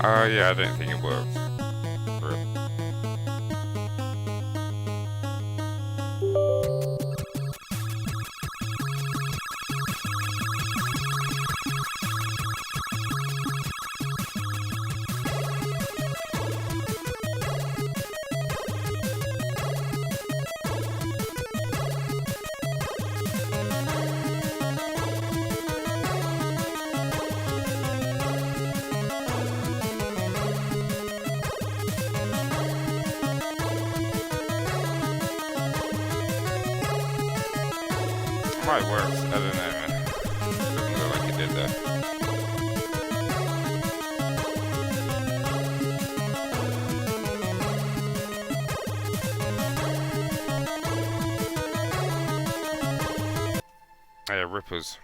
Yeah, I don't think it works. It might work. I don't know, man. Doesn't look like it did there. Oh, yeah, rippers.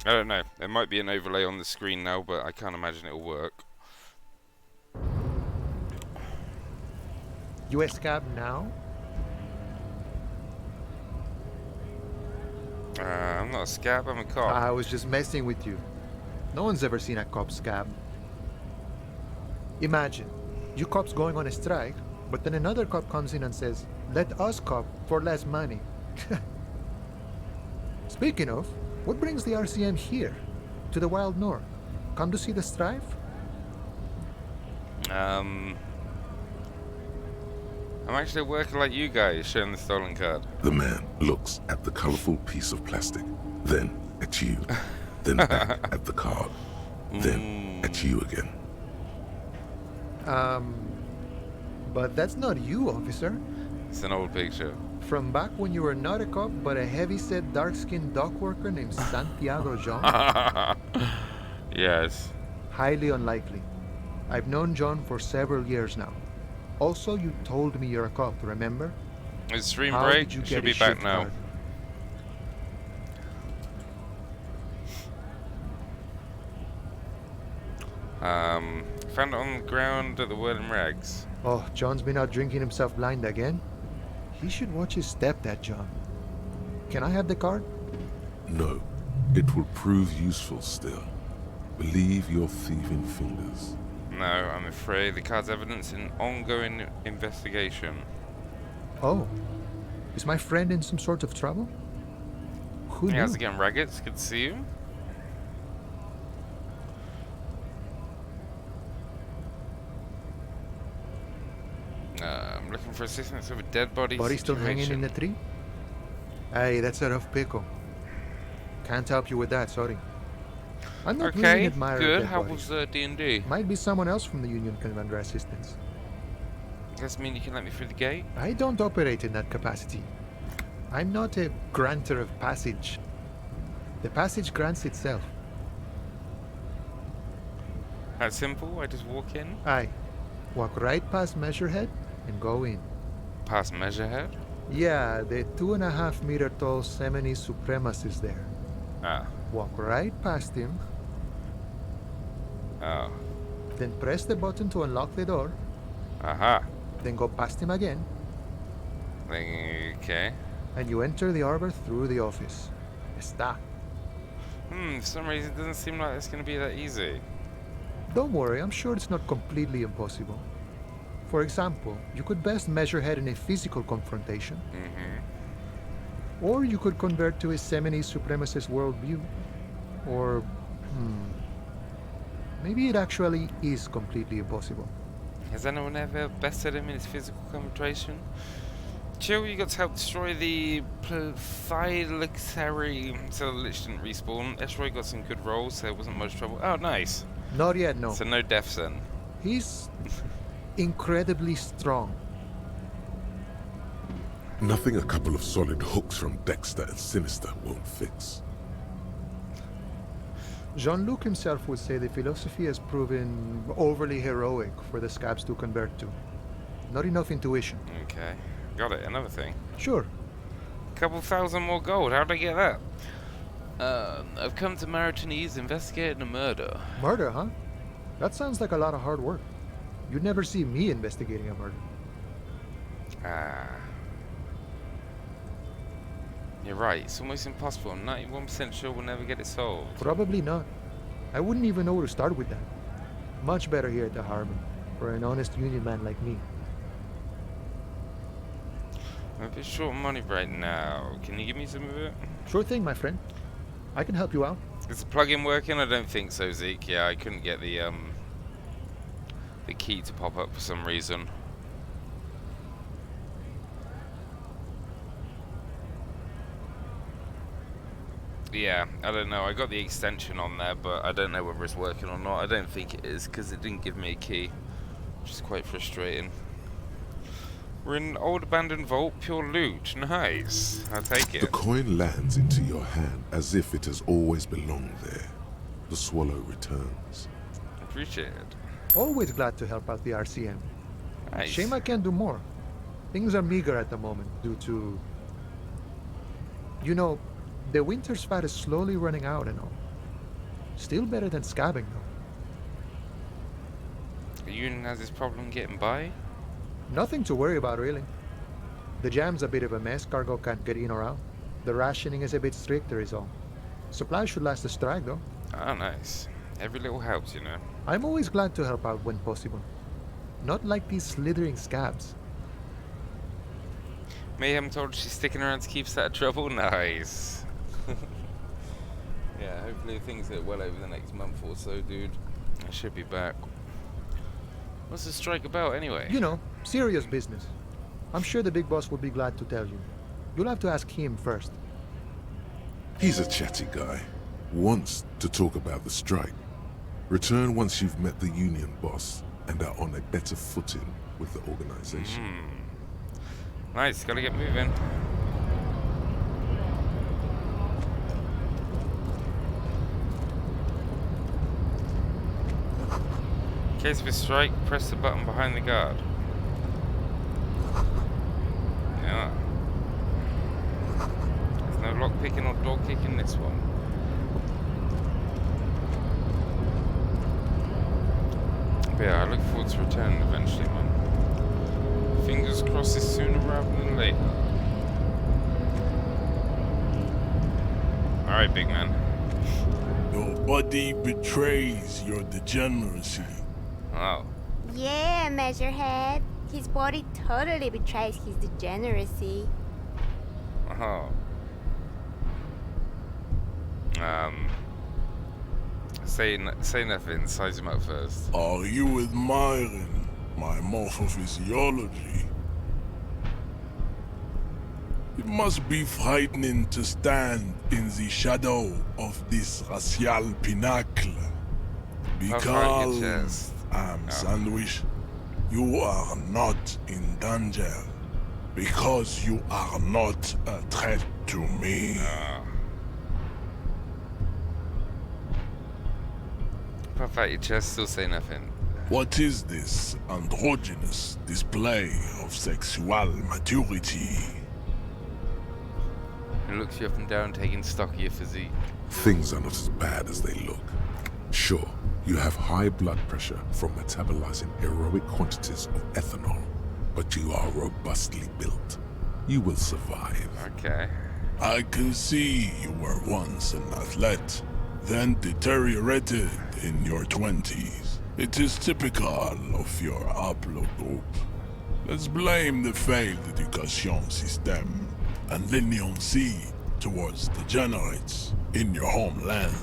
I don't know. There might be an overlay on the screen now, but I can't imagine it'll work. You a scab now? I'm not a scab, I'm a cop. I was just messing with you. No one's ever seen a cop scab. Imagine, you cops going on a strike, but then another cop comes in and says, let us cop for less money. Speaking of, what brings the RCM here, to the Wild North? Come to see the strife? I'm actually working like you guys, showing the stolen card. The man looks at the colorful piece of plastic, then at you, then back at the card, then at you again. But that's not you, officer. It's an old picture. From back when you were not a cop, but a heavy-set, dark-skinned dock worker named Santiago John? Yes. Highly unlikely. I've known John for several years now. Also, you told me you're a cop, remember? It's stream How break. did you Should get be a back shift now. card? Found it on the ground at the Whirling Rags. Oh, John's been out drinking himself blind again? He should watch his step, that John. Can I have the card? No, it will prove useful still. Believe your thieving fingers. No, I'm afraid the card's evidence in ongoing investigation. Oh. Is my friend in some sort of trouble? Who Hey, knew? how's it going, Raggets? Good to see you. I'm looking for assistance with a dead body Body still hanging in the tree? Hey, that's a rough pickle. Can't help you with that, sorry. I'm not really an Okay, admirer of good. dead How bodies. was D&D? Might be someone else from the Union can render assistance. Does that mean you can let me through the gate? I don't operate in that capacity. I'm not a granter of passage. The passage grants itself. That's simple. I just walk in, Aye. Walk right past Measurehead and go in. past Measurehead. Yeah, the 2.5 meter tall Semini supremacist there. Ah. Walk right past him, Oh. then press the button to unlock the door, Aha. then go past him again, Okay. and you enter the arbor through the office. Está. For some reason it doesn't seem like it's going to be that easy. Don't worry, I'm sure it's not completely impossible. For example, you could best measure head in a physical confrontation, or you could convert to a Semini supremacist worldview, or maybe it actually is completely impossible. Has anyone ever bested him in his physical confrontation? Chill, you got to help destroy the Thylaxary so the Lich didn't respawn. Esroy got some good rolls, so there wasn't much trouble. Oh, nice. Not yet, no. So no deaths then. He's incredibly strong. Nothing a couple of solid hooks from Dexter and Sinister won't fix. Jean-Luc himself would say the philosophy has proven overly heroic for the scabs to convert to. Not enough intuition. Okay. Got it. Another thing. Sure. Couple thousand more gold. How'd I get that? I've come to Maritanese investigating a murder. Murder, huh? That sounds like a lot of hard work. You'd never see me investigating a murder. Ah. You're right. It's almost impossible. I'm 91% sure we'll never get it solved. Probably not. I wouldn't even know where to start with that. Much better here at the harbor, for an honest union man like me. I'm a bit short on money right now. Can you give me some of it? Sure thing, my friend. I can help you out. Is the plugin working? I don't think so, Zeke. Yeah, I couldn't get the key to pop up for some reason. Yeah, I don't know. I got the extension on there, but I don't know whether it's working or not. I don't think it is, because it didn't give me a key, which is quite frustrating. We're in an old abandoned vault, pure loot. Nice. I'll take The it. coin lands into your hand as if it has always belonged there. The swallow returns. Appreciate it. Always glad to help out the RCM. Nice. Shame I can't do more. Things are meager at the moment due to... You know, the winter's fat is slowly running out and all. Still better than scabbing, though. The union has this problem getting by? Nothing to worry about, really. The jam's a bit of a mess, cargo can't get in or out. The rationing is a bit stricter is all. Supplies should last the strike, though. Oh, nice. Every little helps, you know. I'm always glad to help out when possible. Not like these slithering scabs. Mayhem told she's sticking around to keep us out of trouble? Nice. Yeah, hopefully things get well over the next month or so, dude. I should be back. What's the strike about, anyway? You know, serious business. I'm sure the big boss will be glad to tell you. You'll have to ask him first. He's a chatty guy. Wants to talk about the strike. Return once you've met the union boss and are on a better footing with the organization. Nice, gotta get moving. In case of a strike, press the button behind the guard. Yeah. There's no lock picking or door kicking this one. But yeah, I look forward to returning eventually, man. Fingers crossed it's sooner rather than later. Alright, big man. Your body betrays your degeneracy. Oh. Yeah, Measurehead. His body totally betrays his degeneracy. Oh. Say nothing. Size him up first. Are you admiring my morphophysiology? It must be frightening to stand in the shadow of this racial pinnacle. Puff out your Because, chest. Sandwich, you are not in danger. Because you are not a threat to me. Puff out your chest, still say nothing. What is this androgynous display of sexual maturity? He looks you up and down, taking stock of your physique. Things are not as bad as they look. Sure, you have high blood pressure from metabolizing heroic quantities of ethanol, but you are robustly built. You will survive. Okay. I can see you were once an athlete, then deteriorated in your 20s. It is typical of your haplogroup. Let's blame the failed education system and leniency towards degenerates in your homeland.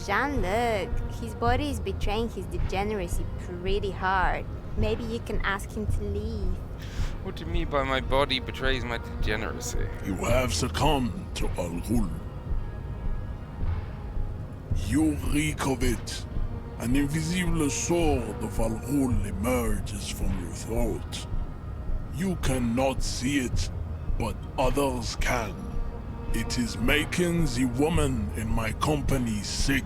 Jean-Luc, his body is betraying his degeneracy pretty hard. Maybe you can ask him to leave. What do you mean by my body betrays my degeneracy? You have succumbed to Al Ghul. You reek of it. An invisible sword of Al Ghul emerges from your throat. You cannot see it, but others can. It is making the woman in my company sick.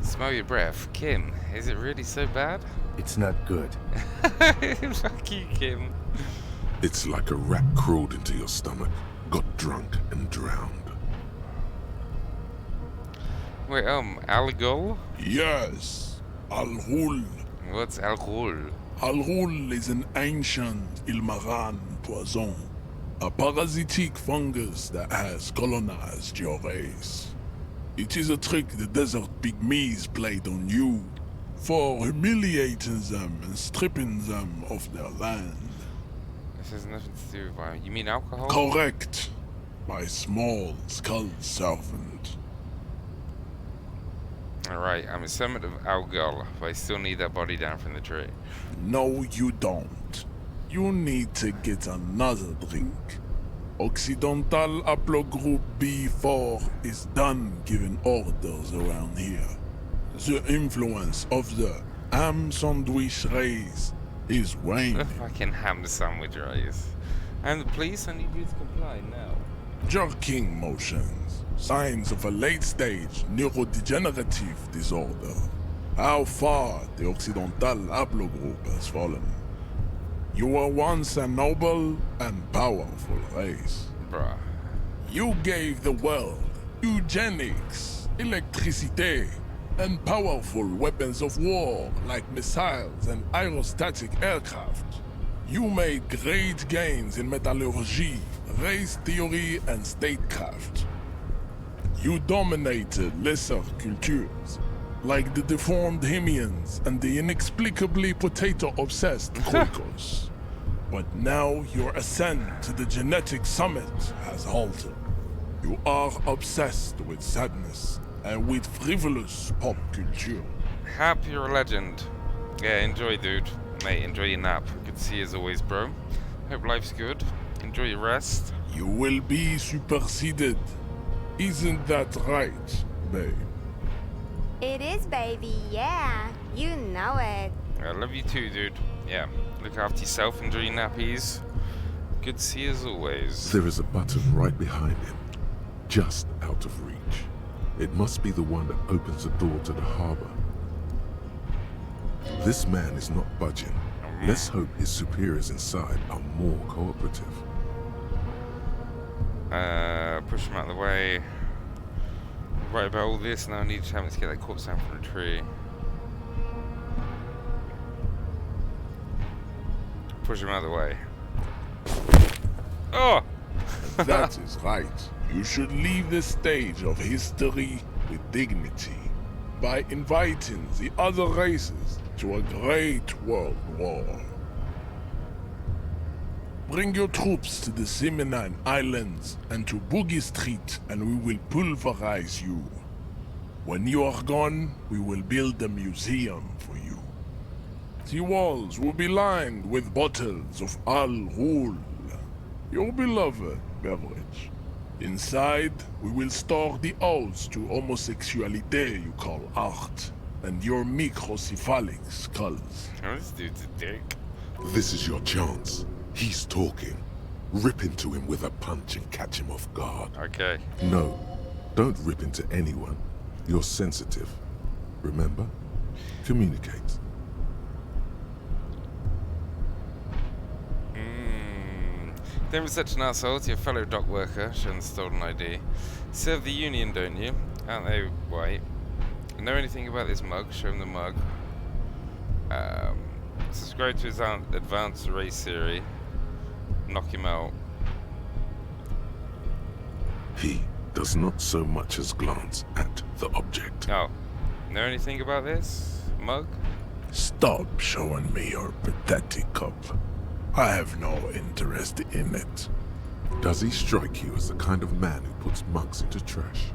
Smell your breath. Kim, is it really so bad? It's not good. Fuck you, Kim. It's like a rat crawled into your stomach, got drunk and drowned. Wait, Algol? Yes, Al Ghul. What's Algol? Al Ghul is an ancient Ilmaran poison, a parasitic fungus that has colonized your race. It is a trick the desert pygmies played on you for humiliating them and stripping them of their land. This has nothing to do with you mean alcohol? Correct. My small skull servant. Alright, I'm a servant of Algol, but I still need that body down from the tree. No, you don't. You need to get another drink. Occidental Haplogroup B4 is done giving orders around here. The influence of the ham sandwich race is The waning. fucking ham sandwich race. And the police, I need you to comply now. Jerking motions, signs of a late-stage neurodegenerative disorder. How far the Occidental Haplogroup has fallen. You were once a noble and powerful race. Bruh. You gave the world eugenics, electricity, and powerful weapons of war like missiles and aerostatic aircraft. You made great gains in metallurgy, race theory, and statecraft. You dominated lesser cultures, like the deformed Hemians and the inexplicably potato-obsessed Quakers. But now your ascent to the genetic summit has halted. You are obsessed with sadness and with frivolous pop culture. Hap, you're a legend. Yeah, enjoy, dude. Mate, enjoy your nap. Good to see you as always, bro. Hope life's good. Enjoy your rest. You will be superseded. Isn't that right, babe? It is, baby, yeah. You know it. I love you too, dude. Yeah, look after yourself, enjoy your nappies. Good to see you as always. There is a button right behind him, just out of reach. It must be the one that opens the door to the harbor. This man is not budging. Let's hope his superiors inside are more cooperative. Push him out of the way. Right about all this, now I need to get that corpse down from the tree. Push him out of the way. Oh! That is right. You should leave the stage of history with dignity by inviting the other races to a great world war. Bring your troops to the Simenine Islands and to Boogie Street, and we will pulverize you. When you are gone, we will build a museum for you. The walls will be lined with bottles of Al Ghul, your beloved beverage. Inside, we will store the odes to homosexuality you call art, and your microcephalic skulls. Oh, this dude's a dick. This is your chance. He's talking. Rip into him with a punch and catch him off guard. Okay. No, don't rip into anyone. You're sensitive. Remember? Communicate. Don't be such an asshole to your fellow dock worker, showing the stolen ID. Serve the Union, don't you? Aren't they white? Know anything about this mug? Show him the mug. Subscribe to his advanced race theory. Knock him out. He does not so much as glance at the object. Oh. Know anything about this mug? Stop showing me your pathetic cup. I have no interest in it. Does he strike you as the kind of man who puts mugs into trash?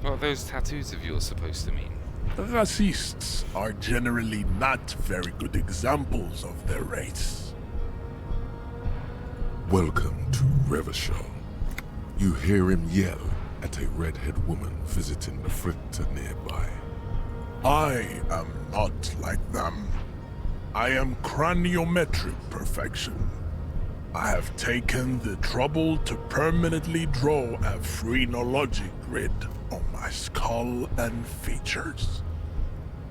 What are those tattoos of yours supposed to mean? Racists are generally not very good examples of their race. Welcome to Revachol. You hear him yell at a redhead woman visiting the fritter nearby. I am not like them. I am craniometric perfection. I have taken the trouble to permanently draw a phrenologic grid on my skull and features.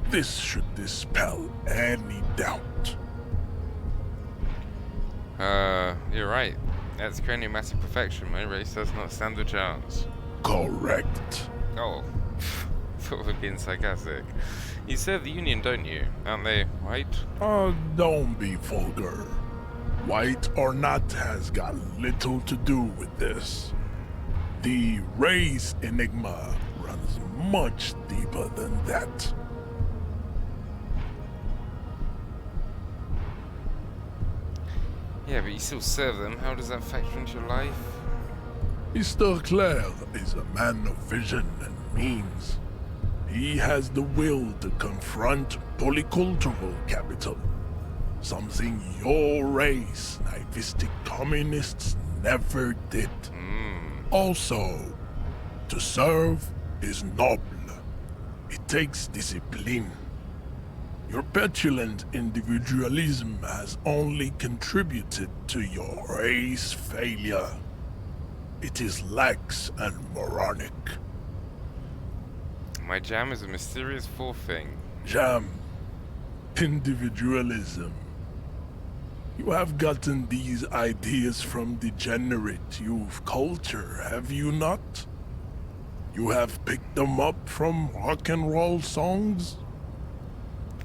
This should dispel any doubt. You're right. That's craniomatic perfection. My race does not stand a chance. Correct. Oh. Thought we were being sarcastic. You serve the Union, don't you? Aren't they white? Don't be vulgar. White or not has got little to do with this. The race enigma runs much deeper than that. Yeah, but you still serve them. How does that factor into your life? Mr. Clare is a man of vision and means. He has the will to confront polycultural capital, something your race, naivistic communists, never did. Also, to serve is noble. It takes discipline. Your petulant individualism has only contributed to your race failure. It is lax and moronic. My jam is a mysterious fourth thing. Jam. Individualism. You have gotten these ideas from degenerate youth culture, have you not? You have picked them up from rock and roll songs?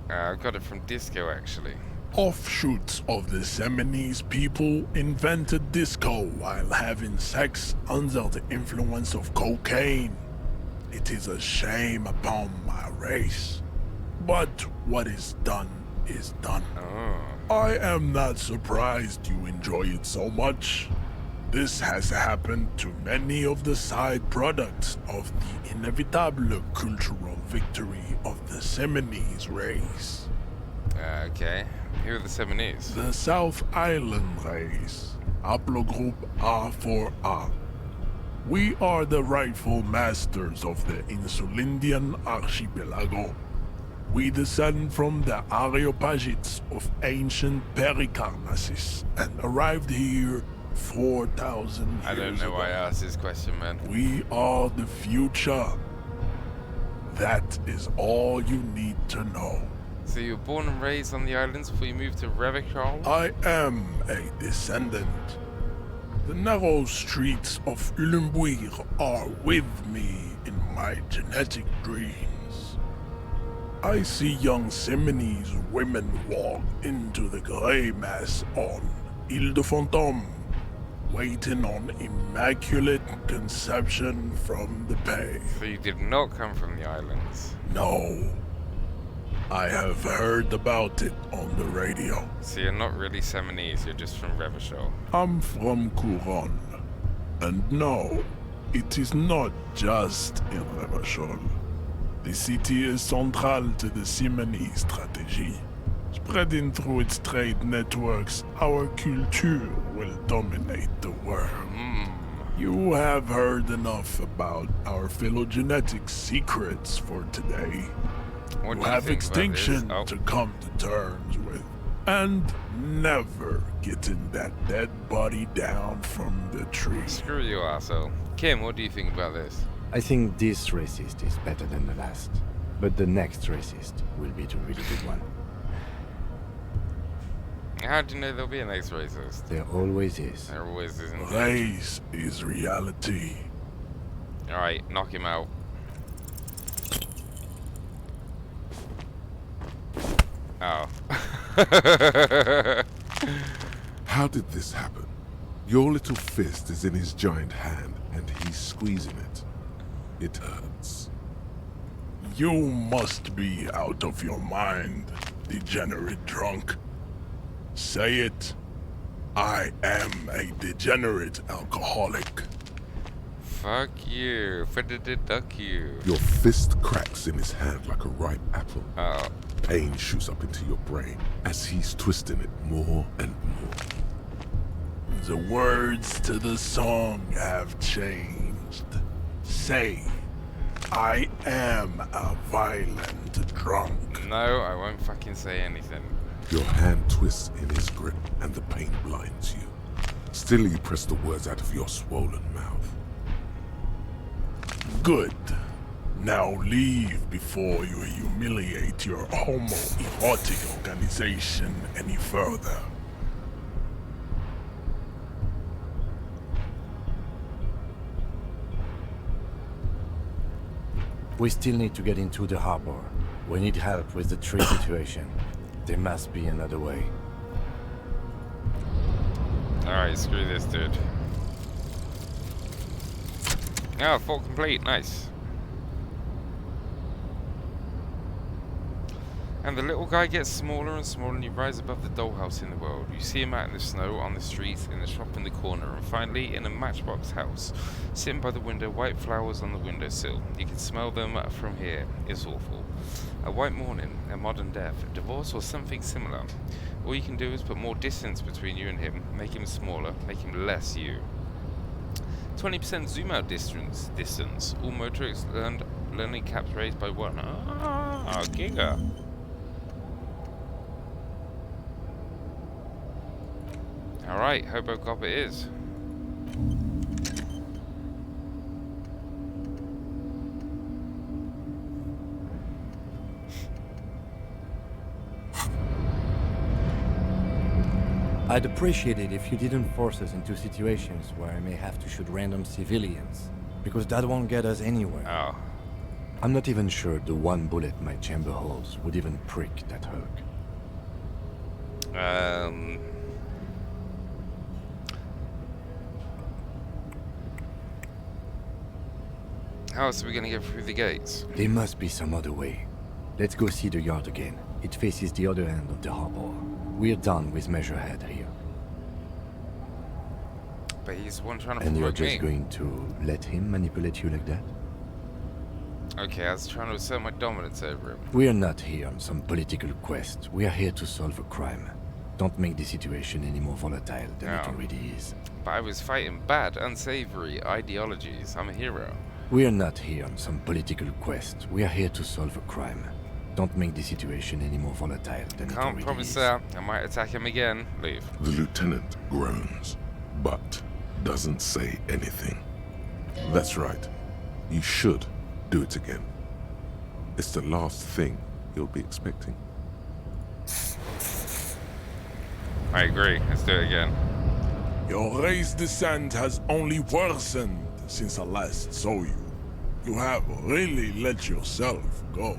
I got it from disco, actually. Offshoots of the Seminoles people invented disco while having sex under the influence of cocaine. It is a shame upon my race. But what is done is done. Oh. I am not surprised you enjoy it so much. This has happened to many of the side products of the inevitable cultural victory of the Seminoles race. Okay. Who are the Seminoles? The South Island race, haplogroup A4A. We are the rightful masters of the Insulindian archipelago. We descend from the Areopagites of ancient Pericarnassus and arrived here 4,000 years ago. I don't know why I asked this question, man. We are the future. That is all you need to know. So you were born and raised on the islands before you moved to Revachol? I am a descendant. The narrow streets of Ulumbuir are with me in my genetic dreams. I see young Seminoles women walk into the grey mass on Ile de Fantôme, waiting on immaculate conception from the Bay. So you did not come from the islands? No. I have heard about it on the radio. So you're not really Seminoles, you're just from Revachol. I'm from Couronne. And no, it is not just in Revachol. The city is central to the Simony strategy. Spreading through its trade networks, our culture will dominate the world. You have heard enough about our phylogenetic secrets for today. What You do you have think about extinction this? Oh. to come to terms with. And never getting that dead body down from the tree. Screw you, arsehole. Kim, what do you think about this? I think this racist is better than the last. But the next racist will be the really good one. How do you know there'll be an next racist? There always is. There always isn't. Race is reality. Alright, knock him out. Oh. How did this happen? Your little fist is in his giant hand, and he's squeezing it. It hurts. You must be out of your mind, degenerate drunk. Say it. I am a degenerate alcoholic. Fuck you. Duck you. Your fist cracks in his hand like a ripe apple. Oh. Pain shoots up into your brain as he's twisting it more and more. The words to the song have changed. Say, I am a violent drunk. No, I won't fucking say anything. Your hand twists in his grip and the pain blinds you. Still you press the words out of your swollen mouth. Good. Now leave before you humiliate your homoerotic organization any further. We still need to get into the harbor. We need help with the tree situation. There must be another way. Alright, screw this, dude. Oh, full complete. Nice. And the little guy gets smaller and smaller, and you rise above the dollhouse in the world. You see him out in the snow, on the streets, in the shop in the corner, and finally in a matchbox house. Sitting by the window, white flowers on the windowsill. You can smell them from here. It's awful. A white morning, a modern death, a divorce, or something similar. All you can do is put more distance between you and him, make him smaller, make him less you. 20% zoom out distance. All motorics learning caps raised by 1. Ah, giga. Alright, Hobocop it is. I'd appreciate it if you didn't force us into situations where I may have to shoot random civilians, because that won't get us anywhere. Oh. I'm not even sure the one bullet my chamber holds would even prick that hook. How else are we gonna get through the gates? There must be some other way. Let's go see the yard again. It faces the other end of the harbor. We're done with Measurehead here. But he's the one trying to And you're provoke me. just going to let him manipulate you like that? Okay, I was trying to assert my dominance over him. We're not here on some political quest. We are here to solve a crime. Don't make the situation any more volatile than it No. already is. But I was fighting bad, unsavory ideologies. I'm a hero. We are not here on some political quest. We are here to solve a crime. Don't make the situation any more volatile than it Can't already promise is. that. I might attack him again. Leave. The lieutenant groans, but doesn't say anything. That's right. You should do it again. It's the last thing he'll be expecting. I agree. Let's do it again. Your race descent has only worsened since I last saw you. You have really let yourself go.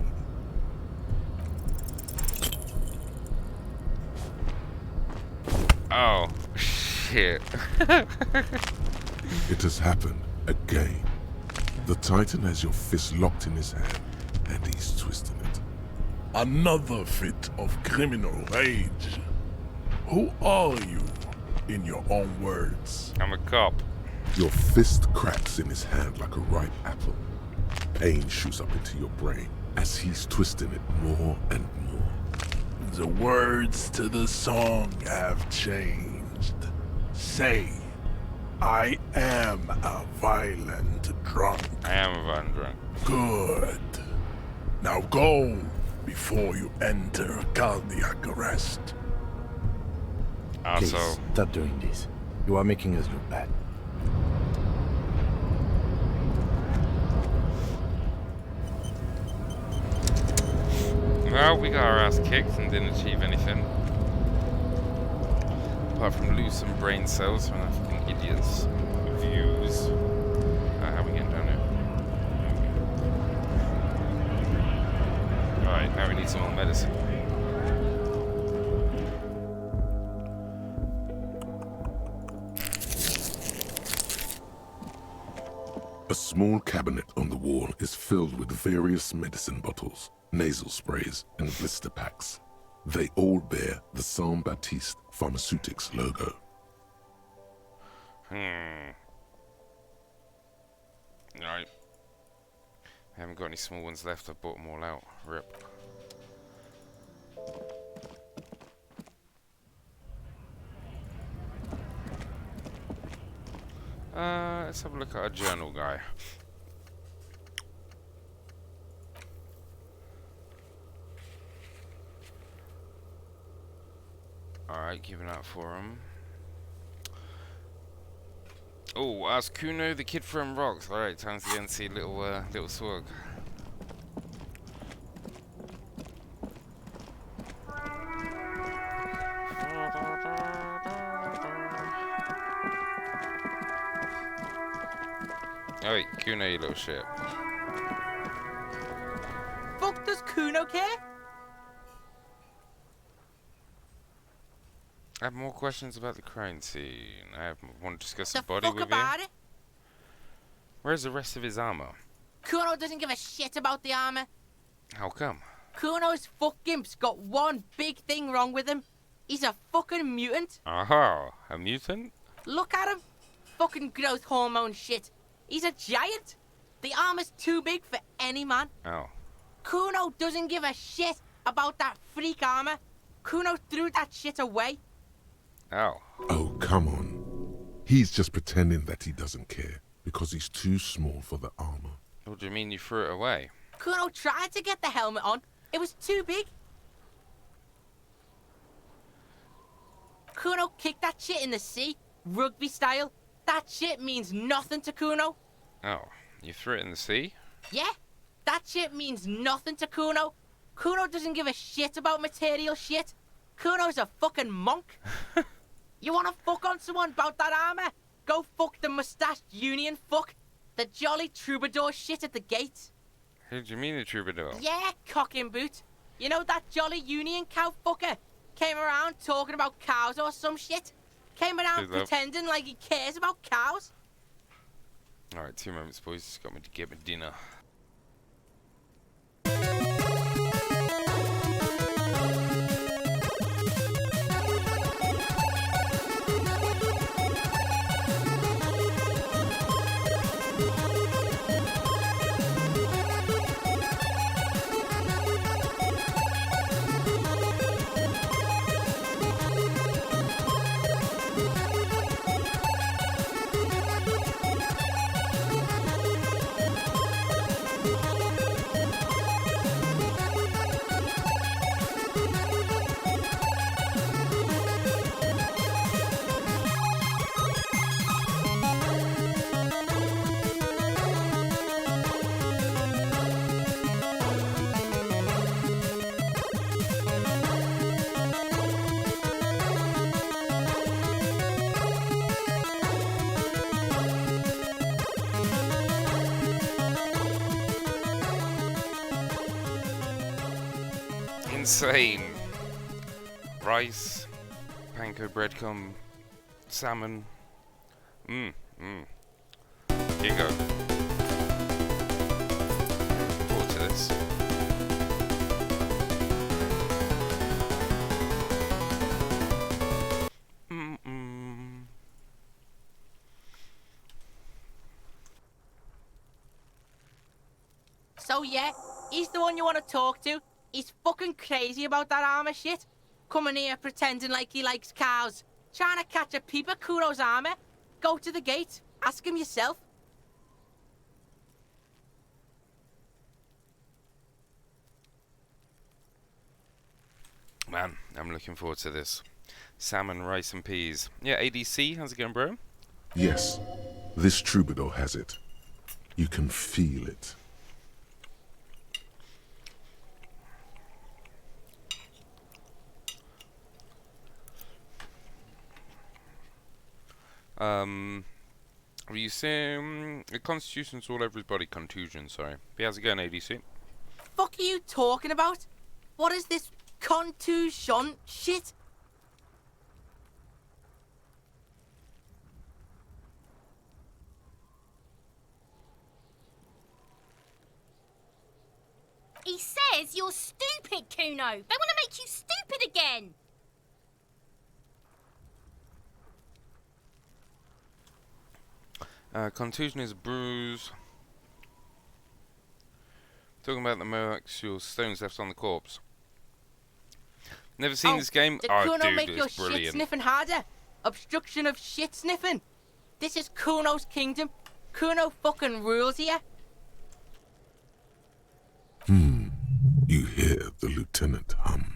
Oh, shit. It has happened again. The Titan has your fist locked in his hand, and he's twisting it. Another fit of criminal rage. Who are you, in your own words? I'm a cop. Your fist cracks in his hand like a ripe apple. Pain shoots up into your brain as he's twisting it more and more. The words to the song have changed. Say, I am a violent drunk. I am a violent drunk. Good. Now go before you enter cardiac arrest. Please, Also, stop doing this. You are making us look bad. well, we got our ass kicked and didn't achieve anything. Apart from lose some brain cells from fucking idiots. Views. How are we getting down here? Alright, now we need some more medicine. A small cabinet on the wall is filled with various medicine bottles, nasal sprays, and blister packs. They all bear the Saint Baptiste Pharmaceutics logo. Right. I haven't got any small ones left. I bought them all out. Rip. Let's have a look at our journal guy. Alright, giving out for him. Oh, ask Kuno, the kid from Rocks. Alright, time to go and see little Swag. Alright, Kuno, you little shit. Fuck does Kuno care? I have more questions about the crime scene. Want to discuss The the body fuck with you. about it? Where's the rest of his armor? Kuno doesn't give a shit about the armor. How come? Kuno's fuck gimp's got one big thing wrong with him. He's a fucking mutant. Aha, a mutant? Look at him. Fucking growth hormone shit. He's a giant. The armor's too big for any man. Oh. Kuno doesn't give a shit about that freak armor. Kuno threw that shit away. Oh. Oh, come on. He's just pretending that he doesn't care because he's too small for the armor. What do you mean you threw it away? Kuno tried to get the helmet on. It was too big. Kuno kicked that shit in the sea, rugby style. That shit means nothing to Kuno. Oh, you threw it in the sea? Yeah, that shit means nothing to Kuno. Kuno doesn't give a shit about material shit. Kuno's a fucking monk. You wanna fuck on someone about that armor? Go fuck the mustached union fuck. The jolly troubadour shit at the gate. Who do you mean a troubadour? Yeah, cock in boot. You know that jolly union cow fucker? Came around talking about cows or some shit. Came around Who's that? pretending like he cares about cows. Alright, 2 moments, boys. Just got me to get me dinner. Insane. Rice, panko breadcrumb, salmon. Here you go. Forward to this. So yeah, he's the one you want to talk to. He's fucking crazy about that armor shit. Coming here pretending like he likes cows. Trying to catch a peep at Kuro's armor. Go to the gate. Ask him yourself. Man, I'm looking forward to this. Salmon, rice and peas. Yeah, ADC, how's it going, bro? Yes, this troubadour has it. You can feel it. Are you saying the Constitution's all over his body? Contusion, sorry. Yeah, how's it going, ADC? Fuck are you talking about? What is this contusion shit? He says you're stupid, Kuno. They want to make you stupid again. Contusion is a bruise. Talking about the moaxial stones left on the corpse. Never seen this game? Did Oh, Kuno dude, make your it's shit brilliant. sniffing harder? Obstruction of shit sniffing. This is Kuno's kingdom. Kuno fucking rules here. You hear the lieutenant hum.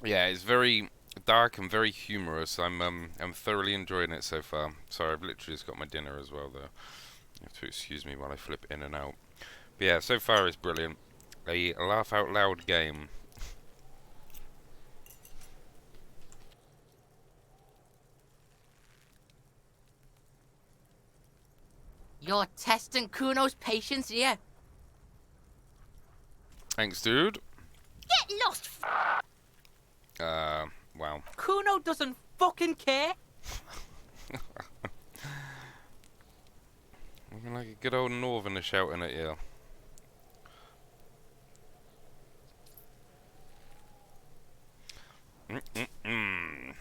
Yeah, it's very dark and very humorous. I'm thoroughly enjoying it so far. Sorry, I've literally just got my dinner as well, though. You have to excuse me while I flip in and out. But yeah, so far it's brilliant. A laugh out loud game. You're testing Kuno's patience here. Thanks, dude. Get lost. Wow. Kuno doesn't fucking care. Looking like a good old northerner shouting at you. Mm-mm-mm.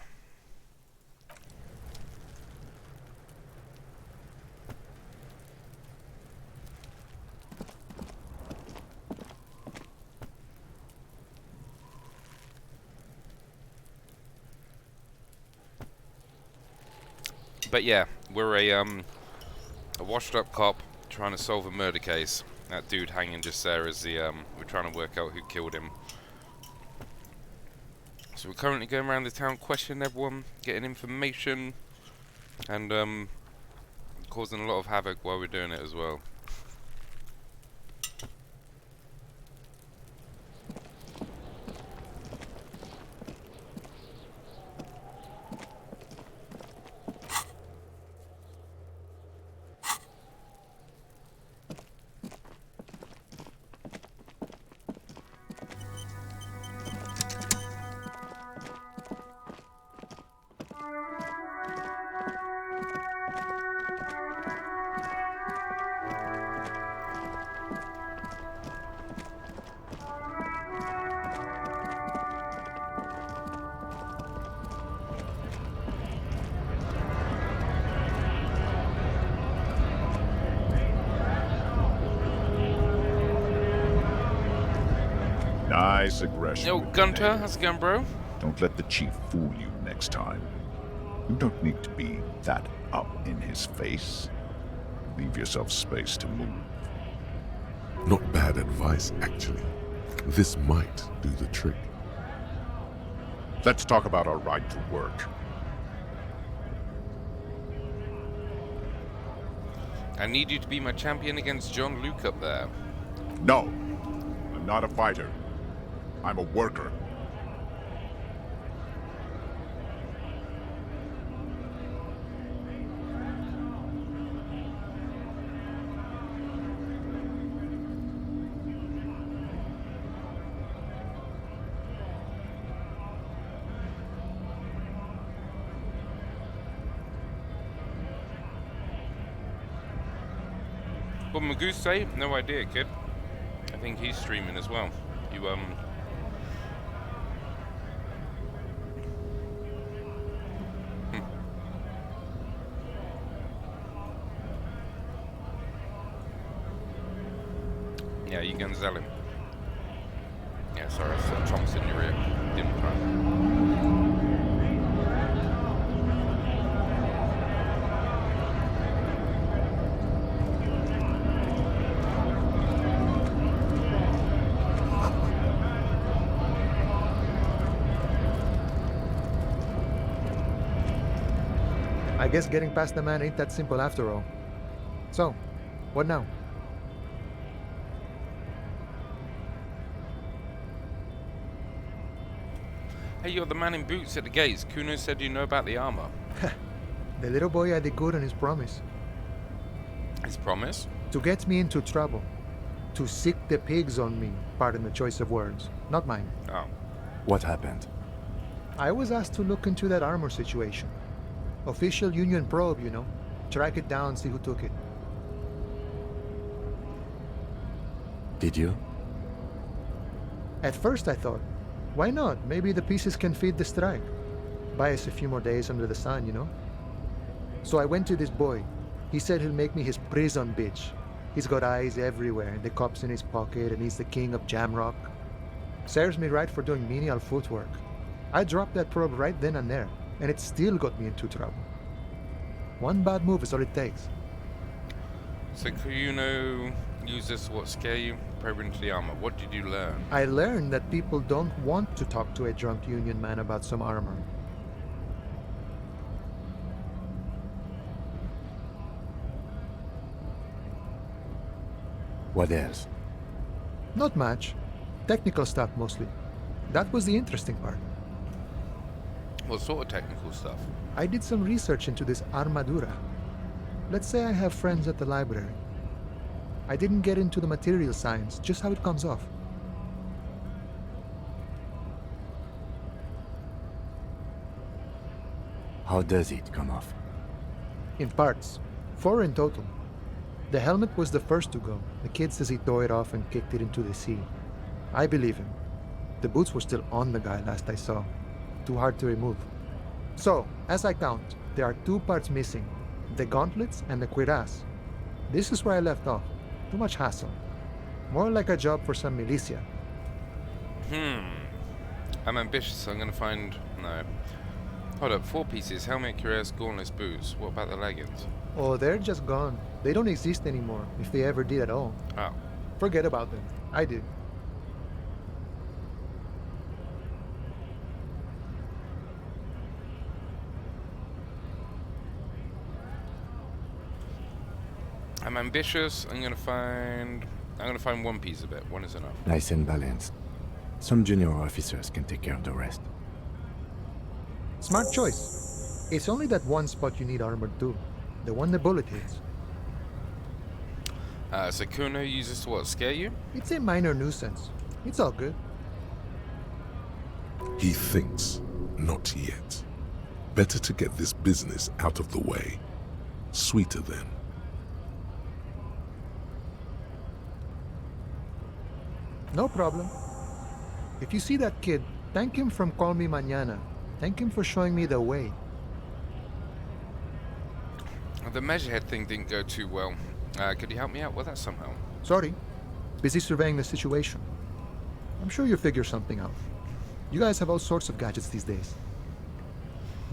But yeah, we're a washed-up cop trying to solve a murder case. That dude hanging just there is the we're trying to work out who killed him. So we're currently going around the town questioning everyone, getting information, and causing a lot of havoc while we're doing it as well. Nice aggression. Yo, with the Gunter, natives. how's it going, bro? Don't let the chief fool you next time. You don't need to be that up in his face. Leave yourself space to move. Not bad advice, actually. This might do the trick. Let's talk about our right to work. I need you to be my champion against John Luke up there. No, I'm not a fighter. I'm a worker. What Magoo say? No idea, kid. I think he's streaming as well. You Yeah, you can sell him. Yeah, sorry, I said chomps in your ear. Didn't try. I guess getting past the man ain't that simple after all. So, what now? Hey, you're the man in boots at the gates. Kuno said you know about the armor. The little boy had the good on his promise. His promise? To get me into trouble. To sick the pigs on me, pardon the choice of words. Not mine. Oh. What happened? I was asked to look into that armor situation. Official Union probe, you know. Track it down, see who took it. Did you? At first I thought, why not? Maybe the pieces can feed the strike. Buy us a few more days under the sun, you know? So I went to this boy. He said he'll make me his prison bitch. He's got eyes everywhere, the cop's in his pocket, and he's the king of Jamrock. Serves me right for doing menial footwork. I dropped that probe right then and there, and it still got me into trouble. One bad move is all it takes. So Kuno used this to what scare you? Probe into the armor. What did you learn? I learned that people don't want to talk to a drunk Union man about some armor. What else? Not much. Technical stuff mostly. That was the interesting part. What sort of technical stuff? I did some research into this armadura. Let's say I have friends at the library. I didn't get into the material science, just how it comes off. How does it come off? In parts. 4 in total. The helmet was the first to go. The kid says he tore it off and kicked it into the sea. I believe him. The boots were still on the guy last I saw. Too hard to remove. So, as I count, there are 2 parts missing. The gauntlets and the cuirass. This is where I left off. Too much hassle. More like a job for some militia. I'm ambitious, so I'm gonna find... No. Hold up, 4 pieces. Helmet, cuirass, gauntlets, boots. What about the leggings? Oh, they're just gone. They don't exist anymore, if they ever did at all. Oh. Forget about them. I did. I'm ambitious. I'm gonna find 1 piece of it. 1 is enough. Nice and balanced. Some junior officers can take care of the rest. Smart choice. It's only that one spot you need armor too. The one the bullet hits. So Kuno uses to what? Scare you? It's a minor nuisance. It's all good. He thinks, not yet. Better to get this business out of the way. Sweeter then. No problem. If you see that kid, thank him from Call Me Mañana. Thank him for showing me the way. The measurehead thing didn't go too well. Could you help me out with that somehow? Sorry. Busy surveying the situation. I'm sure you'll figure something out. You guys have all sorts of gadgets these days.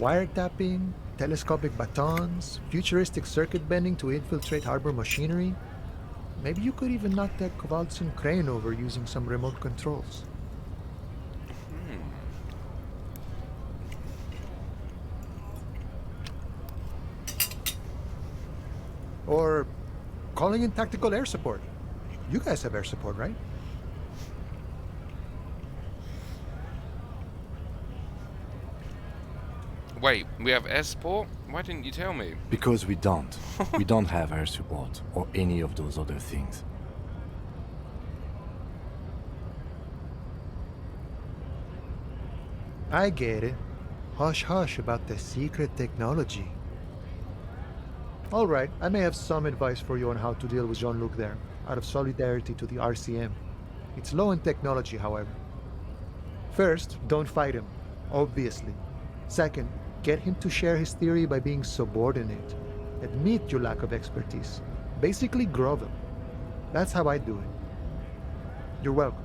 Wiretapping, telescopic batons, futuristic circuit bending to infiltrate harbor machinery. Maybe you could even knock that Kowalczyk crane over using some remote controls. Or calling in tactical air support. You guys have air support, right? Wait, we have air support? Why didn't you tell me? Because we don't. We don't have air support or any of those other things. I get it. Hush hush about the secret technology. Alright, I may have some advice for you on how to deal with Jean-Luc there, out of solidarity to the RCM. It's low in technology, however. First, don't fight him, obviously. Second, get him to share his theory by being subordinate. Admit your lack of expertise. Basically grovel. That's how I do it. You're welcome.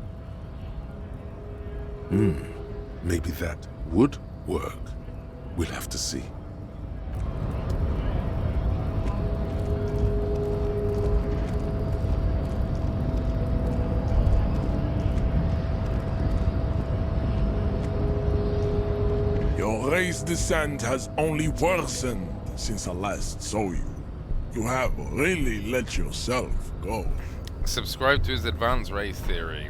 Maybe that would work. We'll have to see. Your race descent has only worsened since I last saw you. You have really let yourself go. Subscribe to his advanced race theory.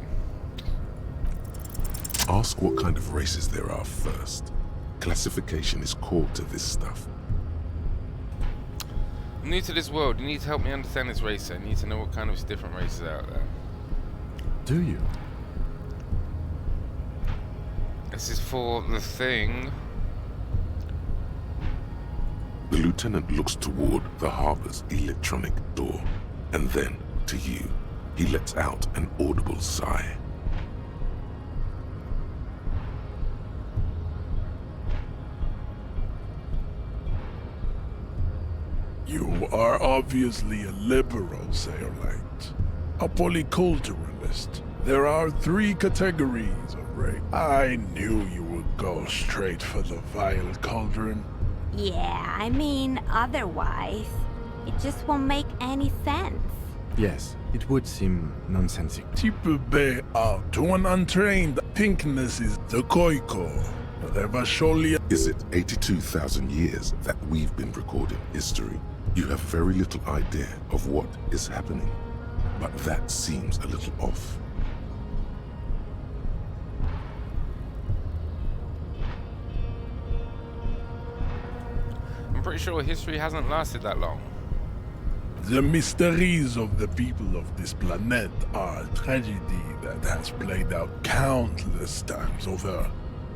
Ask what kind of races there are first. Classification is core to this stuff. I'm new to this world. You need to help me understand this race. I need to know what kind of different races are out there. Do you? This is for the thing. The lieutenant looks toward the harbor's electronic door, and then, to you, he lets out an audible sigh. You are obviously a liberal, Sailorite. A polyculturalist. There are 3 categories of race. I knew you would go straight for the vile cauldron. Yeah, I mean, otherwise, it just won't make any sense. Yes, it would seem nonsensical. Type B out to an untrained. Pinkness is the koiko. Is it 82,000 years that we've been recording history? You have very little idea of what is happening, but that seems a little off. I'm pretty sure history hasn't lasted that long. The mysteries of the people of this planet are a tragedy that has played out countless times over,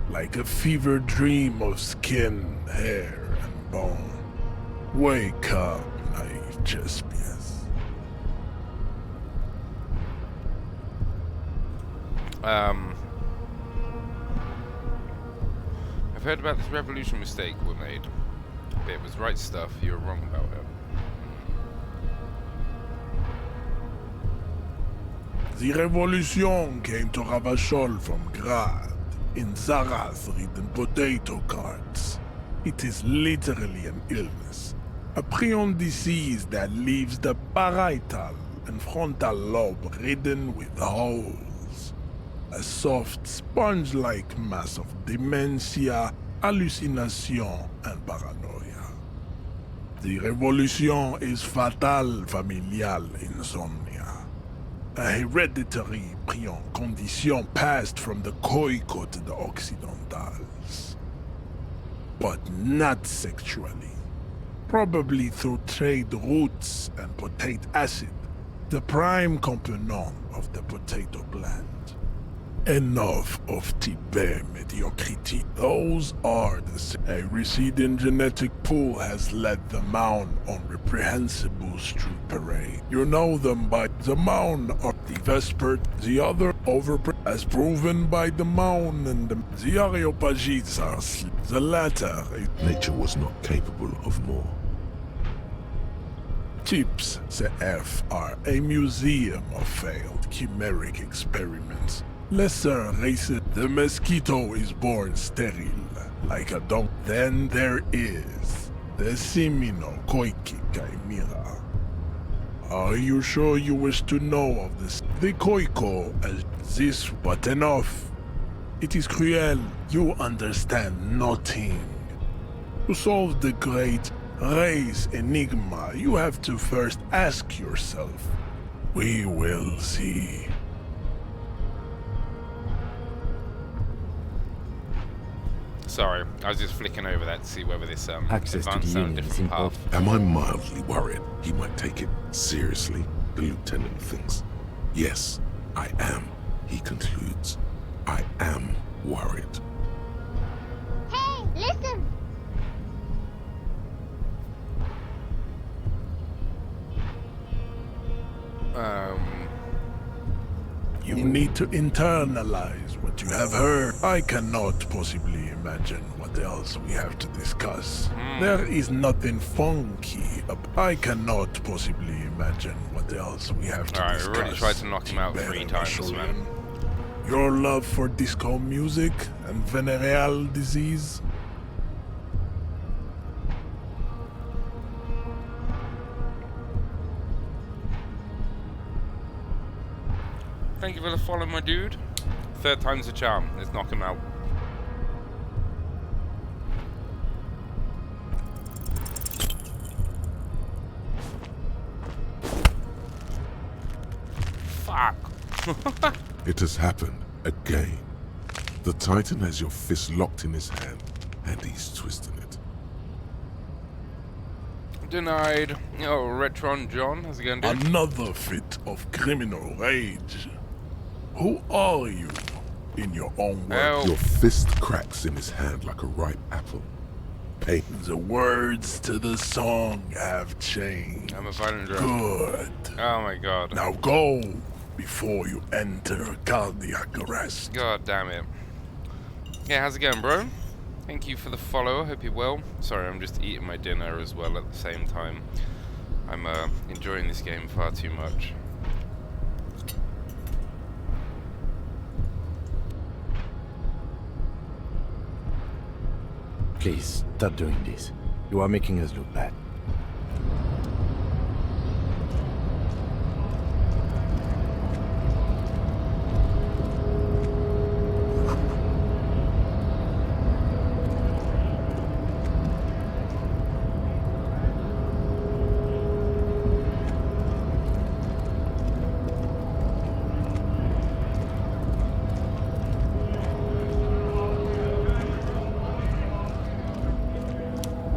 like a fever dream of skin, hair, and bone. Wake up, naive Chespius. I've heard about this revolution mistake we made. It was right stuff, you were wrong about it. The revolution came to Ravachol from Grad in Zarath ridden potato carts. It is literally an illness. A prion disease that leaves the parietal and frontal lobe ridden with holes. A soft, sponge-like mass of dementia, hallucination, and paranoia. The revolution is fatal familial insomnia. A hereditary prion condition passed from the Khoico to the Occidentals. But not sexually. Probably through trade routes and potate acid, the prime component of the potato plant. Enough of Tibet mediocrity. Those are a receding genetic pool has led the Mound on reprehensible street parade. You know them by the Mound or the Vespert, the other as proven by the Mound and the Areopagites are the latter. Nature was not capable of more. Chips, the F, are a museum of failed chimeric experiments. Lesser races, the mosquito is born sterile, like a dog. Then there is the Simino Koiki Chimera. Are you sure you wish to know of this? The Koiko as this, but enough. It is cruel. You understand nothing. To solve the great race enigma, you have to first ask yourself. We will see. Sorry, I was just flicking over that to see whether this Access to advanced the on a Union is different path. Am I mildly worried he might take it seriously? The lieutenant thinks. Yes, I am, he concludes. I am worried. Hey, listen! You need to internalize what you have heard. I cannot possibly imagine what else we have to discuss. There is nothing funky. I cannot possibly imagine what else we have to Alright, discuss. we already tried to knock him out 3 times, man. Your love for disco music and venereal disease? Thank you for the follow, my dude. 3rd time's a charm. Let's knock him out. Fuck. It has happened again. The Titan has your fist locked in his hand, and he's twisting it. Denied. Oh, Retron John, how's it going, dude? Another fit of criminal rage. Who are you, in your own words? Help. Your fist cracks in his hand like a ripe apple. Pain. The words to the song have changed. I'm a violent drunk. Good. Oh my god. Now go before you enter cardiac arrest. God damn it. Yeah, how's it going, bro? Thank you for the follow. Hope you're well. Sorry, I'm just eating my dinner as well at the same time. I'm enjoying this game far too much. Please, stop doing this. You are making us look bad.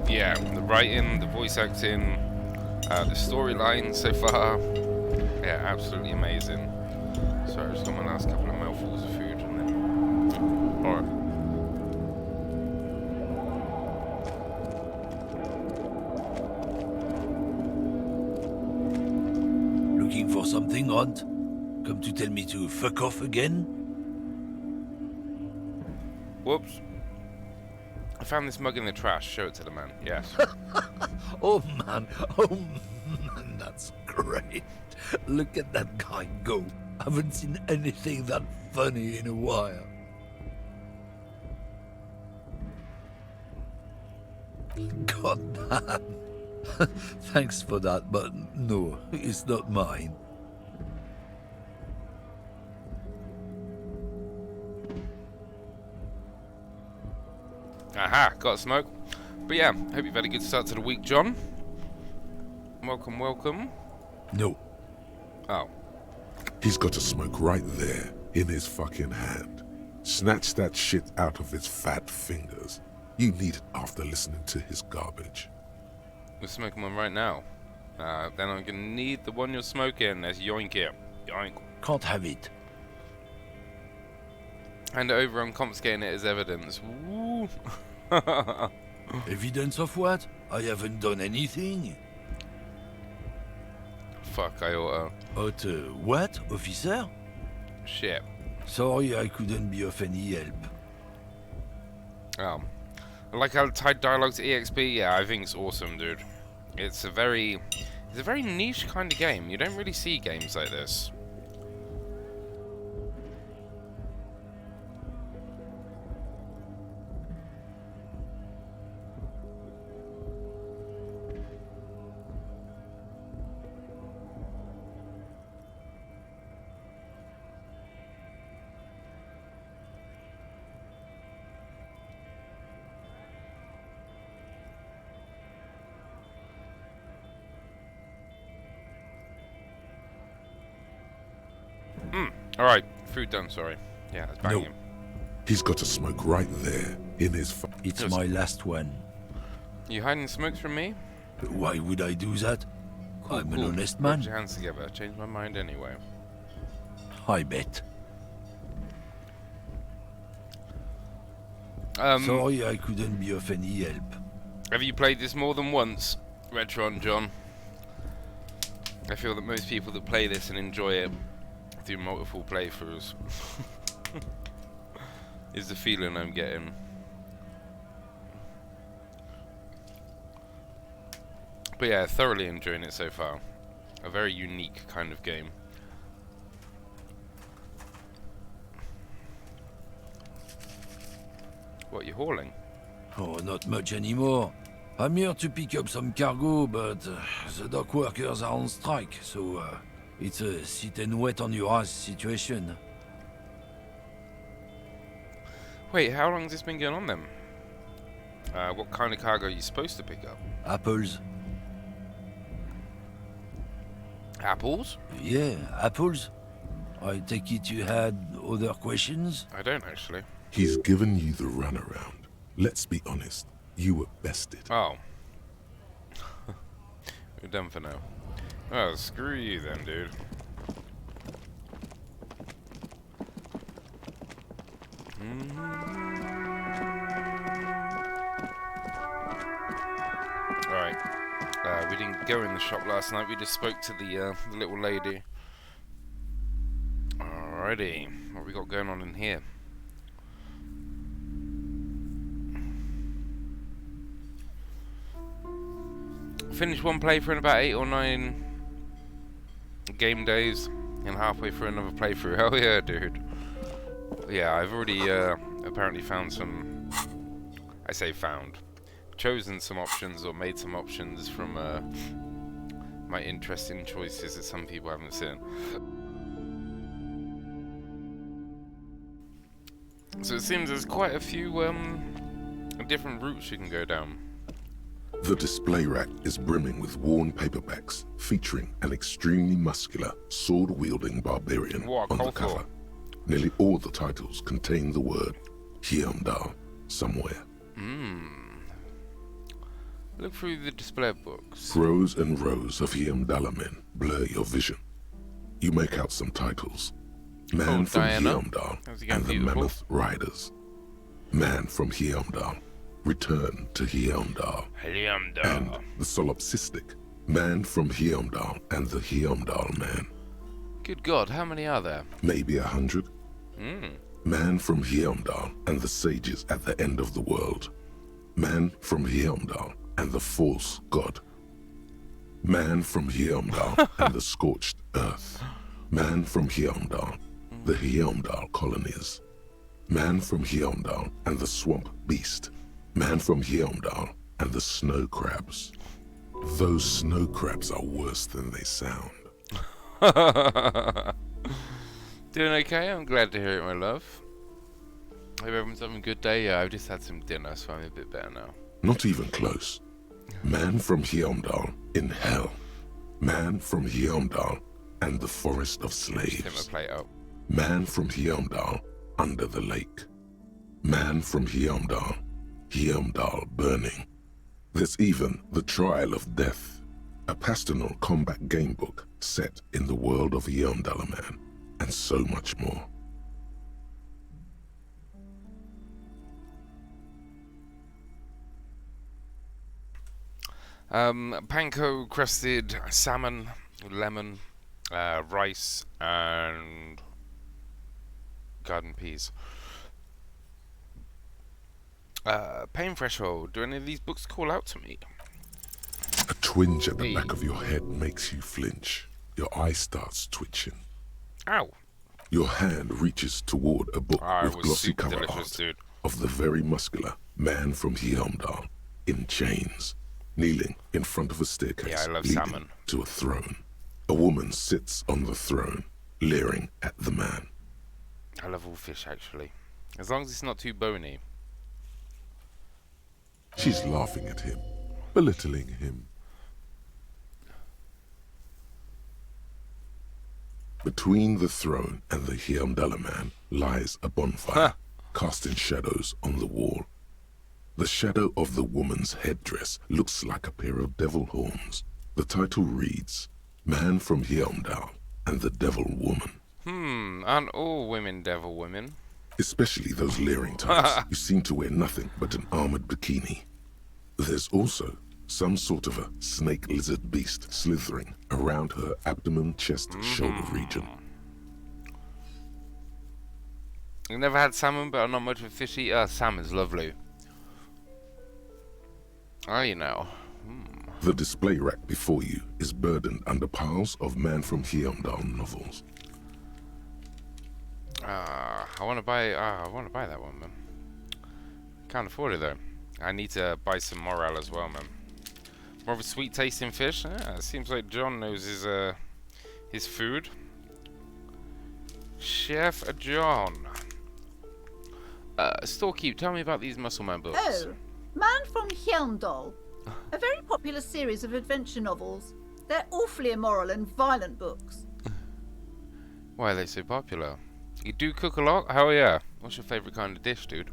Yeah, the writing, the voice acting, the storyline so far, yeah, absolutely amazing. Sorry, I just got my last couple of mouthfuls of food and then... Alright. Looking for something, Runt? Come to tell me to fuck off again? Whoops. I found this mug in the trash. Show it to the man. Yes. Oh man, that's great. Look at that guy go. Haven't seen anything that funny in a while. God damn. Thanks for that, but no, it's not mine. Aha, got a smoke. But yeah, hope you've had a good start to the week, John. Welcome, welcome. No. Oh. He's got a smoke right there, in his fucking hand. Snatch that shit out of his fat fingers. You need it after listening to his garbage. We're smoking one right now. Then I'm gonna need the one you're smoking. Let's yoink it. Yoink. Can't have it. Hand it over, I'm confiscating it as evidence. Woo. Evidence of what? I haven't done anything. Fuck, I oughta. But what, officer? Shit. Sorry I couldn't be of any help. I like how tied dialogue to EXP. Yeah, I think it's awesome, dude. It's a very niche kind of game. You don't really see games like this. Alright, food done, sorry. Yeah, it's banging. No. He's got a smoke right there, in his It's my last one. You hiding smokes from me? Why would I do that? Cool, I'm cool. an honest Put man. your hands together. Changed my mind anyway. I bet. Sorry, I couldn't be of any help. Have you played this more than once, Retron John? I feel that most people that play this and enjoy it do multiple playthroughs. Is the feeling I'm getting. But yeah, thoroughly enjoying it so far. A very unique kind of game. What, you hauling? Oh, not much anymore. I'm here to pick up some cargo, but the dock workers are on strike, so it's a sit and wait on your ass situation. Wait, how long has this been going on then? What kind of cargo are you supposed to pick up? Apples. Apples? Yeah, apples. I take it you had other questions? I don't actually. He's given you the runaround. Let's be honest, you were bested. Oh. We're done for now. Oh, screw you then, dude. Alright. We didn't go in the shop last night, we just spoke to the little lady. Alrighty. What we got going on in here? Finished one playthrough in about 8 or 9 game days, and halfway through another playthrough. Hell yeah, dude. Yeah, I've already apparently found some. I say found. Chosen some options or made some options from my interesting choices that some people haven't seen. So it seems there's quite a few different routes you can go down. The display rack is brimming with worn paperbacks featuring an extremely muscular, sword-wielding barbarian What, on the colorful. cover. Nearly all the titles contain the word Hyundai somewhere. Look through the display books. Rows and rows of Hyundai men blur your vision. You make out some titles. Man from Diana. Hyundai How's it going, and the beautiful? Mammoth Riders. Man from Hyundai. Return to Hyundai. And the solipsistic Man from Hyundai and the Hyundai Man. Good God, how many are there? Maybe 100. Man from Heimdall and the sages at the end of the world. Man from Heimdall and the false god. Man from Heimdall and the scorched earth. Man from Heimdall, the Heimdall colonies. Man from Heimdall and the swamp beast. Man from Heimdall and the snow crabs. Those snow crabs are worse than they sound. Doing okay? I'm glad to hear it, my love. Hope everyone's having a good day. Yeah, I've just had some dinner, so I'm a bit better now. Not even close. Man from Heimdall in hell. Man from Heimdall and the forest of Just hit my slaves. plate up. Man from Heimdall under the lake. Man from Heimdall, Heimdall burning. There's even The Trial of Death, a pastoral combat gamebook set in the world of Heimdallaman, and so much more. Panko crusted salmon, lemon, rice, and garden peas. Pain threshold. Do any of these books call out to me? A twinge at the Hey. back of your head makes you flinch. Your eye starts twitching. Ow! Your hand reaches toward a book Ah, with it was glossy super cover delicious, art dude. of the very muscular man from Heimdall in chains, kneeling in front of a staircase Yeah, I love leading salmon. to a throne. A woman sits on the throne, leering at the man. I love all fish, actually. As long as it's not too bony. She's laughing at him, belittling him. Between the throne and the Heimdallaman lies a bonfire, casting shadows on the wall. The shadow of the woman's headdress looks like a pair of devil horns. The title reads, Man from Heimdall and the Devil Woman. Aren't all women devil women? Especially those leering types who seem to wear nothing but an armored bikini. There's also some sort of a snake lizard beast slithering around her abdomen, chest, shoulder region. I've never had salmon, but I'm not much of a fish eater. Salmon's lovely. Oh, you know. The display rack before you is burdened under piles of Man from Heimdall novels. I want to buy that one, man. Can't afford it though. I need to buy some morale as well, man. More of a sweet tasting fish. Yeah, it seems like John knows his food. Chef John. Storekeep, tell me about these Muscleman books. Oh, Man from Heimdall. A very popular series of adventure novels. They're awfully immoral and violent books. Why are they so popular? You do cook a lot? Hell yeah. What's your favourite kind of dish, dude?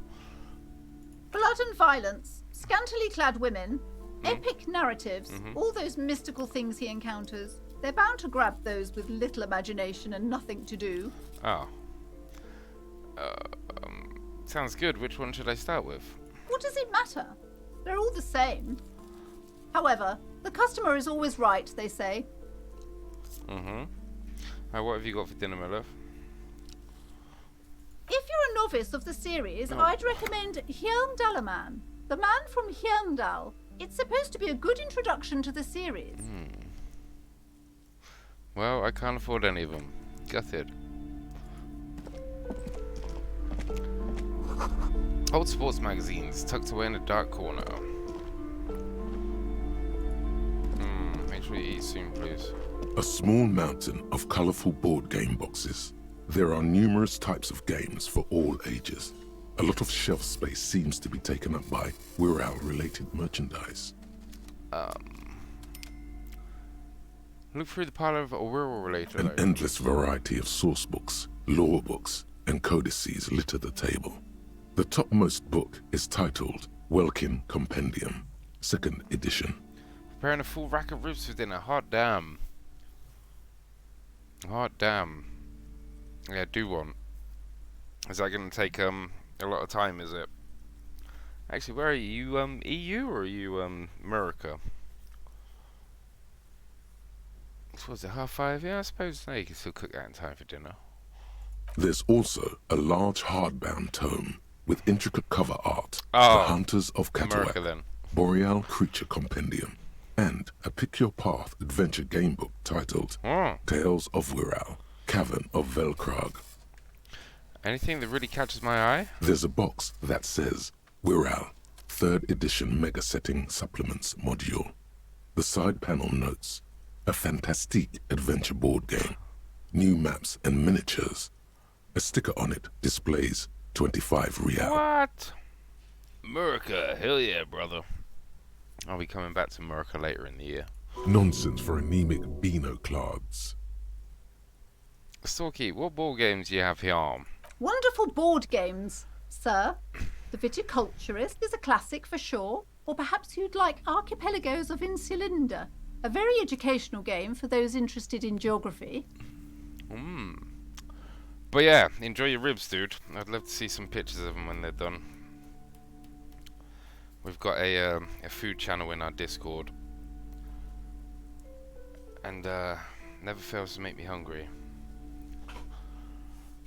Blood and violence, scantily clad women, epic narratives, all those mystical things he encounters. They're bound to grab those with little imagination and nothing to do. Oh. Sounds good. Which one should I start with? What does it matter? They're all the same. However, the customer is always right, they say. What have you got for dinner, my love? If you're a novice of the series, I'd recommend Heimdallaman, the Man from Heimdall. It's supposed to be a good introduction to the series. Well, I can't afford any of them. Gutted. Old sports magazines tucked away in a dark corner. Make sure you eat soon, please. A small mountain of colorful board game boxes. There are numerous types of games for all ages. A lot of shelf space seems to be taken up by Wirral-related merchandise. Look through the pile of Wirral-related An items. endless variety of source books, lore books, and codices litter the table. The topmost book is titled Welkin Compendium, 2nd edition. Preparing a full rack of ribs for dinner. Hot damn. Hot damn. Yeah, do one. Is that going to take a lot of time, is it? Actually, where are you? EU or are you America? So was it 5:30? Yeah, I suppose you can still cook that in time for dinner. There's also a large hardbound tome with intricate cover art, Oh, The Hunters of America Catawak, then. Boreal Creature Compendium, and a Pick Your Path adventure gamebook titled Tales of Wirral, Cavern of Velkrag. Anything that really catches my eye? There's a box that says Wirral, 3rd edition Mega Setting Supplements Module. The side panel notes, a fantastique adventure board game, new maps and miniatures. A sticker on it displays 25 real. What? America, hell yeah, brother. I'll be coming back to America later in the year. Nonsense for anemic Beano clods. Storky, what board games do you have here? Wonderful board games, sir. The Viticulturist is a classic for sure. Or perhaps you'd like Archipelagos of Insulinda, a very educational game for those interested in geography. But yeah, enjoy your ribs, dude. I'd love to see some pictures of them when they're done. We've got a food channel in our Discord. And never fails to make me hungry.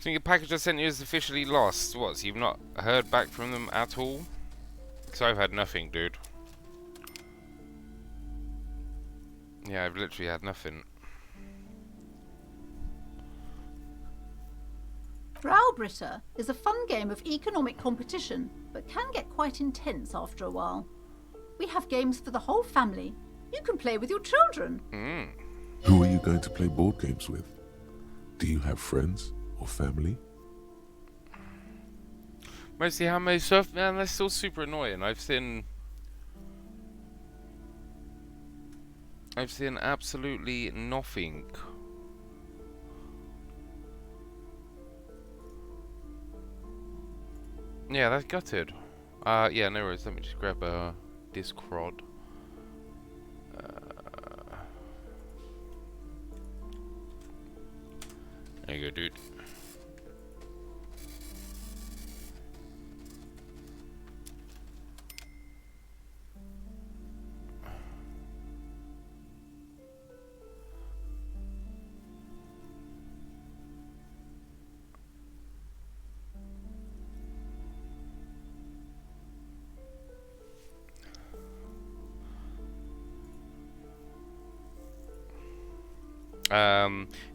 Think your package I sent you is officially lost? What, so you've not heard back from them at all? Because I've had nothing, dude. Yeah, I've literally had nothing. Browbritter is a fun game of economic competition, but can get quite intense after a while. We have games for the whole family. You can play with your children. Who are you going to play board games with? Do you have friends or family? Mostly handmade stuff, man, that's still super annoying. I've seen absolutely nothing. Yeah, that's gutted. Yeah, no worries. Let me just grab a Discord. There you go, dude.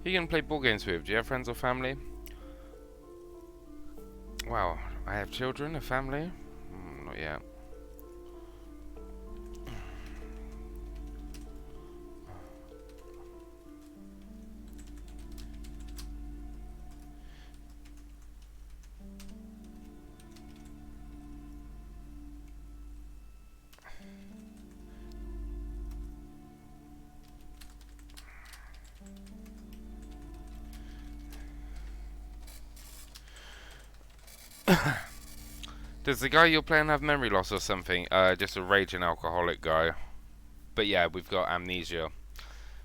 Who you can play board games with? Do you have friends or family? Wow, I have children, a family? Not yet. Does the guy you're playing have memory loss or something? Just a raging alcoholic guy. But yeah, we've got amnesia.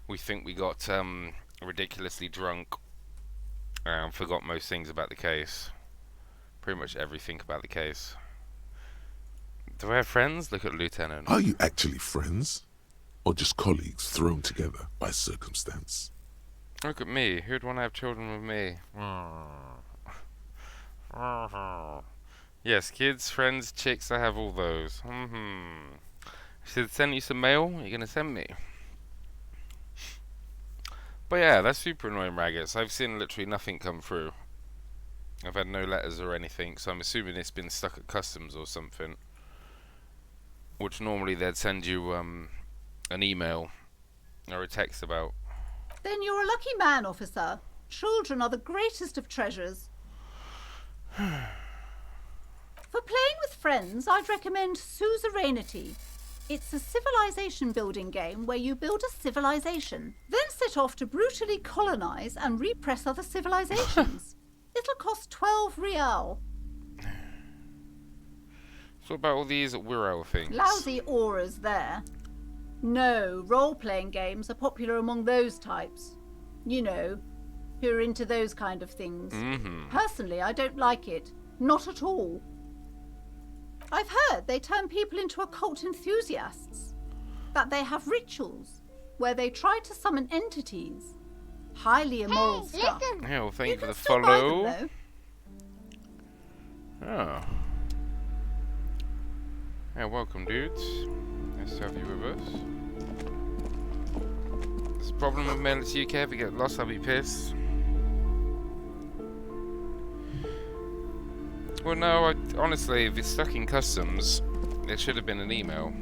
We think we got ridiculously drunk and forgot most things about the case. Pretty much everything about the case. Do I have friends? Look at Lieutenant. Are you actually friends? Or just colleagues thrown together by circumstance? Look at me. Who'd want to have children with me? Yes, kids, friends, chicks, I have all those. Should send you some mail? You're gonna send me. But yeah, that's super annoying, Raggets. I've seen literally nothing come through. I've had no letters or anything, so I'm assuming it's been stuck at customs or something. Which normally they'd send you an email or a text about. Then you're a lucky man, officer. Children are the greatest of treasures. For playing with friends, I'd recommend Suzerainty. It's a civilization building game where you build a civilization, then set off to brutally colonize and repress other civilizations. It'll cost 12 real. So about all these Wirral things? Lousy auras there. No, role-playing games are popular among those types. You know, who are into those kind of things. Personally, I don't like it. Not at all. I've heard they turn people into occult enthusiasts. That they have rituals where they try to summon entities. Highly immoral stuff. Yeah, well, thank you for can the still buy them, follow. though. Oh. Yeah, welcome, dudes. Nice to have you with us. There's a problem with mailing to UK. If we get lost, I'll be pissed. Well, no, honestly, if it's stuck in customs, there should have been an email.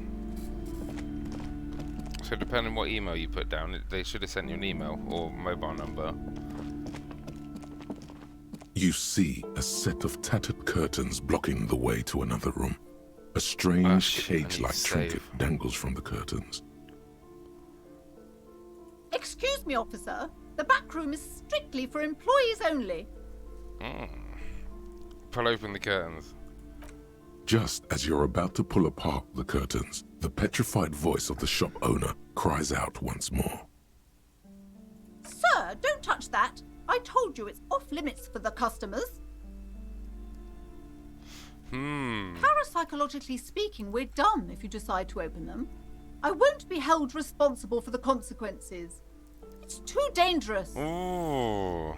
So depending on what email you put down, they should have sent you an email or mobile number. You see a set of tattered curtains blocking the way to another room. A strange cage-like trinket dangles from the curtains. Excuse me, officer. The back room is strictly for employees only. Pull open the curtains. Just as you're about to pull apart the curtains, the petrified voice of the shop owner cries out once more. Sir, don't touch that. I told you it's off limits for the customers. Parapsychologically speaking, we're done if you decide to open them. I won't be held responsible for the consequences. It's too dangerous. Ooh.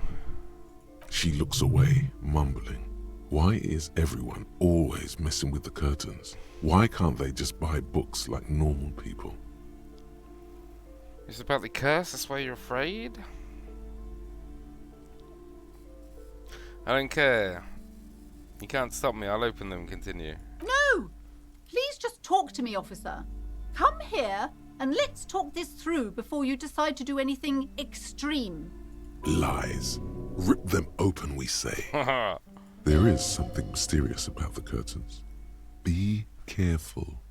She looks away, mumbling. Why is everyone always messing with the curtains? Why can't they just buy books like normal people? It's about the curse, that's why you're afraid? I don't care. You can't stop me, I'll open them and continue. No! Please just talk to me, officer. Come here and let's talk this through before you decide to do anything extreme. Lies. Rip them open, we say. There is something mysterious about the curtains. Be careful.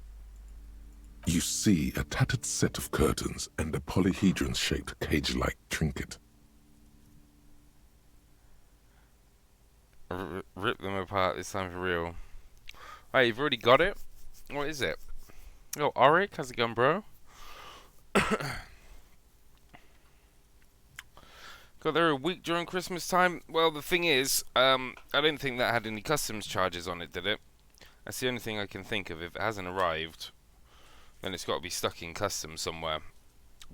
You see a tattered set of curtains and a polyhedron-shaped cage-like trinket. Rip them apart this time for real. Hey, you've already got it? What is it? Oh, Auric, how's it going, bro? Got there a week during Christmas time? Well, the thing is, I don't think that had any customs charges on it, did it? That's the only thing I can think of. If it hasn't arrived, then it's got to be stuck in customs somewhere.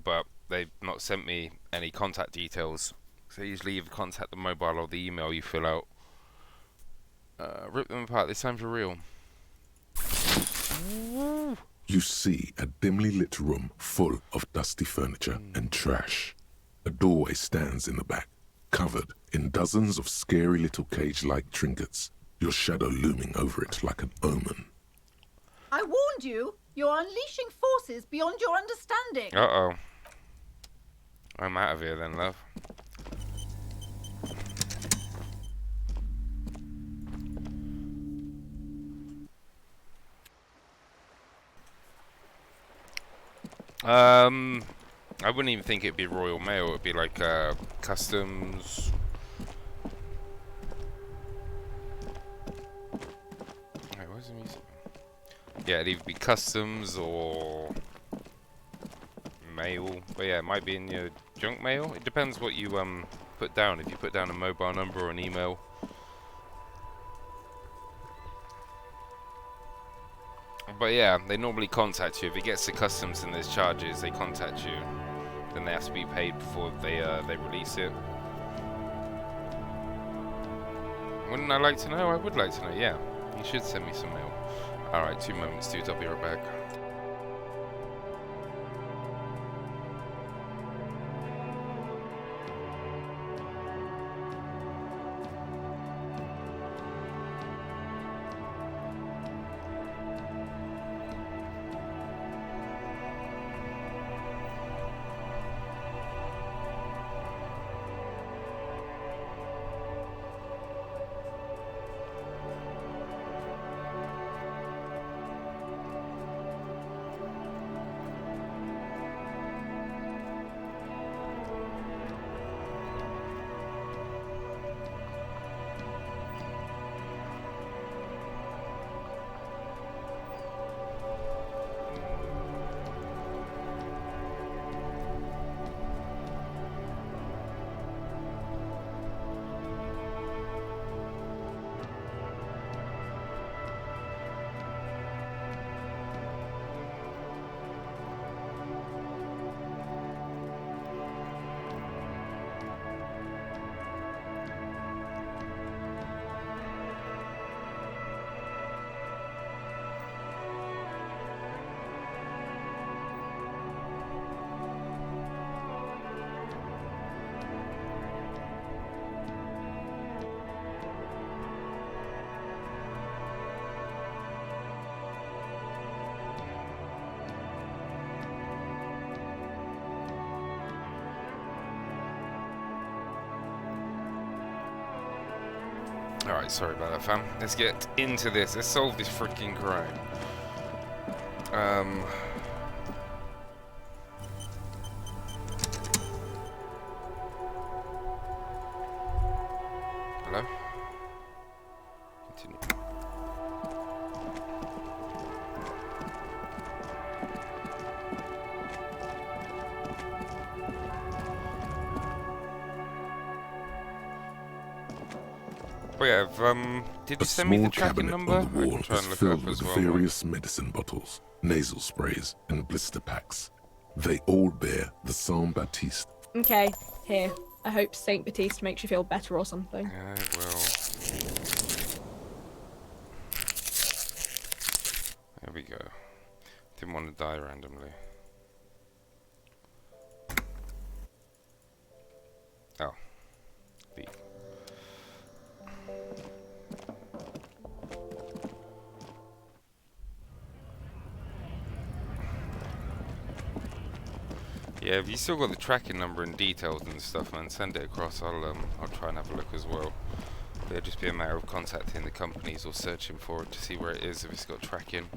But they've not sent me any contact details. So usually you contact the mobile or the email you fill out. Rip them apart this time for real. You see a dimly lit room full of dusty furniture and trash. A doorway stands in the back, covered in dozens of scary little cage-like trinkets, your shadow looming over it like an omen. I warned you. You're unleashing forces beyond your understanding. Uh-oh. I'm out of here then, love. I wouldn't even think it'd be Royal Mail. It'd be like customs. Wait, where's the music? Yeah, it'd either be customs or mail. But yeah, it might be in your junk mail. It depends what you put down. If you put down a mobile number or an email. But yeah, they normally contact you. If it gets to customs and there's charges, they contact you. Then they have to be paid before they release it. Wouldn't I like to know? I would like to know, yeah. You should send me some mail. Alright, 2 moments, dude. I'll be right back. Alright, sorry about that, fam. Let's get into this. Let's solve this freaking crime. Hello? Continue. Oh yeah, did you send me the tracking number? On the I wall can try is and look it filled up with as well. various medicine bottles, nasal sprays, and blister packs. They all bear the Saint Baptiste. Okay, here. I hope Saint Baptiste makes you feel better or something. Yeah, it will. There we go. Didn't want to die randomly. Oh. Leave. Yeah, if you still got the tracking number and details and stuff, man, send it across. I'll try and have a look as well. It'll just be a matter of contacting the companies or searching for it to see where it is if it's got tracking.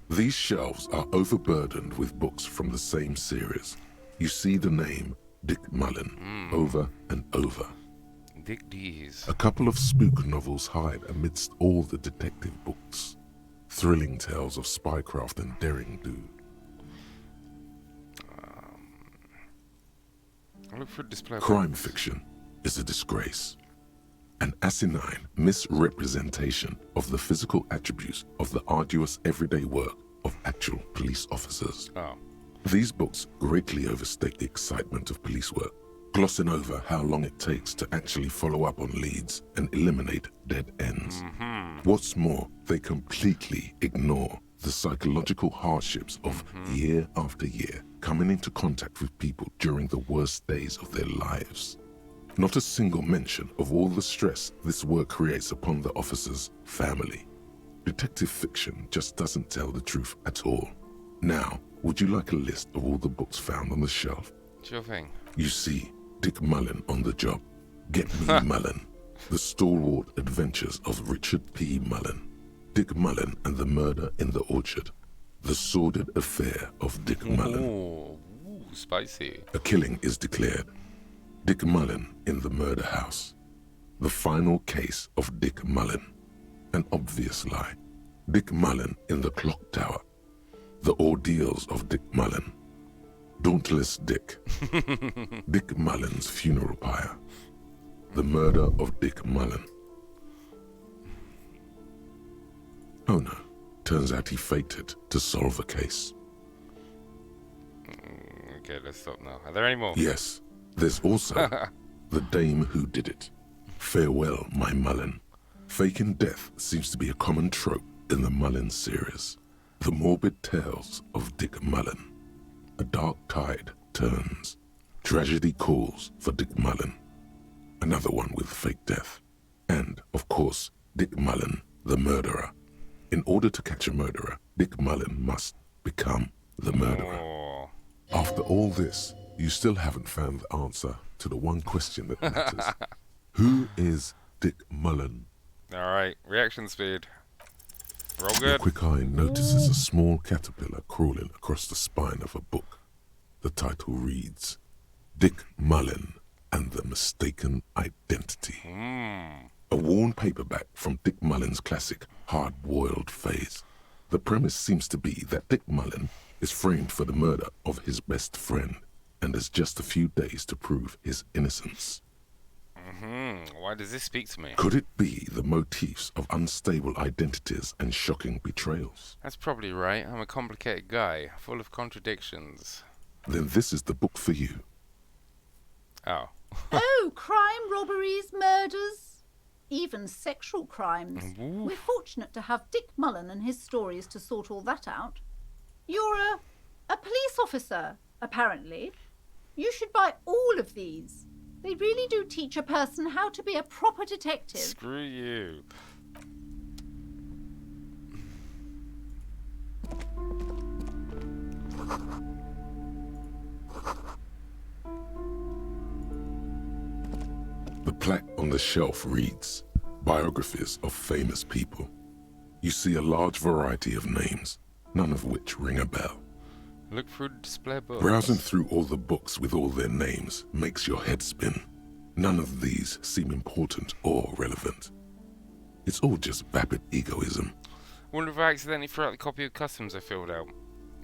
These shelves are overburdened with books from the same series. You see the name Dick Mullen over and over. Dick D's. A couple of spook novels hide amidst all the detective books. Thrilling tales of spycraft and daring do. I'll look for a display. Crime fiction is a disgrace. An asinine misrepresentation of the physical attributes of the arduous everyday work of actual police officers. Oh. These books greatly overstate the excitement of police work, glossing over how long it takes to actually follow up on leads and eliminate dead ends. What's more, they completely ignore the psychological hardships of year after year coming into contact with people during the worst days of their lives. Not a single mention of all the stress this work creates upon the officer's family. Detective fiction just doesn't tell the truth at all. Now, would you like a list of all the books found on the shelf? Sure thing. You see Dick Mullen on the job. Get Me Mullen. The Stalwart Adventures of Richard P. Mullen. Dick Mullen and the Murder in the Orchard. The Sordid Affair of Dick Mullen. Ooh, spicy. A killing is declared. Dick Mullen in the Murder House. The Final Case of Dick Mullen. An Obvious Lie. Dick Mullen in the Clock Tower. The Ordeals of Dick Mullen. Dauntless Dick. Dick Mullen's Funeral Pyre. The Murder of Dick Mullen. Oh no, turns out he fated to solve a case. Okay, let's stop now. Are there any more? Yes, there's also The Dame Who Did It. Farewell, my Mullen. Faking death seems to be a common trope in the Mullen series. The morbid tales of Dick Mullen. A dark tide turns. Tragedy calls for Dick Mullen. Another one with fake death. And, of course, Dick Mullen, the murderer. In order to catch a murderer, Dick Mullen must become the murderer. Oh. After all this, you still haven't found the answer to the one question that matters. Who is Dick Mullen? Alright, reaction speed. Roll Your good. quick eye notices a small caterpillar crawling across the spine of a book. The title reads, Dick Mullen and the Mistaken Identity. A worn paperback from Dick Mullen's classic Hard-Boiled Phase. The premise seems to be that Dick Mullen is framed for the murder of his best friend and has just a few days to prove his innocence. Why does this speak to me? Could it be the motifs of unstable identities and shocking betrayals? That's probably right. I'm a complicated guy, full of contradictions. Then this is the book for you. Oh. Oh, crime, robberies, murders, even sexual crimes. Ooh. We're fortunate to have Dick Mullen and his stories to sort all that out. You're a police officer, apparently. You should buy all of these. They really do teach a person how to be a proper detective. Screw you. The plaque on the shelf reads, Biographies of Famous People. You see a large variety of names, none of which ring a bell. Look through the display books. Browsing through all the books with all their names makes your head spin. None of these seem important or relevant. It's all just vapid egoism. Wonder if I accidentally threw out the copy of customs I filled out.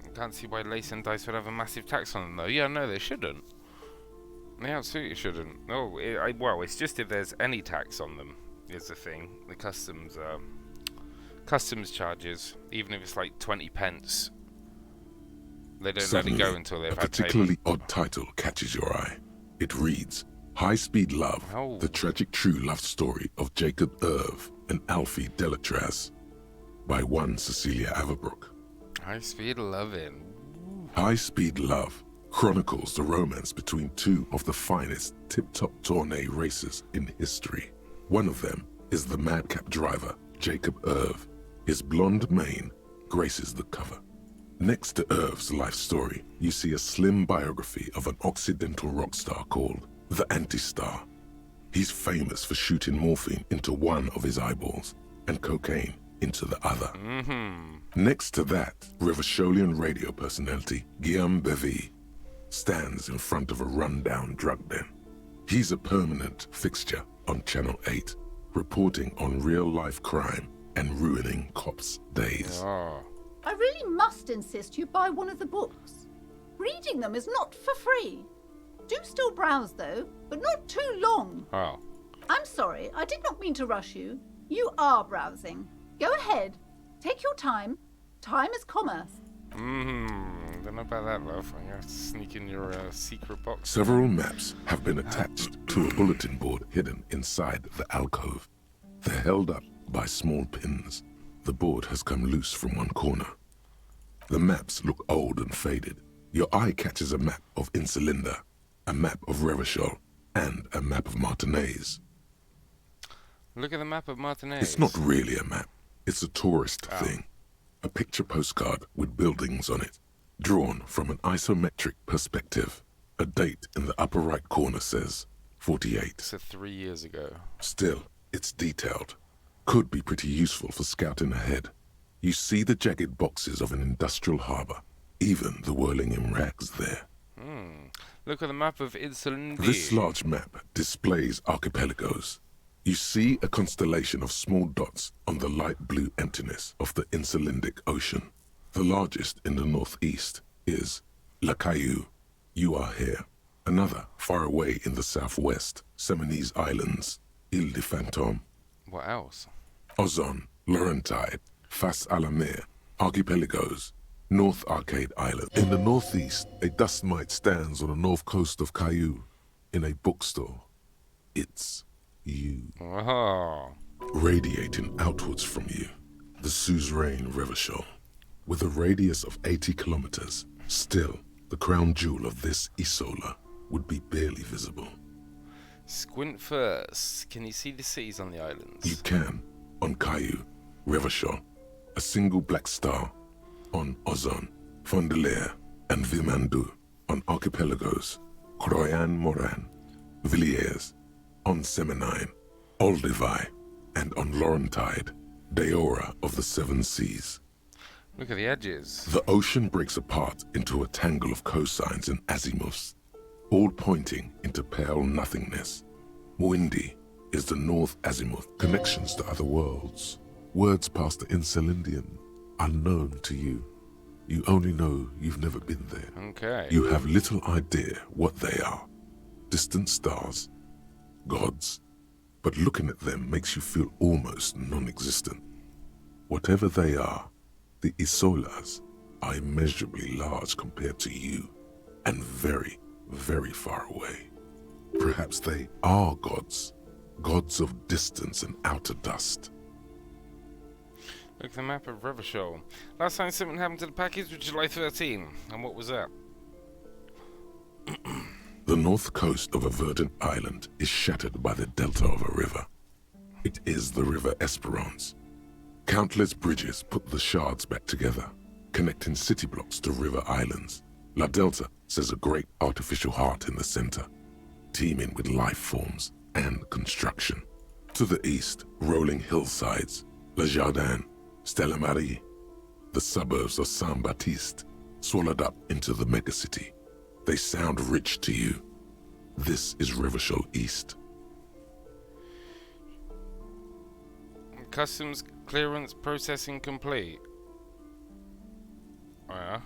I can't see why Lace and Dice would have a massive tax on them though. Yeah, no, they shouldn't. They absolutely shouldn't. No, well, it's just if there's any tax on them is the thing. The customs charges, even if it's like 20 pence, they don't Suddenly, let it go until they've a had particularly payment. odd title catches your eye. It reads, High Speed Love, Oh. The Tragic True Love Story of Jacob Irv and Alfie Delatraz, by one Cecilia Averbrook. High speed loving. High Speed Love chronicles the romance between two of the finest tip-top tourney racers in history. One of them is the madcap driver, Jacob Irv. His blonde mane graces the cover. Next to Irv's life story, you see a slim biography of an Occidental rock star called the Anti-Star. He's famous for shooting morphine into one of his eyeballs and cocaine into the other. Next to that, Revacholian radio personality Guillaume Bevy stands in front of a rundown drug den. He's a permanent fixture on Channel 8, reporting on real-life crime and ruining cops' days. Oh. I really must insist you buy one of the books. Reading them is not for free. Do still browse, though, but not too long. Oh. I'm sorry, I did not mean to rush you. You are browsing. Go ahead. Take your time. Time is commerce. Don't know about that, love. I'm gonna have to sneak in your secret box. Several maps have been attached to a bulletin board hidden inside the alcove. They're held up by small pins. The board has come loose from one corner. The maps look old and faded. Your eye catches a map of Insulinda, a map of Revachol, and a map of Martinez. Look at the map of Martinez. It's not really a map. It's a tourist thing. A picture postcard with buildings on it, drawn from an isometric perspective. A date in the upper right corner says 48. So 3 years ago. Still, it's detailed. Could be pretty useful for scouting ahead. You see the jagged boxes of an industrial harbor, even the whirling in rags there. Look at the map of Insulinda. This large map displays archipelagos. You see a constellation of small dots on the light blue emptiness of the Insulindic Ocean. The largest in the northeast is La Caillou. You are here. Another far away in the southwest, Seminese Islands, Ile de Fantôme. What else? Ozon, Laurentide, Fas à la Mer, Archipelagos, North Arcade Island. In the northeast, a dust mite stands on the north coast of Caillou in a bookstore. It's you. Oh. Radiating outwards from you, the suzerain Revachol. With a radius of 80 kilometers, still, the crown jewel of this Isola would be barely visible. Squint first. Can you see the cities on the islands? You can, on Caillou, Revachol, a single black star, on Ozon, Fondelier, and Vilmandu, on archipelagos, Croyan Moran, Villiers, on Seminine, Olduvai, and on Laurentide, Deora of the Seven Seas. Look at the edges. The ocean breaks apart into a tangle of cosines and azimuths, all pointing into pale nothingness. Windy is the north azimuth. Connections to other worlds. Words past the Insulindian, unknown to you. You only know you've never been there. Okay. You have little idea what they are. Distant stars, gods, but looking at them makes you feel almost non-existent. Whatever they are, the Isolas are immeasurably large compared to you, and very, very far away. Perhaps they are gods, gods of distance and outer dust. Look at the map of Revachol. Last time something happened to the package was July 13. And what was that? The north coast of a verdant island is shattered by the delta of a river. It is the River Esperance. Countless bridges put the shards back together, connecting city blocks to river islands. La Delta says a great artificial heart in the center, teeming with life forms and construction. To the east, rolling hillsides, Le Jardin, Stella Marie, the suburbs of Saint-Baptiste, swallowed up into the megacity. They sound rich to you. This is Rivershow East. Customs clearance processing complete. Oh, yeah.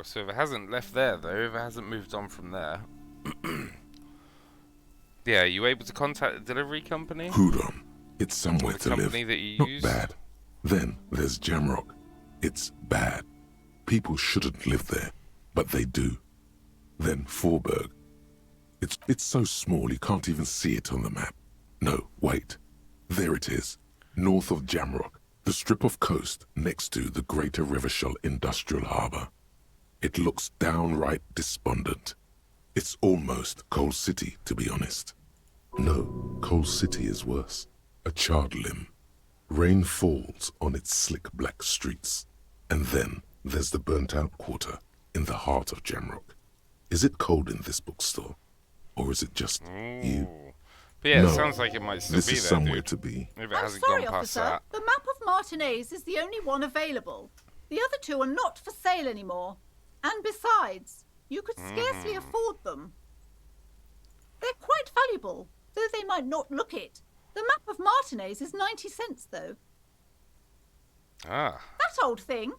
So if it hasn't left there though, if it hasn't moved on from there. Yeah, are you able to contact the delivery company? Houdon. It's somewhere to live. The company that you Not use? bad. Then there's Jamrock. It's bad. People shouldn't live there, but they do. Then Forberg. It's so small you can't even see it on the map. No, wait. There it is. North of Jamrock. The strip of coast next to the Greater Rivershell Industrial Harbour. It looks downright despondent. It's almost Coal City, to be honest. No, Coal City is worse. A charred limb. Rain falls on its slick black streets. And then there's the burnt-out quarter in the heart of Jamrock. Is it cold in this bookstore? Or is it just you? But yeah, No, it sounds like it might still this be is there, somewhere dude. to be. If it I'm hasn't sorry, gone past officer. that. The map of Martinez is the only one available. The other two are not for sale anymore. And besides, you could scarcely afford them. They're quite valuable, though they might not look it. The map of Martinez is 90 cents, though. Ah. That old thing.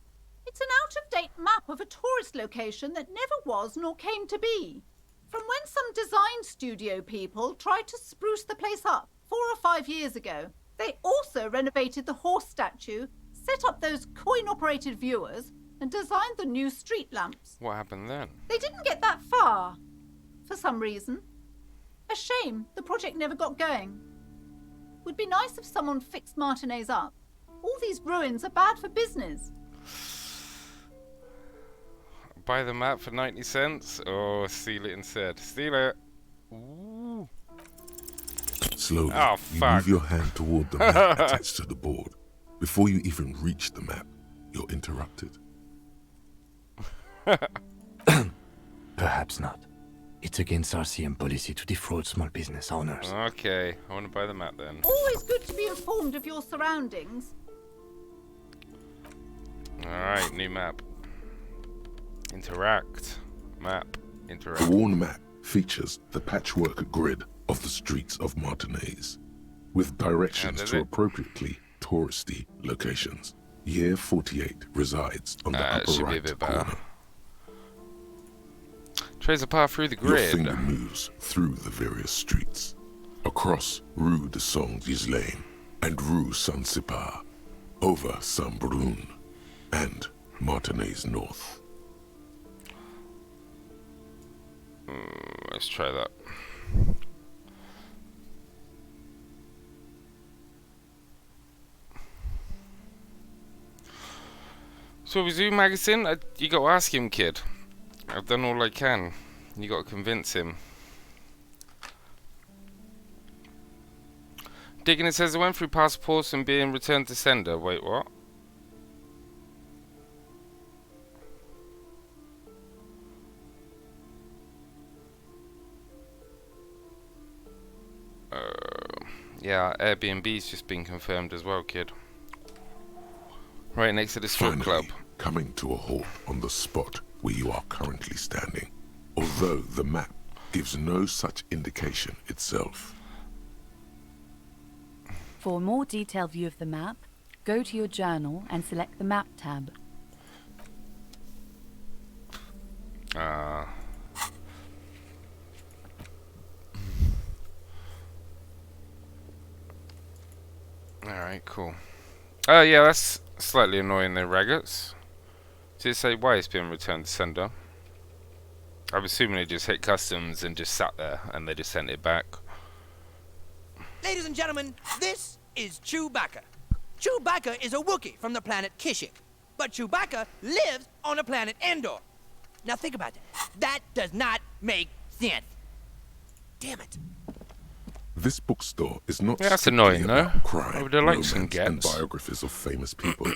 It's an out-of-date map of a tourist location that never was nor came to be. From when some design studio people tried to spruce the place up 4 or 5 years ago. They also renovated the horse statue, set up those coin-operated viewers, and designed the new street lamps. What happened then? They didn't get that far, for some reason. A shame the project never got going. Would be nice if someone fixed Martinez up. All these ruins are bad for business. Buy the map for 90 cents or steal it instead? Steal it. Ooh. Slowly, Oh, you fuck. move your hand toward the map attached to the board. Before you even reach the map, you're interrupted. Perhaps not. It's against RCM policy to defraud small business owners. Okay, I want to buy the map then. Always good to be informed of your surroundings. Alright, new map. Interact. Map. Interact. The worn map features the patchwork grid of the streets of Martinez, with directions does to it? appropriately touristy locations. Year 48 resides on the It upper should be a right bit better. corner. Trace a path through the Your grid. finger moves through the various streets, across Rue de Saint-Ghislain and Rue Saint-Sipar, over Saint-Brun and Martinez North. Let's try that. So we Zoom magazine, you got to ask him, kid. I've done all I can. You got to convince him. Digging, it says I went through passports and being returned to sender. Wait, what? Yeah, Airbnb's just been confirmed as well, kid. Right next to the strip club. Coming to a halt on the spot where you are currently standing, although the map gives no such indication itself. For a more detailed view of the map, go to your journal and select the Map tab. Alright, cool. Oh yeah, that's slightly annoying there, Raggots. Did it say why it's been returned to sender? I'm assuming it just hit customs and just sat there and they just sent it back. Ladies and gentlemen, this is Chewbacca. Chewbacca is a Wookiee from the planet Kashyyyk, but Chewbacca lives on the planet Endor. Now think about that. That does not make sense. Damn it. This bookstore is not Yeah, that's strictly annoying, about though. crime, I would have liked some romance, and gets. biographies of famous people.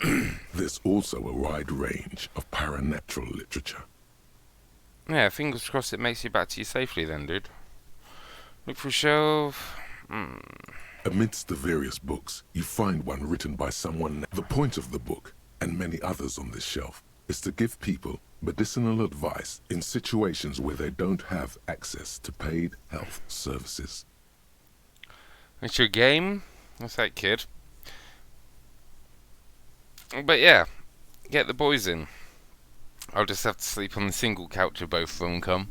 There's also a wide range of paranatural literature. Yeah, fingers crossed it makes you back to you safely then, dude. Look for a shelf. Amidst the various books, you find one written by someone. The point of the book, and many others on this shelf, is to give people medicinal advice in situations where they don't have access to paid health services. It's your game. That's that kid. But yeah, get the boys in. I'll just have to sleep on the single couch if both of them come.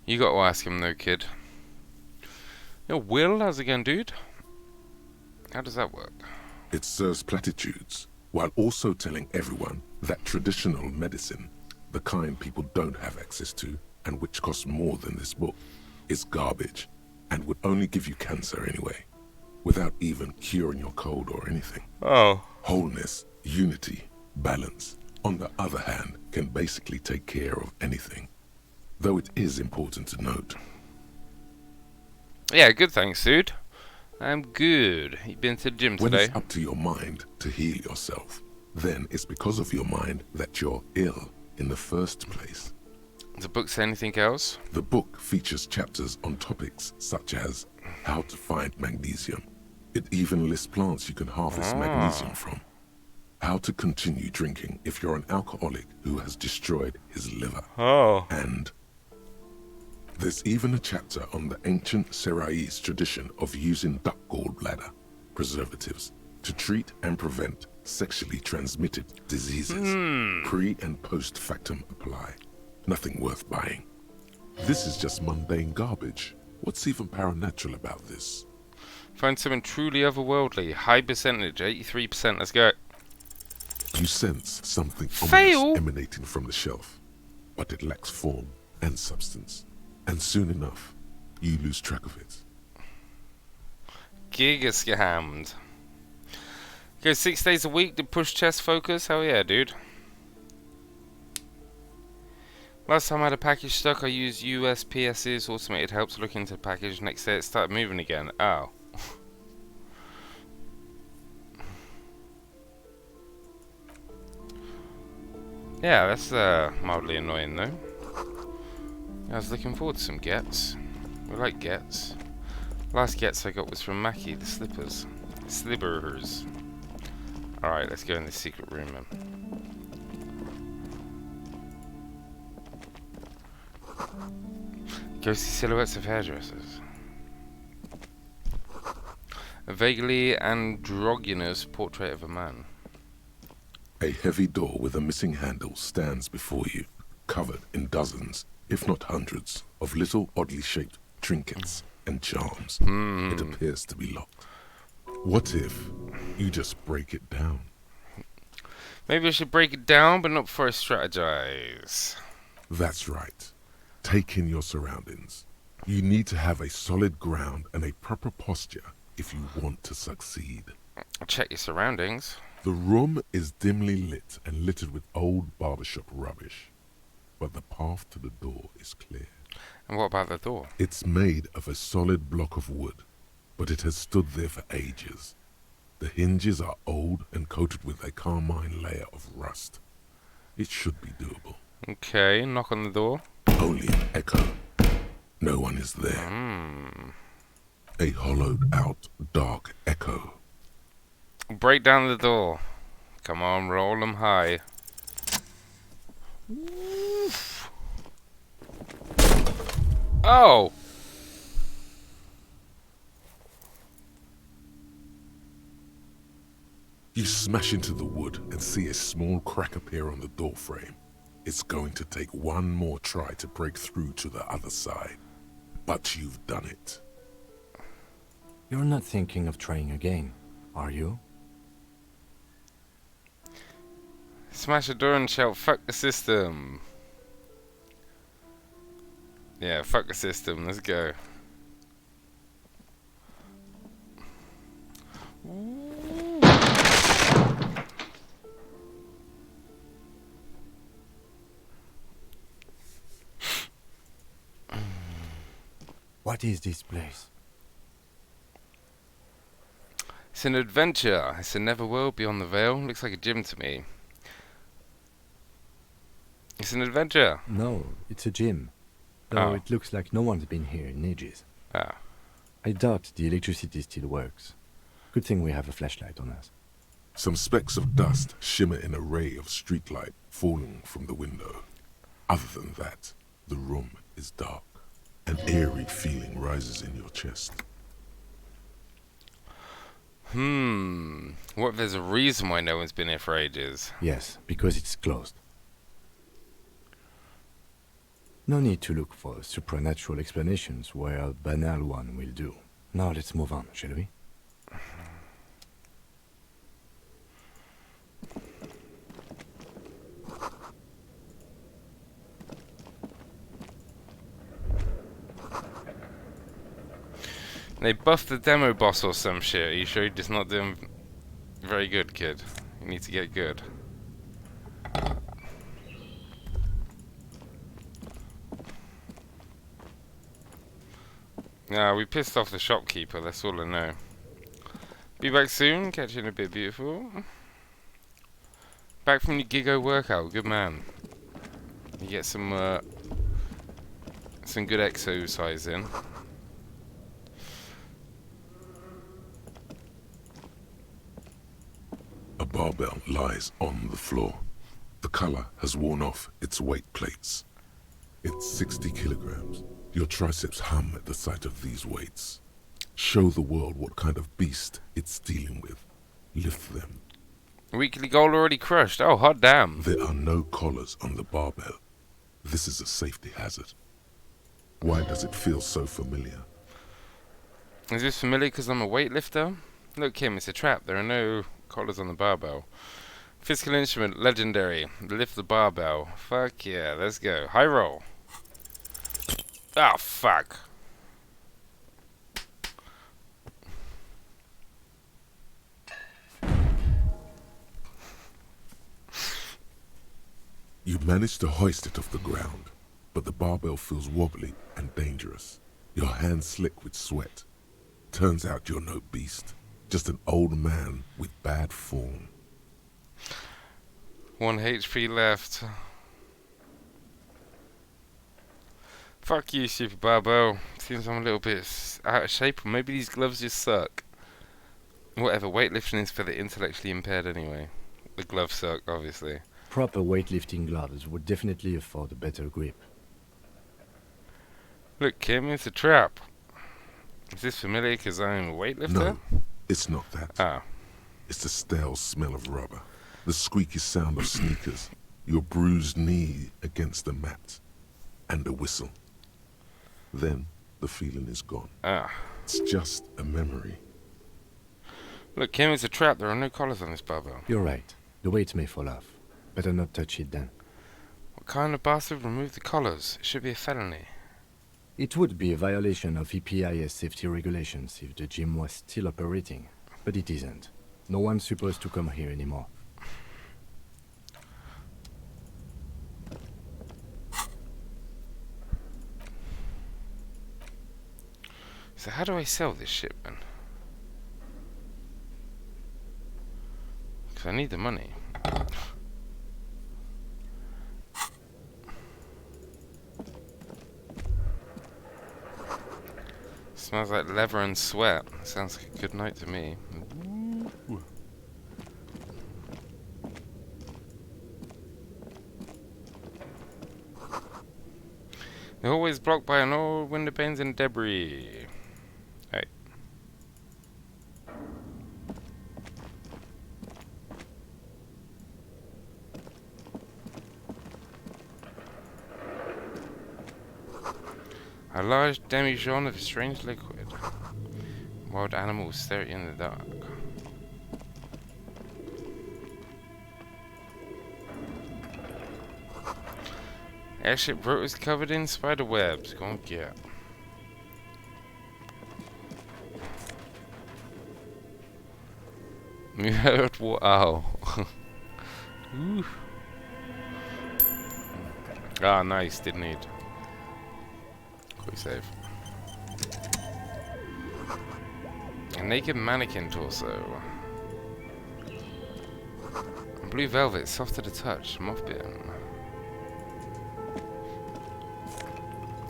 You got to ask him though, kid. Yo, Will, how's it going, dude? How does that work? It serves platitudes, while also telling everyone that traditional medicine, the kind people don't have access to, and which costs more than this book, is garbage, and would only give you cancer anyway, without even curing your cold or anything. Oh. Wholeness, unity, balance, on the other hand, can basically take care of anything. Though it is important to note. Yeah, good thanks, dude. I'm good. You been to the gym When today? it's up to your mind to heal yourself, then it's because of your mind that you're ill in the first place. Does the book say anything else? The book features chapters on topics such as how to find magnesium. It even lists plants you can harvest magnesium from. How to continue drinking if you're an alcoholic who has destroyed his liver. Oh. And there's even a chapter on the ancient Seraïs tradition of using duck gallbladder preservatives to treat and prevent sexually transmitted diseases. Pre and post factum apply. Nothing worth buying. This is just mundane garbage. What's even paranatural about this? Find something truly otherworldly. High percentage, 83%. Let's go. You sense something Fail. ominous emanating from the shelf, but it lacks form and substance. And soon enough, you lose track of it. Giga scammed. Go 6 days a week to push chest focus? Hell yeah, dude. Last time I had a package stuck, I used USPS's automated help to look into the package. Next day it started moving again. Oh. Yeah, that's mildly annoying though. I was looking forward to some gets. We like gets. Last gets I got was from Mackie, the slippers. Slippers. Alright, let's go in the secret room then. Ghostly silhouettes of hairdressers. A vaguely androgynous portrait of a man. A heavy door with a missing handle stands before you, covered in dozens, if not hundreds, of little oddly shaped trinkets and charms. It appears to be locked. What if you just break it down? Maybe I should break it down, but not before I strategize. That's right. Take in your surroundings. You need to have a solid ground and a proper posture if you want to succeed. Check your surroundings. The room is dimly lit and littered with old barbershop rubbish, but the path to the door is clear. And what about the door? It's made of a solid block of wood, but it has stood there for ages. The hinges are old and coated with a carmine layer of rust. It should be doable. Okay, knock on the door. Only an echo. No one is there. A hollowed out, dark echo. Break down the door. Come on, roll 'em high. Oh! You smash into the wood and see a small crack appear on the door frame. It's going to take one more try to break through to the other side. But you've done it. You're not thinking of trying again, are you? Smash a door and shout, fuck the system. Yeah, fuck the system, let's go. What is this place? It's an adventure. It's a netherworld beyond the veil. Looks like a gym to me. It's an adventure. No, it's a gym. Though it looks like no one's been here in ages. Ah. I doubt the electricity still works. Good thing we have a flashlight on us. Some specks of dust shimmer in a ray of streetlight falling from the window. Other than that, the room is dark. An eerie feeling rises in your chest. What if there's a reason why no one's been here for ages? Yes, because it's closed. No need to look for supernatural explanations where a banal one will do. Now let's move on, shall we? They buffed the demo boss or some shit. Are you sure you're just not doing very good, kid? You need to get good. Nah, we pissed off the shopkeeper, that's all I know. Be back soon, catch you in a bit, beautiful. Back from your Gigo workout, good man. You get some good exercise in. A barbell lies on the floor. The color has worn off its weight plates. It's 60 kilograms. Your triceps hum at the sight of these weights. Show the world what kind of beast it's dealing with. Lift them. Weekly goal already crushed. Oh, hot damn. There are no collars on the barbell. This is a safety hazard. Why does it feel so familiar? Is this familiar because I'm a weightlifter? Look, Kim, it's a trap. There are no collars on the barbell. Physical instrument, legendary. Lift the barbell. Fuck yeah, let's go. High roll. Ah, fuck. You manage to hoist it off the ground, but the barbell feels wobbly and dangerous. Your hands slick with sweat. Turns out you're no beast, just an old man with bad form. 1 HP left. Fuck you, Super Barbo. Seems I'm a little bit out of shape, or maybe these gloves just suck. Whatever, weightlifting is for the intellectually impaired anyway. The gloves suck, obviously. Proper weightlifting gloves would definitely afford a better grip. Look, Kim, it's a trap. Is this familiar because I'm a weightlifter? No, it's not that. Ah. It's the stale smell of rubber, the squeaky sound of sneakers, your bruised knee against the mat, and a whistle. Then the feeling is gone. Ah. It's just a memory. Look, Kim, it's a trap. There are no collars on this barbell. You're right. The weight may fall off. Better not touch it then. What kind of bastard removed the collars? It should be a felony. It would be a violation of EPIS safety regulations if the gym was still operating, but it isn't. No one's supposed to come here anymore. So how do I sell this shit, man? Because I need the money. Smells like leather and sweat. Sounds like a good night to me. Ooh. They're always blocked by an old window panes and debris. Hey. A large demijohn of a strange liquid. Wild animals stare at you in the dark. Airship route is covered in spider webs. Go on, get. You heard what? Oh. Ooh. Ah, nice. Didn't need. Quick save. A naked mannequin torso. Blue velvet, soft to the touch. Mothbin.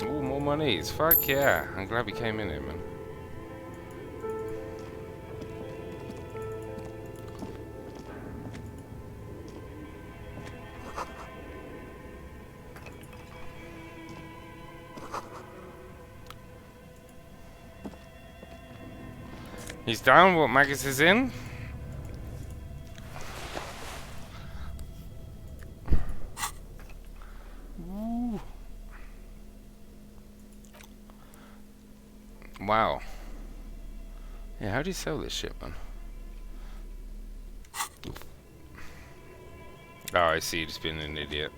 Ooh, more monies. Fuck yeah. I'm glad we came in here, man. He's down. What Magus is in? Ooh. Wow. Yeah, how do you sell this shit, man? Oh, I see. Just being an idiot.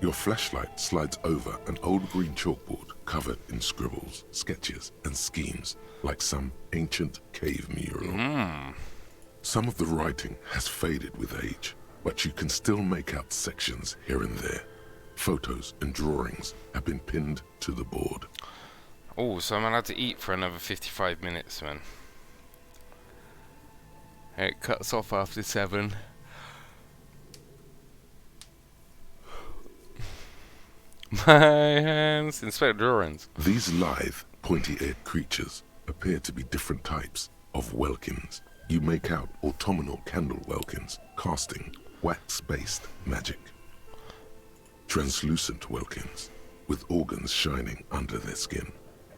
Your flashlight slides over an old green chalkboard covered in scribbles, sketches, and schemes like some ancient cave mural. Some of the writing has faded with age, but you can still make out sections here and there. Photos and drawings have been pinned to the board. Oh, so I'm allowed to eat for another 55 minutes, man. It cuts off after 7. My hands. Inspect drawings. These lithe, pointy-eared creatures appear to be different types of Welkins. You make out autumnal candle Welkins casting wax-based magic. Translucent Welkins with organs shining under their skin.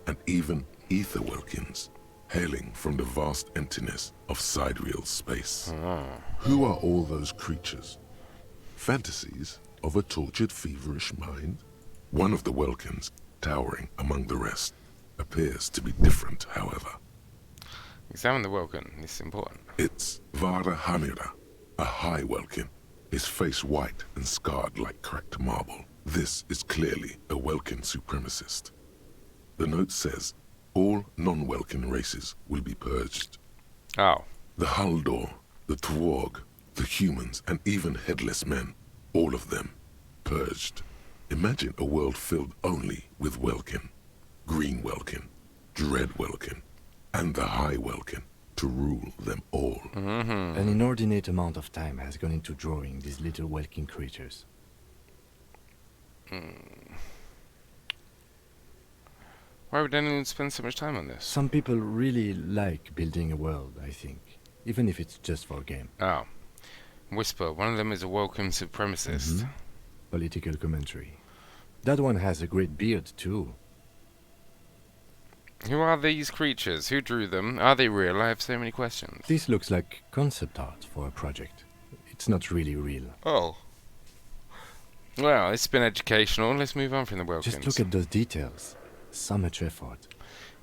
And even ether Welkins hailing from the vast emptiness of sidereal space. Who are all those creatures? Fantasies of a tortured, feverish mind? One of the Welkins, towering among the rest, appears to be different, however. Examine the Welkin. This is important. It's Vara Hamira, a high Welkin, his face white and scarred like cracked marble. This is clearly a Welkin supremacist. The note says, all non-Welkin races will be purged. Oh. The Haldor, the Tworg, the humans, and even headless men, all of them, purged. Imagine a world filled only with Welkin, Green Welkin, Dread Welkin, and the High Welkin to rule them all. An inordinate amount of time has gone into drawing these little Welkin creatures. Why would anyone spend so much time on this? Some people really like building a world, I think, even if it's just for a game. Oh. Whisper, one of them is a Welkin supremacist. Political commentary. That one has a great beard, too. Who are these creatures? Who drew them? Are they real? I have so many questions. This looks like concept art for a project. It's not really real. Oh. Well, it's been educational. Let's move on from the Welkins. Just look at those details. So much effort.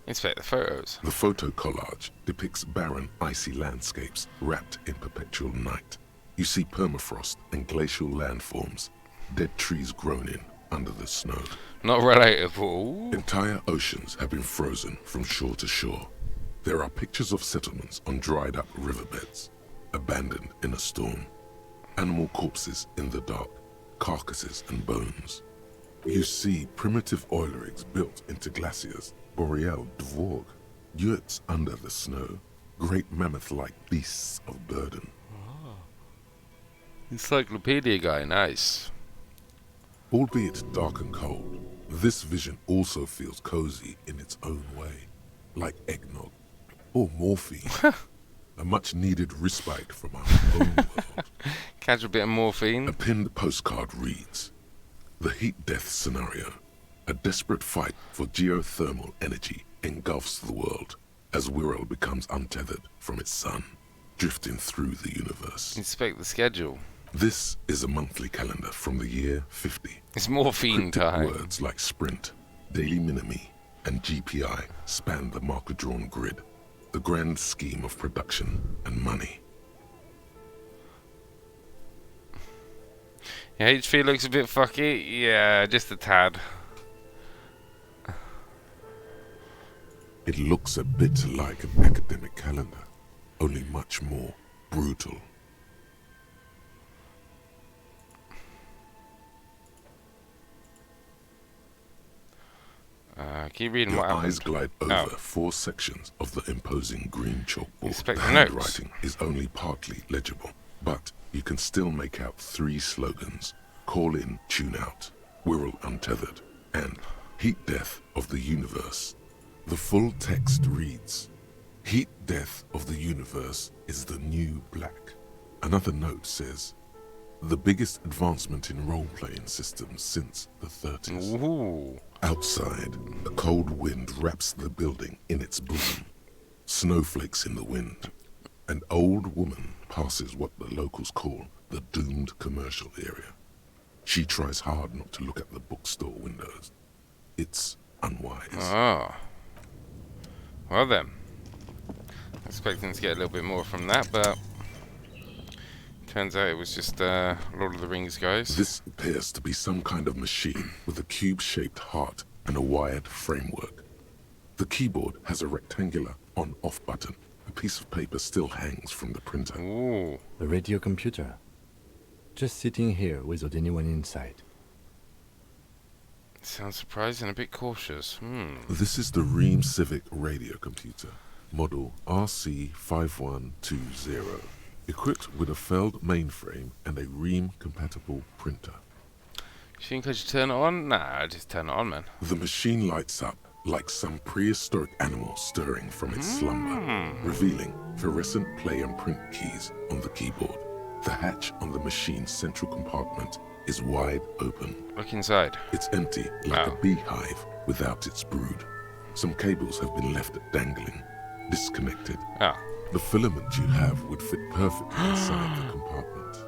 Inspect the photos. The photo collage depicts barren, icy landscapes wrapped in perpetual night. You see permafrost and glacial landforms, dead trees grown in under the snow. Not relatable. Entire oceans have been frozen from shore to shore. There are pictures of settlements on dried up riverbeds, abandoned in a storm. Animal corpses in the dark, carcasses and bones. You see primitive oil rigs built into glaciers, boreal dvorg, yurts under the snow, great mammoth-like beasts of burden. Encyclopedia guy, nice. Albeit dark and cold, this vision also feels cozy in its own way, like eggnog or morphine, a much-needed respite from our own world. Catch a bit of morphine. A pinned postcard reads, "The heat death scenario, a desperate fight for geothermal energy engulfs the world as Wirral becomes untethered from its sun, drifting through the universe." Inspect the schedule. This is a monthly calendar from the year 50. It's morphine Cryptic time. Words like sprint, daily minimi, and GPI span the marker-drawn grid, the grand scheme of production and money. Your HP looks a bit fucky. Yeah, just a tad. It looks a bit like an academic calendar, only much more brutal. Keep reading Your what eyes happened. glide over 4 sections of the imposing green chalkboard. Inspect The the notes. handwriting is only partly legible, but you can still make out 3 slogans: Call in, tune out, Wirral untethered, and Heat Death of the Universe. The full text reads, Heat Death of the Universe is the new black. Another note says, the biggest advancement in role-playing systems since the 30s. Ooh. Outside, a cold wind wraps the building in its bosom. Snowflakes in the wind. An old woman passes what the locals call the doomed commercial area. She tries hard not to look at the bookstore windows. It's unwise. Oh. Well then. I was expecting to get a little bit more from that, but turns out it was just Lord of the Rings guys. This appears to be some kind of machine with a cube-shaped heart and a wired framework. The keyboard has a rectangular on-off button. A piece of paper still hangs from the printer. Ooh. The radio computer. Just sitting here without anyone inside. Sounds surprising, a bit cautious. This is the Ream Civic radio computer, model RC5120, equipped with a Feld mainframe and a Ream-compatible printer. You think I should turn it on? Nah, just turn it on, man. The machine lights up like some prehistoric animal stirring from its slumber, revealing fluorescent play and print keys on the keyboard. The hatch on the machine's central compartment is wide open. Look inside. It's empty, like a beehive without its brood. Some cables have been left dangling, disconnected. The filament you have would fit perfectly inside the compartment.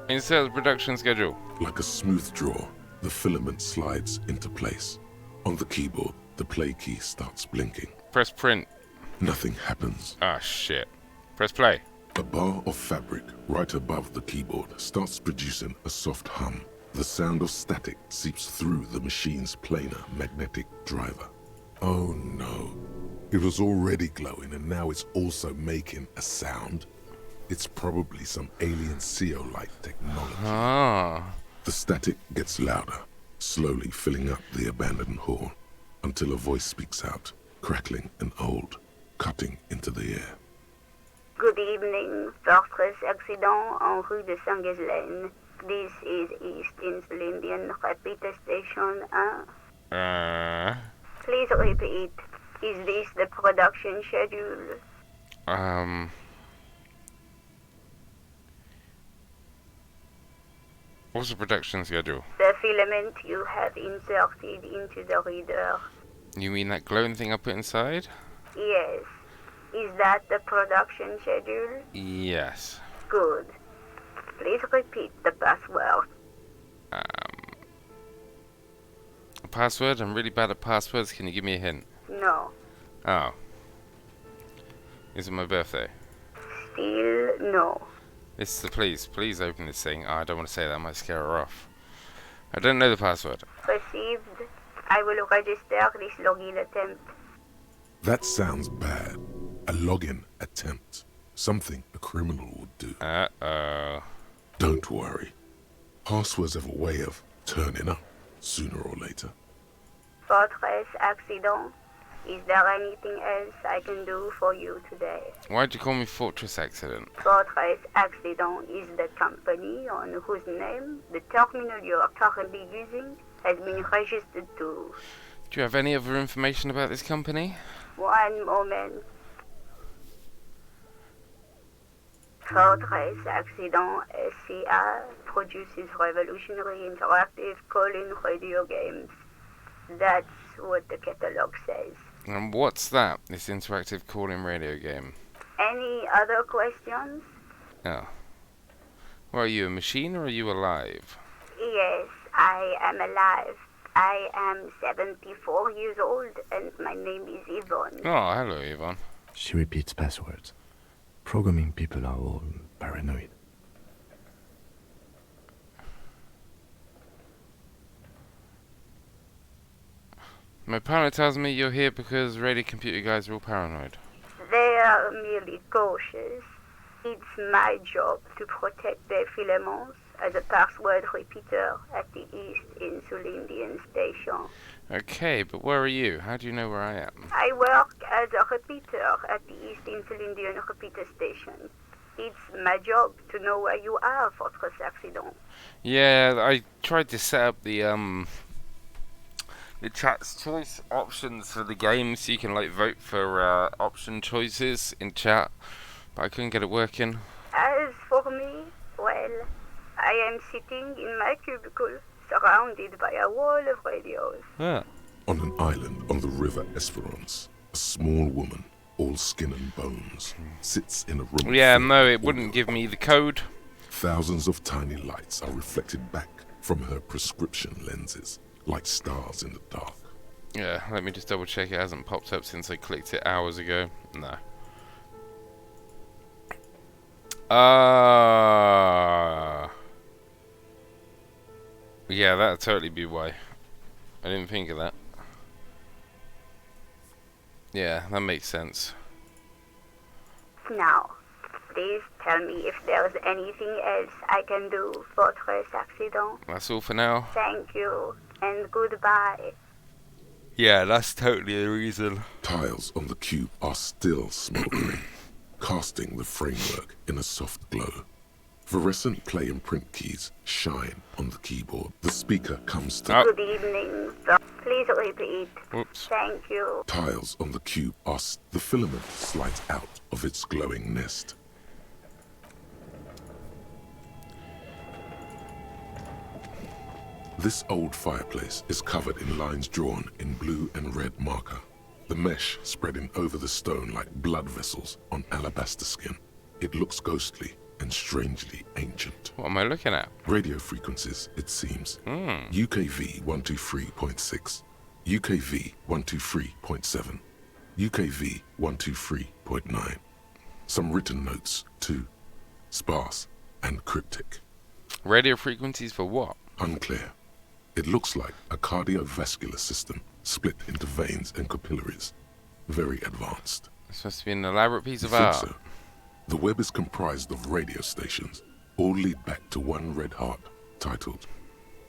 Insert the production schedule. Like a smooth drawer, the filament slides into place. On the keyboard, the play key starts blinking. Press print. Nothing happens. Ah, shit. Press play. A bar of fabric right above the keyboard starts producing a soft hum. The sound of static seeps through the machine's planar magnetic driver. Oh no. It was already glowing and now it's also making a sound. It's probably some alien CO-like technology. The static gets louder, slowly filling up the abandoned hall, until a voice speaks out, crackling and old, cutting into the air. Good evening, Fortress Accident en rue de Saint-Ghislaine. This is East Insulindian Repeater Station 1. Please repeat. Is this the production schedule? What's the production schedule? The filament you have inserted into the reader. You mean that glowing thing I put inside? Yes. Is that the production schedule? Yes. Good. Please repeat the password. A password? I'm really bad at passwords. Can you give me a hint? No. Oh. Is it my birthday? Still no. This is the please open this thing. Oh, I don't want to say that, I might scare her off. I don't know the password. Received. I will register this login attempt. That sounds bad. A login attempt. Something a criminal would do. Uh-oh. Don't worry. Passwords have a way of turning up, sooner or later. Fortress Accident. Is there anything else I can do for you today? Why'd you call me Fortress Accident? Fortress Accident is the company on whose name the terminal you are currently using has been registered to. Do you have any other information about this company? One moment. Fortress Accident SCA produces revolutionary interactive call-in radio games. That's what the catalog says. And what's that, this interactive call-in radio game? Any other questions? Oh. Well, are you a machine or are you alive? Yes, I am alive. I am 74 years old and my name is Yvonne. Oh, hello, Yvonne. She repeats passwords. Programming people are all paranoid. My partner tells me you're here because radio computer guys are all paranoid. They are merely cautious. It's my job to protect their filaments as a password repeater at the East Insulindian station. Okay, but where are you? How do you know where I am? I work as a repeater at the East Insulindian repeater station. It's my job to know where you are, Fortress Accident. Yeah, I tried to set up the chat's choice options for the game, so you can like vote for option choices in chat, but I couldn't get it working. As for me, well, I am sitting in my cubicle, surrounded by a wall of radios. Yeah. On an island on the river Esperance, a small woman, all skin and bones, sits in a room. Yeah, no, it wouldn't give me the code. Thousands of tiny lights are reflected back from her prescription lenses, like stars in the dark. Yeah, let me just double check it hasn't popped up since I clicked it hours ago. No. Yeah, that'd totally be why. I didn't think of that. Yeah, that makes sense. Now, please tell me if there's anything else I can do, Fortress Accident. That's all for now. Thank you, and goodbye. Yeah, that's totally the reason. Tiles on the cube are still smoldering, casting the framework in a soft glow. Fluorescent play and print keys shine on the keyboard. The speaker comes to... Good evening. Please repeat. Oops. Thank you. Tiles on the cube are... The filament slides out of its glowing nest. This old fireplace is covered in lines drawn in blue and red marker. The mesh spreading over the stone like blood vessels on alabaster skin. It looks ghostly and strangely ancient. What am I looking at? Radio frequencies, it seems. UKV 123.6, UKV 123.7, UKV 123.9. Some written notes, too. Sparse and cryptic. Radio frequencies for what? Unclear. It looks like a cardiovascular system split into veins and capillaries. Very advanced. This must be an elaborate piece of I think art. so. The web is comprised of radio stations, all lead back to one red heart, titled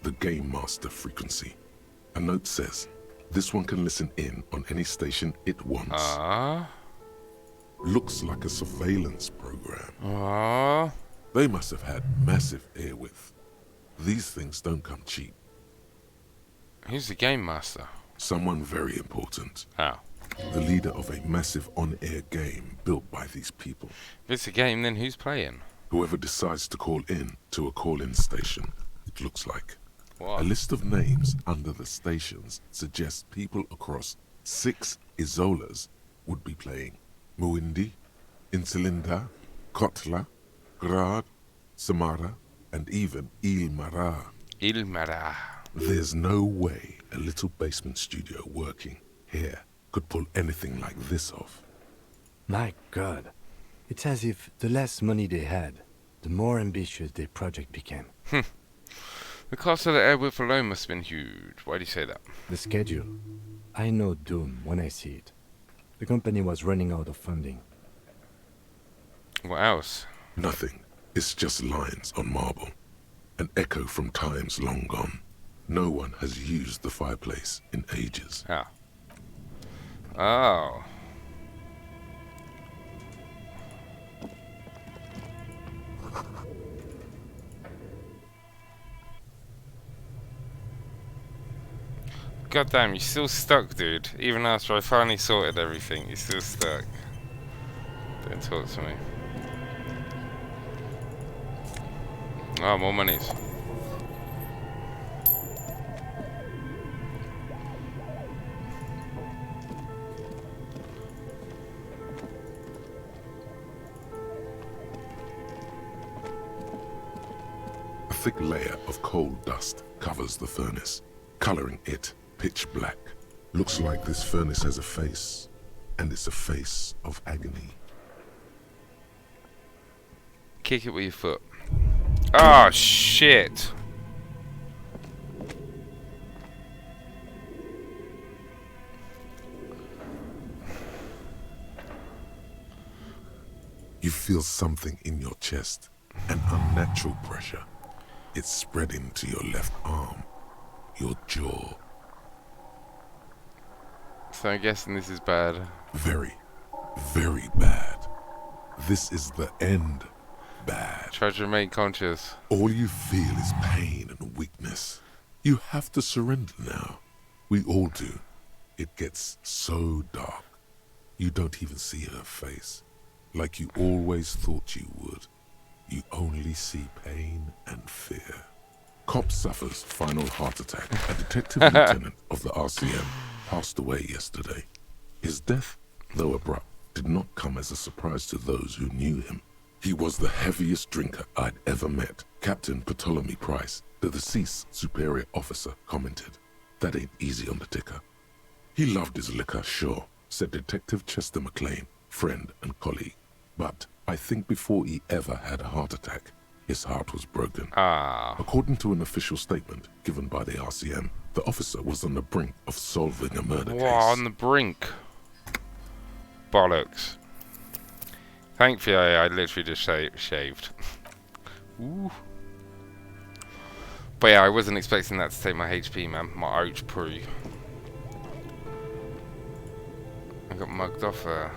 the Game Master Frequency. A note says, this one can listen in on any station it wants. Looks like a surveillance program. They must have had massive airwidth. These things don't come cheap. Who's the Game Master? Someone very important. How? The leader of a massive on-air game built by these people. If it's a game, then who's playing? Whoever decides to call in to a call-in station, it looks like. What? A list of names under the stations suggests people across 6 Isolas would be playing. Muindi, Insulinda, Kotla, Grad, Samara, and even Ilmara. Ilmara. There's no way a little basement studio working here could pull anything like this off. My God. It's as if the less money they had, the more ambitious their project became. The cost of the airwidth alone must have been huge. Why do you say that? The schedule. I know doom when I see it. The company was running out of funding. What else? Nothing. It's just lines on marble. An echo from times long gone. No one has used the fireplace in ages. How? Oh. God damn, you're still stuck, dude. Even after I finally sorted everything, you're still stuck. Don't talk to me. Oh, more monies. A thick layer of coal dust covers the furnace, coloring it pitch black. Looks like this furnace has a face, and it's a face of agony. Kick it with your foot. Oh, shit. You feel something in your chest, an unnatural pressure. It's spreading to your left arm, your jaw. So I'm guessing this is bad. Very, very bad. This is the end. Bad. Try to remain conscious. All you feel is pain and weakness. You have to surrender now. We all do. It gets so dark. You don't even see her face. Like you always thought you would. You only see pain and fear. Cop suffers final heart attack. A detective lieutenant of the RCM passed away yesterday. His death, though abrupt, did not come as a surprise to those who knew him. He was the heaviest drinker I'd ever met. Captain Ptolemy Price, the deceased superior officer, commented, "That ain't easy on the ticker." He loved his liquor, sure, said Detective Chester McLean, friend and colleague. But I think before he ever had a heart attack, his heart was broken. According to an official statement given by the RCM, the officer was on the brink of solving a murder case. On the brink. Bollocks. Thankfully, I literally just shaved. Ooh. But yeah, I wasn't expecting that to take my HP, man. My HP. I got mugged off there.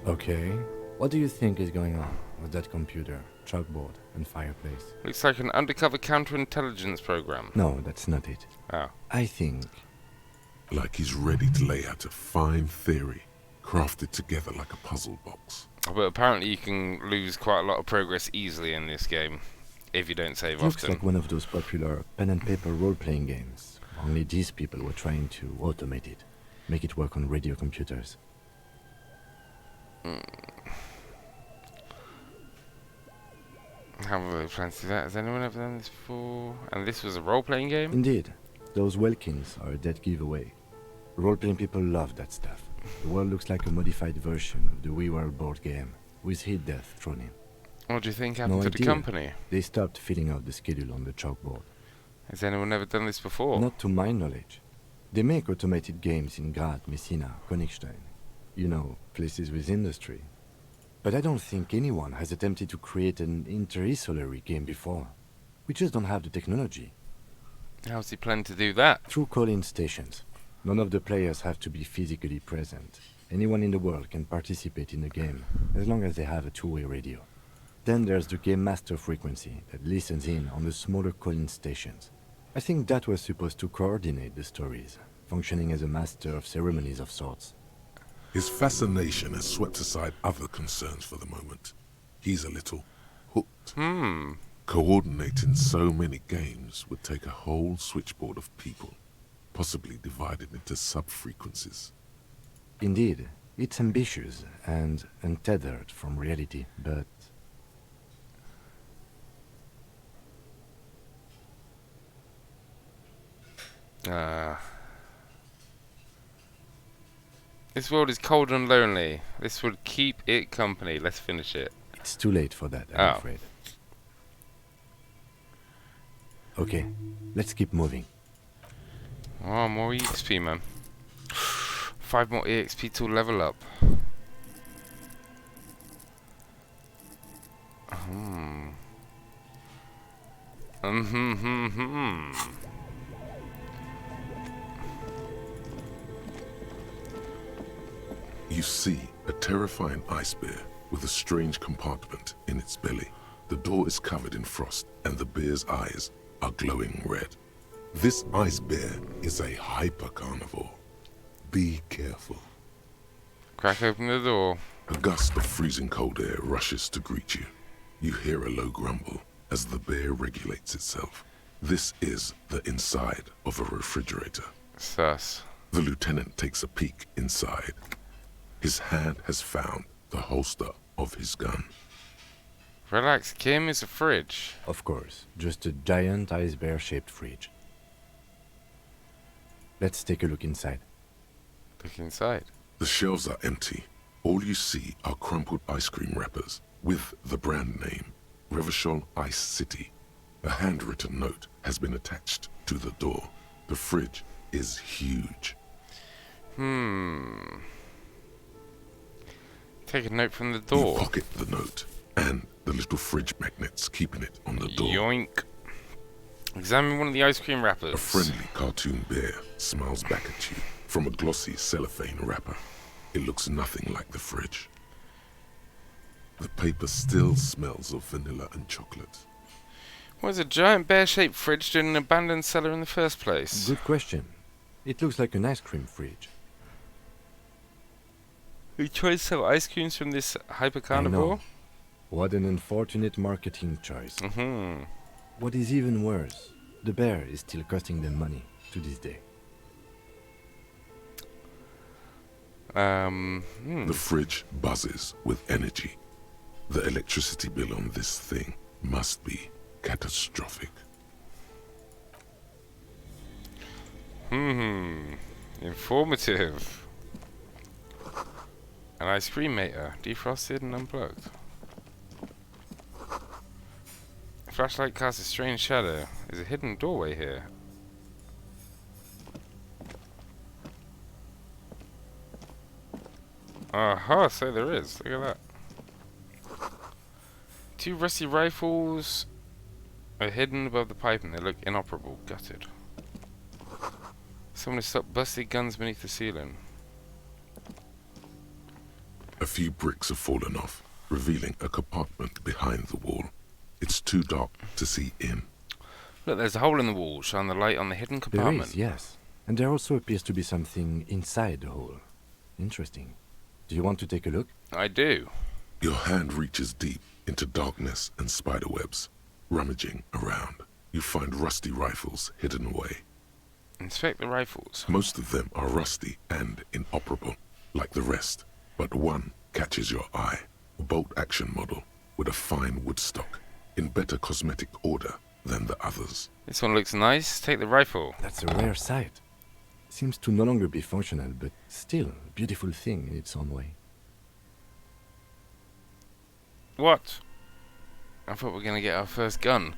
Okay. What do you think is going on with that computer, chalkboard, and fireplace? Looks like an undercover counterintelligence program. No, that's not it. Oh. I think... Like he's ready to lay out a fine theory, crafted together like a puzzle box. But apparently you can lose quite a lot of progress easily in this game, if you don't save Looks often. like one of those popular pen and paper role-playing games. Only these people were trying to automate it, make it work on radio computers. How have they planned to do that? Has anyone ever done this before? And this was a role-playing game? Indeed. Those Welkins are a dead giveaway. Role-playing people love that stuff. The world looks like a modified version of the WeWorld board game, with heat death thrown in. What do you think happened to the company? They stopped filling out the schedule on the chalkboard. Has anyone ever done this before? Not to my knowledge. They make automated games in Graz, Messina, Königstein. You know, places with industry. But I don't think anyone has attempted to create an interstellary game before. We just don't have the technology. How's he planning to do that? Through call-in stations. None of the players have to be physically present. Anyone in the world can participate in the game, as long as they have a two-way radio. Then there's the game master frequency that listens in on the smaller call-in stations. I think that was supposed to coordinate the stories, functioning as a master of ceremonies of sorts. His fascination has swept aside other concerns for the moment. He's a little hooked. Coordinating so many games would take a whole switchboard of people, possibly divided into sub-frequencies. Indeed, it's ambitious and untethered from reality, but... This world is cold and lonely. This would keep it company. Let's finish it. It's too late for that, I'm afraid. Okay, let's keep moving. Oh, more EXP, man. 5 more EXP to level up. You see a terrifying ice bear with a strange compartment in its belly. The door is covered in frost and the bear's eyes are glowing red. This ice bear is a hyper-carnivore. Be careful. Crack open the door. A gust of freezing cold air rushes to greet you. You hear a low grumble as the bear regulates itself. This is the inside of a refrigerator. Sus. The lieutenant takes a peek inside. His hand has found the holster of his gun. Relax, Kim, it's a fridge. Of course, just a giant ice bear-shaped fridge. Let's take a look inside. Look inside. The shelves are empty. All you see are crumpled ice cream wrappers with the brand name, Revachol Ice City. A handwritten note has been attached to the door. The fridge is huge. Take a note from the door. You pocket the note and the little fridge magnets keeping it on the door. Yoink. Examine one of the ice cream wrappers. A friendly cartoon bear smiles back at you from a glossy cellophane wrapper. It looks nothing like the fridge. The paper still smells of vanilla and chocolate. What is a giant bear-shaped fridge doing in an abandoned cellar in the first place? Good question. It looks like an ice cream fridge. We tried to sell ice creams from this hyper-carnivore? What an unfortunate marketing choice. What is even worse, the bear is still costing them money to this day. The fridge buzzes with energy. The electricity bill on this thing must be catastrophic. Informative. An ice cream maker, defrosted and unplugged. Flashlight casts a strange shadow. There's a hidden doorway here. Aha, so there is. Look at that. 2 rusty rifles are hidden above the pipe and they look inoperable. Gutted. Someone has stopped busted guns beneath the ceiling. A few bricks have fallen off, revealing a compartment behind the wall. It's too dark to see in. Look, there's a hole in the wall. Shine the light on the hidden compartment. There is, yes. And there also appears to be something inside the hole. Interesting. Do you want to take a look? I do. Your hand reaches deep into darkness and spiderwebs. Rummaging around, you find rusty rifles hidden away. Inspect the rifles. Most of them are rusty and inoperable, like the rest. But one catches your eye. A bolt-action model with a fine wood stock, in better cosmetic order than the others. This one looks nice. Take the rifle. That's a rare sight. Seems to no longer be functional, but still a beautiful thing in its own way. What? I thought we were going to get our first gun.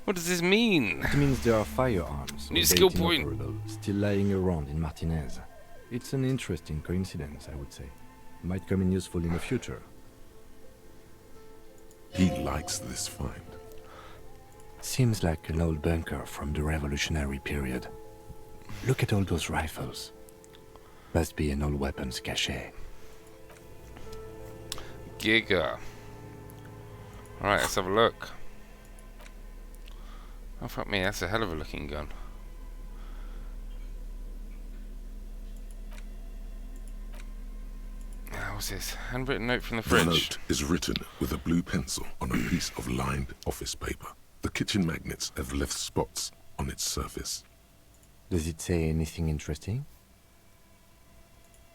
What does this mean? It means there are firearms, New albeit skill point. inoperable, still lying around in Martinez. It's an interesting coincidence, I would say. Might come in useful in the future. He likes this find. Seems like an old bunker from the revolutionary period. Look at all those rifles. Must be an old weapons cache. Giga. Alright, let's have a look. Oh, fuck me, that's a hell of a looking gun. What's this? Handwritten note from the fridge. The note is written with a blue pencil on a piece of lined office paper. The kitchen magnets have left spots on its surface. Does it say anything interesting?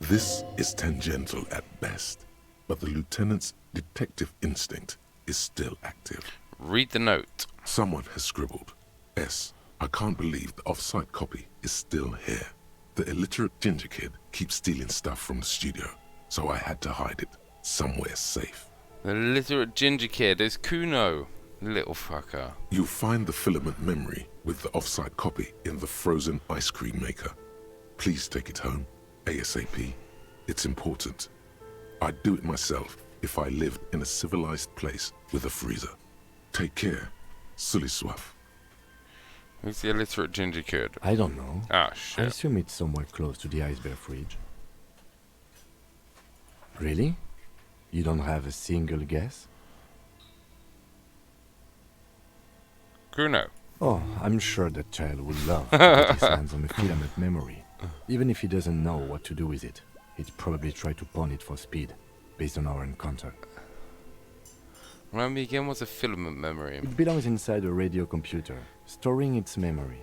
This is tangential at best, but the lieutenant's detective instinct is still active. Read the note. Someone has scribbled, S. I can't believe the off-site copy is still here. The illiterate ginger kid keeps stealing stuff from the studio, so I had to hide it somewhere safe. The illiterate ginger kid is Kuno. Little fucker. You'll find the filament memory with the off-site copy in the frozen ice cream maker. Please take it home, ASAP. It's important. I'd do it myself if I lived in a civilized place with a freezer. Take care, Sully Swaff. Who's the illiterate ginger kid? I don't know. Ah, I shit. assume it's somewhere close to the ice bear fridge. Really? You don't have a single guess? Kuno. Oh, I'm sure that child would love to get his hands on the filament memory. Even if he doesn't know what to do with it, he'd probably try to pawn it for speed, based on our encounter. Remind me again, what's a filament memory? It belongs inside a radio computer, storing its memory.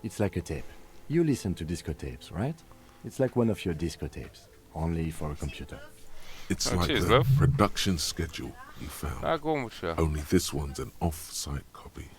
It's like a tape. You listen to disco tapes, right? It's like one of your disco tapes, only for a computer. It's Oh, like cheers, the love. production schedule you found. Ah, go on with you. Only this one's an off-site copy.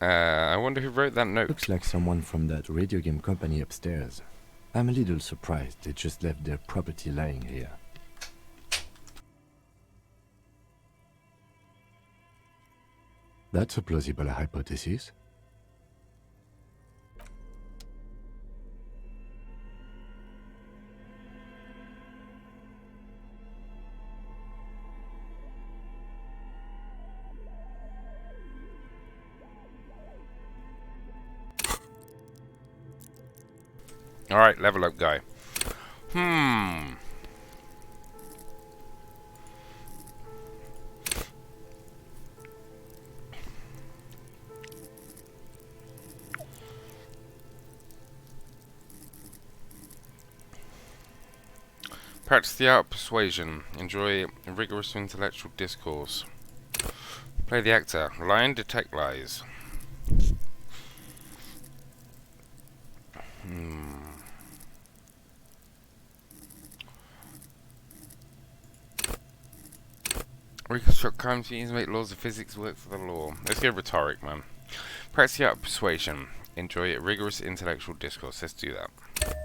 I wonder who wrote that note. Looks like someone from that radio game company upstairs. I'm a little surprised they just left their property lying here. That's a plausible hypothesis. Alright, level up guy. Practice the art of persuasion. Enjoy rigorous intellectual discourse. Play the actor. Lie and detect lies. Reconstruct crime scenes, make laws of physics work for the law. Let's go rhetoric, man. Practice the art of persuasion. Enjoy rigorous intellectual discourse. Let's do that.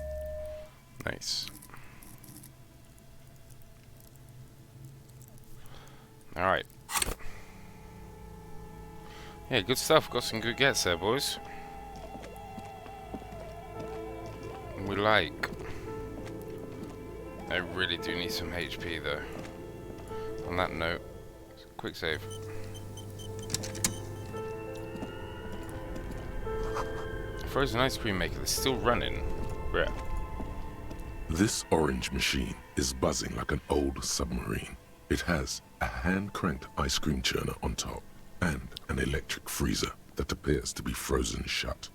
Nice. Alright. Yeah, good stuff. Got some good gets there, boys. We like. I really do need some HP, though. On that note, quick save. Frozen ice cream maker that's still running. Yeah. This orange machine is buzzing like an old submarine. It has a hand-cranked ice cream churner on top and an electric freezer that appears to be frozen shut.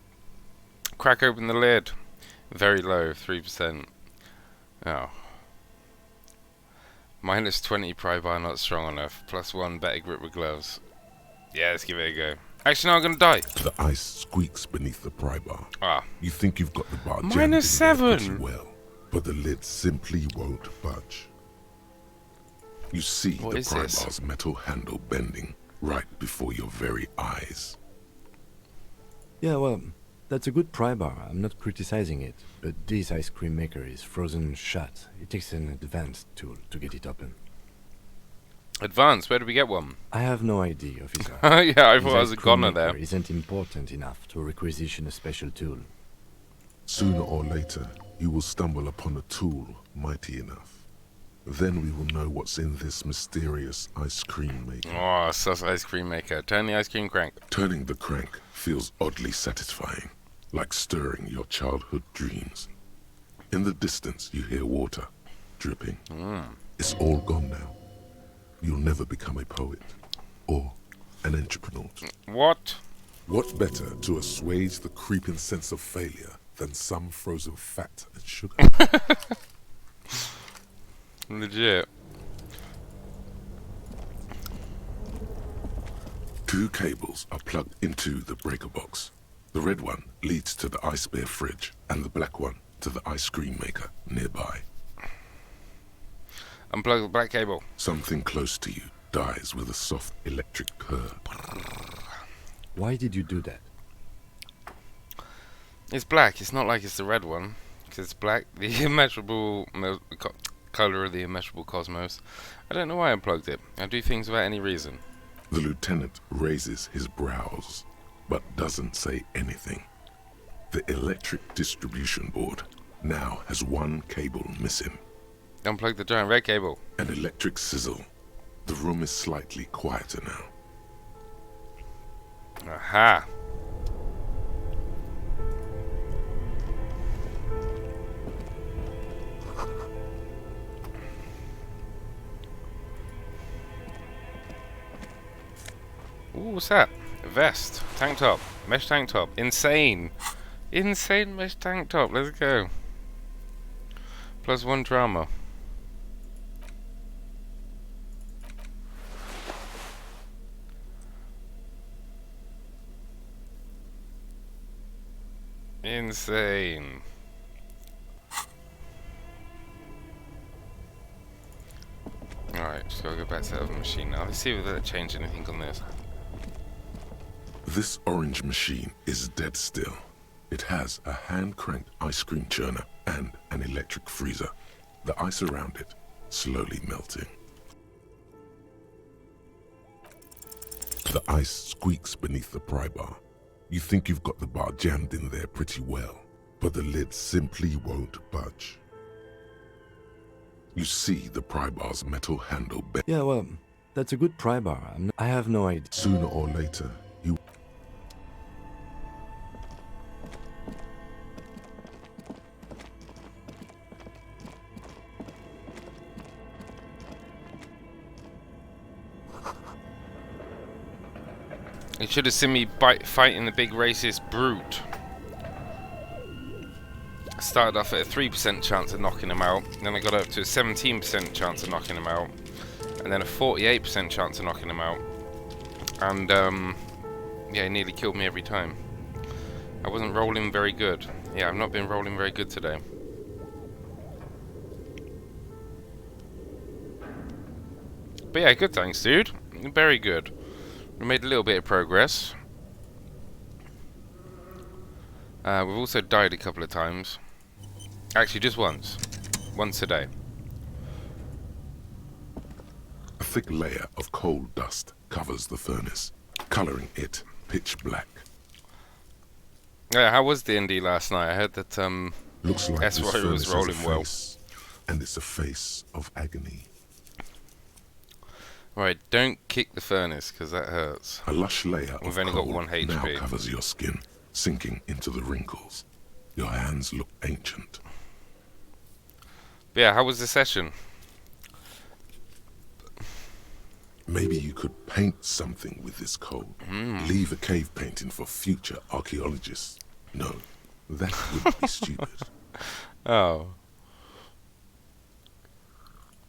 Crack open the lid. Very low, 3%. Oh. Minus 20 pry bar not strong enough. Plus 1 better grip with gloves. Yeah, let's give it a go. Actually, no, I'm gonna die. The ice squeaks beneath the pry bar. Ah. You think you've got the bar jammed Minus in there 7. pretty well, but the lid simply won't budge. You see What the is pry this? bar's metal handle bending right before your very eyes. Yeah, well, that's a good pry bar. I'm not criticizing it. But this ice cream maker is frozen shut. It takes an advanced tool to get it open. Advance, where do we get one? I have no idea, officer. Yeah, I This thought I was ice a cream goner maker there. Isn't important enough to requisition a special tool. Sooner or later, you will stumble upon a tool mighty enough. Then we will know what's in this mysterious ice cream maker. Oh, sus ice cream maker. Turn the ice cream crank. Turning the crank feels oddly satisfying, like stirring your childhood dreams. In the distance, you hear water dripping. It's all gone now. You'll never become a poet or an entrepreneur. What? What better to assuage the creeping sense of failure than some frozen fat and sugar? Legit. 2 cables are plugged into the breaker box. The red one leads to the ice bear fridge, and the black one to the ice cream maker nearby. Unplug the black cable. Something close to you dies with a soft electric purr. Why did you do that? It's black. It's not like it's the red one. Because it's black. The immeasurable color of the immeasurable cosmos. I don't know why I unplugged it. I do things without any reason. The lieutenant raises his brows, but doesn't say anything. The electric distribution board now has 1 cable missing. Unplug the giant red cable. An electric sizzle. The room is slightly quieter now. Aha. Ooh, what's that? A vest. Tank top. Mesh tank top. Insane. Insane mesh tank top. Let's go. Plus 1 drama. Insane. Alright, just gotta go back to the other machine now. Let's see if that changed anything on this. This orange machine is dead still. It has a hand-cranked ice cream churner and an electric freezer. The ice around it slowly melting. The ice squeaks beneath the pry bar. You think you've got the bar jammed in there pretty well, but the lid simply won't budge. You see the pry bar's metal handle bend. Yeah, well, that's a good pry bar. I have no idea. Sooner or later, you... You should have seen me fighting the big racist brute. I started off at a 3% chance of knocking him out, then I got up to a 17% chance of knocking him out, and then a 48% chance of knocking him out. And yeah, he nearly killed me every time. I wasn't rolling very good. Yeah, I've not been rolling very good today. But yeah, good thanks, dude. Very good. We made a little bit of progress. We've also died a couple of times. Actually, just once. Once today. A thick layer of coal dust covers the furnace, coloring it pitch black. Yeah, how was the indie last night? I heard that Looks like this S-Roy furnace was has a rolling well. face, and it's a face of agony. Right, don't kick the furnace, because that hurts. A lush layer We've of only got coal 1 HP. now covers your skin, sinking into the wrinkles. Your hands look ancient. But yeah, how was the session? Maybe you could paint something with this coal. Leave a cave painting for future archaeologists. No, that would be stupid. Oh.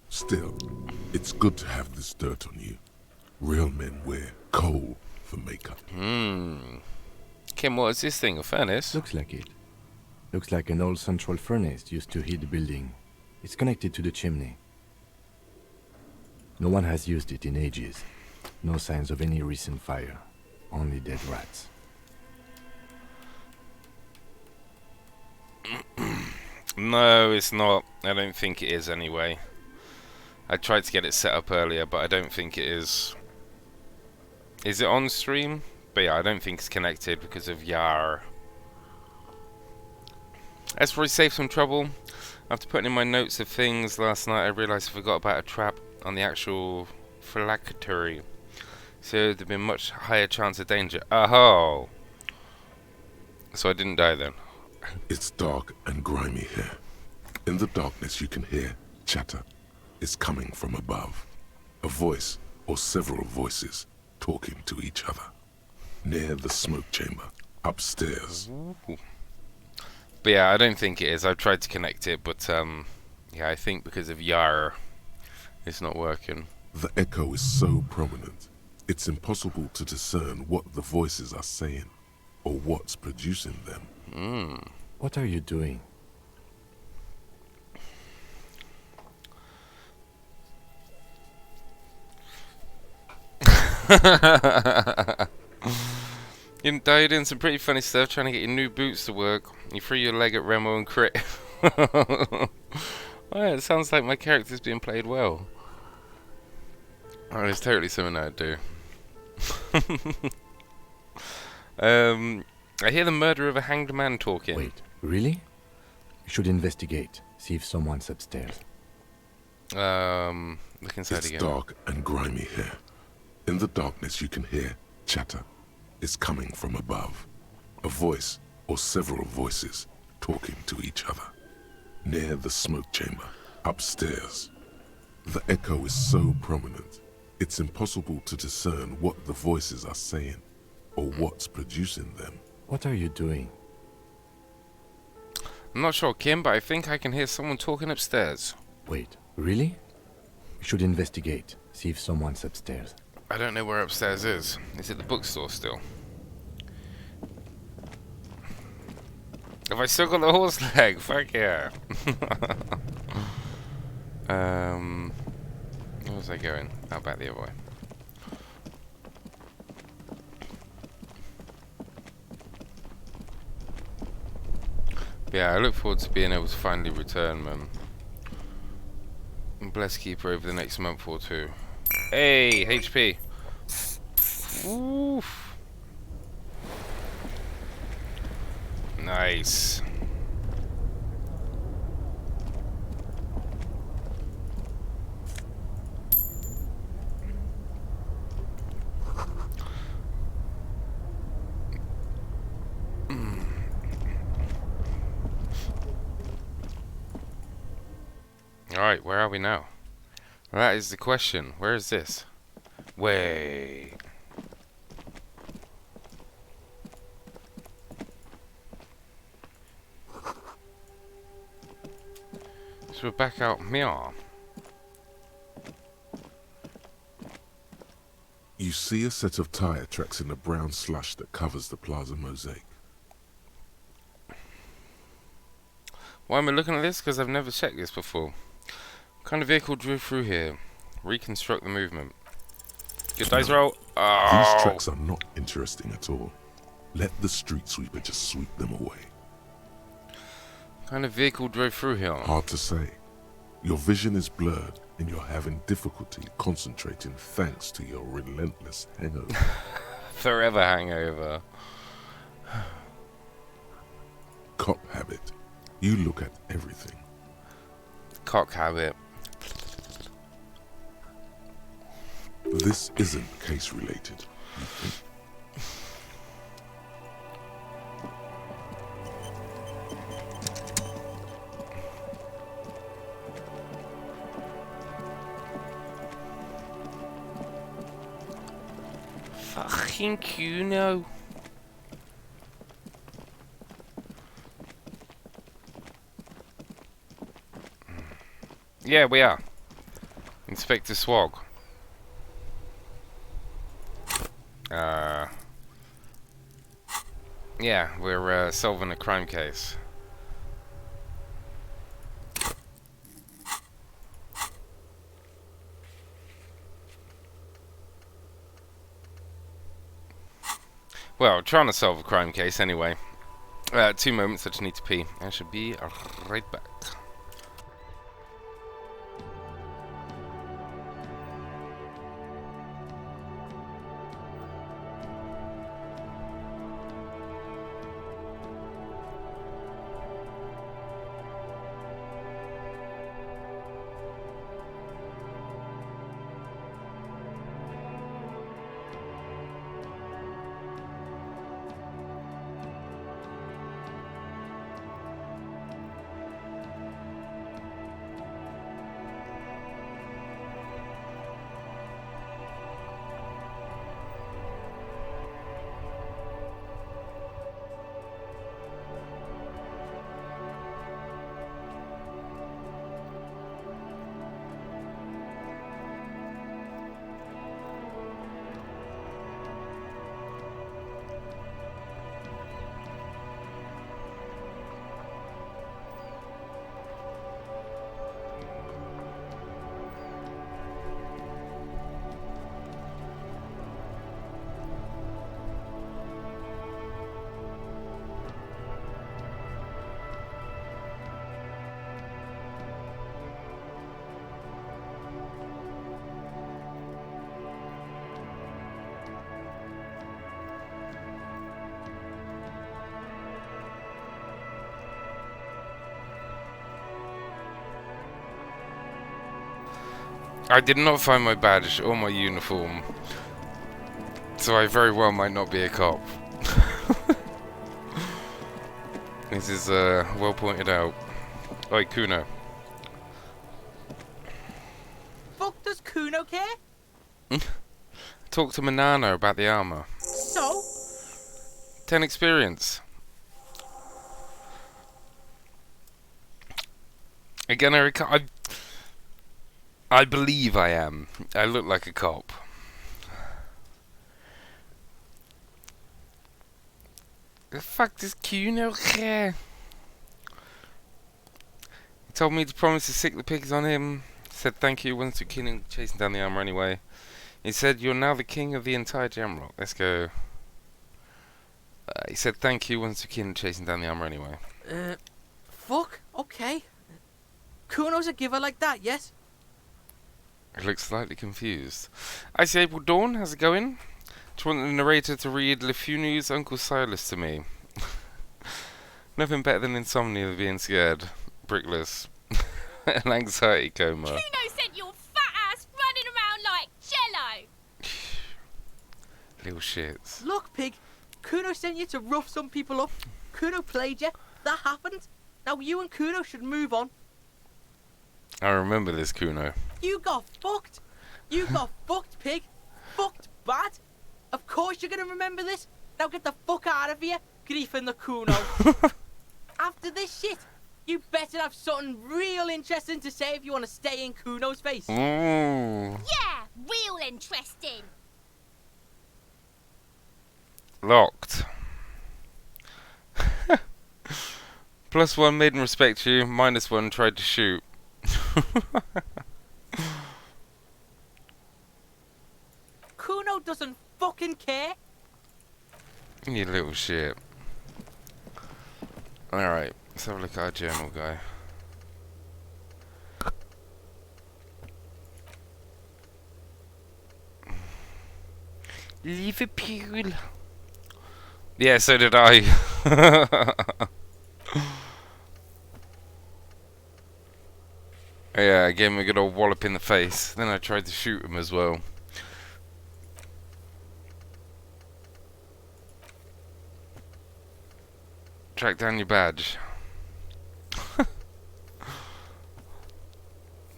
Still, it's good to have this dirt on you. Real men wear coal for makeup. Kim, what is this thing? A furnace? Looks like it. Looks like an old central furnace used to heat the building. It's connected to the chimney. No one has used it in ages. No signs of any recent fire. Only dead rats. No, it's not. I don't think it is anyway. I tried to get it set up earlier, but I don't think it is. Is it on stream? But yeah, I don't think it's connected because of Yar. As for save some trouble, after putting in my notes of things last night, I realised I forgot about a trap on the actual phylactery. So there'd been much higher chance of danger. Oh! So I didn't die then. It's dark and grimy here. In the darkness you can hear chatter. It's coming from above. A voice or several voices talking to each other. Near the smoke chamber, upstairs. Ooh. But yeah, I don't think it is. I've tried to connect it, but yeah, I think because of Yar, it's not working. The echo is so prominent, it's impossible to discern what the voices are saying, or what's producing them. What are you doing? You died in some pretty funny stuff trying to get your new boots to work. You threw your leg at Remo and crit. Well, it sounds like my character's being played well. Oh, it's totally something I'd do. I hear the murder of a hanged man talking. Wait, really? You should investigate. See if someone's upstairs. Look inside It's again. dark and grimy here. In the darkness you can hear chatter. It's coming from above. A voice or several voices talking to each other. Near the smoke chamber, upstairs. The echo is so prominent, it's impossible to discern what the voices are saying, or what's producing them. What are you doing? I'm not sure, Kim, but I think I can hear someone talking upstairs. Wait, really? You should investigate. See if someone's upstairs. I don't know where upstairs is. Is it the bookstore still? Have I still got the horse leg? Fuck yeah. Where was I going? Oh, back the other way. Yeah, I look forward to being able to finally return, man. And bless keeper over the next month or two. Hey, HP. Oof. Nice. Alright, where are we now? That is the question. Where is this? Wait. So we're back out here. You see a set of tire tracks in the brown slush that covers the plaza mosaic. Why am I looking at this? Because I've never checked this before. What kind of vehicle drove through here? Reconstruct the movement. Good dice roll. Oh. These tracks are not interesting at all. Let the street sweeper just sweep them away. What kind of vehicle drove through here? Hard to say. Your vision is blurred and you're having difficulty concentrating thanks to your relentless hangover. Forever hangover. Cop habit. You look at everything. Cock habit. This isn't case related. Fucking Kuno. Yeah, we are. Inspector Swog. Yeah, we're solving a crime case. Well, trying to solve a crime case anyway. 2 moments, I just need to pee. I should be right back. I did not find my badge or my uniform, so I very well might not be a cop. This is well pointed out. Oi, Kuno. Fuck does Kuno care? Talk to Manana about the armor. So? 10 experience. Again, Eric, I believe I am. I look like a cop. The fuck does Kuno care? He told me to promise to sick the pigs on him. Said thank you, wasn't too keen on chasing down the armor anyway. He said you're now the king of the entire Jamrock. Let's go. He said thank you, wasn't too keen on chasing down the armor anyway. fuck? Okay. Kuno's a giver like that, yes? I look slightly confused. I see April Dawn, how's it going? Do you want the narrator to read LeFunu's Uncle Silas to me? Nothing better than insomnia of being scared. Brickless. An anxiety coma. Kuno sent your fat ass running around like jello. Little shits. Look, pig. Kuno sent you to rough some people up. Kuno played you. That happened. Now you and Kuno should move on. I remember this, Kuno. You got fucked. You got fucked, pig. Fucked bad. Of course you're gonna remember this. Now get the fuck out of here, griefing the Kuno. After this shit, you better have something real interesting to say if you want to stay in Kuno's face. Mm. Yeah, real interesting. Locked. +1 made and respect you. -1 tried to shoot. Kuno doesn't fucking care. You little shit. Alright, let's have a look at our journal, guy. Liverpool. Yeah, so did I. Yeah, I gave him a good old wallop in the face. Then I tried to shoot him as well. Track down your badge.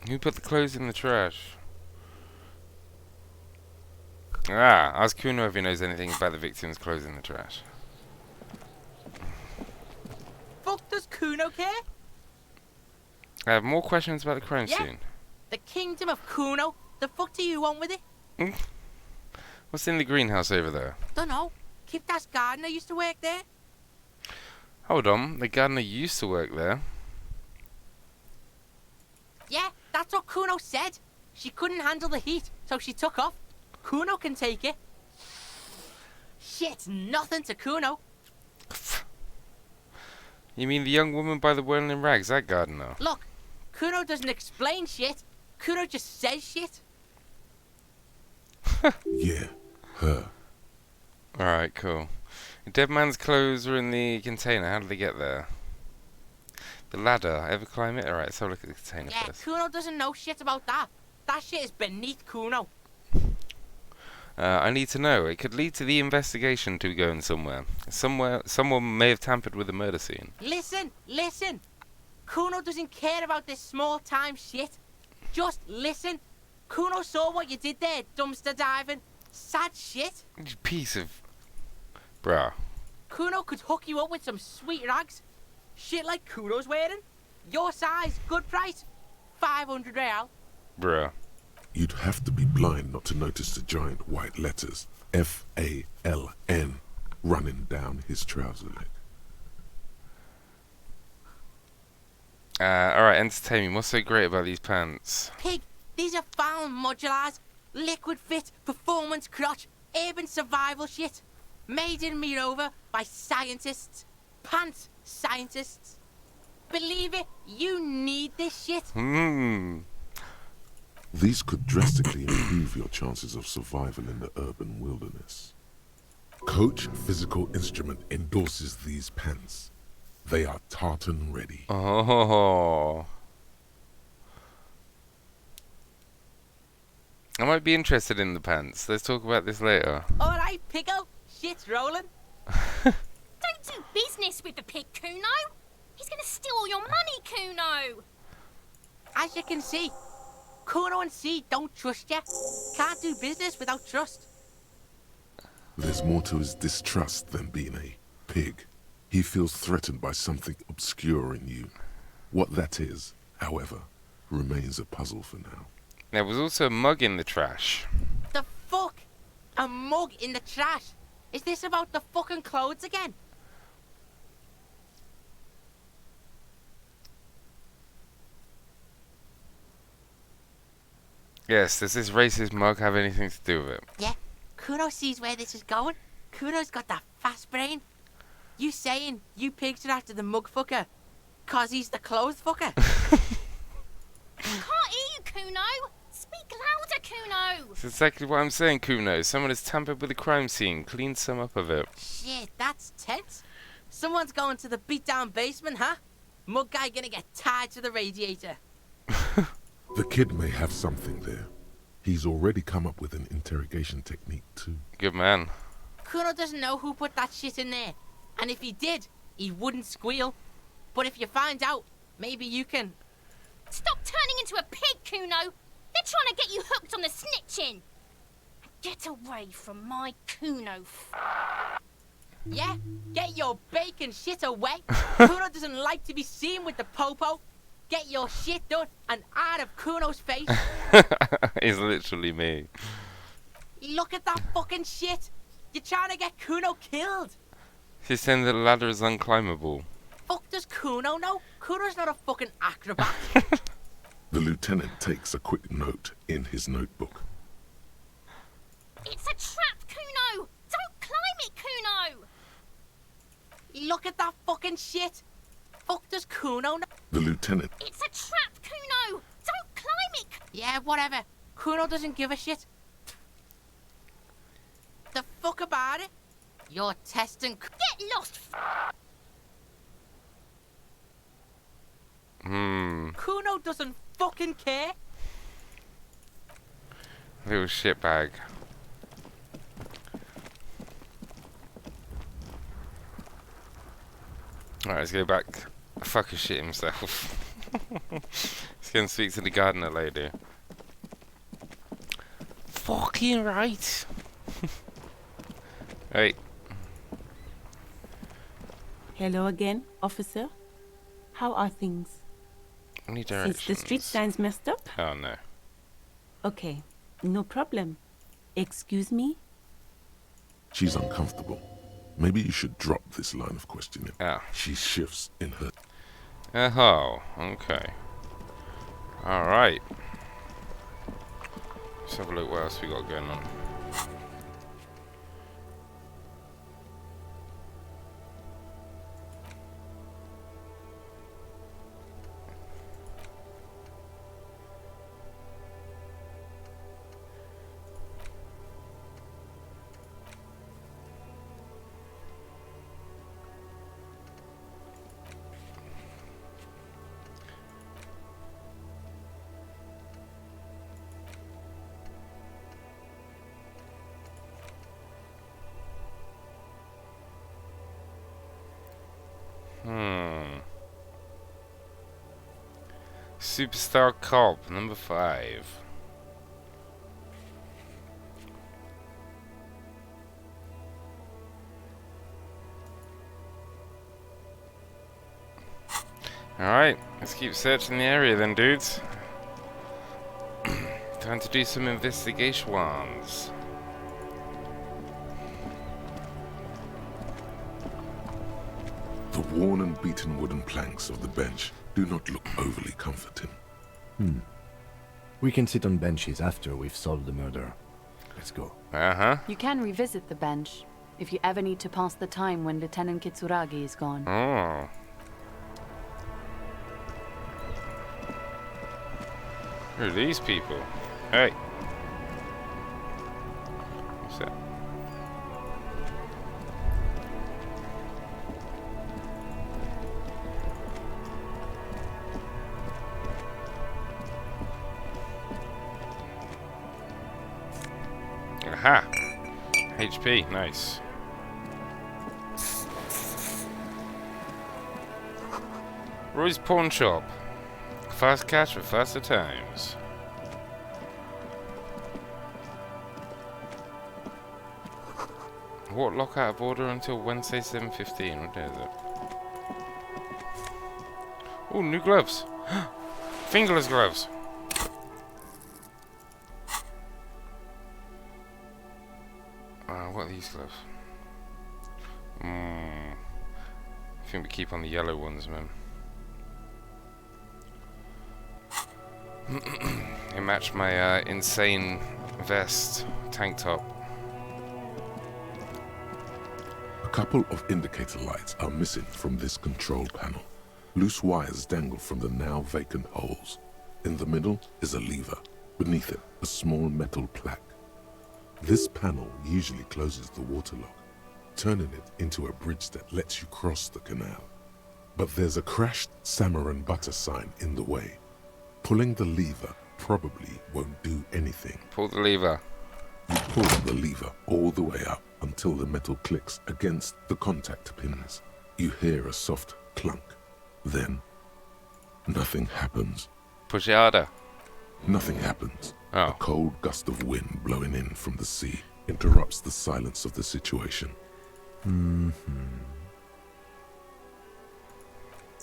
Who put the clothes in the trash? Ah, ask Kuno if he knows anything about the victim's clothes in the trash. Fuck does Kuno care? I have more questions about the crime scene. The kingdom of Kuno. The fuck do you want with it? What's in the greenhouse over there? Dunno. Kiptas gardener used to work there. Hold on, the gardener used to work there. Yeah, that's what Kuno said. She couldn't handle the heat, so she took off. Kuno can take it. Shit's nothing to Kuno. You mean the young woman by the whirling rags, that gardener? Look, Kuno doesn't explain shit. Kuno just says shit. Yeah, her. Alright, cool. The dead man's clothes were in the container. How did they get there? The ladder. Ever climb it? Alright, let's have a look at the container Yeah, first. Kuno doesn't know shit about that. That shit is beneath Kuno. I need to know. It could lead to the investigation to be going somewhere. Someone may have tampered with the murder scene. Listen. Kuno doesn't care about this small-time shit. Just listen. Kuno saw what you did there, dumpster diving. Sad shit. You piece of... Bruh. Kuno could hook you up with some sweet rags. Shit like Kuno's wearing. Your size, good price. 500 real. Bruh. You'd have to be blind not to notice the giant white letters F-A-L-N running down his trouser leg. Alright, entertain me. What's so great about these pants? Pig, these are found modulars. Liquid fit, performance crotch, urban survival shit. Made in Mirova by scientists. Pants scientists. Believe it, you need this shit. These could drastically improve your chances of survival in the urban wilderness. Coach Physical Instrument endorses these pants. They are tartan ready. Oh. I might be interested in the pants. Let's talk about this later. Alright, Piggo. Shit's rolling. Don't do business with the pig, Kuno. He's gonna steal all your money, Kuno. As you can see, Kuno and C don't trust you. Can't do business without trust. There's more to his distrust than being a pig. He feels threatened by something obscure in you. What that is, however, remains a puzzle for now. There was also a mug in the trash. The fuck? A mug in the trash? Is this about the fucking clothes again? Yes, does this racist mug have anything to do with it? Yeah, Kuno sees where this is going. Kuno's got that fast brain. You saying you pigs are after the mug fucker? 'Cause he's the clothes fucker. Can't hear you, Kuno. Speak louder, Kuno. That's exactly what I'm saying, Kuno. Someone has tampered with the crime scene, cleaned some up of it. Shit, that's tense. Someone's going to the beat-down basement, huh? Mug guy gonna get tied to the radiator. The kid may have something there. He's already come up with an interrogation technique too. Good man. Kuno doesn't know who put that shit in there. And if he did, he wouldn't squeal. But if you find out, maybe you can... Stop turning into a pig, Kuno. They're trying to get you hooked on the snitching. Get away from my Kuno. Yeah? Get your bacon shit away. Kuno doesn't like to be seen with the popo. Get your shit done and out of Kuno's face. It's literally me. Look at that fucking shit. You're trying to get Kuno killed. She's saying that the ladder is unclimbable. Fuck does Kuno know? Kuno's not a fucking acrobat. The lieutenant takes a quick note in his notebook. It's a trap, Kuno. Don't climb it, Kuno. Look at that fucking shit. Fuck does Kuno know? The lieutenant. It's a trap, Kuno. Don't climb it. Yeah, whatever. Kuno doesn't give a shit. The fuck about it? You're testing... Get lost. Kuno doesn't fucking care. Little shitbag. Alright, let's go back. Fucker shit himself. Let's go and speak to the gardener lady. Fucking right. Hey. Hello again, officer. How are things? Any Is directions? the street signs messed up? Oh no. Okay, no problem. Excuse me? She's uncomfortable. Maybe you should drop this line of questioning. Ah. She shifts in her... Oh, okay. Alright. Let's have a look what else we got going on. Superstar Cop, number 5. Alright, let's keep searching the area then, dudes. Time to do some investigations. The worn and beaten wooden planks of the bench do not look overly comforting. We can sit on benches after we've solved the murder. Let's go. You can revisit the bench if you ever need to pass the time when Lieutenant Kitsuragi is gone. Oh. Who are these people? Hey. What's that? Aha! HP, nice. Roy's Pawn Shop. Fast cash for faster times. What lock out of order until Wednesday 7:15? What day is it? Oh, new gloves. Fingerless gloves. What are these gloves? I think we keep on the yellow ones, man. They match my insane vest, tank top. A couple of indicator lights are missing from this control panel. Loose wires dangle from the now vacant holes. In the middle is a lever. Beneath it, a small metal plaque. This panel usually closes the waterlock, turning it into a bridge that lets you cross the canal. But there's a crashed salmon and butter sign in the way. Pulling the lever probably won't do anything. Pull the lever. You pull the lever all the way up until the metal clicks against the contact pins. You hear a soft clunk. Then, nothing happens. Push it harder. Nothing happens. Oh. A cold gust of wind blowing in from the sea interrupts the silence of the situation.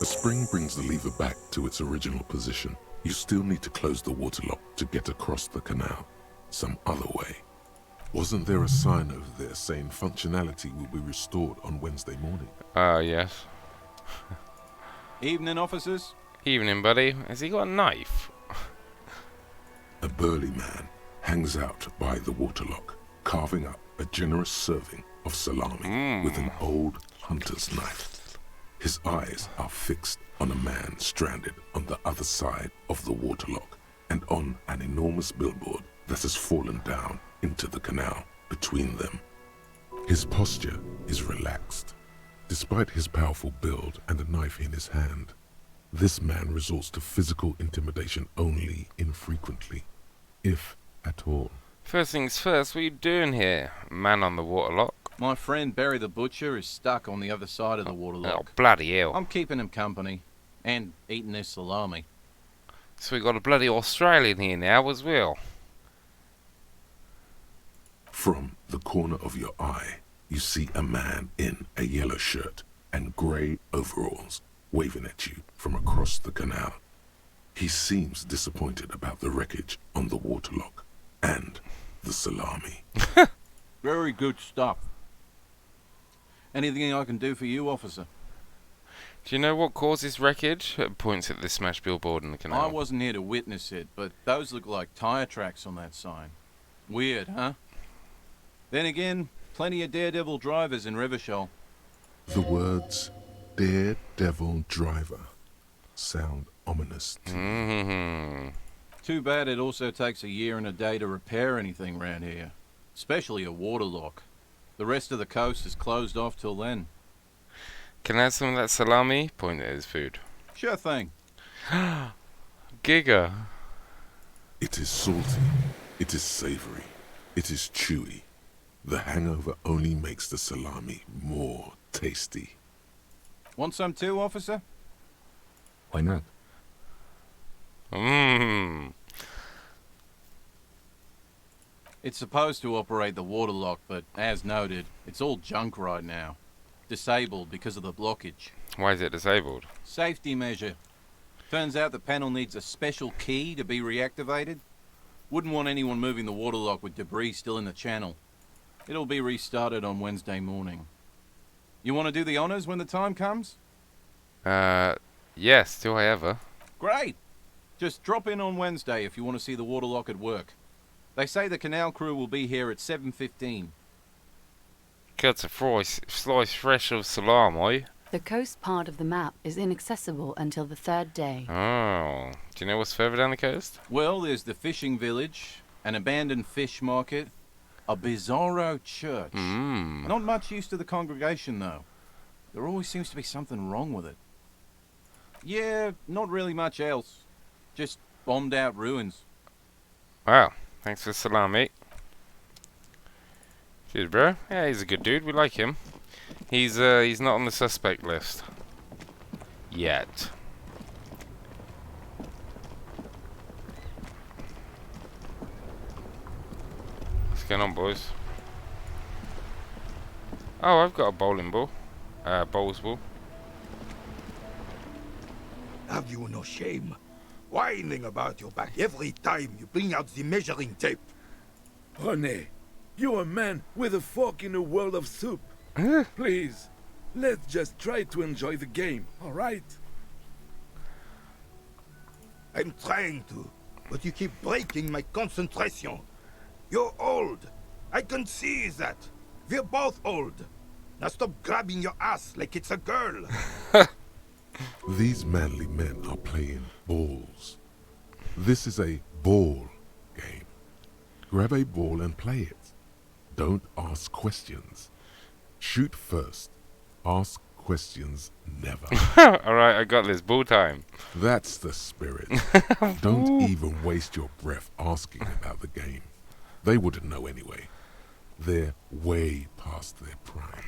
A spring brings the lever back to its original position. You still need to close the waterlock to get across the canal. Some other way. Wasn't there a sign over there saying functionality will be restored on Wednesday morning? Yes. Evening, officers. Evening, buddy. Has he got a knife? A burly man hangs out by the waterlock, carving up a generous serving of salami with an old hunter's knife. His eyes are fixed on a man stranded on the other side of the waterlock and on an enormous billboard that has fallen down into the canal between them. His posture is relaxed. Despite his powerful build and a knife in his hand, this man resorts to physical intimidation only infrequently, if at all. First things first, what are you doing here, man on the waterlock? My friend Barry the Butcher is stuck on the other side of the waterlock. Oh, bloody hell. I'm keeping him company and eating his salami. So we got a bloody Australian here now as well. From the corner of your eye, you see a man in a yellow shirt and grey overalls waving at you from across the canal. He seems disappointed about the wreckage on the waterlock and the salami. Very good stuff. Anything I can do for you, officer? Do you know what caused this wreckage? Points at the smashed billboard in the canal. I wasn't here to witness it, but those look like tire tracks on that sign. Weird, huh? Then again, plenty of daredevil drivers in Rivershoal. The words "daredevil driver" sound ominous to me. Too bad it also takes a year and a day to repair anything round here. Especially a waterlock. The rest of the coast is closed off till then. Can I have some of that salami? Point at his food. Sure thing. Giga. It is salty. It is savory. It is chewy. The hangover only makes the salami more tasty. Want some too, officer? Why not? It's supposed to operate the waterlock, but as noted, it's all junk right now. Disabled because of the blockage. Why is it disabled? Safety measure. Turns out the panel needs a special key to be reactivated. Wouldn't want anyone moving the waterlock with debris still in the channel. It'll be restarted on Wednesday morning. You want to do the honors when the time comes? Yes, do I ever? Great! Just drop in on Wednesday if you want to see the waterlock at work. They say the canal crew will be here at 7:15. Cut a slice fresh of salami. The coast part of the map is inaccessible until the third day. Oh. Do you know what's further down the coast? Well, there's the fishing village, an abandoned fish market, a bizarro church. Not much use to the congregation, though. There always seems to be something wrong with it. Yeah, not really much else. Just bombed out ruins. Wow. Thanks for the salami. Cheers, bro. Yeah, he's a good dude. We like him. He's not on the suspect list. Yet. What's going on, boys? Oh, I've got a bowling ball. Bowls ball. Have you no shame? Whining about your back every time you bring out the measuring tape. René, you're a man with a fork in a world of soup. Please, let's just try to enjoy the game, alright? I'm trying to, but you keep breaking my concentration. You're old. I can see that. We're both old. Now stop grabbing your ass like it's a girl. These manly men are playing balls. This is a ball game. Grab a ball and play it. Don't ask questions. Shoot first. Ask questions never. Alright, I got this. Ball time. That's the spirit. Don't even waste your breath asking about the game. They wouldn't know anyway. They're way past their prime.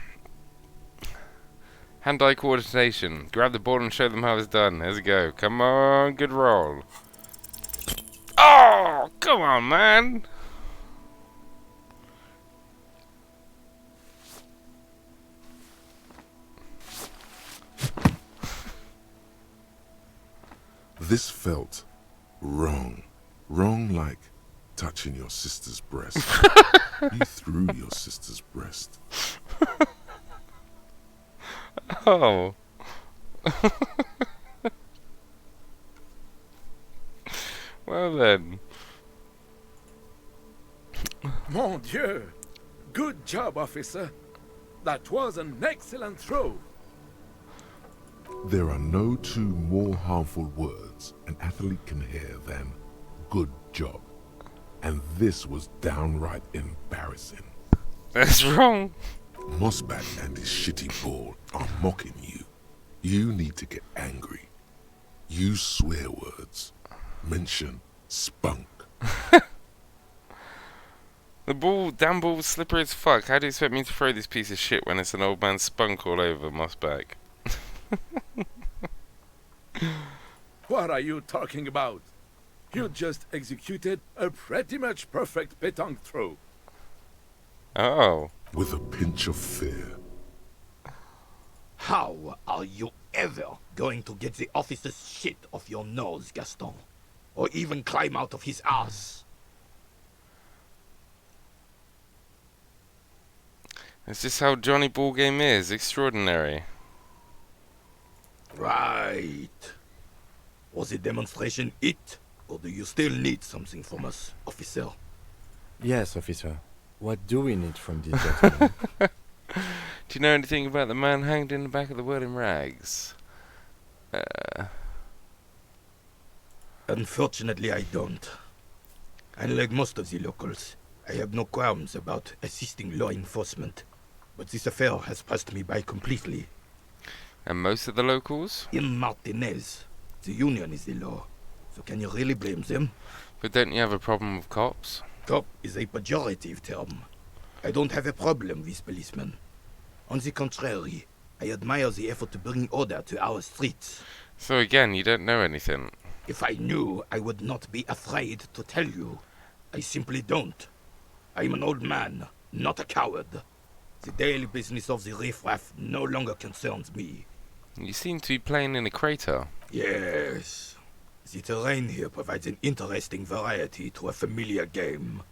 Hand-eye coordination. Grab the ball and show them how it's done. Here's we go. Come on, good roll. Oh, come on, man. This felt wrong. Wrong like touching your sister's breast. You threw your sister's breast. Oh. Well then. Mon Dieu! Good job, officer. That was an excellent throw. There are no two more harmful words an athlete can hear than good job. And this was downright embarrassing. That's wrong. Mossback and his shitty ball are mocking you. You need to get angry. Use swear words. Mention spunk. The damn ball was slippery as fuck. How do you expect me to throw this piece of shit when it's an old man spunk all over Mossback? What are you talking about? You just executed a pretty much perfect pétanque throw. Oh. With a pinch of fear. How are you ever going to get the officer's shit off your nose, Gaston? Or even climb out of his ass? Is this how Johnny Ballgame is? Extraordinary. Right. Was the demonstration it? Or do you still need something from us, officer? Yes, officer. What do we need from this gentleman? Do you know anything about the man hanged in the back of the word in rags? Unfortunately, I don't. Unlike most of the locals, I have no qualms about assisting law enforcement. But this affair has passed me by completely. And most of the locals? In Martinez, the union is the law. So can you really blame them? But don't you have a problem with cops? Cop is a pejorative term. I don't have a problem with policemen. On the contrary, I admire the effort to bring order to our streets. So again, you don't know anything. If I knew, I would not be afraid to tell you. I simply don't. I am an old man, not a coward. The daily business of the riffraff no longer concerns me. You seem to be playing in a crater. Yes. The terrain here provides an interesting variety to a familiar game.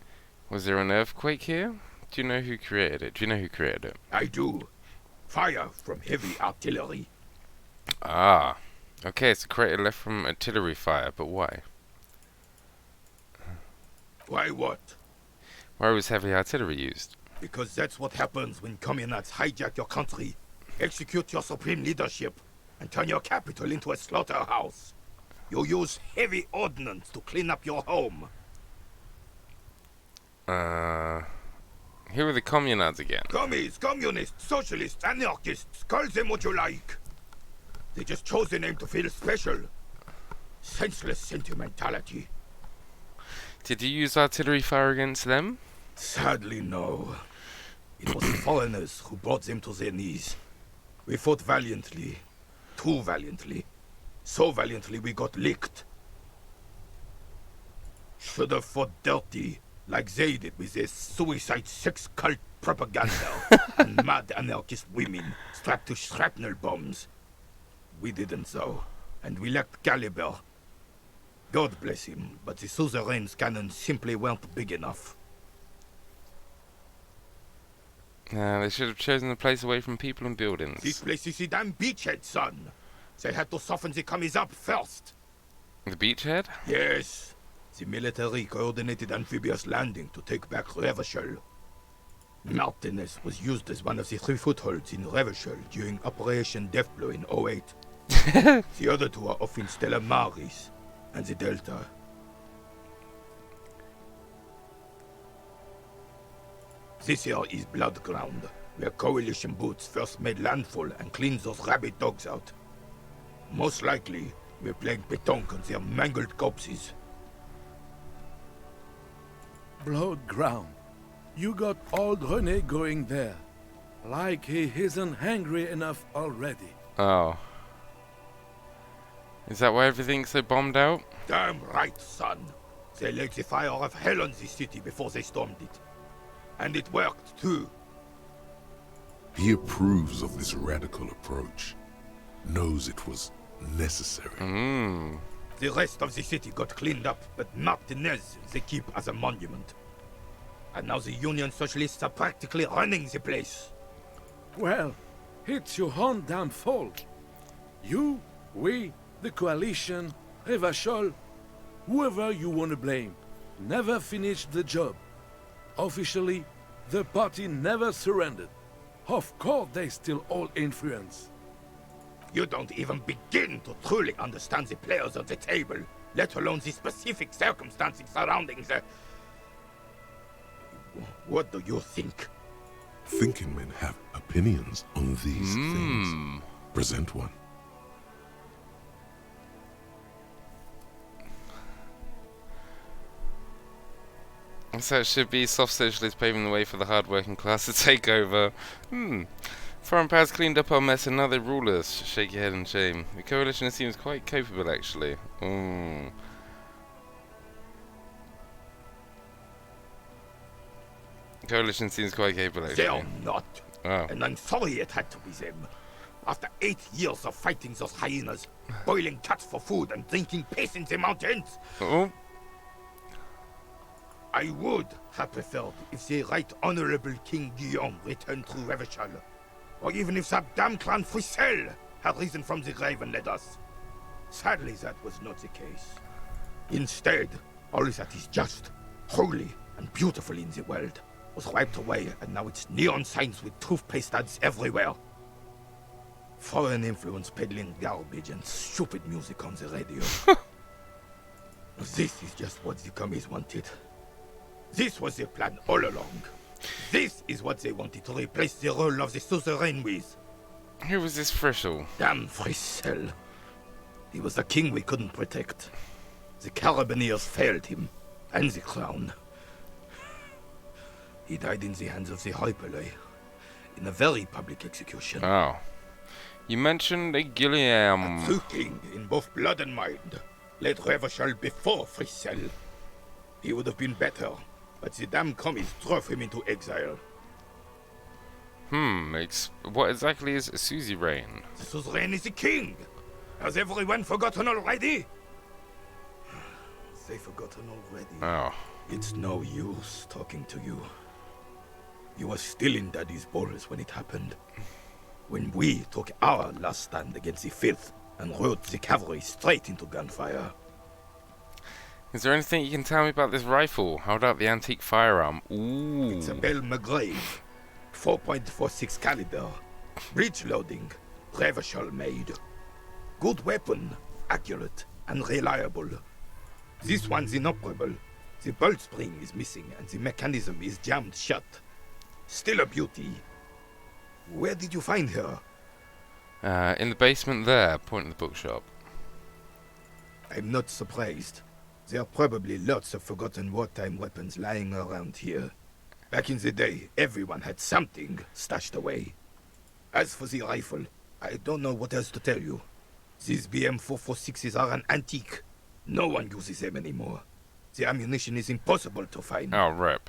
Was there an earthquake here? Do you know who created it? Do you know who created it? I do. Fire from heavy artillery. Ah. Okay, it's a crater left from artillery fire, but why? Why what? Why was heavy artillery used? Because that's what happens when communards hijack your country, execute your supreme leadership, and turn your capital into a slaughterhouse. You use heavy ordnance to clean up your home. Who are the communards again? Commies, communists, socialists, anarchists, call them what you like. They just chose a name to feel special. Senseless sentimentality. Did you use artillery fire against them? Sadly, no. It was the foreigners who brought them to their knees. We fought valiantly. Too valiantly. So valiantly we got licked. Should have fought dirty, like they did with their suicide sex cult propaganda and mad anarchist women strapped to shrapnel bombs. We didn't though, and we lacked caliber. God bless him, but the suzerain's cannons simply weren't big enough. They should have chosen a place away from people and buildings. This place is the damn beachhead, son. They had to soften the commies up first. The beachhead? Yes. The military coordinated amphibious landing to take back Revachol. Martinez was used as one of the 3 footholds in Revachol during Operation Deathblow in 08. The other two are off in Stella Maris and the Delta. This here is Blood Ground, where Coalition boots first made landfall and cleaned those rabid dogs out. Most likely, we're playing pétanque on their mangled corpses. Blood Ground. You got old René going there. Like he isn't hungry enough already. Oh. Is that why everything's so bombed out? Damn right, son. They laid the fire of hell on this city before they stormed it. And it worked, too. He approves of this radical approach, knows it was necessary. The rest of the city got cleaned up, but Martinez they keep as a monument. And now the Union Socialists are practically running the place. Well, it's your own damn fault. You, we, the Coalition, Revachol, whoever you want to blame, never finished the job. Officially, the party never surrendered. Of course they still hold influence. You don't even begin to truly understand the players on the table, let alone the specific circumstances surrounding the... What do you think? Thinking men have opinions on these things. Present one. So it should be soft socialists paving the way for the hard-working class to take over. Foreign powers cleaned up our mess and now they rule us. Shake your head in shame. The coalition seems quite capable, actually. Coalition seems quite capable, actually. They're not. Oh. And I'm sorry it had to be them. After 8 years of fighting those hyenas, boiling cats for food and drinking piss in the mountains, I would have preferred if the Right Honorable King Guillaume returned through Revachol, or even if that damn clan Frissel had risen from the grave and led us. Sadly, that was not the case. Instead, all that is just, holy, and beautiful in the world was wiped away, and now it's neon signs with toothpaste ads everywhere. Foreign influence peddling garbage and stupid music on the radio. This is just what the commies wanted. This was their plan all along. This is what they wanted to replace the role of the suzerain with. Who was this Frissel? Damn Frissel. He was the king we couldn't protect. The Carabineers failed him, and the crown. He died in the hands of the Hyperlay, in a very public execution. Oh. You mentioned a Gilliam. A true king in both blood and mind led Revachol before Frissel. He would have been better, but the damn commies drove him into exile. What exactly is suzerain? The suzerain is the king! Has everyone forgotten already? They've forgotten already. Oh. It's no use talking to you. You were still in Daddy's balls when it happened. When we took our last stand against the filth and rode the cavalry straight into gunfire. Is there anything you can tell me about this rifle? How about the antique firearm? Ooh. It's a Bell McGrave. 4.46 caliber. Breech loading. Revachol made. Good weapon. Accurate and reliable. This one's inoperable. The bolt spring is missing and the mechanism is jammed shut. Still a beauty. Where did you find her? In the basement there, pointing the bookshop. I'm not surprised. There are probably lots of forgotten wartime weapons lying around here. Back in the day, everyone had something stashed away. As for the rifle, I don't know what else to tell you. These BM-446s are an antique. No one uses them anymore. The ammunition is impossible to find. Oh, rip.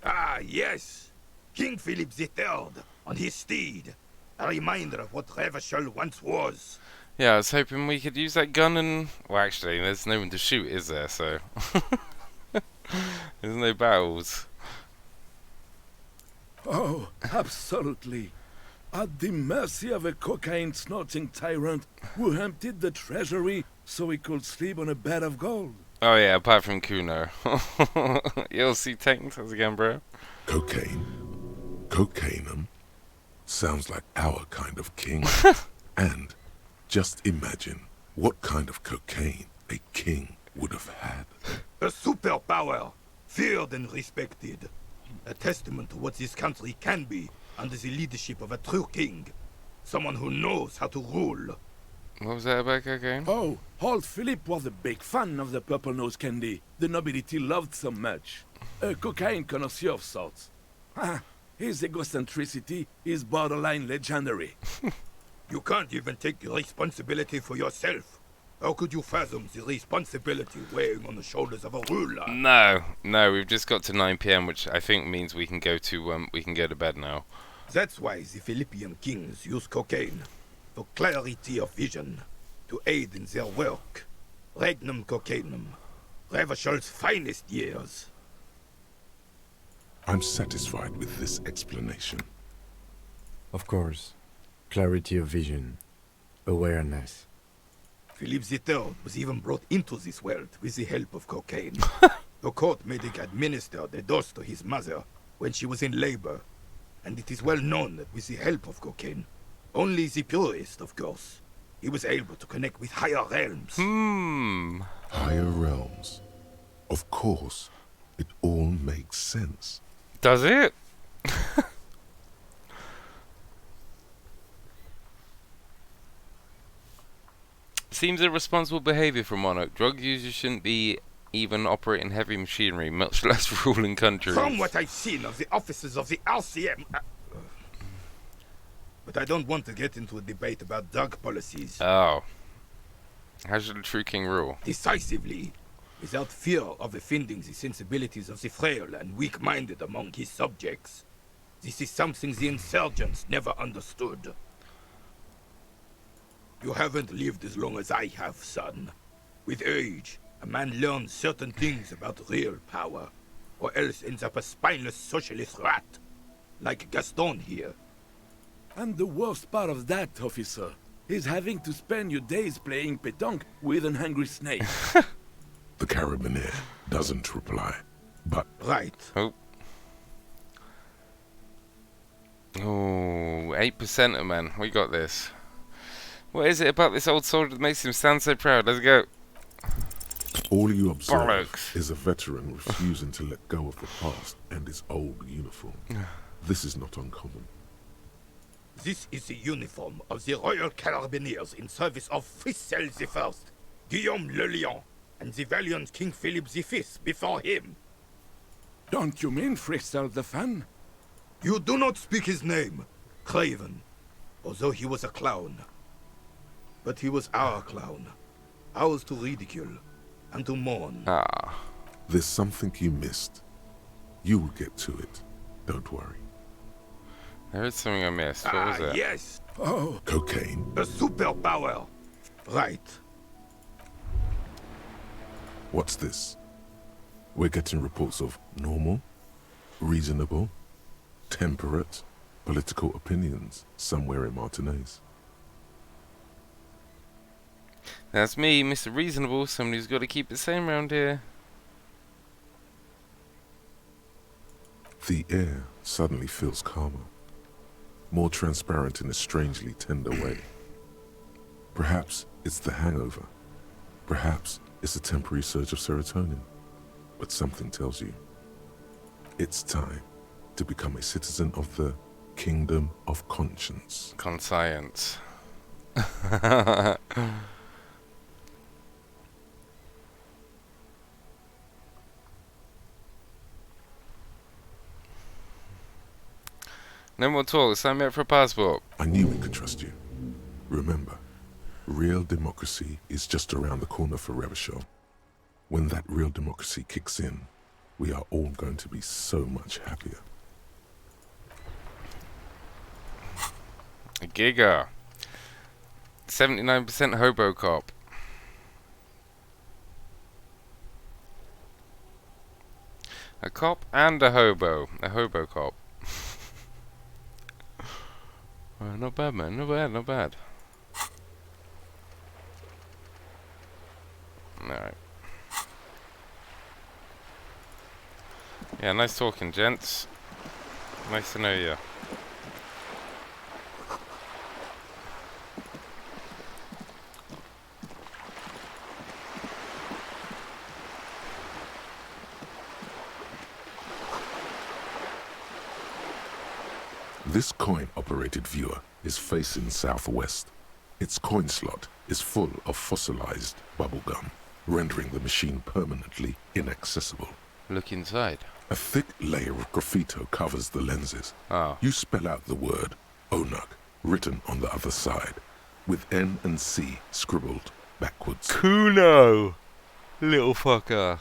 Ah, yes! King Philip III, on his steed. A reminder of what Revachol once was. Yeah, I was hoping we could use that gun and... Well, actually, there's no one to shoot, is there? So... There's no battles. Oh, absolutely. At the mercy of a cocaine-snorting tyrant who emptied the treasury so he could sleep on a bed of gold. Oh yeah, apart from Kuno. You'll see tanks. How's it going, bro? Cocaine. Cocainum. Sounds like our kind of king. And just imagine what kind of cocaine a king would have had. A superpower, feared and respected. A testament to what this country can be under the leadership of a true king. Someone who knows how to rule. What was that about cocaine? Oh, old Philip was a big fan of the purple nose candy the nobility loved so much. A cocaine connoisseur of sorts. His egocentricity is borderline legendary. You can't even take responsibility for yourself. How could you fathom the responsibility weighing on the shoulders of a ruler? No, we've just got to 9 p.m., which I think means we can go to bed now. That's why the Philippian kings use cocaine. For clarity of vision. To aid in their work. Regnum cocainum. Revachol's finest years. I'm satisfied with this explanation. Of course. Clarity of vision. Awareness. Philip III was even brought into this world with the help of cocaine. The court made him administer the dose to his mother when she was in labor. And it is well known that with the help of cocaine, only the purest, of course, he was able to connect with higher realms. Higher realms. Of course, it all makes sense. Does it? Seems irresponsible behavior from Monarch. Drug users shouldn't be even operating heavy machinery, much less ruling countries. From what I've seen of the officers of the RCM... But I don't want to get into a debate about drug policies. Oh. How should a true king rule? Decisively, without fear of offending the sensibilities of the frail and weak-minded among his subjects. This is something the insurgents never understood. You haven't lived as long as I have, son. With age, a man learns certain things about real power, or else ends up a spineless socialist rat, like Gaston here. And the worst part of that, officer, is having to spend your days playing pétanque with an angry snake. The carabinier doesn't reply, but... Right. Oh. Oh, 8% man. We got this. What is it about this old soldier that makes him sound so proud? Let's go. All you observe Bollocks. is a veteran refusing to let go of the past and his old uniform. This is not uncommon. This is the uniform of the Royal Carabiniers in service of Frissel I, Guillaume le Lion, and the valiant King Philip V before him. Don't you mean Frissel the Fan? You do not speak his name, Craven, although he was a clown. But he was our clown, ours to ridicule and to mourn. There's something you missed. You will get to it. Don't worry. There is something I missed. What was it? Yes. Oh. Cocaine. A superpower. Right. What's this? We're getting reports of normal, reasonable, temperate, political opinions somewhere in Martinez. That's me, Mr. Reasonable. Somebody's got to keep it sane around here. The air suddenly feels calmer, more transparent in a strangely tender way. Perhaps it's the hangover. Perhaps it's a temporary surge of serotonin. But something tells you it's time to become a citizen of the Kingdom of Conscience. Conscience. No more talk. Sign me up for a passport. I knew we could trust you. Remember, real democracy is just around the corner for Revachol. When that real democracy kicks in, we are all going to be so much happier. A giga. 79% hobo cop. A cop and a hobo. A hobo cop. Not bad, man. Not bad, not bad. Alright. Yeah, nice talking, gents. Nice to know you. This coin-operated viewer is facing southwest. Its coin slot is full of fossilized bubblegum, rendering the machine permanently inaccessible. Look inside. A thick layer of graffito covers the lenses. Oh. You spell out the word Onuk written on the other side, with N and C scribbled backwards. Kuno! Little fucker.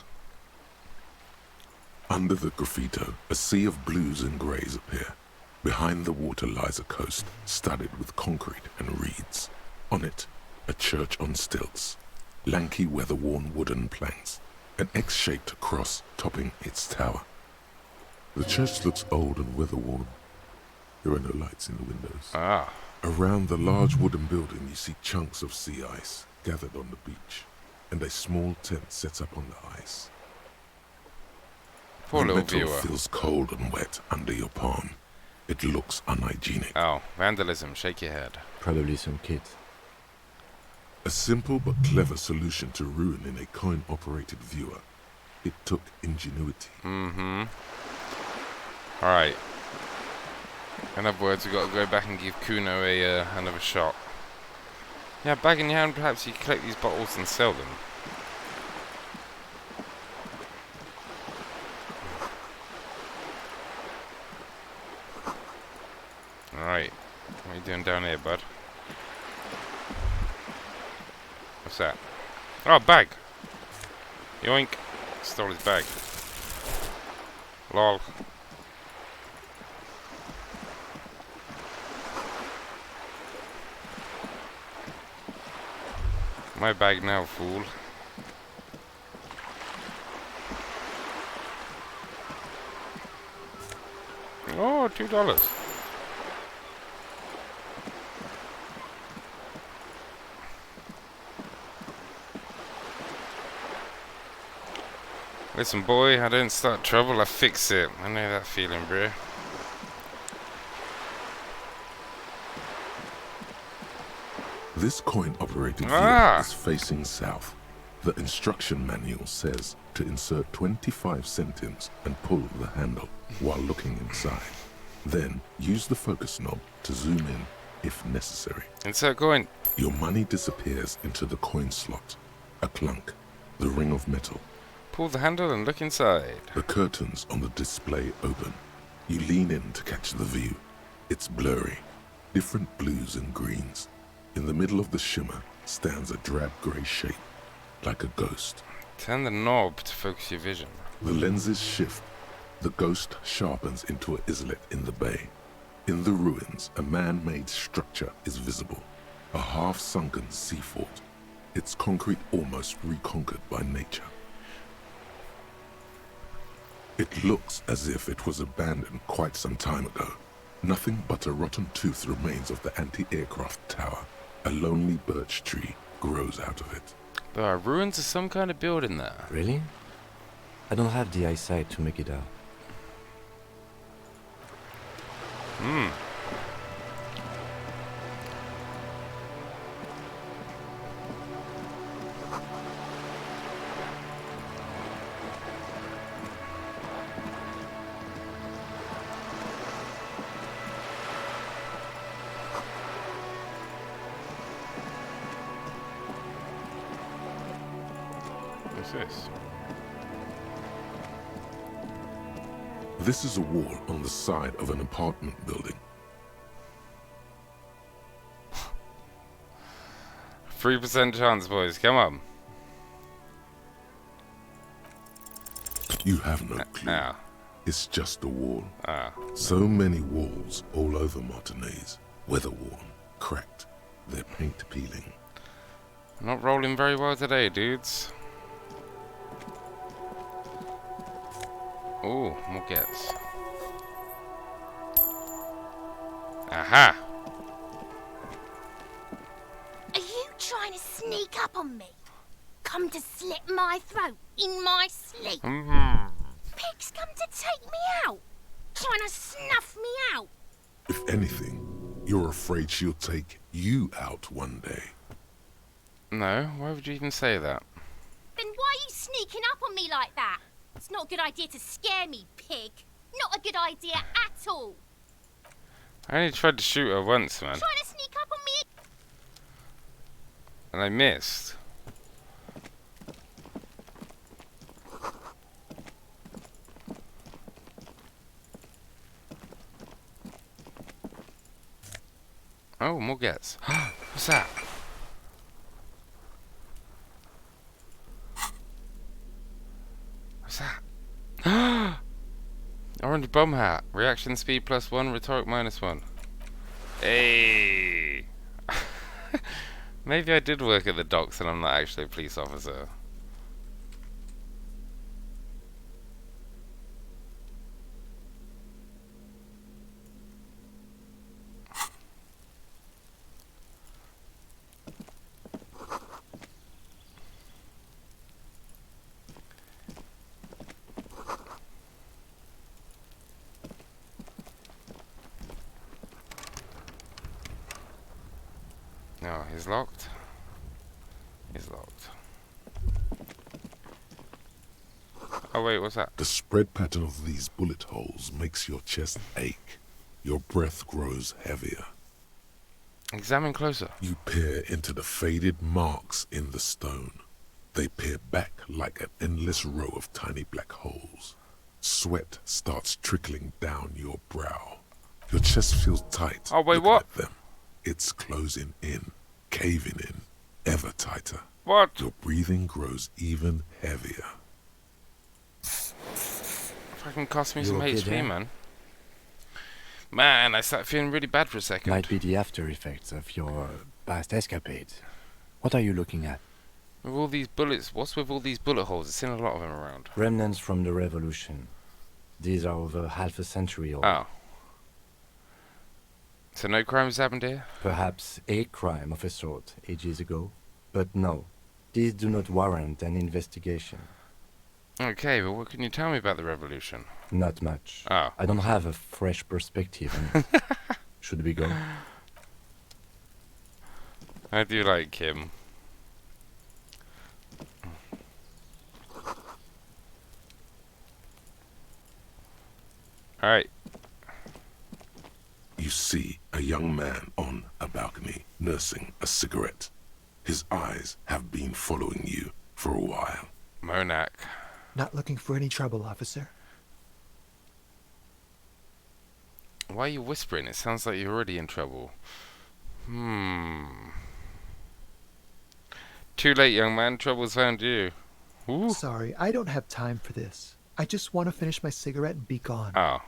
Under the graffito, a sea of blues and greys appear. Behind the water lies a coast studded with concrete and reeds. On it, a church on stilts, lanky weather-worn wooden planks, an X-shaped cross topping its tower. The church looks old and weather-worn. There are no lights in the windows. Ah. Around the large wooden building you see chunks of sea ice gathered on the beach, and a small tent set up on the ice. Poor the little metal viewer. feels cold and wet under your palm. It looks unhygienic. Oh, vandalism. Shake your head. Probably some kids. A simple but clever solution to ruin in a coin-operated viewer. It took ingenuity. Mm-hmm. Alright. In other words, we've got to go back and give Kuno another shot. Yeah, bag in your hand, perhaps you can collect these bottles and sell them. Alright. What are you doing down here, bud? What's that? Oh, bag! Yoink! Stole his bag. Lol. My bag now, fool. Oh, $2. Listen, boy, I don't start trouble, I fix it. I know that feeling, bro. This coin-operated viewer is facing south. The instruction manual says to insert 25 centimes and pull the handle while looking inside. Then use the focus knob to zoom in if necessary. Insert coin. Your money disappears into the coin slot. A clunk, the ring of metal. Pull the handle and look inside. The curtains on the display open. You lean in to catch the view. It's blurry, different blues and greens. In the middle of the shimmer stands a drab grey shape, like a ghost. Turn the knob to focus your vision. The lenses shift. The ghost sharpens into an islet in the bay. In the ruins, a man-made structure is visible. A half-sunken sea fort. Its concrete almost reconquered by nature. It looks as if it was abandoned quite some time ago. Nothing but a rotten tooth remains of the anti-aircraft tower. A lonely birch tree grows out of it. There are ruins of some kind of building there. Really? I don't have the eyesight to make it out. Hmm. What's this? This is a wall on the side of an apartment building. 3% chance, boys. Come on. You have no clue. It's just a wall. So many walls all over Martinez. Weather-worn, cracked, their paint peeling. Not rolling very well today, dudes. Oh, more gets. Aha! Are you trying to sneak up on me? Come to slit my throat in my sleep? Pig's come to take me out? Trying to snuff me out? If anything, you're afraid she'll take you out one day. No, why would you even say that? Then why are you sneaking up on me like that? It's not a good idea to scare me, pig. Not a good idea at all. I only tried to shoot her once, man. Trying to sneak up on me. And I missed. Oh, more gets. What's that? What's that? Orange bomb hat. Reaction speed +1, rhetoric -1. Hey! Maybe I did work at the docks and I'm not actually a police officer. No, he's locked. He's locked. Oh wait, what's that? The spread pattern of these bullet holes makes your chest ache. Your breath grows heavier. Examine closer. You peer into the faded marks in the stone. They peer back like an endless row of tiny black holes. Sweat starts trickling down your brow. Your chest feels tight. Oh wait, looking what? at them. It's closing in, caving in, ever tighter. What? Your breathing grows even heavier. Fucking cost me You some okay HP, there? man. Man, I started feeling really bad for a second. Might be the after effects of your past escapades. What are you looking at? With all these bullets, what's with all these bullet holes? I've seen a lot of them around. Remnants from the revolution. These are over half a century old. Oh. So no crimes happened here? Perhaps a crime of a sort ages ago. But no, these do not warrant an investigation. Okay, but what can you tell me about the revolution? Not much. Oh. I don't have a fresh perspective on it. Should we go? I do like him. Alright. You see a young man on a balcony nursing a cigarette. His eyes have been following you for a while. Monak. Not looking for any trouble, officer. Why are you whispering? It sounds like you're already in trouble. Too late, young man. Trouble's found you. Ooh. Sorry, I don't have time for this. I just want to finish my cigarette and be gone. Oh.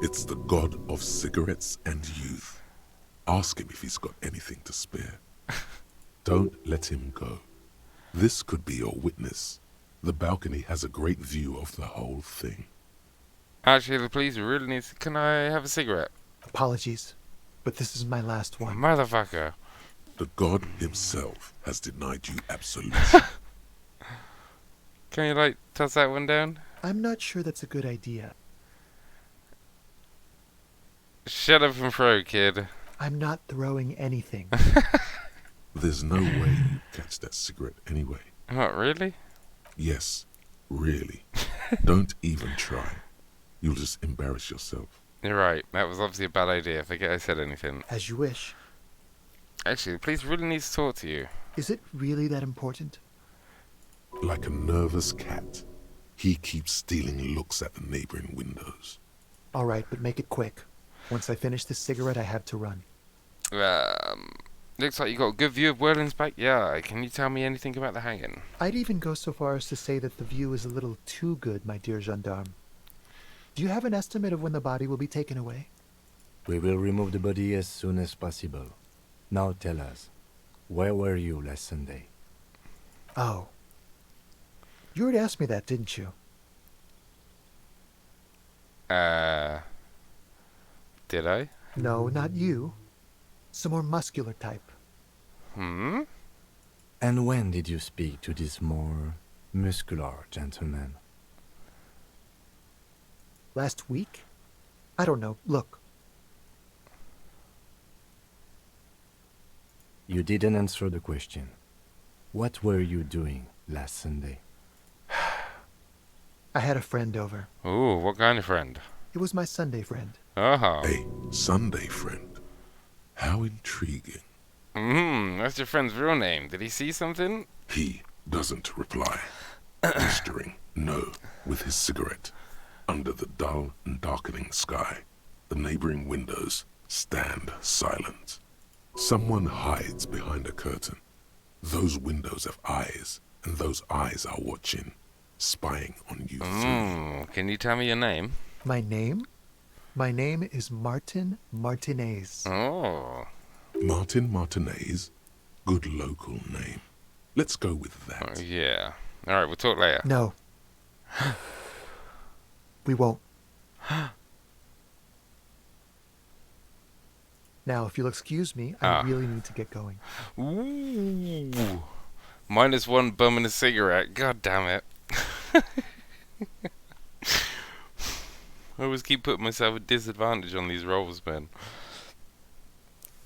It's the god of cigarettes and youth. Ask him if he's got anything to spare. Don't let him go. This could be your witness. The balcony has a great view of the whole thing. Actually, the police really need to... Can I have a cigarette? Apologies, but this is my last one. Motherfucker. The god himself has denied you absolution. Can you, like, toss that one down? I'm not sure that's a good idea. Shut up and throw, kid. I'm not throwing anything. There's no way you'd catch that cigarette anyway. What, really? Yes, really. Don't even try. You'll just embarrass yourself. You're right. That was obviously a bad idea. Forget I said anything. As you wish. Actually, the police really need to talk to you. Is it really that important? Like a nervous cat, he keeps stealing looks at the neighboring windows. All right, but make it quick. Once I finish this cigarette, I have to run. Looks like you got a good view of Werlin's backyard. Can you tell me anything about the hanging? I'd even go so far as to say that the view is a little too good, my dear gendarme. Do you have an estimate of when the body will be taken away? We will remove the body as soon as possible. Now tell us, where were you last Sunday? Oh. You already asked me that, didn't you? Did I? No, not you. Some more muscular type. Hmm? And when did you speak to this more muscular gentleman? Last week? I don't know. Look. You didn't answer the question. What were you doing last Sunday? I had a friend over. Ooh, what kind of friend? It was my Sunday friend. Oh. A Sunday friend. How intriguing. That's your friend's real name. Did he see something? He doesn't reply. Gesturing no with his cigarette. Under the dull and darkening sky, the neighboring windows stand silent. Someone hides behind a curtain. Those windows have eyes, and those eyes are watching, spying on you through. Can you tell me your name? My name? My name is Martin Martinez. Oh. Martin Martinez? Good local name. Let's go with that. Oh, yeah. Alright, we'll talk later. No. We won't. Now, if you'll excuse me, I really need to get going. Ooh. -1 bum and a cigarette. God damn it. I always keep putting myself at disadvantage on these rolls, man.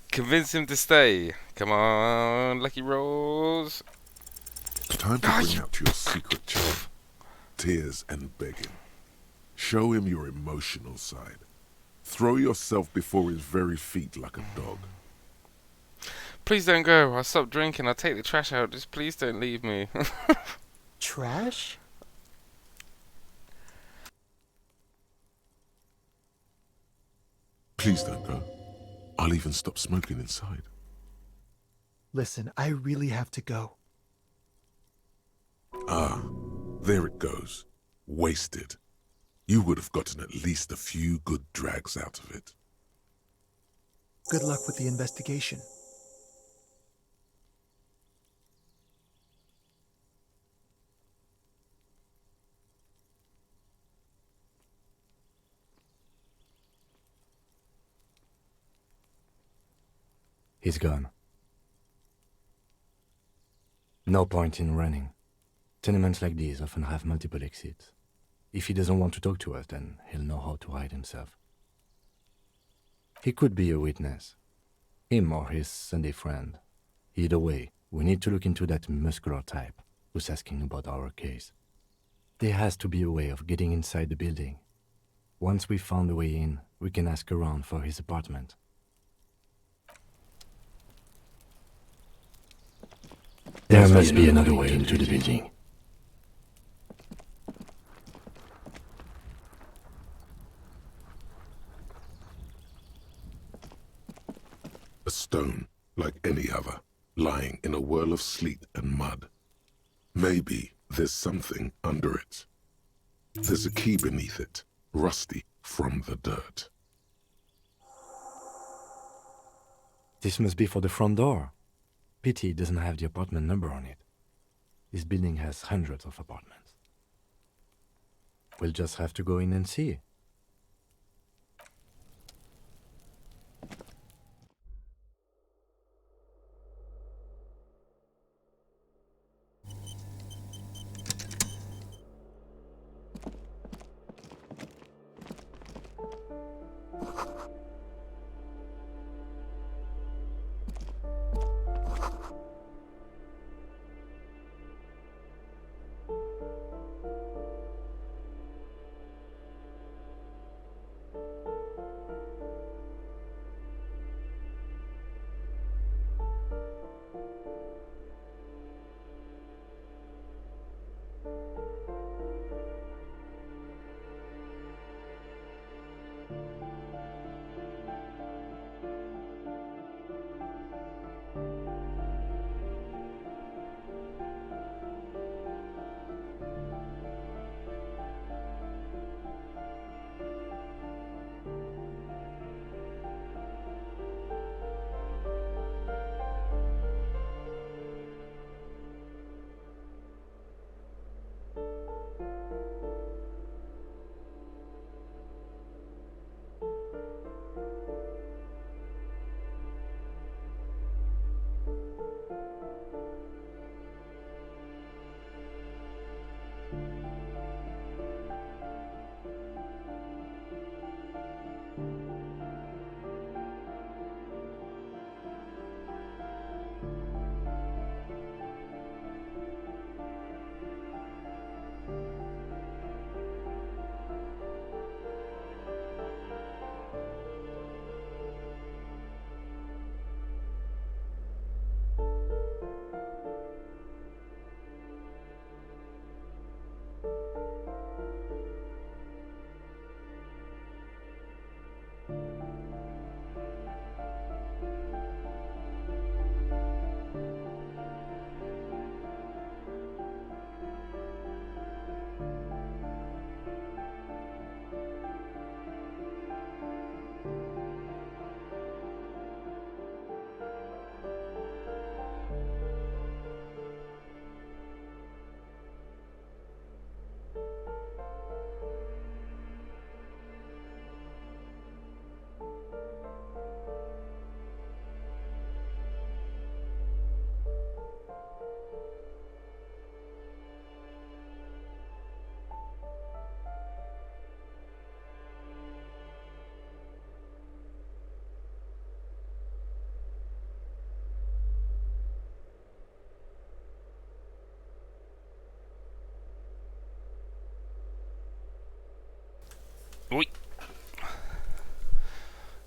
Convince him to stay. Come on, lucky rolls. Time to bring out your secret charm. Tears and begging. Show him your emotional side. Throw yourself before his very feet like a dog. Please don't go. I'll stop drinking. I'll take the trash out. Just please don't leave me. Trash? Please don't go. I'll even stop smoking inside. Listen, I really have to go. Ah, there it goes. Wasted. You would have gotten at least a few good drags out of it. Good luck with the investigation. He's gone. No point in running. Tenements like these often have multiple exits. If he doesn't want to talk to us, then he'll know how to hide himself. He could be a witness. Him or his Sunday friend. Either way, we need to look into that muscular type who's asking about our case. There has to be a way of getting inside the building. Once we've found a way in, we can ask around for his apartment. There must be another way into the building. A stone, like any other, lying in a whirl of sleet and mud. Maybe there's something under it. There's a key beneath it, rusty from the dirt. This must be for the front door. Pity it doesn't have the apartment number on it. This building has hundreds of apartments. We'll just have to go in and see.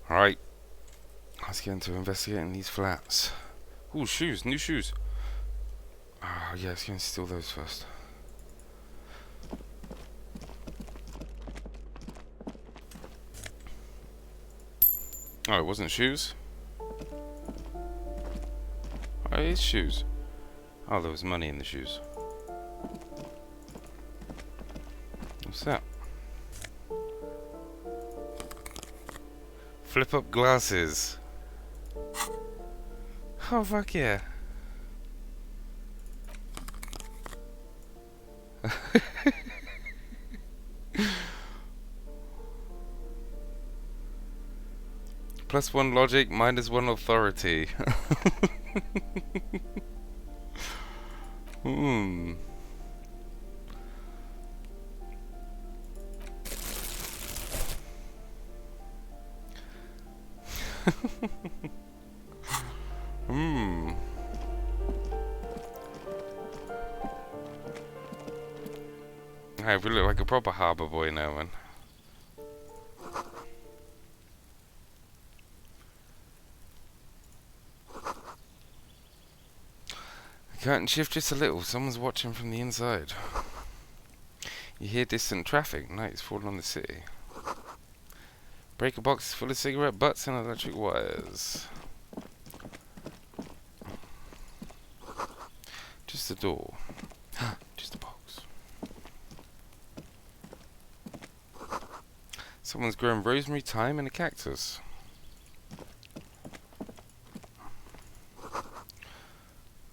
Alright. Let's get into investigating these flats. Ooh, shoes. New shoes. Ah, yeah, let's go and steal those first. Oh, it wasn't shoes? Oh, it is shoes. Oh, there was money in the shoes. What's that? Flip up glasses. Oh, fuck yeah. +1 logic, -1 authority. Hmm. Hmm. Hey, we look like a proper harbour boy now, man. Curtain shift just a little. Someone's watching from the inside. You hear distant traffic. Night is falling on the city. Breaker box is full of cigarette butts and electric wires. Just a door. Just a box. Someone's growing rosemary, thyme, and a cactus.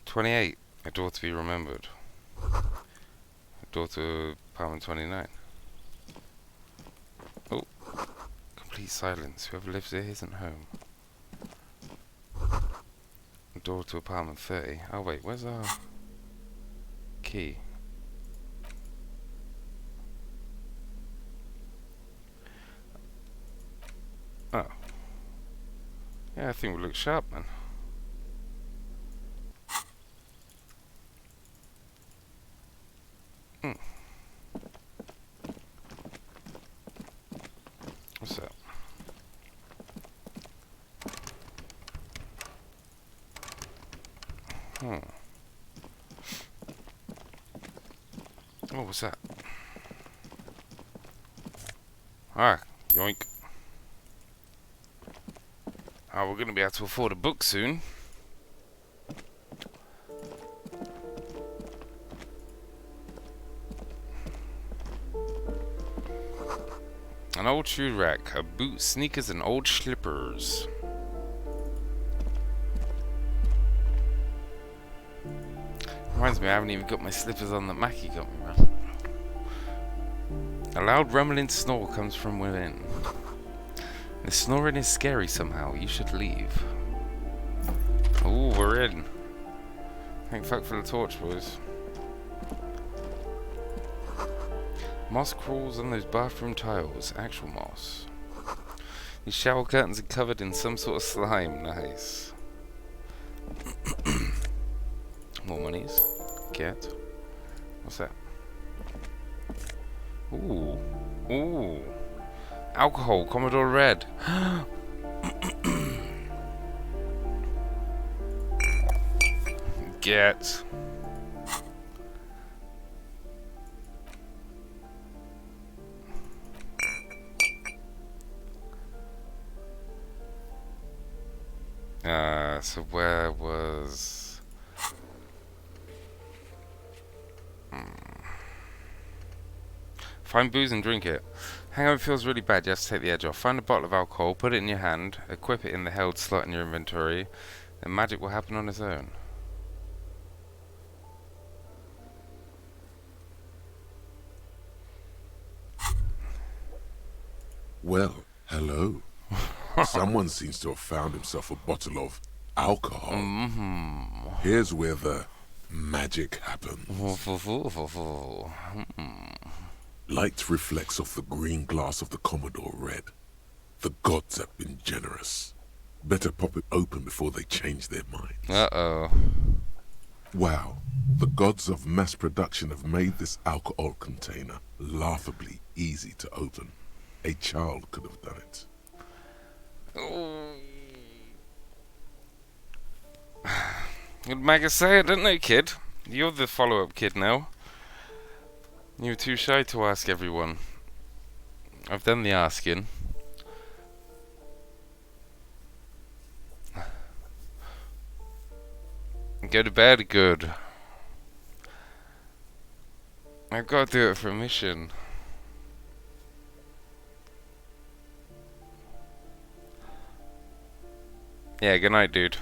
$28. A door to be remembered. A door to apartment 29. Oh. Complete silence. Whoever lives here isn't home. A door to apartment 30. Oh wait, where's our key? Oh. Yeah, I think we look sharp, man. What's that? Oh, what's that? Ah, yoink. Oh, we're gonna be able to afford a book soon. An old shoe rack, a boot, sneakers, and old slippers. Reminds me, I haven't even got my slippers on that Mackie got me, man. A loud rumbling snore comes from within. The snoring is scary somehow. You should leave. Ooh, we're in. Thank fuck for the torch, boys. Moss crawls on those bathroom tiles. Actual moss. These shower curtains are covered in some sort of slime. Nice. More monies. Get. What's that? Ooh. Ooh. Alcohol. Commodore Red. Get. So where was... Find booze and drink it. Hangover feels really bad, you have to take the edge off. Find a bottle of alcohol, put it in your hand, equip it in the held slot in your inventory, then magic will happen on its own. Well, hello. Someone seems to have found himself a bottle of alcohol. Here's where the magic happens. Light reflects off the green glass of the Commodore Red. The gods have been generous. Better pop it open before they change their minds. Uh-oh. Wow. The gods of mass production have made this alcohol container laughably easy to open. A child could have done it. Good Magus say, I don't know, kid. You're the follow-up kid now. You were too shy to ask everyone. I've done the asking. Go to bed, good. I've got to do it for a mission. Yeah, good night, dude.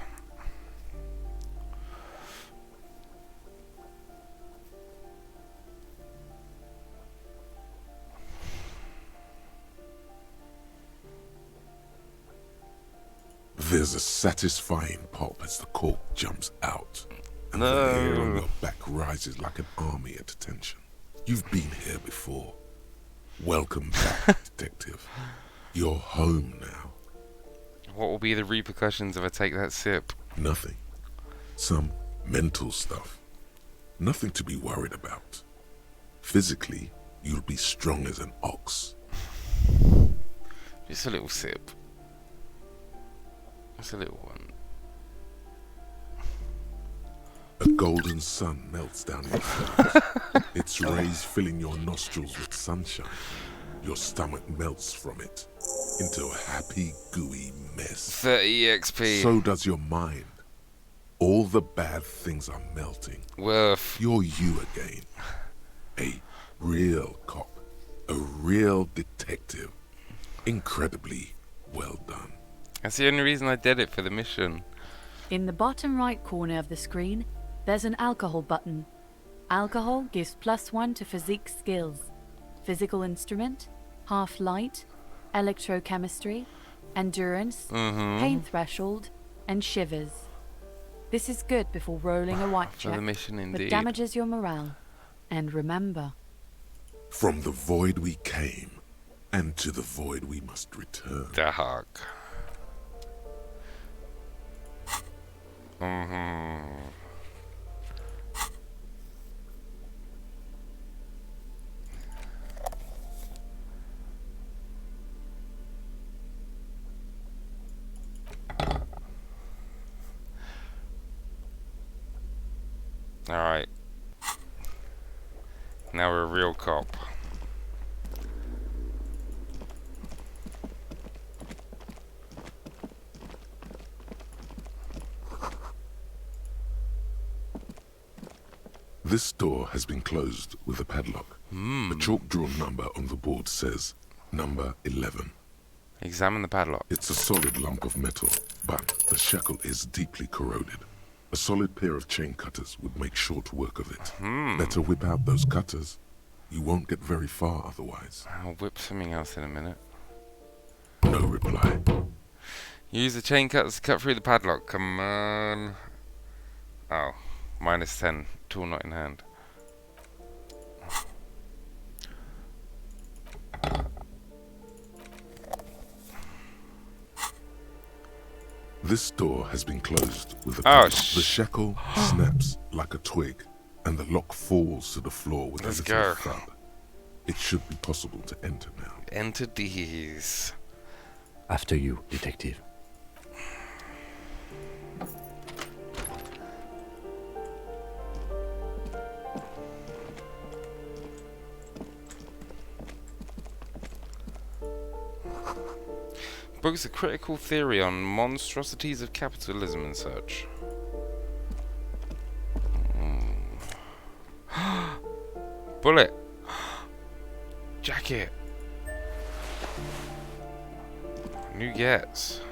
There's a satisfying pop as the cork jumps out, and the hair on your back rises like an army at attention. You've been here before. Welcome back, detective. You're home now. What will be the repercussions if I take that sip? Nothing. Some mental stuff. Nothing to be worried about. Physically, you'll be strong as an ox. Just a little sip. Just a little one. A golden sun melts down your face. Its rays filling your nostrils with sunshine. Your stomach melts from it into a happy, gooey mess. 30 EXP. So does your mind. All the bad things are melting. Woof. You're you again. A real cop. A real detective. Incredibly well done. That's the only reason I did it, for the mission. In the bottom right corner of the screen, there's an alcohol button. Alcohol gives +1 to physique skills. Physical instrument, half light, electrochemistry, endurance, pain threshold, and shivers. This is good before rolling a white For the check, mission but indeed. damages your morale. And remember, From the void we came, and to the void we must return. Dark. Alright. Now we're a real cop. This door has been closed with a padlock. The chalk-drawn number on the board says number 11. Examine the padlock. It's a solid lump of metal, but the shackle is deeply corroded. A solid pair of chain cutters would make short work of it. Better whip out those cutters. You won't get very far otherwise. I'll whip something else in a minute. No reply. Use the chain cutters to cut through the padlock. Come on. Oh. -10. Tool not in hand. This door has been closed with a Oh, padlock. The shackle snaps like a twig, and the lock falls to the floor with Let's a little go. thud. It should be possible to enter now. Enter these. After you, detective. Books a critical theory on monstrosities of capitalism and such. Bullet. Jacket. New gets.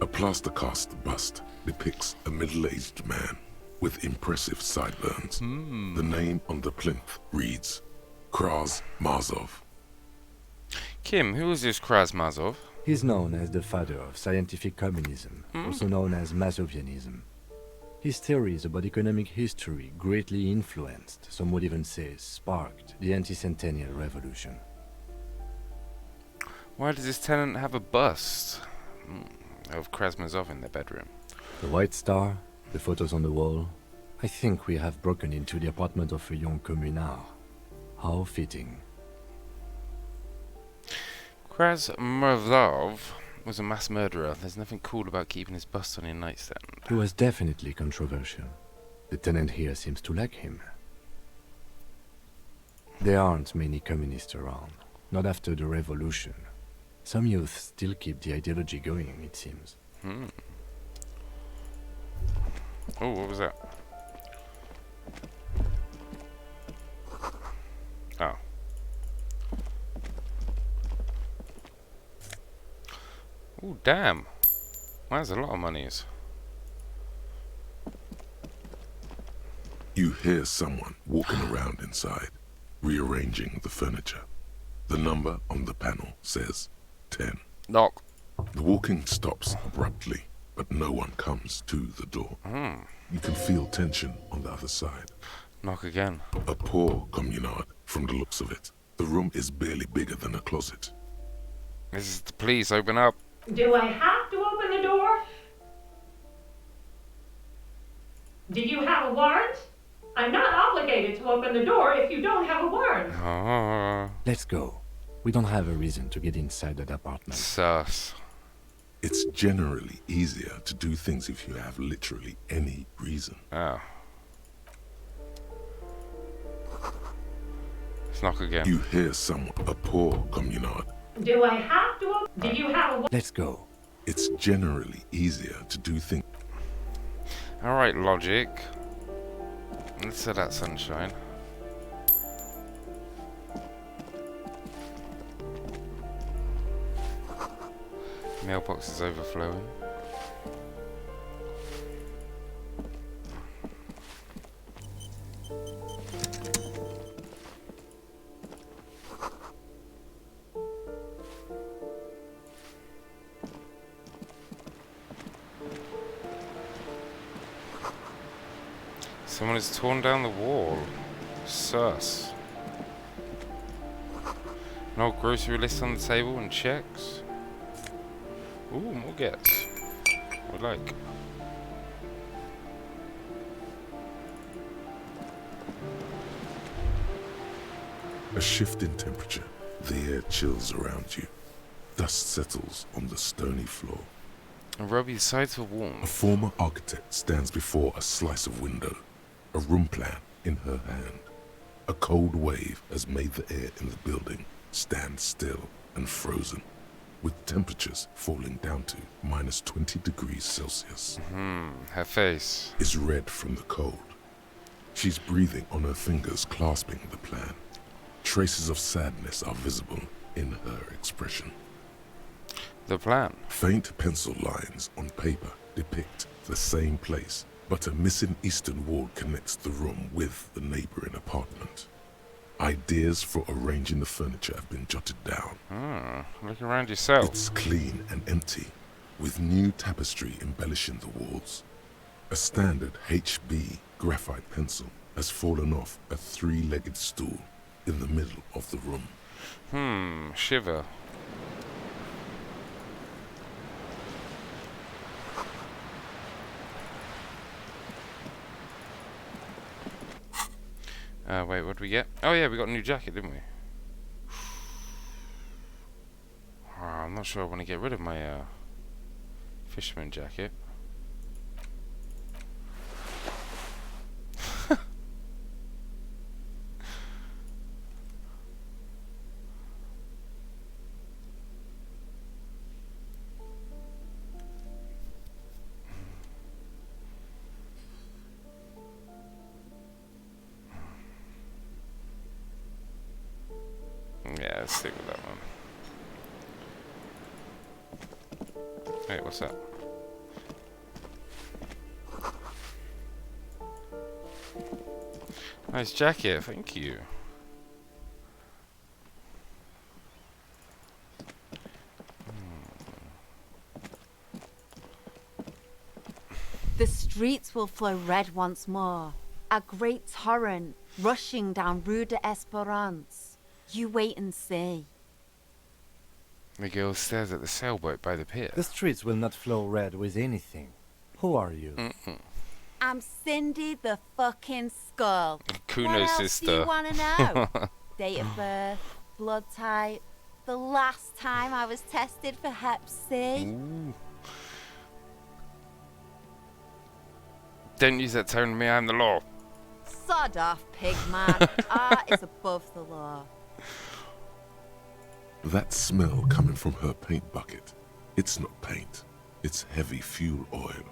A plaster cast bust depicts a middle-aged man with impressive sideburns. The name on the plinth reads Kraz Marzov. Kim, who is this Krasmazov? He's known as the father of scientific communism, also known as Mazovianism. His theories about economic history greatly influenced, some would even say sparked, the anti-centennial revolution. Why does this tenant have a bust of Krasmazov in their bedroom? The White Star, the photos on the wall, I think we have broken into the apartment of a young communard. How fitting. Krasmazov was a mass murderer. There's nothing cool about keeping his bust on your nightstand. He was definitely controversial. The tenant here seems to like him. There aren't many communists around. Not after the revolution. Some youth still keep the ideology going, it seems. Oh, what was that? Oh. Oh, damn. That's a lot of monies. You hear someone walking around inside, rearranging the furniture. The number on the panel says 10. Knock. The walking stops abruptly, but no one comes to the door. You can feel tension on the other side. Knock again. A poor communard, from the looks of it. The room is barely bigger than a closet. This is the police. Open up. Do I have to open the door? Do you have a warrant? I'm not obligated to open the door if you don't have a warrant. Let's go. We don't have a reason to get inside that apartment. Sus. It's generally easier to do things if you have literally any reason. Oh. Let's knock again. You hear someone, a poor communard. Do I have to open? Do you have a warrant? Let's go. It's generally easier to do things. Alright, logic. Let's set that sunshine. Mailbox is overflowing. Someone has torn down the wall. Sus. An old grocery list on the table and checks. Ooh, more gets. We like. A shift in temperature. The air chills around you. Dust settles on the stony floor. And rub your sides for A warmth. former architect stands before a slice of window, a room plan in her hand. A cold wave has made the air in the building stand still and frozen, with temperatures falling down to minus 20 degrees Celsius. Her face. Is red from the cold. She's breathing on her fingers, clasping the plan. Traces of sadness are visible in her expression. The plan. Faint pencil lines on paper depict the same place, but a missing eastern wall connects the room with the neighboring apartment. Ideas for arranging the furniture have been jotted down. Look around yourself. It's clean and empty, with new tapestry embellishing the walls. A standard HB graphite pencil has fallen off a three-legged stool in the middle of the room. Shiver. Wait, what did we get? Oh yeah, we got a new jacket, didn't we? I'm not sure I want to get rid of my fisherman jacket. Yeah, let's stick with that one. Wait, what's that? Nice jacket, thank you. The streets will flow red once more. A great torrent rushing down Rue de Esperance. You wait and see. The girl stares at the sailboat by the pier. The streets will not flow red with anything. Who are you? I'm Cindy the fucking Skull. Kuno's what else sister. do you want to know? Date of birth, blood type, the last time I was tested for Hep C. Ooh. Don't use that tone to me, I'm the law. Sod off, pig man. Art is above the law. That smell coming from her paint bucket, it's not paint, it's heavy fuel oil.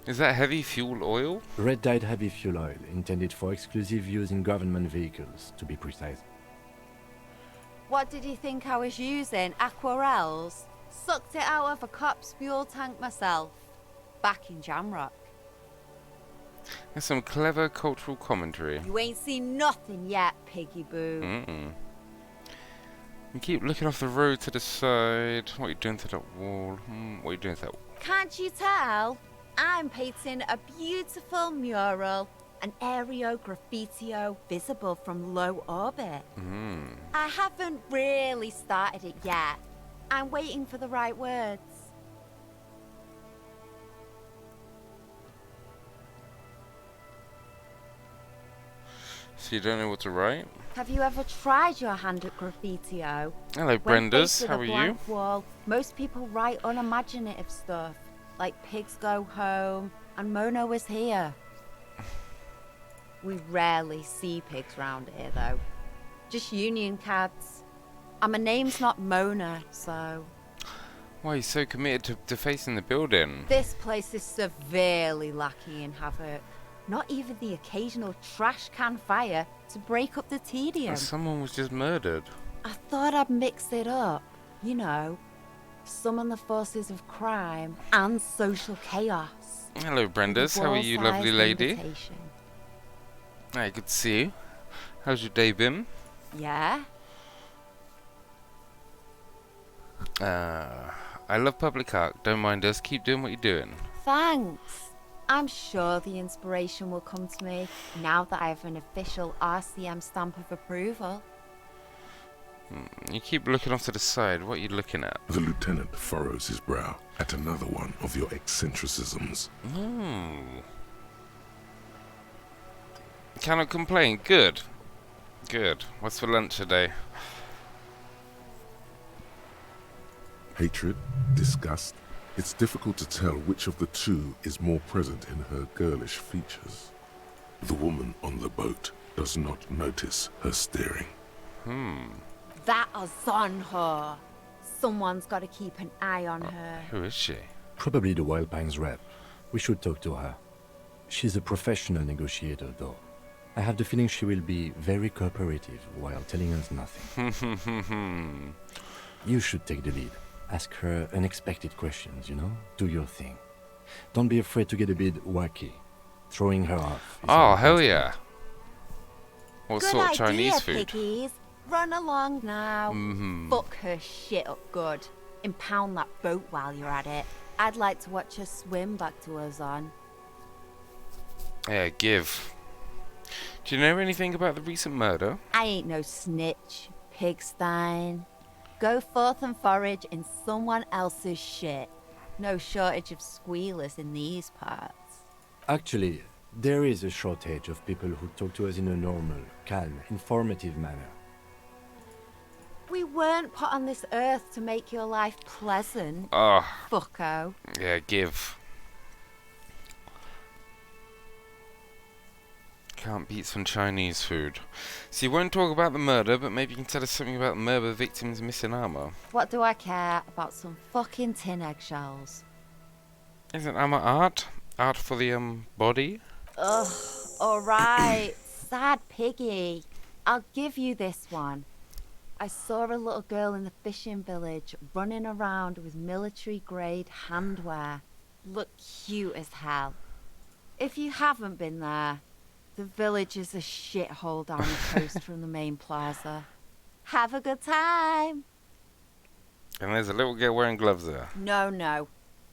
Is that heavy fuel oil? Red-dyed heavy fuel oil, intended for exclusive use in government vehicles, to be precise. What did you think I was using? Aquarels? Sucked it out of a cop's fuel tank myself. Back in Jamrock. There's some clever cultural commentary. You ain't seen nothing yet, piggy boo. Mm-mm. You keep looking off the road to the side. What are you doing to that wall? What are you doing to that wall? Can't you tell? I'm painting a beautiful mural, an aereo graffitio visible from low orbit. I haven't really started it yet. I'm waiting for the right words. So you don't know what to write? Have you ever tried your hand at graffitio? Hello, When Brendas. faced with How a are you? blank wall, most people write unimaginative stuff, like pigs go home and Mona was here. We rarely see pigs round here, though. Just union cabs. And my name's not Mona, so... Why are you so committed to defacing the building? This place is severely lacking in havoc. Not even the occasional trash can fire to break up the tedium. Someone was just murdered. I thought I'd mix it up. You know, summon the forces of crime and social chaos. Hello, Brendas. How are you, lovely lady? Hi, good to see you. How's your day been? Yeah? I love public art. Don't mind us. Keep doing what you're doing. Thanks. I'm sure the inspiration will come to me now that I have an official RCM stamp of approval. You keep looking off to the side. What are you looking at? The lieutenant furrows his brow at another one of your eccentricisms. Cannot complain. Good. Good. What's for lunch today? Hatred, disgust. It's difficult to tell which of the two is more present in her girlish features. The woman on the boat does not notice her staring. That is on her. Someone's got to keep an eye on her. Who is she? Probably the Wild Pines rep. We should talk to her. She's a professional negotiator, though. I have the feeling she will be very cooperative while telling us nothing. You should take the lead. Ask her unexpected questions, you know? Do your thing. Don't be afraid to get a bit wacky. Throwing her off. Oh, hell yeah. What Good sort of idea, Chinese food? piggies. Run along now. Fuck her shit up good. Impound that boat while you're at it. I'd like to watch her swim back to us on. Yeah, give. Do you know anything about the recent murder? I ain't no snitch, pigstein. Go forth and forage in someone else's shit. No shortage of squealers in these parts. Actually, there is a shortage of people who talk to us in a normal, calm, informative manner. We weren't put on this earth to make your life pleasant. Fucko. Yeah, give. Can't beat some Chinese food. So you won't talk about the murder, but maybe you can tell us something about the murder victim's missing armor. What do I care about some fucking tin eggshells? Isn't armor art? Art for the body? Ugh, alright. Sad piggy. I'll give you this one. I saw a little girl in the fishing village running around with military grade handwear. Looked cute as hell. If you haven't been there, the village is a shithole down the coast from the main plaza. Have a good time. And there's a little girl wearing gloves there. No.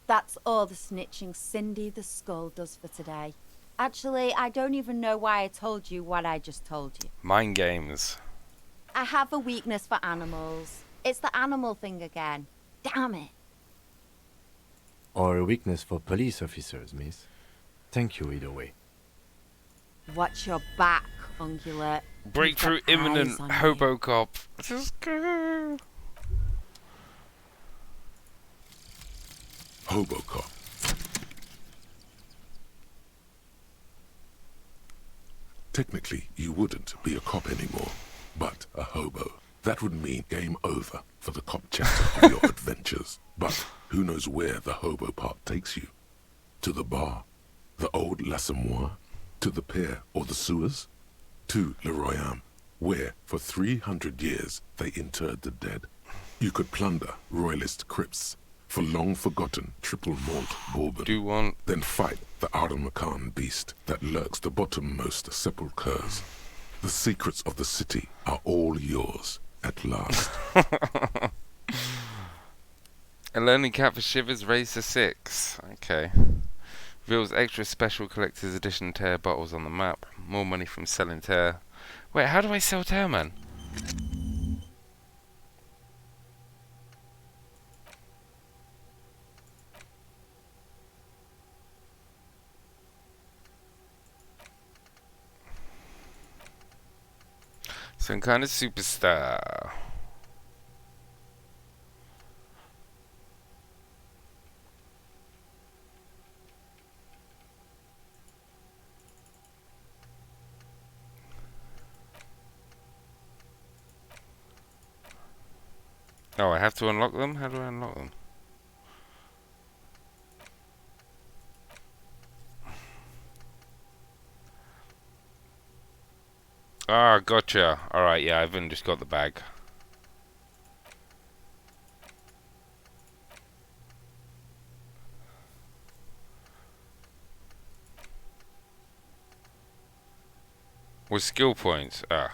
That's all the snitching Cindy the Skull does for today. Actually, I don't even know why I told you what I just told you. Mind games. I have a weakness for animals. It's the animal thing again. Damn it. Or a weakness for police officers, miss. Thank you either way. Watch your back, Ungulate. Breakthrough imminent, Hobocop. Just go. Hobocop. Technically, you wouldn't be a cop anymore, but a hobo. That would mean game over for the cop chapter of your adventures. But who knows where the hobo part takes you? To the bar? The old L'Assommoir? To the pier or the sewers? To Le Royaume, where for 300 years they interred the dead. You could plunder royalist crypts for long-forgotten triple malt bourbon. Then fight the Aramakan beast that lurks the bottommost sepulchres. The secrets of the city are all yours at last. A learning cap for Shivers raised to 6. Okay. Reveals extra special collector's edition tear bottles on the map. More money from selling tear. Wait, how do I sell tear, man? Some kind of superstar. Oh, I have to unlock them? How do I unlock them? Ah, gotcha. Alright, yeah, I've only just got the bag. With skill points? Ah.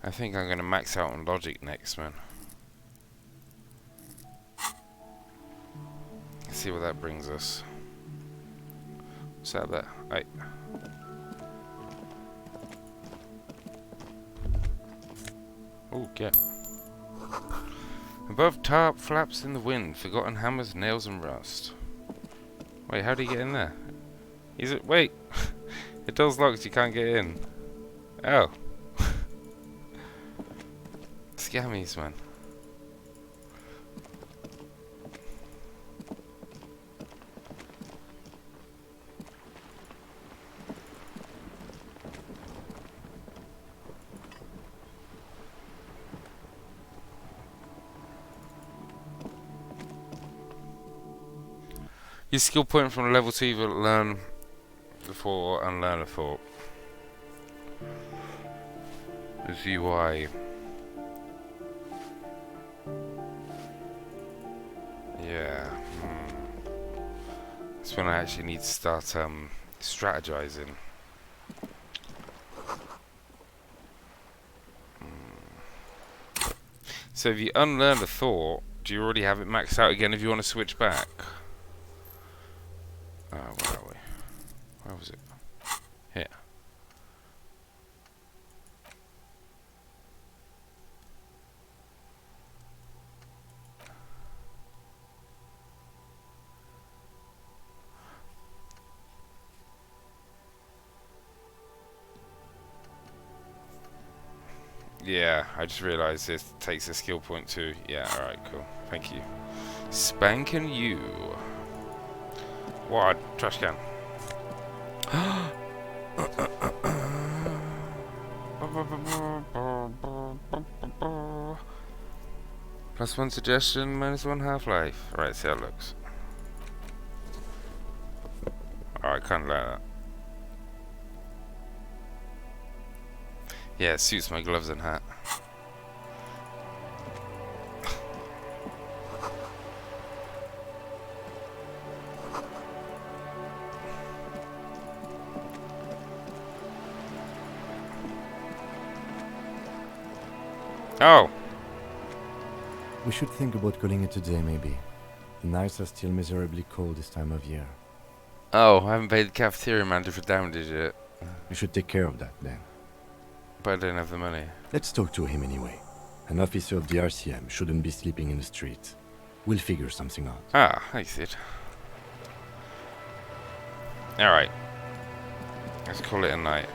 I think I'm gonna max out on logic next, man. Let's see what that brings us. What's that there? Right. Oh, get. Above tarp flaps in the wind, forgotten hammers, nails, and rust. Wait, how do you get in there? Is it? Wait! It does locked, you can't get in. Oh. Scammies, man. Use skill point from level 2 to learn before and learn a thought. This UI. Yeah. That's when I actually need to start strategizing. So if you unlearn the thought, do you already have it maxed out again if you want to switch back? Where are we? Where was it? Here. Yeah, I just realised it takes a skill point too. Yeah, alright, cool. Thank you. Spankin' you. What? Trash can. +1 suggestion, -1 half-life. Alright, see how it looks. Oh, I kinda like that. Yeah, it suits my gloves and hat. Oh! We should think about calling it a day, maybe. The nights are still miserably cold this time of year. Oh, I haven't paid the cafeteria manager for damages yet. You should take care of that then. But I don't have the money. Let's talk to him anyway. An officer of the RCM shouldn't be sleeping in the street. We'll figure something out. Ah, thanks, Sid. Alright. Let's call it a night.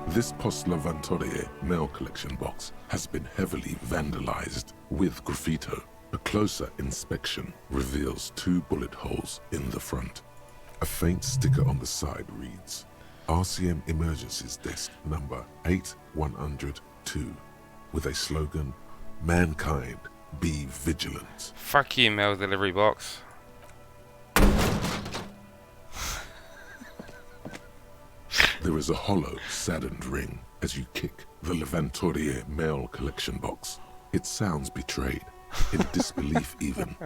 This Post Lavantorie mail collection box has been heavily vandalized with graffito. A closer inspection reveals 2 bullet holes in the front. A faint sticker on the side reads, RCM Emergencies Desk number 8102, with a slogan, Mankind, be vigilant. Fuck you, mail delivery box. There is a hollow, saddened ring as you kick the Lavantorie mail collection box. It sounds betrayed, in disbelief even.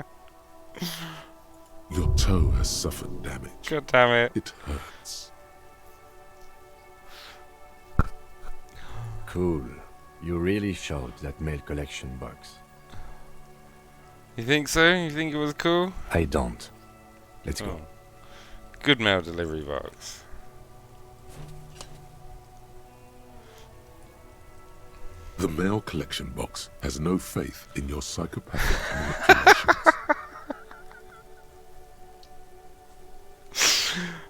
Your toe has suffered damage. God damn it. It hurts. Cool. You really showed that mail collection box. You think so? You think it was cool? I don't. Let's go. Good mail delivery box. The mail collection box has no faith in your psychopathic manipulations.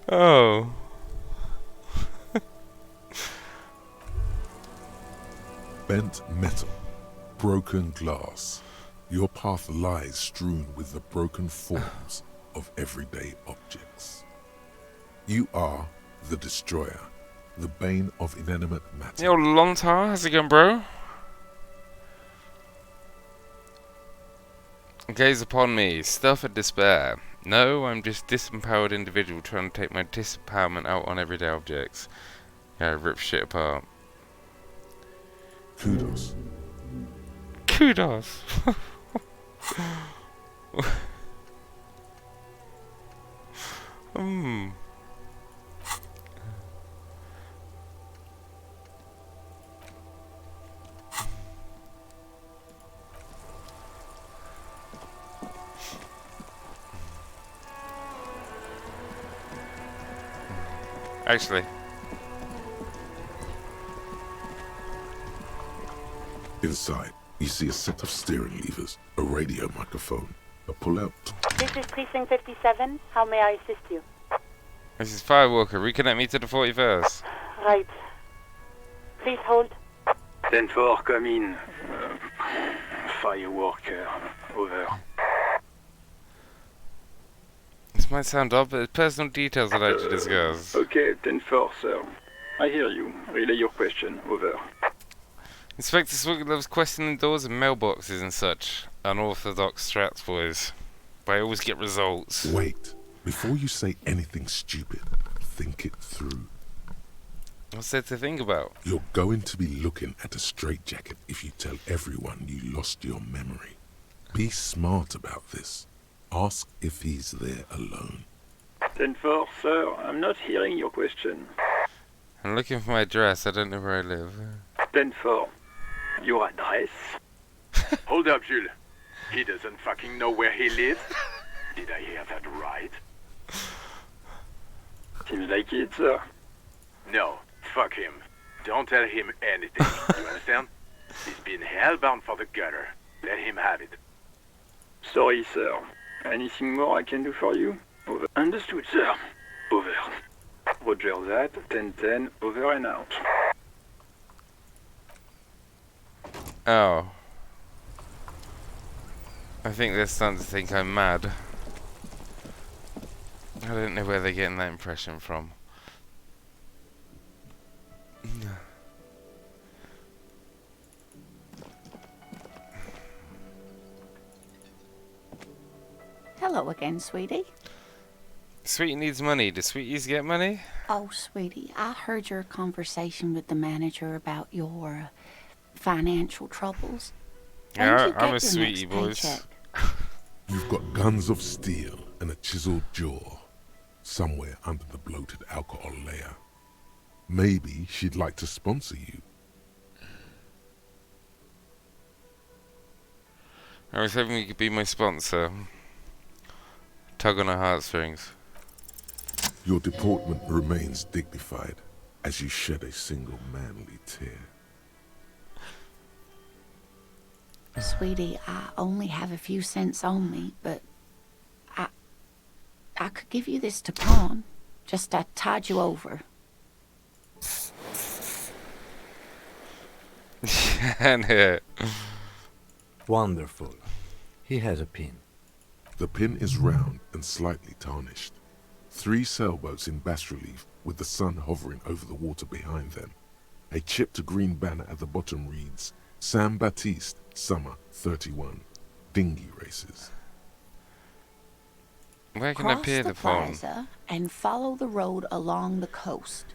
Oh. Bent metal, broken glass. Your path lies strewn with the broken forms of everyday objects. You are the destroyer, the bane of inanimate matter. Yo, Lontar, how's it going, bro? Gaze upon me, stuff and despair. No, I'm just disempowered individual trying to take my disempowerment out on everyday objects. Yeah, rip shit apart. Kudos. Kudos! Hmm. Actually. Inside, you see a set of steering levers, a radio microphone, a pull-out. This is Precinct 57. How may I assist you? This is Firewalker. Reconnect me to the 41st. Right. Please hold. 10-4, come in. Firewalker. Over. This might sound odd, but there's personal details I'd like to discuss. Okay, 10-4, sir. I hear you. Relay your question. Over. Inspector Swig loves questioning doors and mailboxes and such. Unorthodox strats, boys. But I always get results. Wait. Before you say anything stupid, think it through. What's there to think about? You're going to be looking at a straitjacket if you tell everyone you lost your memory. Be smart about this. Ask if he's there alone. 10-4, sir. I'm not hearing your question. I'm looking for my address. I don't know where I live. 10-4. Your address? Hold up, Jules. He doesn't fucking know where he lives. Did I hear that right? Seems like it, sir. No, fuck him. Don't tell him anything, you understand? He's been hellbound for the gutter. Let him have it. Sorry, sir. Anything more I can do for you? Over. Understood, sir. Over. Roger that. 10-10. Over and out. Oh. I think they're starting to think I'm mad. I don't know where they're getting that impression from. Hello again, sweetie. Sweetie needs money. Does Sweeties get money? Oh, sweetie, I heard your conversation with the manager about your financial troubles. Yeah, When'd you I'm get a your sweetie, next boys. paycheck? You've got guns of steel and a chiseled jaw somewhere under the bloated alcohol layer. Maybe she'd like to sponsor you. I was hoping you could be my sponsor. Tug on her heartstrings. Your deportment remains dignified as you shed a single manly tear. Sweetie, I only have a few cents on me, but I could give you this to pawn. Just to tide you over. Wonderful. He has a pin. The pin is round and slightly tarnished. 3 sailboats in bas-relief with the sun hovering over the water behind them. A chipped green banner at the bottom reads, San Baptiste, Summer 31. Dinghy races. Where can I Cross pay the the phone? plaza and follow the road along the coast.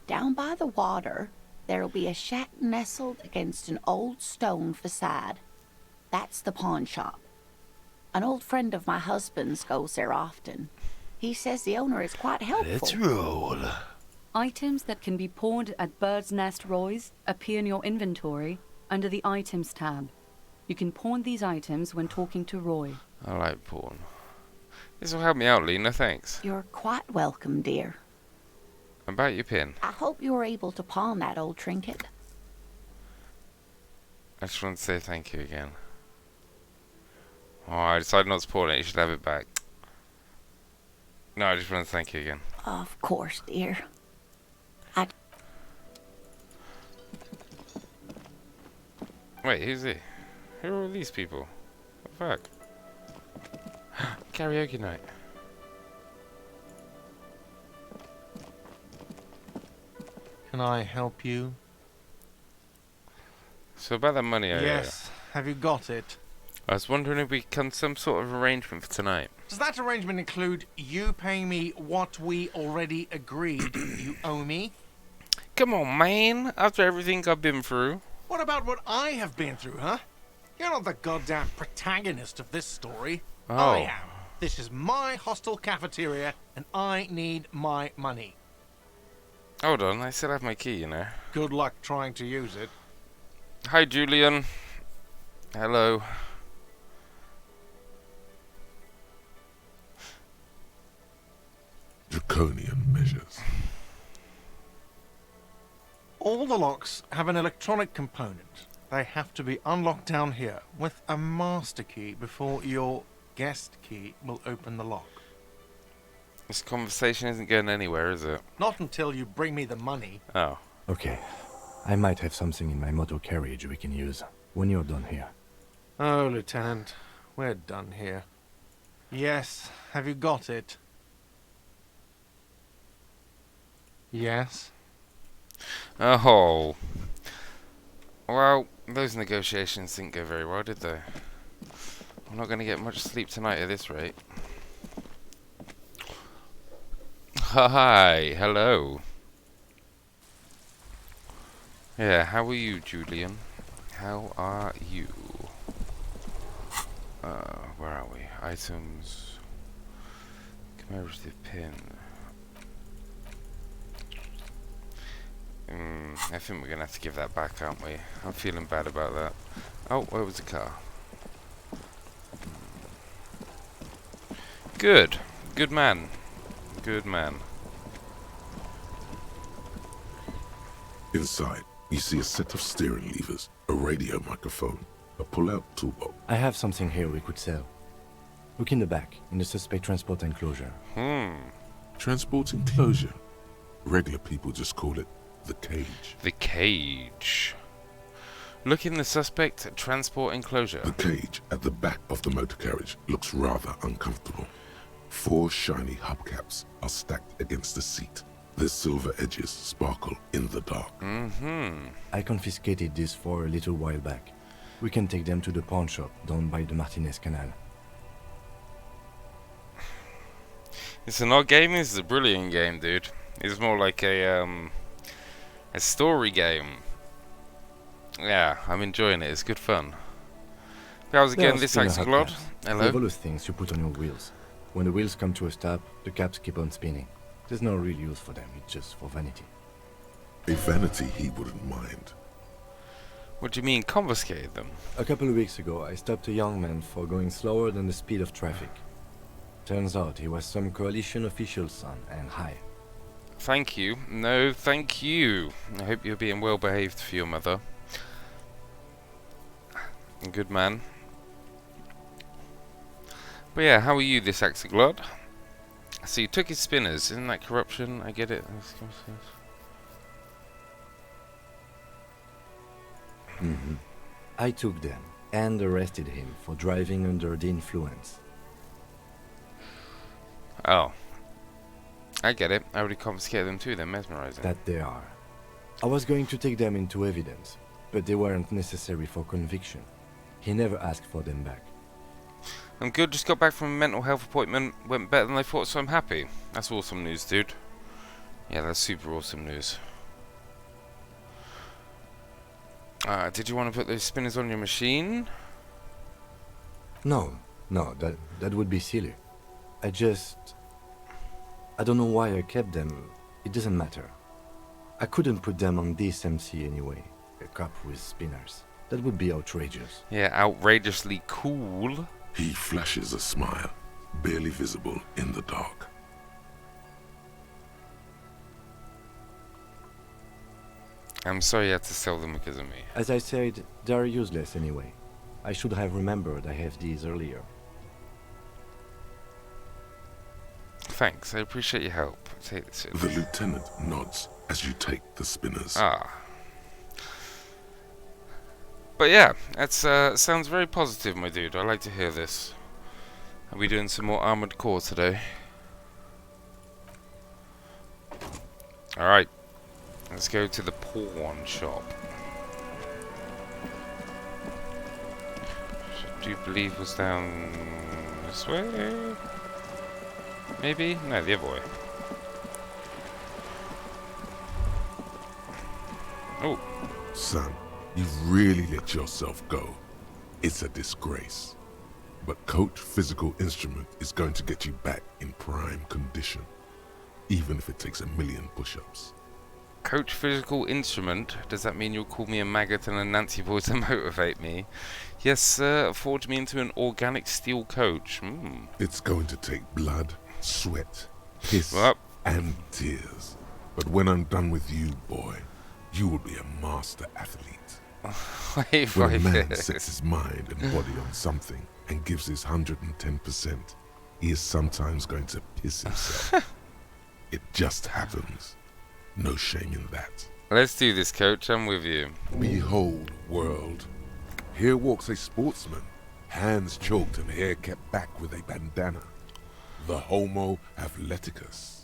Down by the water, there'll be a shack nestled against an old stone facade. That's the pawn shop. An old friend of my husband's goes there often. He says the owner is quite helpful. Let's roll. Items that can be pawned at Bird's Nest Roy's appear in your inventory under the Items tab. You can pawn these items when talking to Roy. I like pawn. This will help me out, Lena, thanks. You're quite welcome, dear. About your pin. I hope you're able to pawn that old trinket. I just want to say thank you again. Oh, I decided not to pawn it. You should have it back. No, I just want to thank you again. Of course, dear. Wait, who's he? Who are all these people? What the fuck? Karaoke night. Can I help you? So about that money area. Yes. Have you got it? I was wondering if we can some sort of arrangement for tonight. Does that arrangement include you paying me what we already agreed you owe me? Come on, man. After everything I've been through. What about what I have been through, huh? You're not the goddamn protagonist of this story. Oh. I am. This is my hostel cafeteria, and I need my money. Hold on, I still have my key, you know. Good luck trying to use it. Hi, Julian. Hello. Draconian measures. All the locks have an electronic component. They have to be unlocked down here with a master key before your guest key will open the lock. This conversation isn't going anywhere, is it? Not until you bring me the money. Oh. Okay. I might have something in my motor carriage we can use when you're done here. Oh, Lieutenant, we're done here. Yes, have you got it? Yes. Oh. Well, those negotiations didn't go very well, did they? I'm not going to get much sleep tonight at this rate. Hi, hello. Yeah, how are you, Julian? How are you? Where are we? Items. Commemorative pin. I think we're gonna have to give that back, aren't we? I'm feeling bad about that. Oh, where was the car? Good. Good man. Good man. Inside, you see a set of steering levers, a radio microphone, a pull-out toolbox. I have something here we could sell. Look in the back, in the suspect transport enclosure. Transport enclosure. Regular people just call it the cage. The cage. Look in the suspect transport enclosure. The cage at the back of the motor carriage looks rather uncomfortable. 4 shiny hubcaps are stacked against the seat. Their silver edges sparkle in the dark. I confiscated these 4 a little while back. We can take them to the pawn shop down by the Martinez Canal. It's an odd game. This is a brilliant game, dude. It's more like a story game. Yeah, I'm enjoying it. It's good fun. How's it There going, are this spinner Axolot? hubcaps. Hello? They're those things you put on your wheels. When the wheels come to a stop, the caps keep on spinning. There's no real use for them, it's just for vanity. A vanity he wouldn't mind. What do you mean, confiscated them? A couple of weeks ago, I stopped a young man for going slower than the speed of traffic. Turns out he was some coalition official's son and high. Thank you. No, thank you. I hope you're being well behaved for your mother. Good man. But yeah, how are you, this Axolot? So you took his spinners. Isn't that corruption? I get it. Mm-hmm. I took them and arrested him for driving under the influence. Oh. I get it. I already confiscated them too, they're mesmerizing. That they are. I was going to take them into evidence, but they weren't necessary for conviction. He never asked for them back. I'm good, just got back from a mental health appointment. Went better than I thought, so I'm happy. That's awesome news, dude. Yeah, that's super awesome news. Did you want to put those spinners on your machine? No, that would be silly. I don't know why I kept them. It doesn't matter. I couldn't put them on this MC anyway. A cup with spinners. That would be outrageous. Yeah, outrageously cool. He flashes a smile, barely visible in the dark. I'm sorry you had to sell them because of me. As I said, they're useless anyway. I should have remembered I have these earlier. Thanks, I appreciate your help. Take this in. The lieutenant nods as you take the spinners. But yeah, that sounds very positive, my dude. I like to hear this. Are we doing some more Armored Core today? Alright. Let's go to the pawn shop. Which I do believe was down this way? Maybe? No, the other way. Oh. Son, you've really let yourself go. It's a disgrace. But Coach Physical Instrument is going to get you back in prime condition, even if it takes 1,000,000 push-ups. Coach Physical Instrument? Does that mean you'll call me a maggot and a Nancy boy to motivate me? Yes, sir. Forge me into an organic steel coach. It's going to take blood, sweat, piss, and tears. But when I'm done with you, boy, you will be a master athlete. When a man sets his mind and body on something and gives his 110%, he is sometimes going to piss himself. It just happens. No shame in that. Let's do this, coach. I'm with you. Behold, world. Here walks a sportsman, hands choked and hair kept back with a bandana. The Homo Athleticus.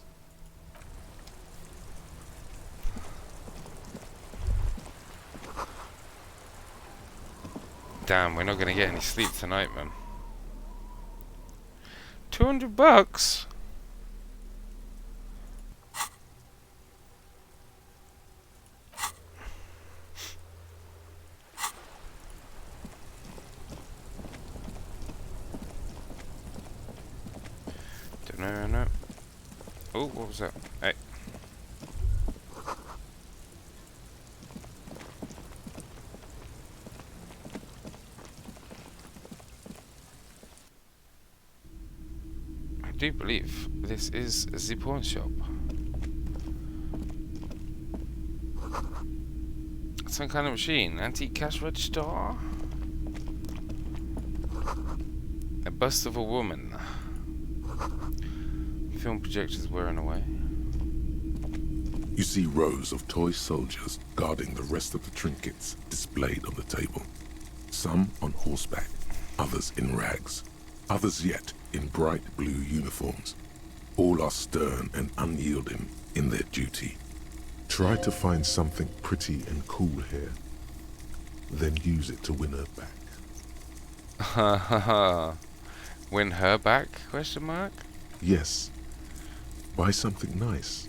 Damn, we're not gonna get any sleep tonight, man. $200? No. Oh, what was that? Hey. I do believe this is the pawn shop. Some kind of machine. Antique cash register. A bust of a woman. Film projectors wearing away. You see rows of toy soldiers guarding the rest of the trinkets displayed on the table. Some on horseback, others in rags, others yet in bright blue uniforms. All are stern and unyielding in their duty. Try to find something pretty and cool here, then use it to win her back. Ha ha ha. Win her back? Question mark? Yes. Buy something nice.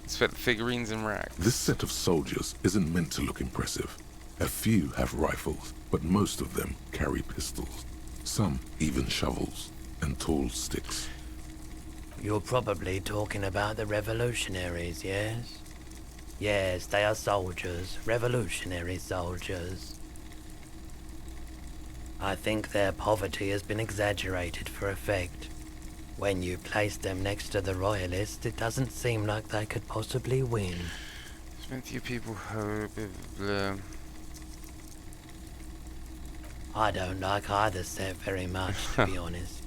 Expect the figurines and racks. This set of soldiers isn't meant to look impressive. A few have rifles, but most of them carry pistols. Some even shovels and tall sticks. You're probably talking about the revolutionaries, yes? Yes, they are soldiers, revolutionary soldiers. I think their poverty has been exaggerated for effect. When you place them next to the royalists, it doesn't seem like they could possibly win. Spent you people I don't like either set very much, to be honest.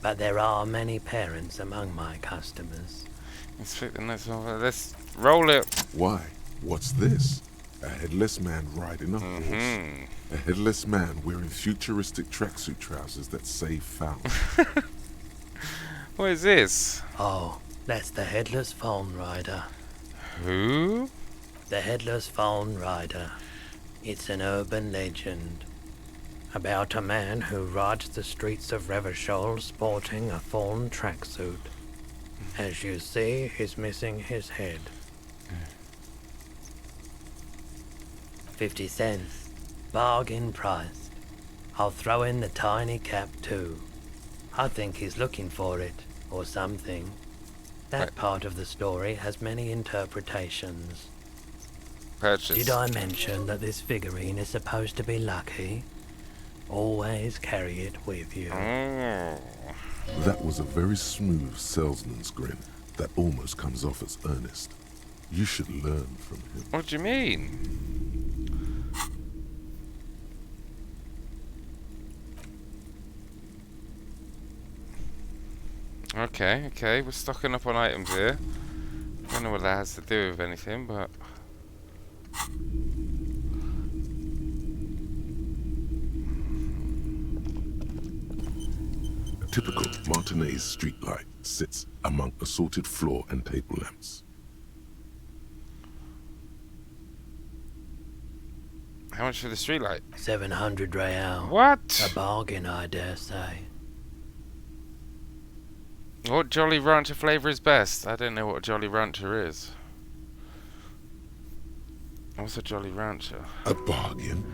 But there are many parents among my customers. Expect the next one. Let's roll it. Why? What's this? A headless man riding a horse. A headless man wearing futuristic tracksuit trousers that say foul. What is this? Oh, that's the Headless Phone Rider. Who? The Headless Phone Rider. It's an urban legend about a man who rides the streets of Revachol sporting a fawn tracksuit. As you see, he's missing his head. 50 cents. Bargain priced. I'll throw in the tiny cap too. I think he's looking for it, or something. That part of the story has many interpretations. Purchase. Did I mention that this figurine is supposed to be lucky? Always carry it with you. That was a very smooth salesman's grin that almost comes off as earnest. You should learn from him. What do you mean? Okay, we're stocking up on items here. I don't know what that has to do with anything, but... A typical Martinez streetlight sits among assorted floor and table lamps. How much for the streetlight? 700 real. What? A bargain, I dare say. What Jolly Rancher flavour is best? I don't know what a Jolly Rancher is. What's a Jolly Rancher? A bargain?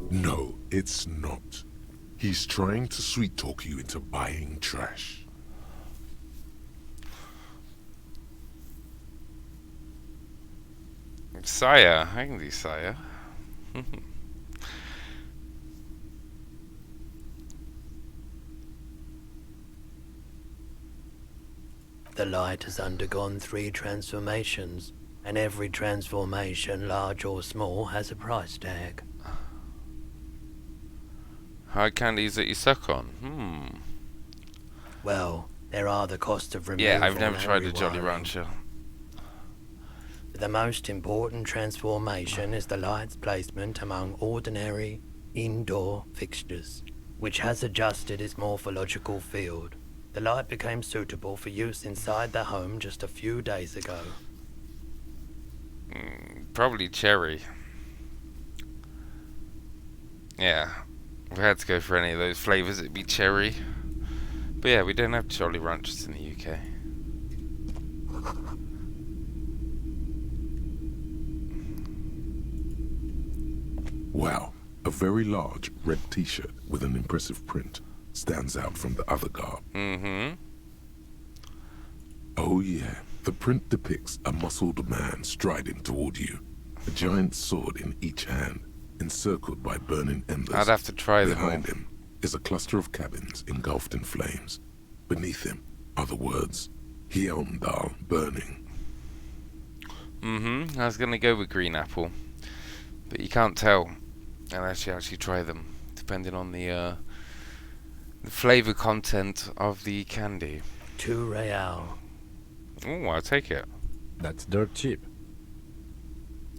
No, it's not. He's trying to sweet-talk you into buying trash. Sire. I can do Sire. The light has undergone 3 transformations, and every transformation, large or small, has a price tag. Hard candies that you suck on. Well, there are the cost of removal. Yeah, I've never and tried a Jolly rewiring. Rancher. The most important transformation is the light's placement among ordinary indoor fixtures, which has adjusted its morphological field. The light became suitable for use inside the home just a few days ago. Probably cherry. Yeah, if I had to go for any of those flavours, it'd be cherry. But yeah, we don't have Jolly Ranchers in the UK. Wow, a very large red t-shirt with an impressive print stands out from the other garb. Oh yeah, the print depicts a muscled man striding toward you, a giant sword in each hand, encircled by burning embers. I'd have to try them Behind all. him is a cluster of cabins engulfed in flames. Beneath him are the words, Hyundal burning. I was gonna go with green apple, but you can't tell unless you actually try them, depending on the flavour content of the candy. 2 real. Oh, I'll take it. That's dirt cheap.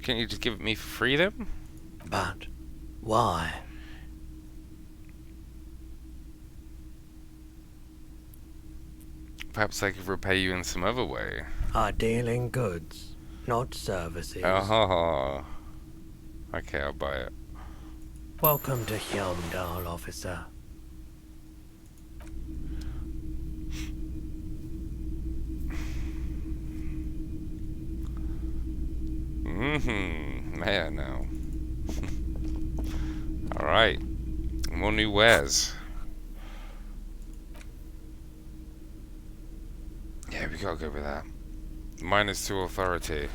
Can't you just give it me for free then? But why? Perhaps I could repay you in some other way. I deal in goods, not services. Oh. Okay, I'll buy it. Welcome to Hyundal, officer. Yeah, no. Alright. More new wares. Yeah, we gotta go with that. -2 authority.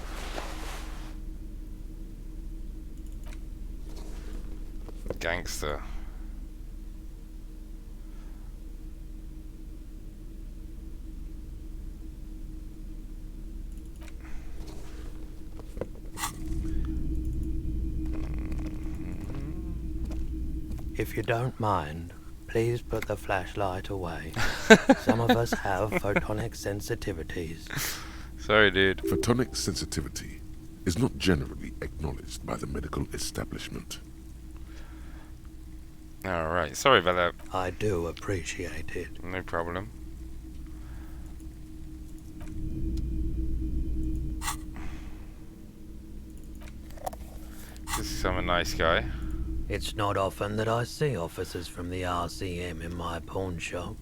Gangster. If you don't mind, please put the flashlight away. Some of us have photonic sensitivities. Sorry, dude. Photonic sensitivity is not generally acknowledged by the medical establishment. Alright, sorry about that. I do appreciate it. No problem. This is some nice guy. It's not often that I see officers from the RCM in my pawn shop.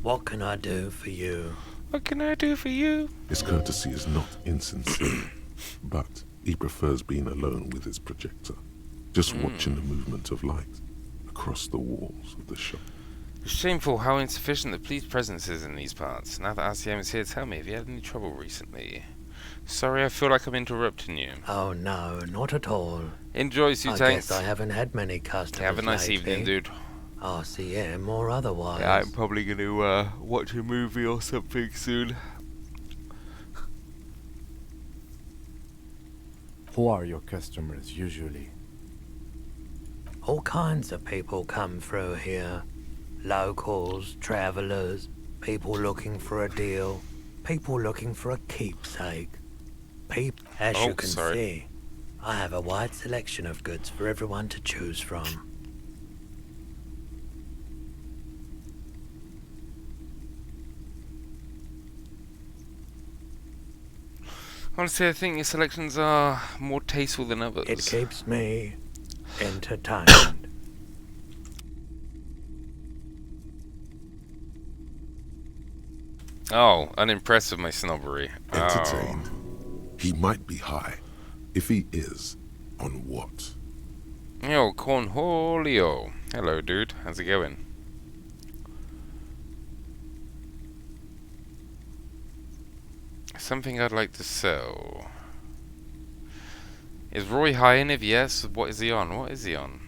What can I do for you? What can I do for you? His courtesy is not insincere, but he prefers being alone with his projector, just watching the movement of light across the walls of the shop. It's shameful how insufficient the police presence is in these parts. Now that RCM is here, tell me, have you had any trouble recently? Sorry, I feel like I'm interrupting you. Oh no, not at all. Enjoy, I Sutanks. guess I haven't had many customers Have a nice lately. evening, dude. RCM or otherwise. Yeah, I'm probably going to watch a movie or something soon. Who are your customers usually? All kinds of people come through here. Locals, travelers, people looking for a deal, people looking for a keepsake. As you can see, I have a wide selection of goods for everyone to choose from. Honestly, I think your selections are more tasteful than others. It keeps me entertained. Oh, unimpressed with my snobbery. Entertained. He might be high. If he is, on what? Yo, Cornholio. Hello, dude. How's it going? Something I'd like to sell. Is Roy high in? If yes, what is he on? What is he on?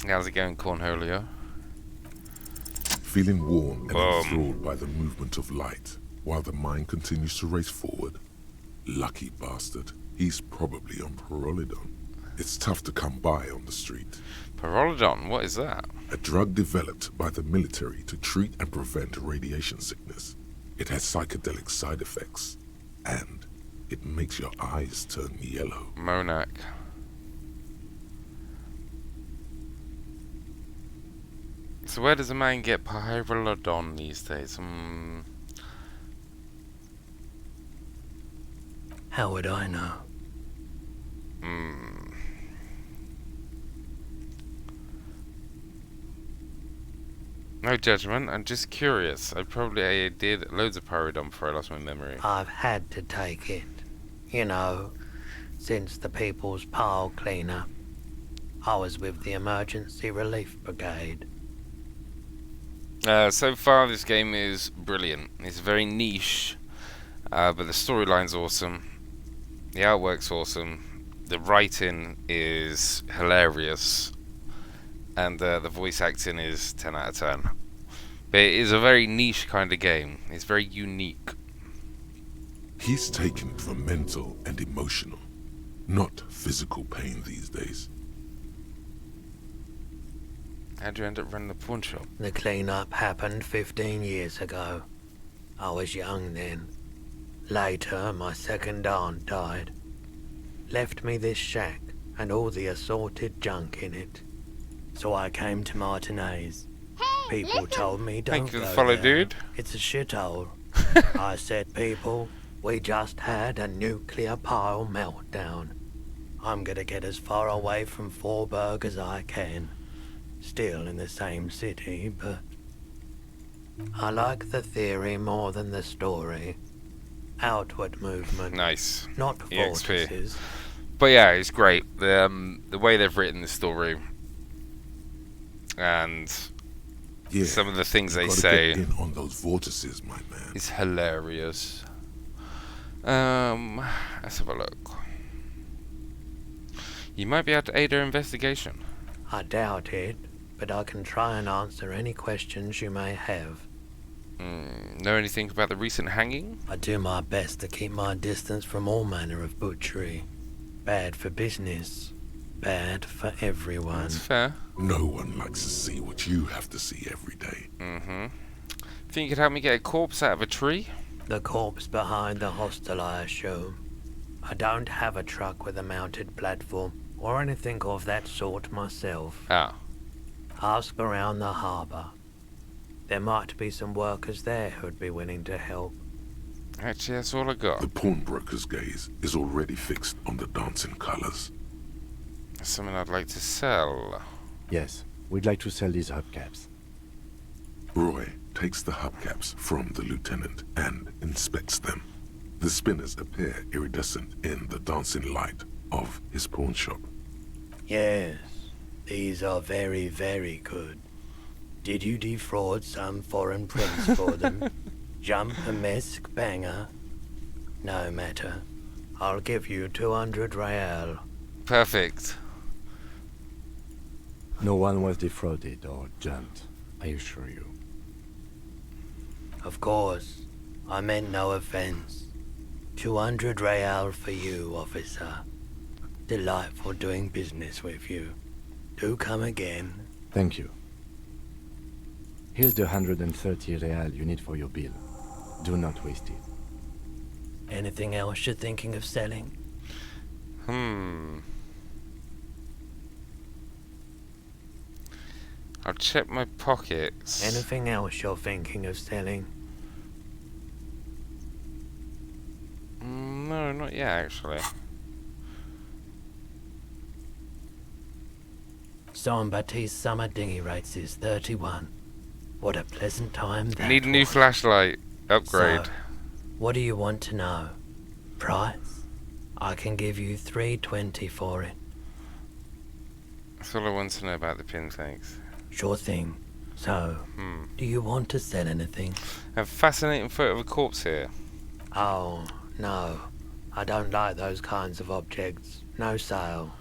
How's it going, Cornholio? Feeling warm and enthralled by the movement of light, while the mind continues to race forward. Lucky bastard. He's probably on Pyrrolidon. It's tough to come by on the street. Pyrrolidon? What is that? A drug developed by the military to treat and prevent radiation sickness. It has psychedelic side effects, and it makes your eyes turn yellow. Monac. So where does a man get Pyrrolidon these days? How would I know? No judgment, I'm just curious. I did loads of Pyrrolidon before I lost my memory. I've had to take it. You know, since the People's Pile cleanup. I was with the Emergency Relief Brigade. So far this game is brilliant. It's very niche, but the storyline's awesome. The artwork's awesome. The writing is hilarious. And the voice acting is 10 out of 10. But it is a very niche kind of game. It's very unique. He's taken it for mental and emotional, not physical pain these days. How'd you end up running the pawn shop? The cleanup happened 15 years ago. I was young then. Later, my second aunt died. Left me this shack and all the assorted junk in it. So I came to Martinez. People told me don't Thank you for go the follow, there. dude. It's a shithole. I said, people, we just had a nuclear pile meltdown. I'm gonna get as far away from Forburg as I can. Still in the same city, but I like the theory more than the story. outward movement. Nice. Not EXP. vortices. But yeah, it's great. The way they've written the story and some of the things they say get in on those vortices, my man. is hilarious. Let's have a look. You might be able to aid our investigation. I doubt it, but I can try and answer any questions you may have. Know anything about the recent hanging? I do my best to keep my distance from all manner of butchery. Bad for business. Bad for everyone. That's fair. No one likes to see what you have to see every day. Think you could help me get a corpse out of a tree? The corpse behind the hostel, I assume. I don't have a truck with a mounted platform or anything of that sort myself. Ah. Ask around the harbour. There might be some workers there who'd be willing to help. Actually, that's all I got. The pawnbroker's gaze is already fixed on the dancing colors. That's something I'd like to sell. Yes, we'd like to sell these hubcaps. Roy takes the hubcaps from the lieutenant and inspects them. The spinners appear iridescent in the dancing light of his pawn shop. Yes, these are very, very good. Did you defraud some foreign prince for them? Jump-a-mesque banger? No matter. I'll give you 200 real. Perfect. No one was defrauded or jumped, I assure you. Of course. I meant no offense. 200 real for you, officer. Delightful doing business with you. Do come again. Thank you. Here's the 130 real you need for your bill. Do not waste it. Anything else you're thinking of selling? I'll check my pockets. Anything else you're thinking of selling? No, not yet, actually. Jean-Baptiste's summer dinghy rates is 31. What a pleasant time that Need a new was. flashlight. Upgrade. So, what do you want to know? Price? I can give you 320 for it. That's all I want to know about the pin, thanks. Sure thing. So, do you want to sell anything? I have a fascinating photo of a corpse here. Oh, no. I don't like those kinds of objects. No sale.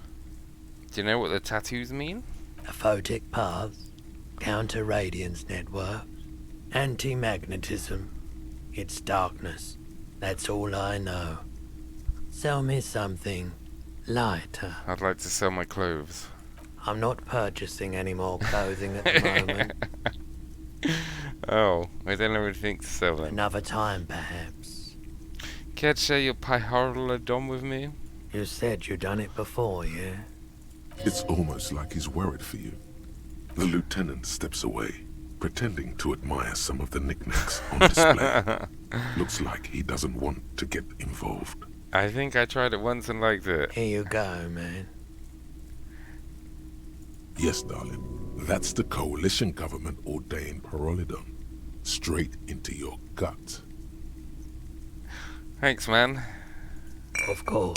Do you know what the tattoos mean? Aphotic paths, counter-radiance networks, anti-magnetism. It's darkness. That's all I know. Sell me something lighter. I'd like to sell my clothes. I'm not purchasing any more clothing at the moment. Oh, I don't know anything to sell then. Another time, perhaps. Care to share your pyrolidon with me? You said you'd done it before, yeah? It's almost like he's worried for you. The lieutenant steps away, pretending to admire some of the knickknacks on display. Looks like he doesn't want to get involved. I think I tried it once and liked it. Here you go, man. Yes, darling. That's the coalition government ordained pyrolidon. Straight into your gut. Thanks, man. Of course.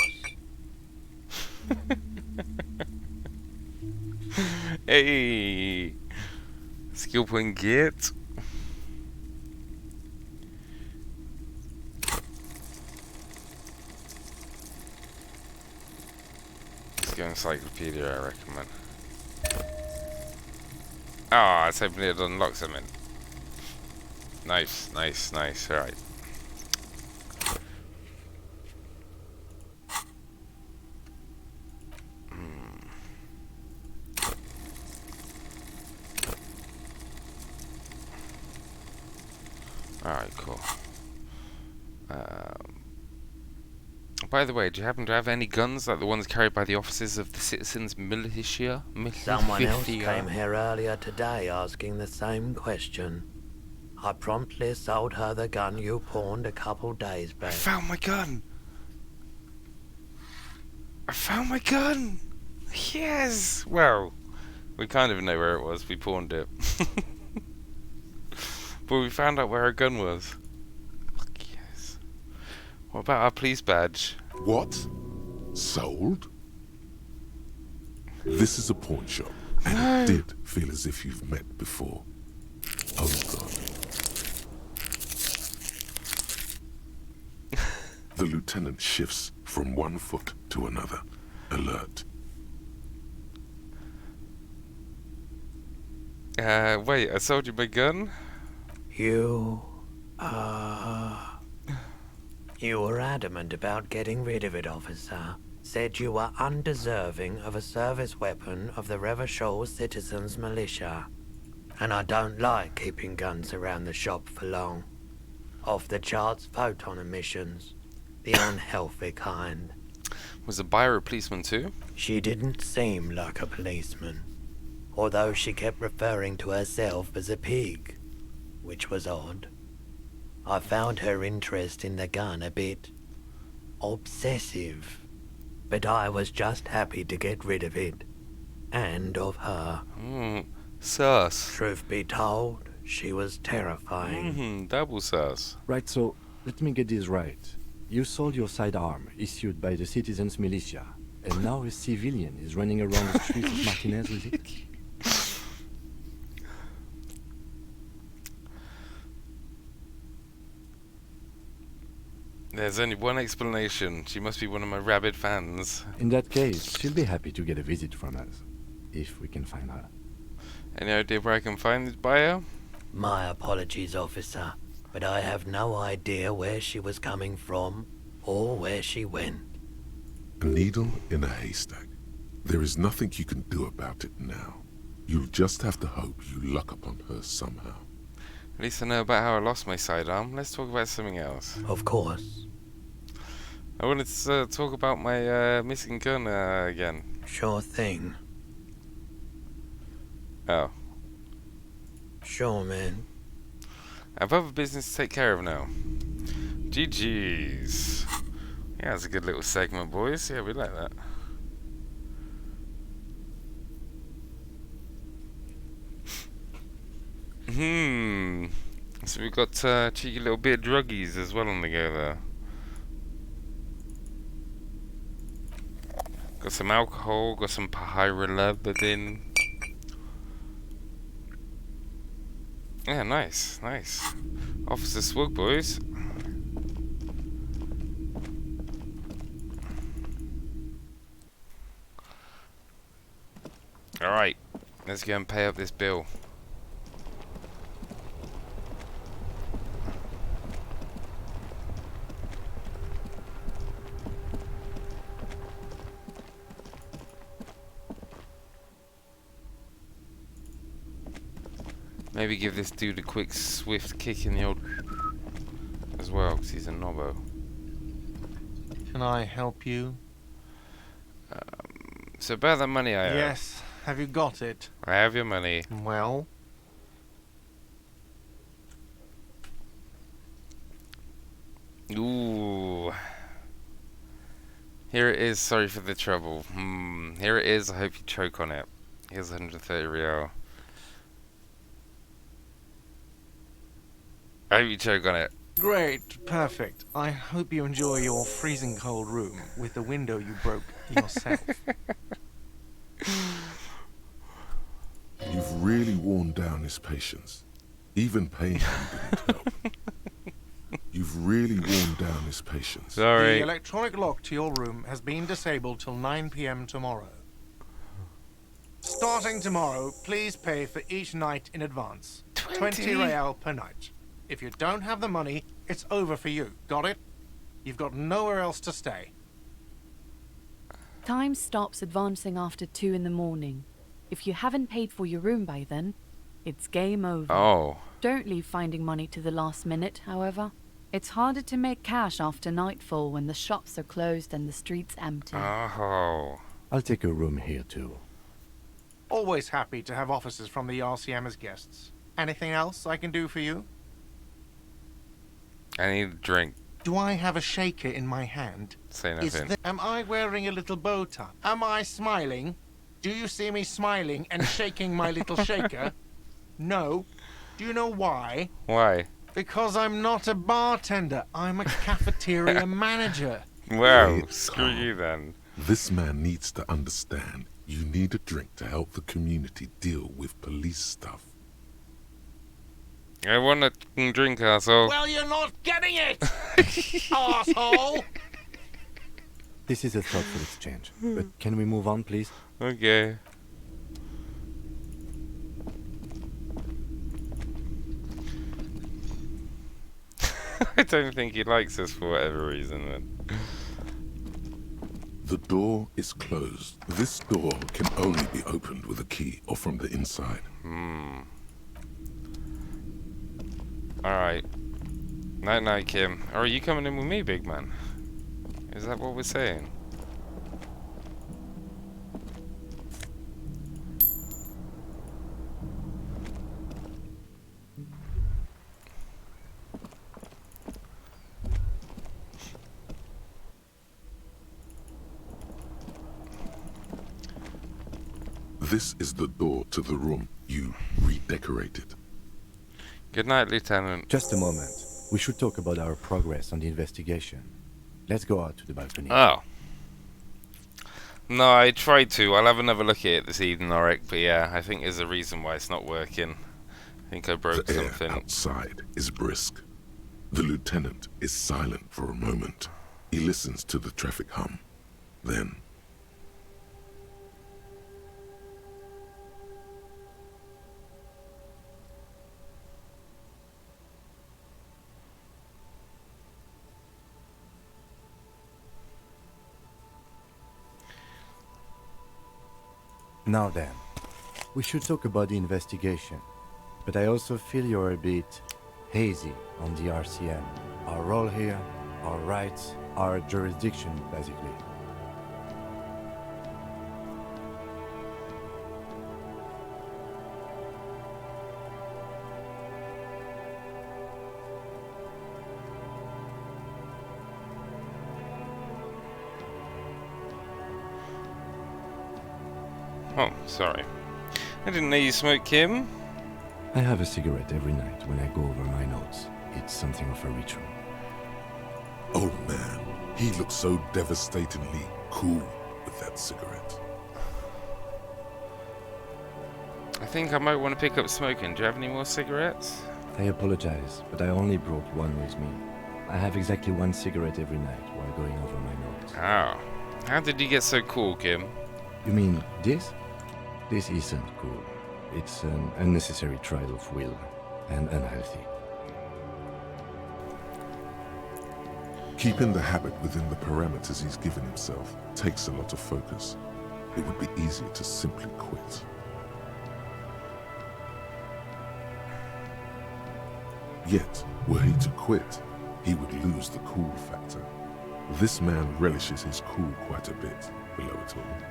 Hey! Skill point get. Let's go encyclopedia, I recommend. Ah, I was hoping it unlocks something. Nice, nice, nice. Alright. Alright, cool. By the way, do you happen to have any guns like the ones carried by the officers of the citizens' militia? Someone else came here earlier today asking the same question. I promptly sold her the gun you pawned a couple days back. I found my gun! I found my gun! Yes! Well, we kind of know where it was. We pawned it. But we found out where our gun was. Fuck yes. What about our police badge? What? Sold? This is a pawn shop, and it did feel as if you've met before. Oh God. The lieutenant shifts from one foot to another. Alert. Wait, I sold you my gun? You were adamant about getting rid of it, officer. Said you were undeserving of a service weapon of the Revachol Citizens Militia. And I don't like keeping guns around the shop for long. Off the charts photon emissions. The unhealthy kind. Was the buyer a policeman too? She didn't seem like a policeman. Although she kept referring to herself as a pig. Which was odd. I found her interest in the gun a bit obsessive. But I was just happy to get rid of it. And of her. Sus. Truth be told, she was terrifying. Double sus. Right, so let me get this right. You sold your sidearm, issued by the Citizens Militia, and now a civilian is running around the streets of Martinez with it? There's only one explanation. She must be one of my rabid fans. In that case, she'll be happy to get a visit from us, if we can find her. Any idea where I can find this buyer? My apologies, officer, but I have no idea where she was coming from or where she went. A needle in a haystack. There is nothing you can do about it now. You'll just have to hope you luck upon her somehow. At least I know about how I lost my sidearm. Let's talk about something else. Of course. I wanted to talk about my missing gun again. Sure thing. Oh. Sure, man. I have other business to take care of now. GG's. Yeah, that's a good little segment, boys. Yeah, we like that. So we've got cheeky little bit of druggies as well on the go there. Got some alcohol, got some pyrrolidine. Yeah, nice, nice. Officer Swug, boys. Alright, let's go and pay up this bill. Maybe give this dude a quick, swift kick in the old as well, because he's a knobbo. Can I help you? So about the money I owe. Yes. Have you got it? I have your money. Well? Ooh. Here it is. Sorry for the trouble. Here it is. I hope you choke on it. Here's 130 real. I hope you choke on it. Great, perfect. I hope you enjoy your freezing cold room with the window you broke yourself. You've really worn down his patience. Even paying him didn't help. You've really worn down his patience. Sorry. The electronic lock to your room has been disabled till 9 p.m. tomorrow. Starting tomorrow, please pay for each night in advance. 20 real per night. If you don't have the money, it's over for you. Got it? You've got nowhere else to stay. Time stops advancing after 2 in the morning. If you haven't paid for your room by then, it's game over. Oh. Don't leave finding money to the last minute, however. It's harder to make cash after nightfall when the shops are closed and the streets empty. Oh. I'll take a room here too. Always happy to have officers from the RCM as guests. Anything else I can do for you? I need a drink. Do I have a shaker in my hand? Say nothing. Am I wearing a little bow tie? Am I smiling? Do you see me smiling and shaking my little shaker? No. Do you know why? Why? Because I'm not a bartender. I'm a cafeteria manager. Wow, screw you then. This man needs to understand you need a drink to help the community deal with police stuff. I want a drink, asshole. Well, you're not getting it, asshole. This is a thoughtful exchange, but can we move on, please? Okay. I don't think he likes us for whatever reason then. The door is closed. This door can only be opened with a key or from the inside. Alright. Night night, Kim. Are you coming in with me, big man? Is that what we're saying? This is the door to the room you redecorated. Good night, Lieutenant. Just a moment. We should talk about our progress on the investigation. Let's go out to the balcony. Oh. No, I tried to. I'll have another look at it this evening, Oric, but yeah, I think there's a reason why it's not working. I think I broke The air something. outside is brisk. The lieutenant is silent for a moment. He listens to the traffic hum. Then Now then, we should talk about the investigation, but I also feel you're a bit hazy on the RCM. Our role here, our rights, our jurisdiction, basically. Oh, sorry. I didn't know you smoked, Kim. I have a cigarette every night when I go over my notes. It's something of a ritual. oh man, he looks so devastatingly cool with that cigarette. I think I might want to pick up smoking. Do you have any more cigarettes? I apologize, but I only brought one with me. I have exactly one cigarette every night while going over my notes. Oh. How did you get so cool, Kim? You mean this? This isn't cool. It's an unnecessary trial of will, and unhealthy. Keeping the habit within the parameters he's given himself takes a lot of focus. It would be easier to simply quit. Yet, were he to quit, he would lose the cool factor. This man relishes his cool quite a bit below it all.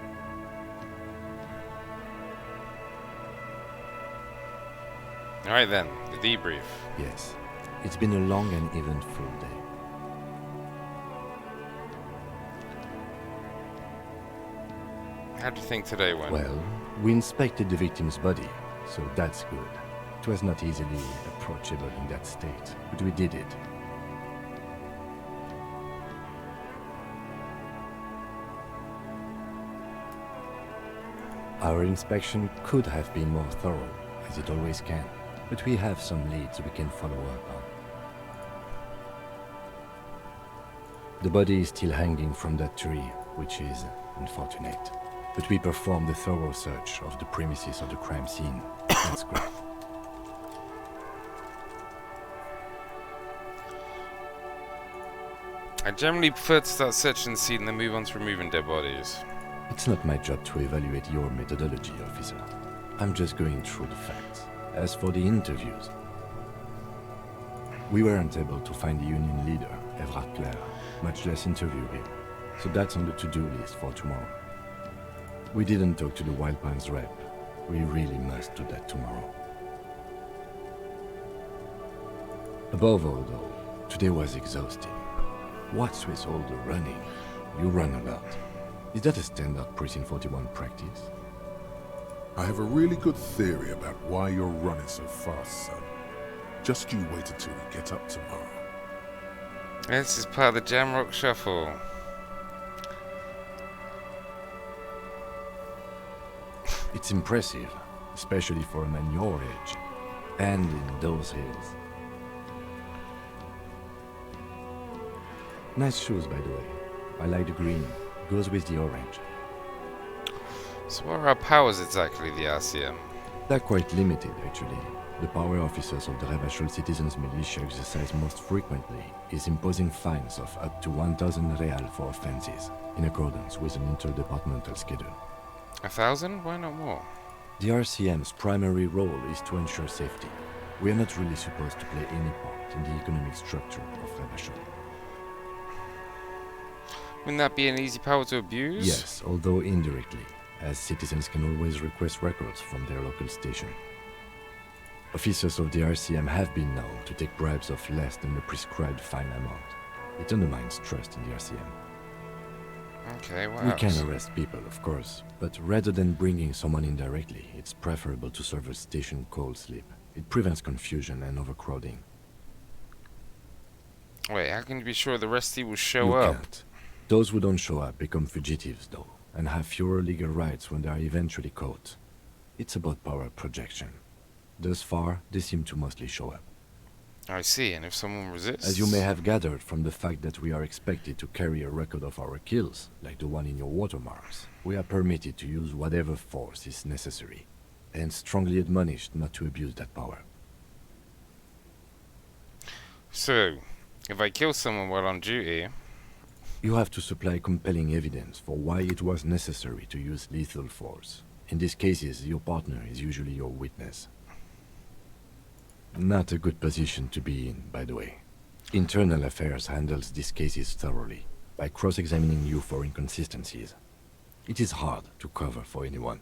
Alright then, the debrief. Yes, it's been a long and eventful day. How do you think today went? Well, we inspected the victim's body, so that's good. It was not easily approachable in that state, but we did it. Our inspection could have been more thorough, as it always can, but we have some leads we can follow up on. The body is still hanging from that tree, which is unfortunate. But we performed a thorough search of the premises of the crime scene. That's great. I generally prefer to start searching the scene and then move on to removing dead bodies. It's not my job to evaluate your methodology, officer. I'm just going through the facts. As for the interviews, we weren't able to find the union leader, Everard Clare, much less interview him. So that's on the to-do list for tomorrow. We didn't talk to the Wild Pines rep. We really must do that tomorrow. Above all, though, today was exhausting. What's with all the running? You run a lot. Is that a standard Precinct 41 practice? I have a really good theory about why you're running so fast, son. Just you wait until we get up tomorrow. This is part of the Jamrock Shuffle. It's impressive, especially for a man your age, and in those hills. Nice shoes, by the way. I like the green. Goes with the orange. So what are our powers exactly, the RCM? They're quite limited, actually. The power officers of the Revachol Citizens Militia exercise most frequently is imposing fines of up to 1,000 real for offenses, in accordance with an interdepartmental schedule. 1,000? Why not more? The RCM's primary role is to ensure safety. We are not really supposed to play any part in the economic structure of Revachol. Wouldn't that be an easy power to abuse? Yes, although indirectly, as citizens can always request records from their local station. Officers of the RCM have been known to take bribes of less than the prescribed fine amount. It undermines trust in the RCM. Okay, what We else? can arrest people, of course, but rather than bringing someone in directly, it's preferable to serve a station cold sleep. It prevents confusion and overcrowding. Wait, how can you be sure the rest of you will show You up? can't. Those who don't show up become fugitives, though, and have fewer legal rights when they are eventually caught. It's about power projection. Thus far, they seem to mostly show up. I see, and if someone resists... As you may have gathered from the fact that we are expected to carry a record of our kills, like the one in your watermarks, we are permitted to use whatever force is necessary, and strongly admonished not to abuse that power. So, if I kill someone while on duty... You have to supply compelling evidence for why it was necessary to use lethal force. In these cases, your partner is usually your witness. Not a good position to be in, by the way. Internal Affairs handles these cases thoroughly, by cross-examining you for inconsistencies. It is hard to cover for anyone,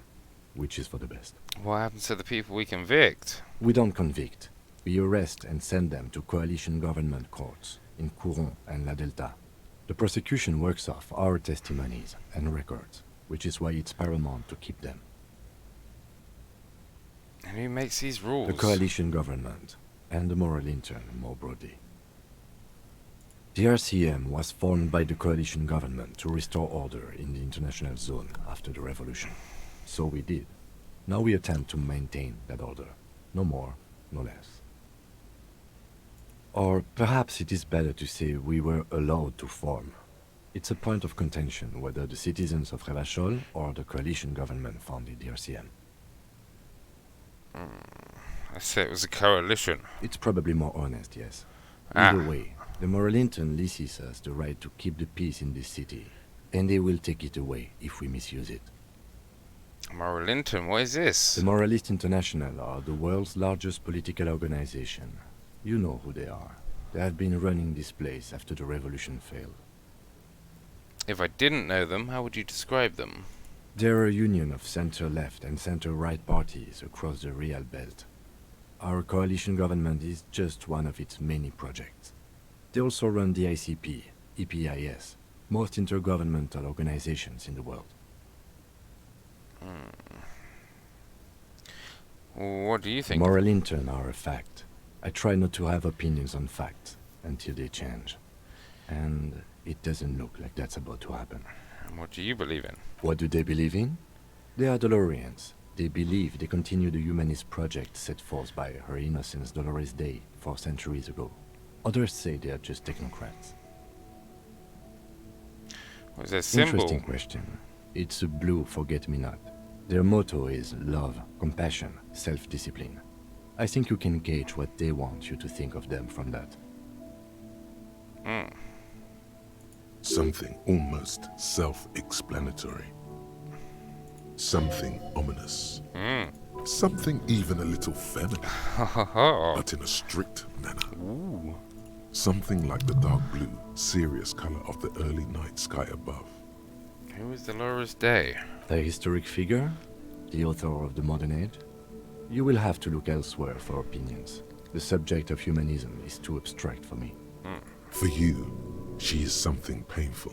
which is for the best. What happens to the people we convict? We don't convict. We arrest and send them to coalition government courts in Couron and La Delta. The prosecution works off our testimonies and records, which is why it's paramount to keep them. And who makes these rules? The coalition government, and the moral intern more broadly. The RCM was formed by the coalition government to restore order in the international zone after the revolution. So we did. Now we attempt to maintain that order. No more, no less. Or perhaps it is better to say we were allowed to form. It's a point of contention whether the citizens of Revachol or the coalition government founded the RCM. I say it was a coalition. It's probably more honest, yes. Ah. Either way, the moral intern leases us the right to keep the peace in this city, and they will take it away if we misuse it. Moral Intern, what is this? The Moralist International are the world's largest political organization. You know who they are. They have been running this place after the revolution failed. If I didn't know them, how would you describe them? They're a union of center-left and center-right parties across the Real Belt. Our coalition government is just one of its many projects. They also run the ICP, EPIS, most intergovernmental organizations in the world. What do you think? Moral intern are a fact. I try not to have opinions on facts until they change. And it doesn't look like that's about to happen. And what do you believe in? What do they believe in? They are Dolorians. They believe they continue the humanist project set forth by Her Innocence Dolores Day 4 centuries ago. Others say they are just technocrats. What is their symbol? Interesting question. It's a blue forget-me-not. Their motto is love, compassion, self-discipline. I think you can gauge what they want you to think of them from that. Something almost self-explanatory. Something ominous. Something even a little feminine, but in a strict manner. Something like the dark blue, serious color of the early night sky above. Who is Dolores Day? A historic figure? The author of the modern age? You will have to look elsewhere for opinions. The subject of humanism is too abstract for me. For you, she is something painful,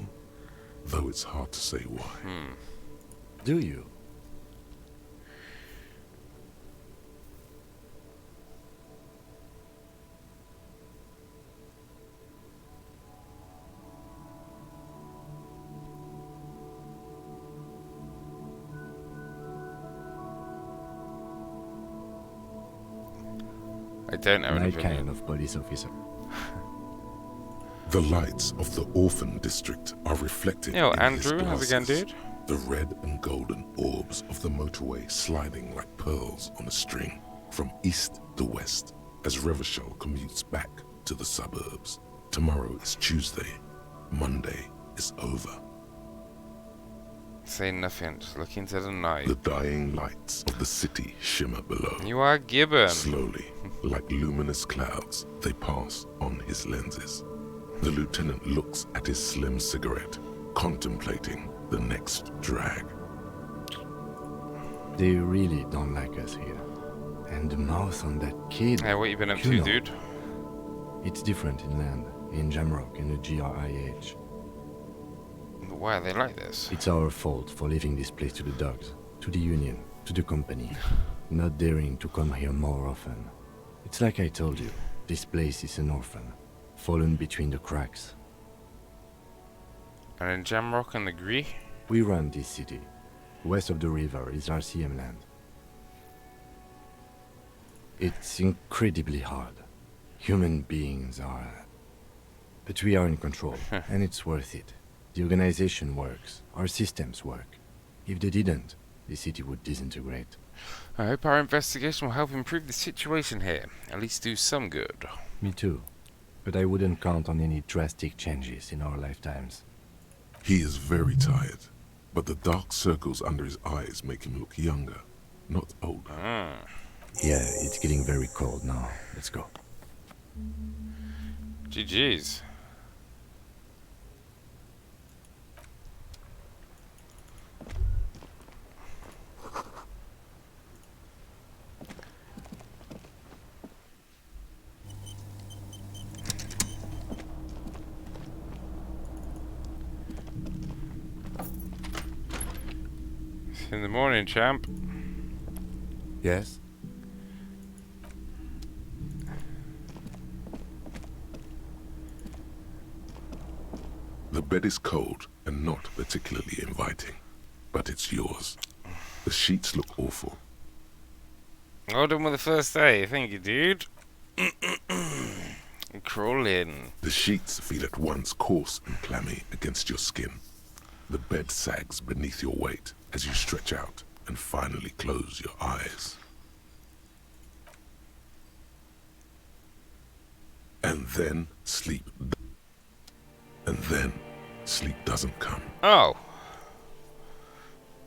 though it's hard to say why. Do you? I don't have an My opinion. kind of police officer. The lights of the orphan district are reflected Yo, in Andrew, his how's it glasses. going, dude? The red and golden orbs of the motorway sliding like pearls on a string from east to west as Revachol commutes back to the suburbs. Tomorrow is Tuesday. Monday is over. Say nothing, just look into the night. The dying lights of the city shimmer below. You are Gibbon. Slowly, like luminous clouds, they pass on his lenses. The lieutenant looks at his slim cigarette, contemplating the next drag. They really don't like us here. And the mouth on that kid. Hey, what you been up to, Kuno. dude? It's different inland, in Jamrock and the GRIH. Why are they like this? It's our fault for leaving this place to the dogs, to the union, to the company, not daring to come here more often. It's like I told you, this place is an orphan, fallen between the cracks. And in Jamrock and the Gree? We run this city. West of the river is RCM land. It's incredibly hard. Human beings are... But we are in control, and it's worth it. The organization works. Our systems work. If they didn't, the city would disintegrate. I hope our investigation will help improve the situation here. At least do some good. Me too. But I wouldn't count on any drastic changes in our lifetimes. He is very tired, but the dark circles under his eyes make him look younger, not older. Yeah, it's getting very cold now. Let's go. GG's. In the morning, champ. Yes? The bed is cold and not particularly inviting, but it's yours. The sheets look awful. Well done with the first day. Thank you, dude. Crawl in. The sheets feel at once coarse and clammy against your skin. The bed sags beneath your weight as you stretch out and finally close your eyes. And then sleep doesn't come. Oh.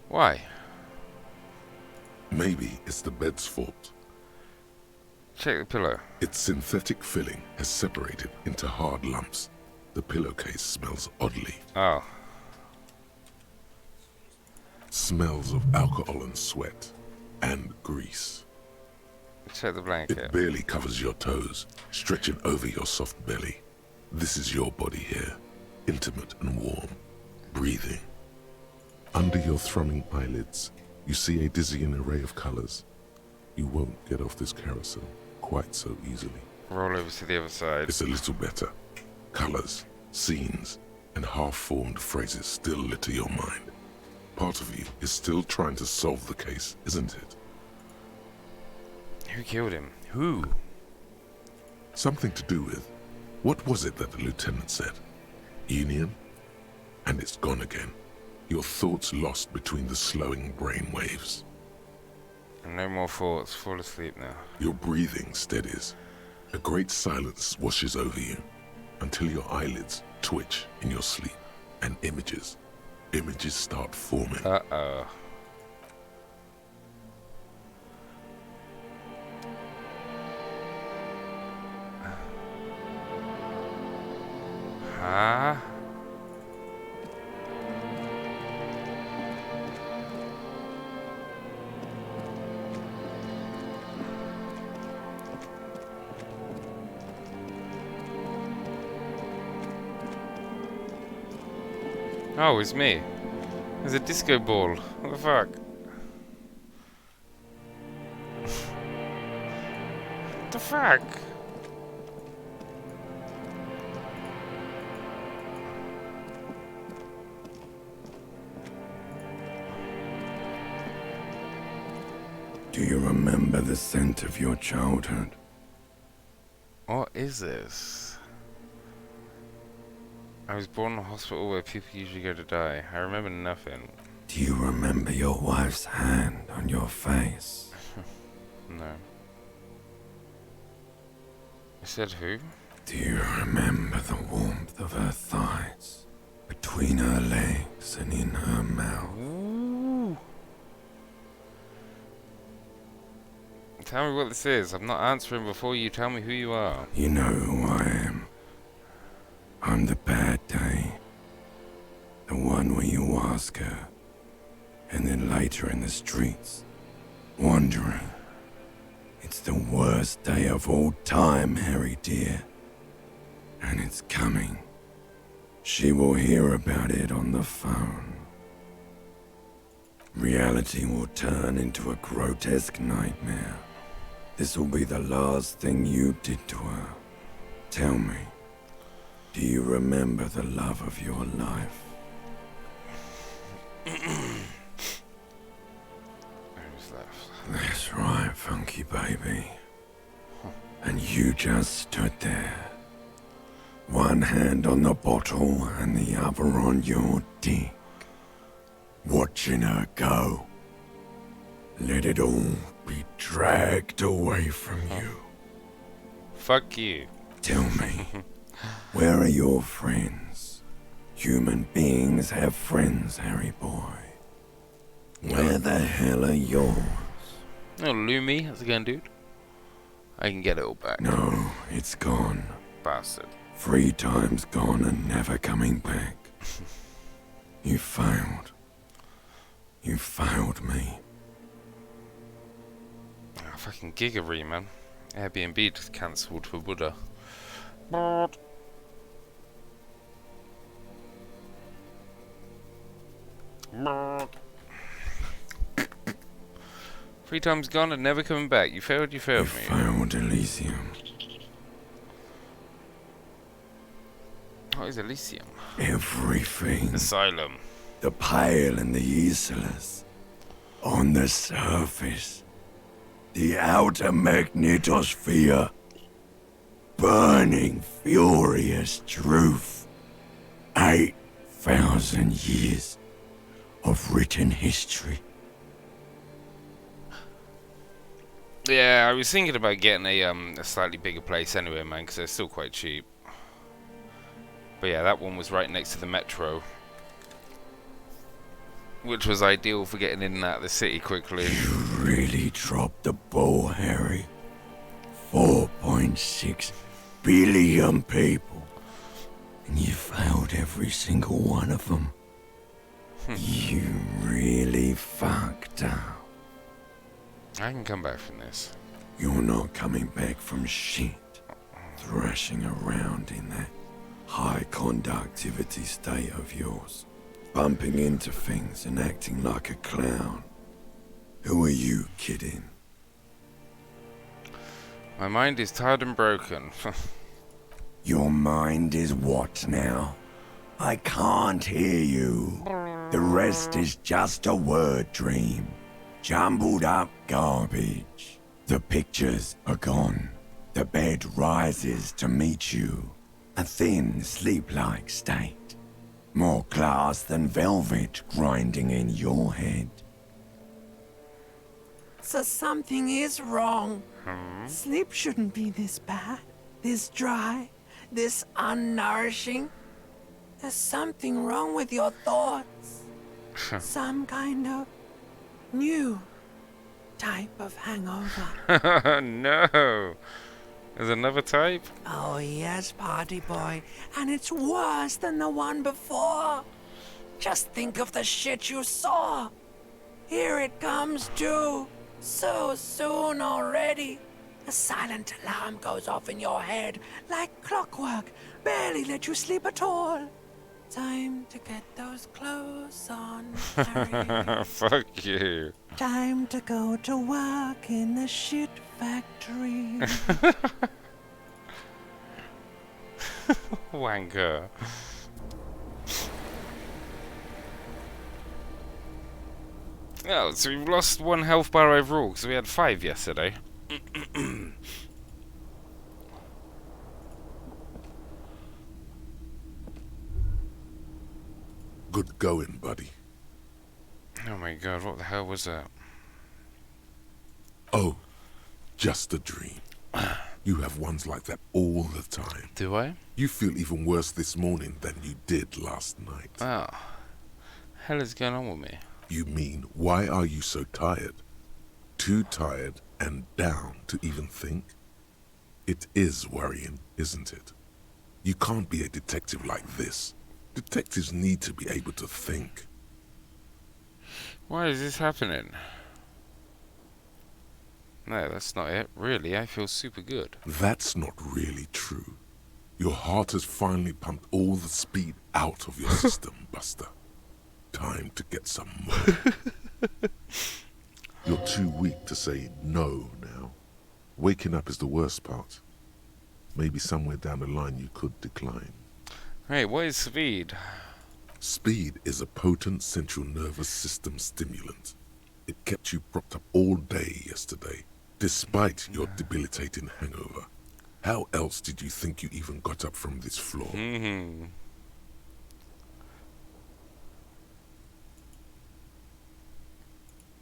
Why? Maybe it's the bed's fault. Check the pillow. Its synthetic filling has separated into hard lumps. The pillowcase smells oddly. Oh. Smells of alcohol and sweat and grease. Check the blanket. It barely covers your toes, stretching over your soft belly. This is your body here, intimate and warm, breathing. Under your thrumming eyelids, you see a dizzying array of colors. You won't get off this carousel quite so easily. Roll over to the other side. It's a little better. Colors, scenes, and half-formed phrases still litter your mind. Part of you is still trying to solve the case, isn't it? Who killed him? Who? Something to do with... What was it that the lieutenant said? Union? And it's gone again. Your thoughts lost between the slowing brain waves. No more thoughts. Fall asleep now. Your breathing steadies. A great silence washes over you until your eyelids twitch in your sleep and images start forming. Uh-oh. Huh? Oh, it's me. There's a disco ball. What the fuck? What the fuck? Do you remember the scent of your childhood? What is this? I was born in a hospital where people usually go to die. I remember nothing. Do you remember your wife's hand on your face? No. I said who? Do you remember the warmth of her thighs? Between her legs and in her mouth? Ooh. Tell me what this is. I'm not answering before you tell me who you are. You know who I am. I'm the bad day. The one where you ask her, and then later in the streets, wandering. It's the worst day of all time, Harry dear. And it's coming. She will hear about it on the phone. Reality will turn into a grotesque nightmare. This will be the last thing you did to her. Tell me, do you remember the love of your life? Who's left? That's right, funky baby. And you just stood there. One hand on the bottle and the other on your dick. Watching her go. Let it all be dragged away from you. Fuck you. Tell me, where are your friends? Human beings have friends, Harry boy. Where the hell are yours? Oh, Lumi, how's it going, dude? I can get it all back. No, it's gone. Bastard. 3 times gone and never coming back. You failed. You failed me. Oh, fucking Gigaby, man. Airbnb just cancelled for Buddha. 3 times gone and never coming back. You failed me. Failed Elysium. What is Elysium? Everything. Asylum. The pale and the useless. On the surface. The outer magnetosphere. Burning, furious truth. 8,000 years of written history. Yeah, I was thinking about getting a slightly bigger place anyway, man, because they're still quite cheap. But yeah, that one was right next to the metro, which was ideal for getting in and out of the city quickly. You really dropped the ball, Harry. 4.6 billion people. And you failed every single one of them. You really fucked up. I can come back from this. You're not coming back from shit. Thrashing around in that high conductivity state of yours. Bumping into things and acting like a clown. Who are you kidding? My mind is tired and broken. Your mind is what now? I can't hear you. The rest is just a word dream. Jumbled up garbage. The pictures are gone. The bed rises to meet you. A thin, sleep-like state. More glass than velvet grinding in your head. So something is wrong. Sleep shouldn't be this bad, this dry, this unnourishing. There's something wrong with your thoughts. Some kind of new type of hangover. No. There's another type? Oh yes, party boy. And it's worse than the one before. Just think of the shit you saw. Here it comes too. So soon already. A silent alarm goes off in your head like clockwork. Barely let you sleep at all. Time to get those clothes on, Harry. Fuck you. Time to go to work in the shit factory. Wanker. Oh, so we've lost 1 health bar overall, because we had 5 yesterday. Good going, buddy. Oh my god, what the hell was that? Oh, just a dream. You have ones like that all the time. Do I? You feel even worse this morning than you did last night. Oh. Hell is going on with me? You mean, why are you so tired? Too tired and down to even think? It is worrying, isn't it? You can't be a detective like this. Detectives need to be able to think. Why is this happening? No, that's not it. Really, I feel super good. That's not really true. Your heart has finally pumped all the speed out of your system, Buster. Time to get some more. You're too weak to say no now. Waking up is the worst part. Maybe somewhere down the line you could decline. Hey, what is speed? Speed is a potent central nervous system stimulant. It kept you propped up all day yesterday, despite your debilitating hangover. How else did you think you even got up from this floor?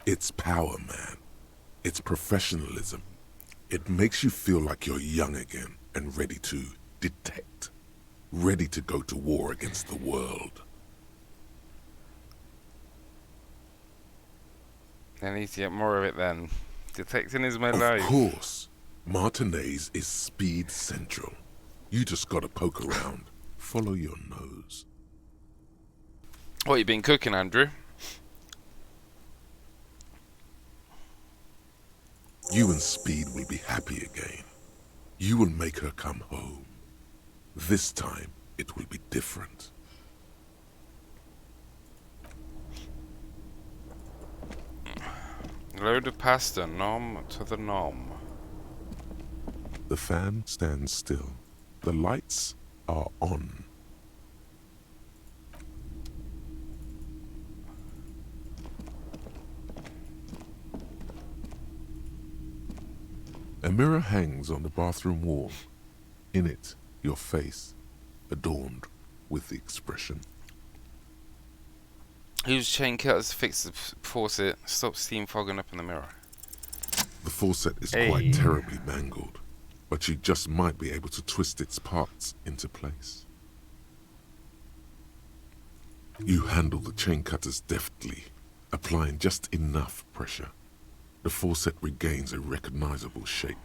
It's power, man. It's professionalism. It makes you feel like you're young again and ready to detect. Ready to go to war against the world. I need to get more of it then. Detecting is my Of life. course. Martinez is speed central. You just gotta poke around. Follow your nose. What you been cooking, Andrew? You and Speed will be happy again. You will make her come home. This time, it will be different. Load of pasta, nom to the nom. The fan stands still. The lights are on. A mirror hangs on the bathroom wall. In it, your face, adorned with the expression. Use chain cutters to fix the faucet. Stop steam fogging up in the mirror. The faucet is quite terribly mangled, but you just might be able to twist its parts into place. You handle the chain cutters deftly, applying just enough pressure. The faucet regains a recognizable shape.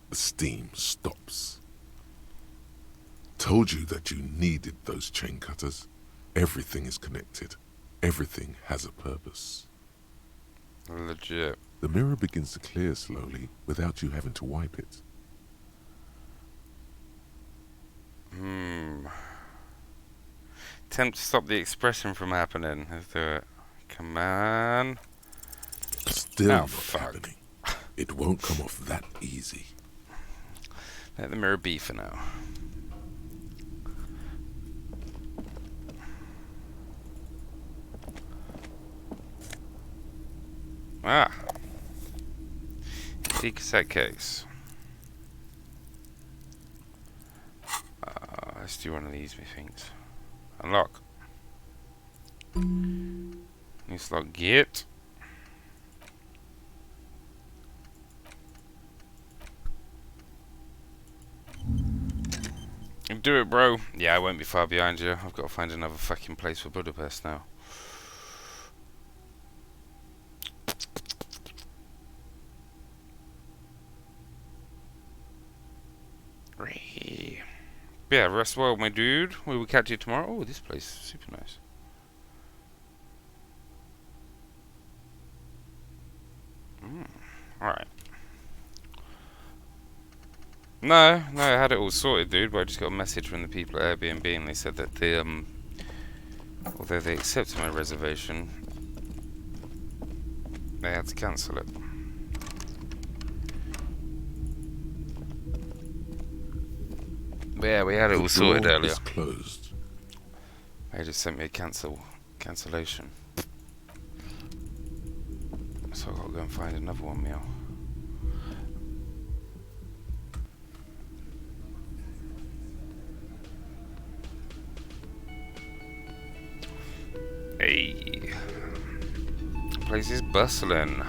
The steam stops. Told you that you needed those chain cutters. Everything is connected. Everything has a purpose. Legit. The mirror begins to clear slowly without you having to wipe it. Attempt to stop the expression from happening. Let's do it. Come on. Still Oh, not fuck. happening. It won't come off that easy. Let the mirror be for now. Ah. See cassette case. Let's do one of these, methinks. Unlock. Needs to lock get. Do it, bro. Yeah, I won't be far behind you. I've got to find another fucking place for Budapest now. Yeah, rest well, my dude. We will catch you tomorrow. Oh, this place is super nice. Alright. No, I had it all sorted, dude, but I just got a message from the people at Airbnb and they said that they, although they accepted my reservation, they had to cancel it. But yeah, we had it all sorted earlier. Is closed. They just sent me a cancellation. So I've got to go and find another one meal. place is bustling.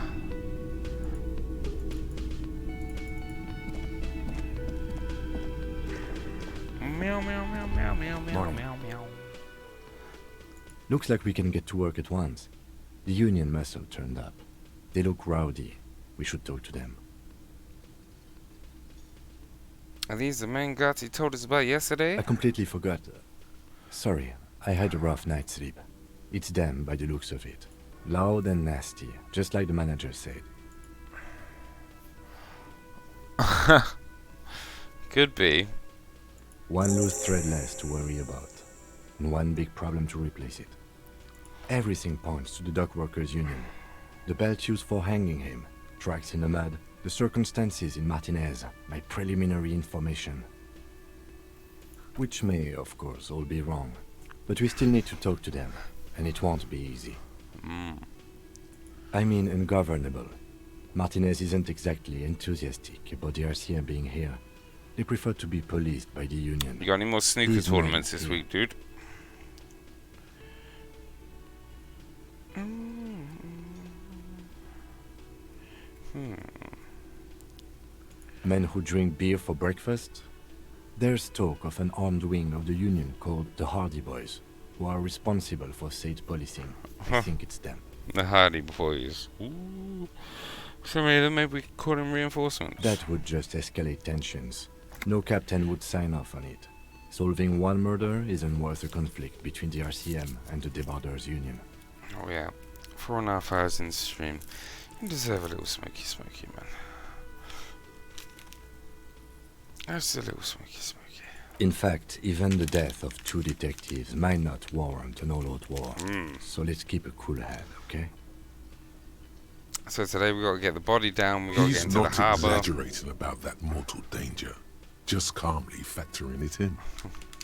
Meow, meow, meow, meow, meow, meow, Morning. meow, meow. Looks like we can get to work at once. The Union muscle turned up. They look rowdy. We should talk to them. Are these the main guards he told us about yesterday? I completely forgot. Sorry, I had a rough night's sleep. It's them by the looks of it. Loud and nasty, just like the manager said. Could be. One loose thread less to worry about, and one big problem to replace it. Everything points to the dock workers' union. The belt used for hanging him, tracks in the mud, the circumstances in Martinez, my preliminary information. Which may, of course, all be wrong. But we still need to talk to them, and it won't be easy. I mean ungovernable. Martinez isn't exactly enthusiastic about the RCM being here. They prefer to be policed by the Union. You got any more snooker These men tournaments this here. week, dude? Men who drink beer for breakfast? There's talk of an armed wing of the Union called the Hardy Boys, who are responsible for state policing. I think it's them. The Hardy Boys. Ooh. So maybe we could call in reinforcements. That would just escalate tensions. No captain would sign off on it. Solving one murder isn't worth a conflict between the RCM and the Debarders Union. Oh yeah. 4.5 hours in the stream. You deserve a little smoky, man. That's a little smoky. In fact, even the death of 2 detectives might not warrant an all-out war. So let's keep a cool head, okay? So today we got to get the body down, we got to get He's into the not harbour. exaggerating about that mortal danger. Just calmly factoring it in.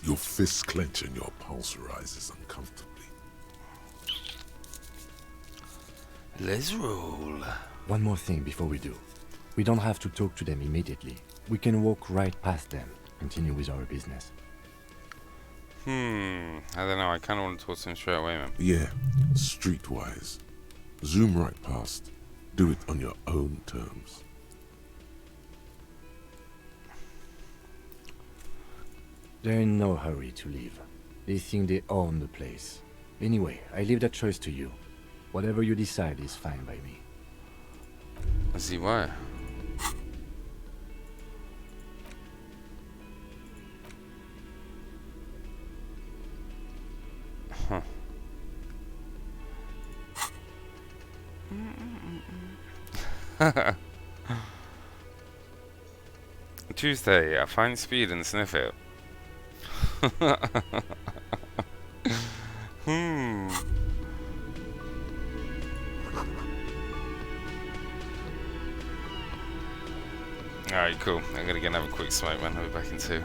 Your fists clench and your pulse rises uncomfortably. Let's roll. One more thing before we do. We don't have to talk to them immediately. We can walk right past them, continue with our business. I don't know, I kind of want to talk to him straight away, man. Yeah, streetwise. Zoom right past. Do it on your own terms. They're in no hurry to leave. They think they own the place. Anyway, I leave that choice to you. Whatever you decide is fine by me. I see why. Huh. Tuesday, I find speed and sniff it. Alright, cool. I'm gonna get another quick smoke, man. I'll be back in 2.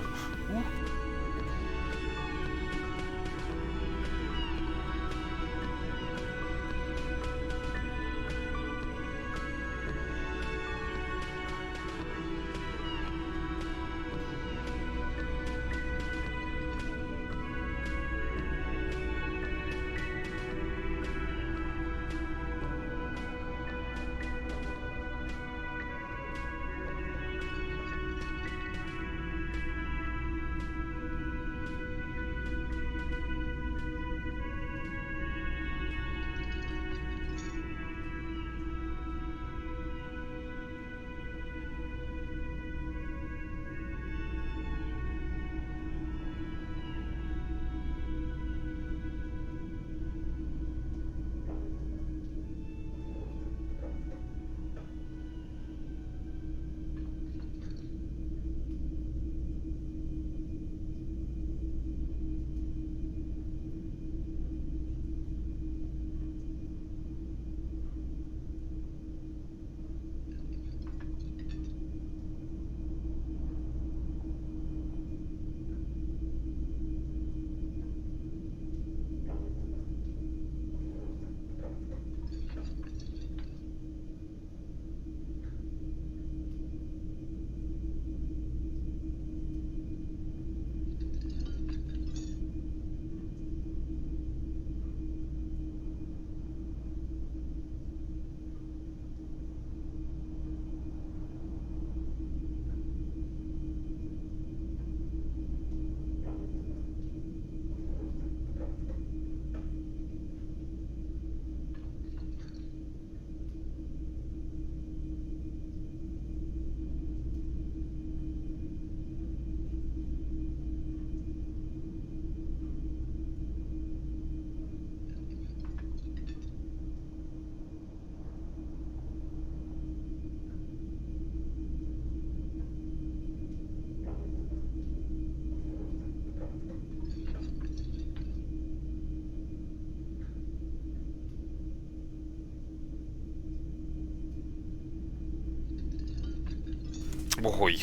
Boy.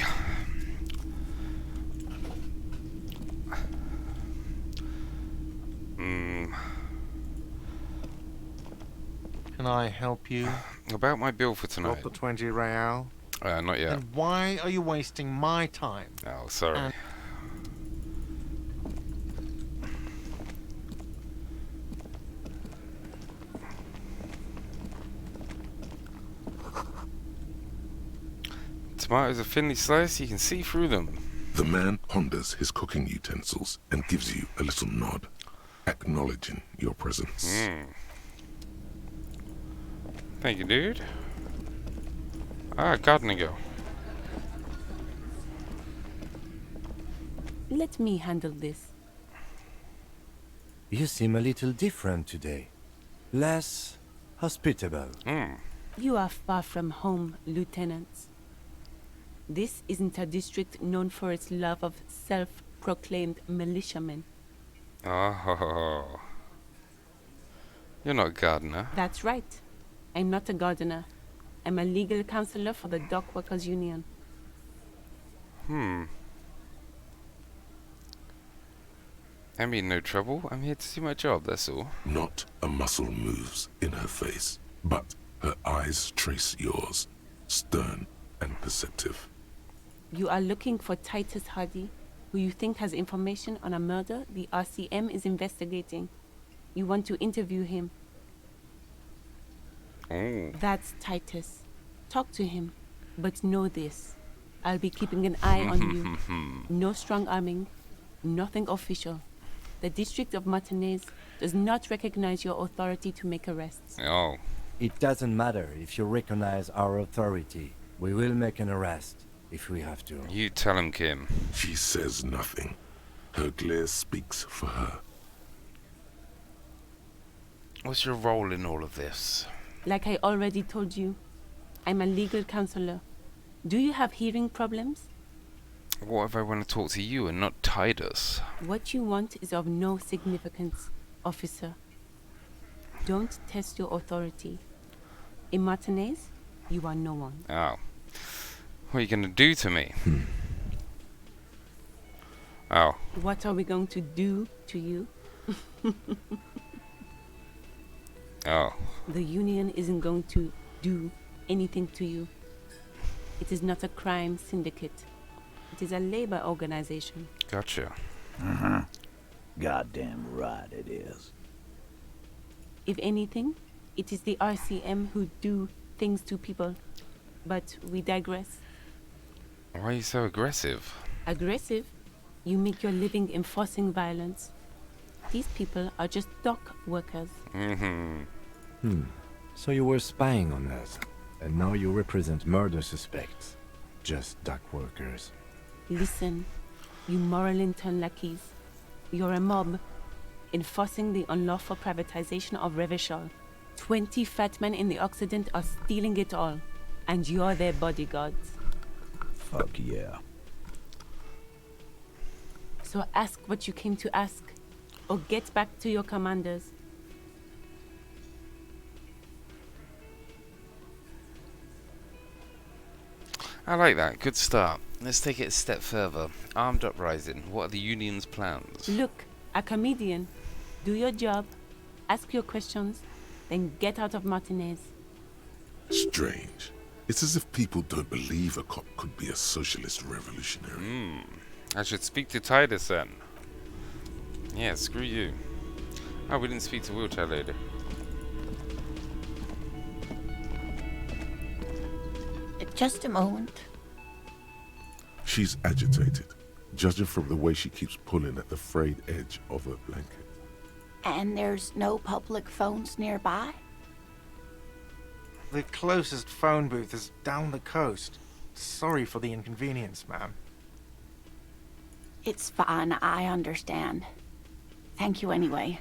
Can I help you? About my bill for tonight. Got the 20 real? Not yet. Then why are you wasting my time? Oh, sorry. And Tomatoes are thinly sliced, you can see through them. The man ponders his cooking utensils and gives you a little nod, acknowledging your presence. Thank you, dude. Gardening go. Let me handle this. You seem a little different today. Less hospitable. You are far from home, lieutenants. This isn't a district known for its love of self-proclaimed militiamen. Oh. You're not a gardener. That's right. I'm not a gardener. I'm a legal counselor for the Dock Workers Union. I mean, no trouble. I'm here to do my job, that's all. Not a muscle moves in her face, but her eyes trace yours, stern and perceptive. You are looking for Titus Hardy, who you think has information on a murder the RCM is investigating. You want to interview him. Oh. That's Titus. Talk to him, but know this. I'll be keeping an eye on you. No strong arming, nothing official. The District of Martinez does not recognize your authority to make arrests. Oh. It doesn't matter if you recognize our authority. We will make an arrest if we have to. You tell him, Kim. She says nothing. Her glare speaks for her. What's your role in all of this? Like I already told you, I'm a legal counselor. Do you have hearing problems? What if I want to talk to you and not Titus? What you want is of no significance, officer. Don't test your authority. In Martinez, you are no one. Oh. What are you going to do to me? Oh. What are we going to do to you? Oh. The union isn't going to do anything to you. It is not a crime syndicate. It is a labor organization. Gotcha. Goddamn right it is. If anything, it is the RCM who do things to people. But we digress. Why are you so aggressive? Aggressive? You make your living enforcing violence. These people are just dock workers. So you were spying on us, and now you represent murder suspects. Just dock workers. Listen, you moral intern lackeys. You're a mob, enforcing the unlawful privatization of Revachol. 20 fat men in the Occident are stealing it all, and you're their bodyguards. Fuck yeah. So ask what you came to ask, or get back to your commanders. I like that. Good start. Let's take it a step further. Armed uprising. What are the union's plans? Look, a comedian. Do your job, ask your questions, then get out of Martinez. Strange. It's as if people don't believe a cop could be a socialist revolutionary. I should speak to Titus then. Yeah, screw you. Oh, we didn't speak to Wheelchair Lady. Just a moment. She's agitated, judging from the way she keeps pulling at the frayed edge of her blanket. And there's no public phones nearby? The closest phone booth is down the coast. Sorry for the inconvenience, ma'am. It's fine, I understand. Thank you anyway.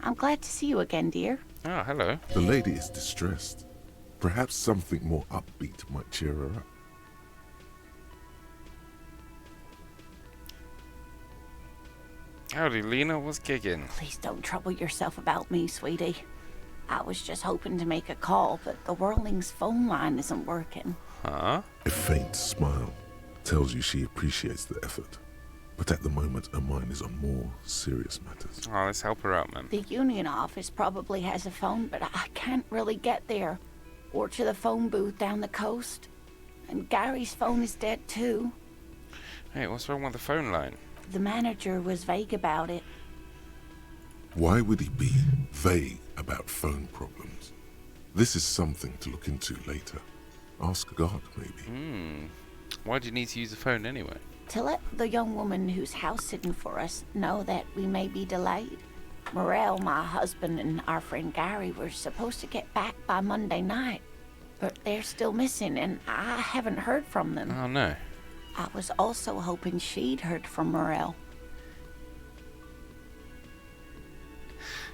I'm glad to see you again, dear. Oh, hello. The lady is distressed. Perhaps something more upbeat might cheer her up. Howdy, Lena. What's gigging? Please don't trouble yourself about me, sweetie. I was just hoping to make a call, but the Whirling's phone line isn't working. Huh? A faint smile tells you she appreciates the effort, but at the moment her mind is on more serious matters. Oh, let's help her out, man. The union office probably has a phone, but I can't really get there. Or to the phone booth down the coast. And Gary's phone is dead too. Hey, what's wrong with the phone line? The manager was vague about it. Why would he be vague about phone problems? This is something to look into later. Ask God, maybe. Why do you need to use the phone anyway? To let the young woman who's house sitting for us know that we may be delayed. Morel, my husband, and our friend Gary were supposed to get back by Monday night, but they're still missing, and I haven't heard from them. Oh, no. I was also hoping she'd heard from Morel.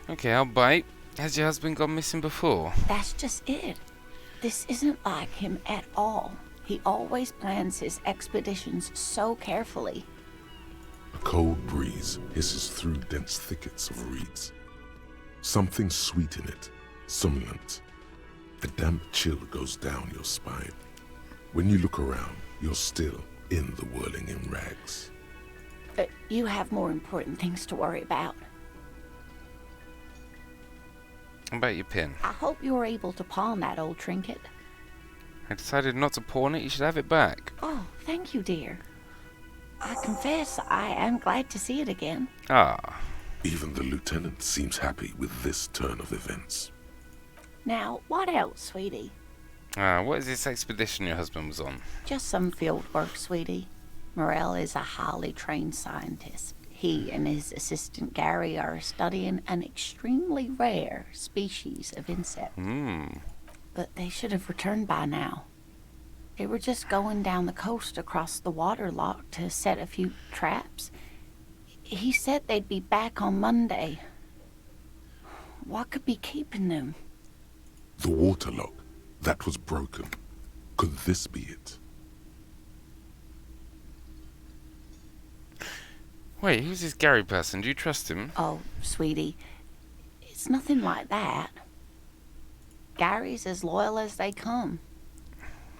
Okay, I'll bite. Has your husband gone missing before? That's just it. This isn't like him at all. He always plans his expeditions so carefully. A cold breeze hisses through dense thickets of reeds. Something sweet in it, somnolent. A damp chill goes down your spine. When you look around, you're still in the whirling in rags. You have more important things to worry about. How about your pin? I hope you were able to pawn that old trinket. I decided not to pawn it. You should have it back. Oh, thank you, dear. I confess, I am glad to see it again. Ah. Even the lieutenant seems happy with this turn of events. Now, what else, sweetie? What is this expedition your husband was on? Just some field work, sweetie. Morel is a highly trained scientist. He and his assistant Gary are studying an extremely rare species of insect. But they should have returned by now. They were just going down the coast across the water lock to set a few traps. He said they'd be back on Monday. What could be keeping them? The water lock, that was broken. Could this be it? Wait, who's this Gary person? Do you trust him? Oh, sweetie, it's nothing like that. Gary's as loyal as they come.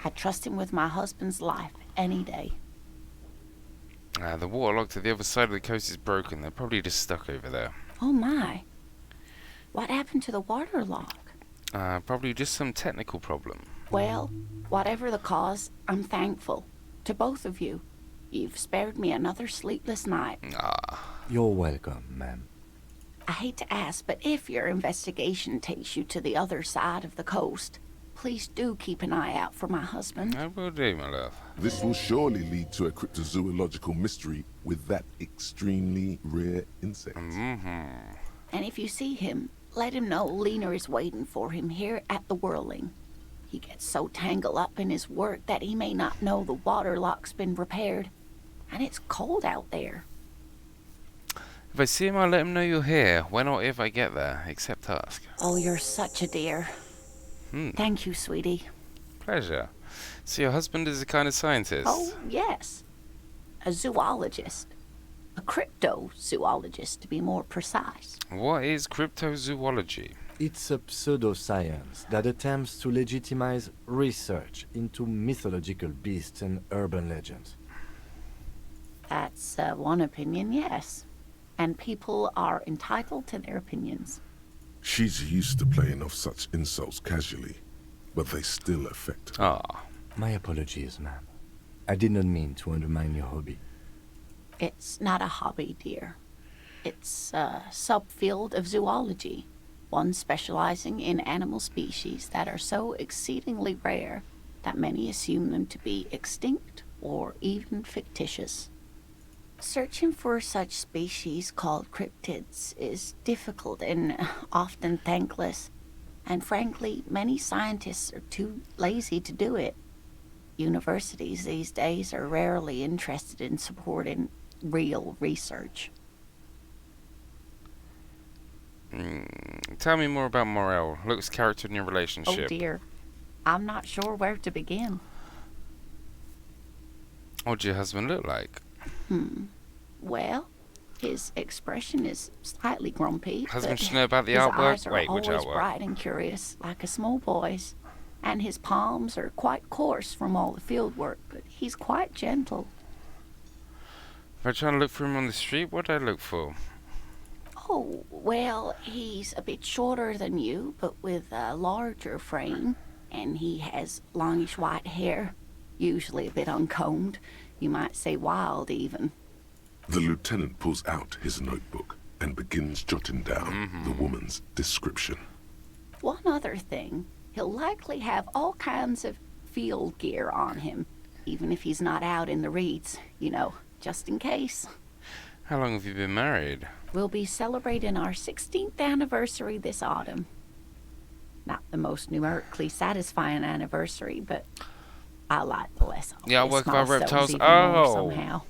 I trust him with my husband's life any day. The water lock to the other side of the coast is broken. They're probably just stuck over there. Oh my. What happened to the water lock? Probably just some technical problem. Well, whatever the cause, I'm thankful. To both of you. You've spared me another sleepless night. You're welcome, ma'am. I hate to ask, but if your investigation takes you to the other side of the coast, please do keep an eye out for my husband. I will do, my love. This will surely lead to a cryptozoological mystery with that extremely rare insect. And if you see him, let him know Lena is waiting for him here at the Whirling. He gets so tangled up in his work that he may not know the water lock's been repaired. And it's cold out there. If I see him, I'll let him know you're here. When or if I get there, except ask. Oh, you're such a dear. Thank you, sweetie. Pleasure. So your husband is a kind of scientist? Oh, yes. A zoologist. A cryptozoologist, to be more precise. What is cryptozoology? It's a pseudoscience that attempts to legitimize research into mythological beasts and urban legends. That's one opinion, yes. And people are entitled to their opinions. She's used to playing off such insults casually, but they still affect her. My apologies, ma'am. I did not mean to undermine your hobby. It's not a hobby, dear. It's a subfield of zoology, one specializing in animal species that are so exceedingly rare that many assume them to be extinct or even fictitious. Searching for such species called cryptids is difficult and often thankless, and frankly, many scientists are too lazy to do it. Universities these days are rarely interested in supporting real research. Tell me more about Morel. Looks, character, and your relationship. Oh dear, I'm not sure where to begin. What does your husband look like? Well, his expression is slightly grumpy. Husband but should know about the his artwork. eyes are Wait, which always artwork? bright and curious, like a small boy's. and his palms are quite coarse from all the field work, but he's quite gentle. If I try and look for him on the street, what do I look for? Oh, well, he's a bit shorter than you, but with a larger frame, and he has longish white hair, usually a bit uncombed. You might say wild, even. The lieutenant pulls out his notebook and begins jotting down the woman's description. One other thing, he'll likely have all kinds of field gear on him, even if he's not out in the reeds, you know, just in case. How long have you been married? We'll be celebrating our 16th anniversary this autumn. Not the most numerically satisfying anniversary, but I like the less obvious Yeah, I work by milestones reptiles. even more Oh! somehow.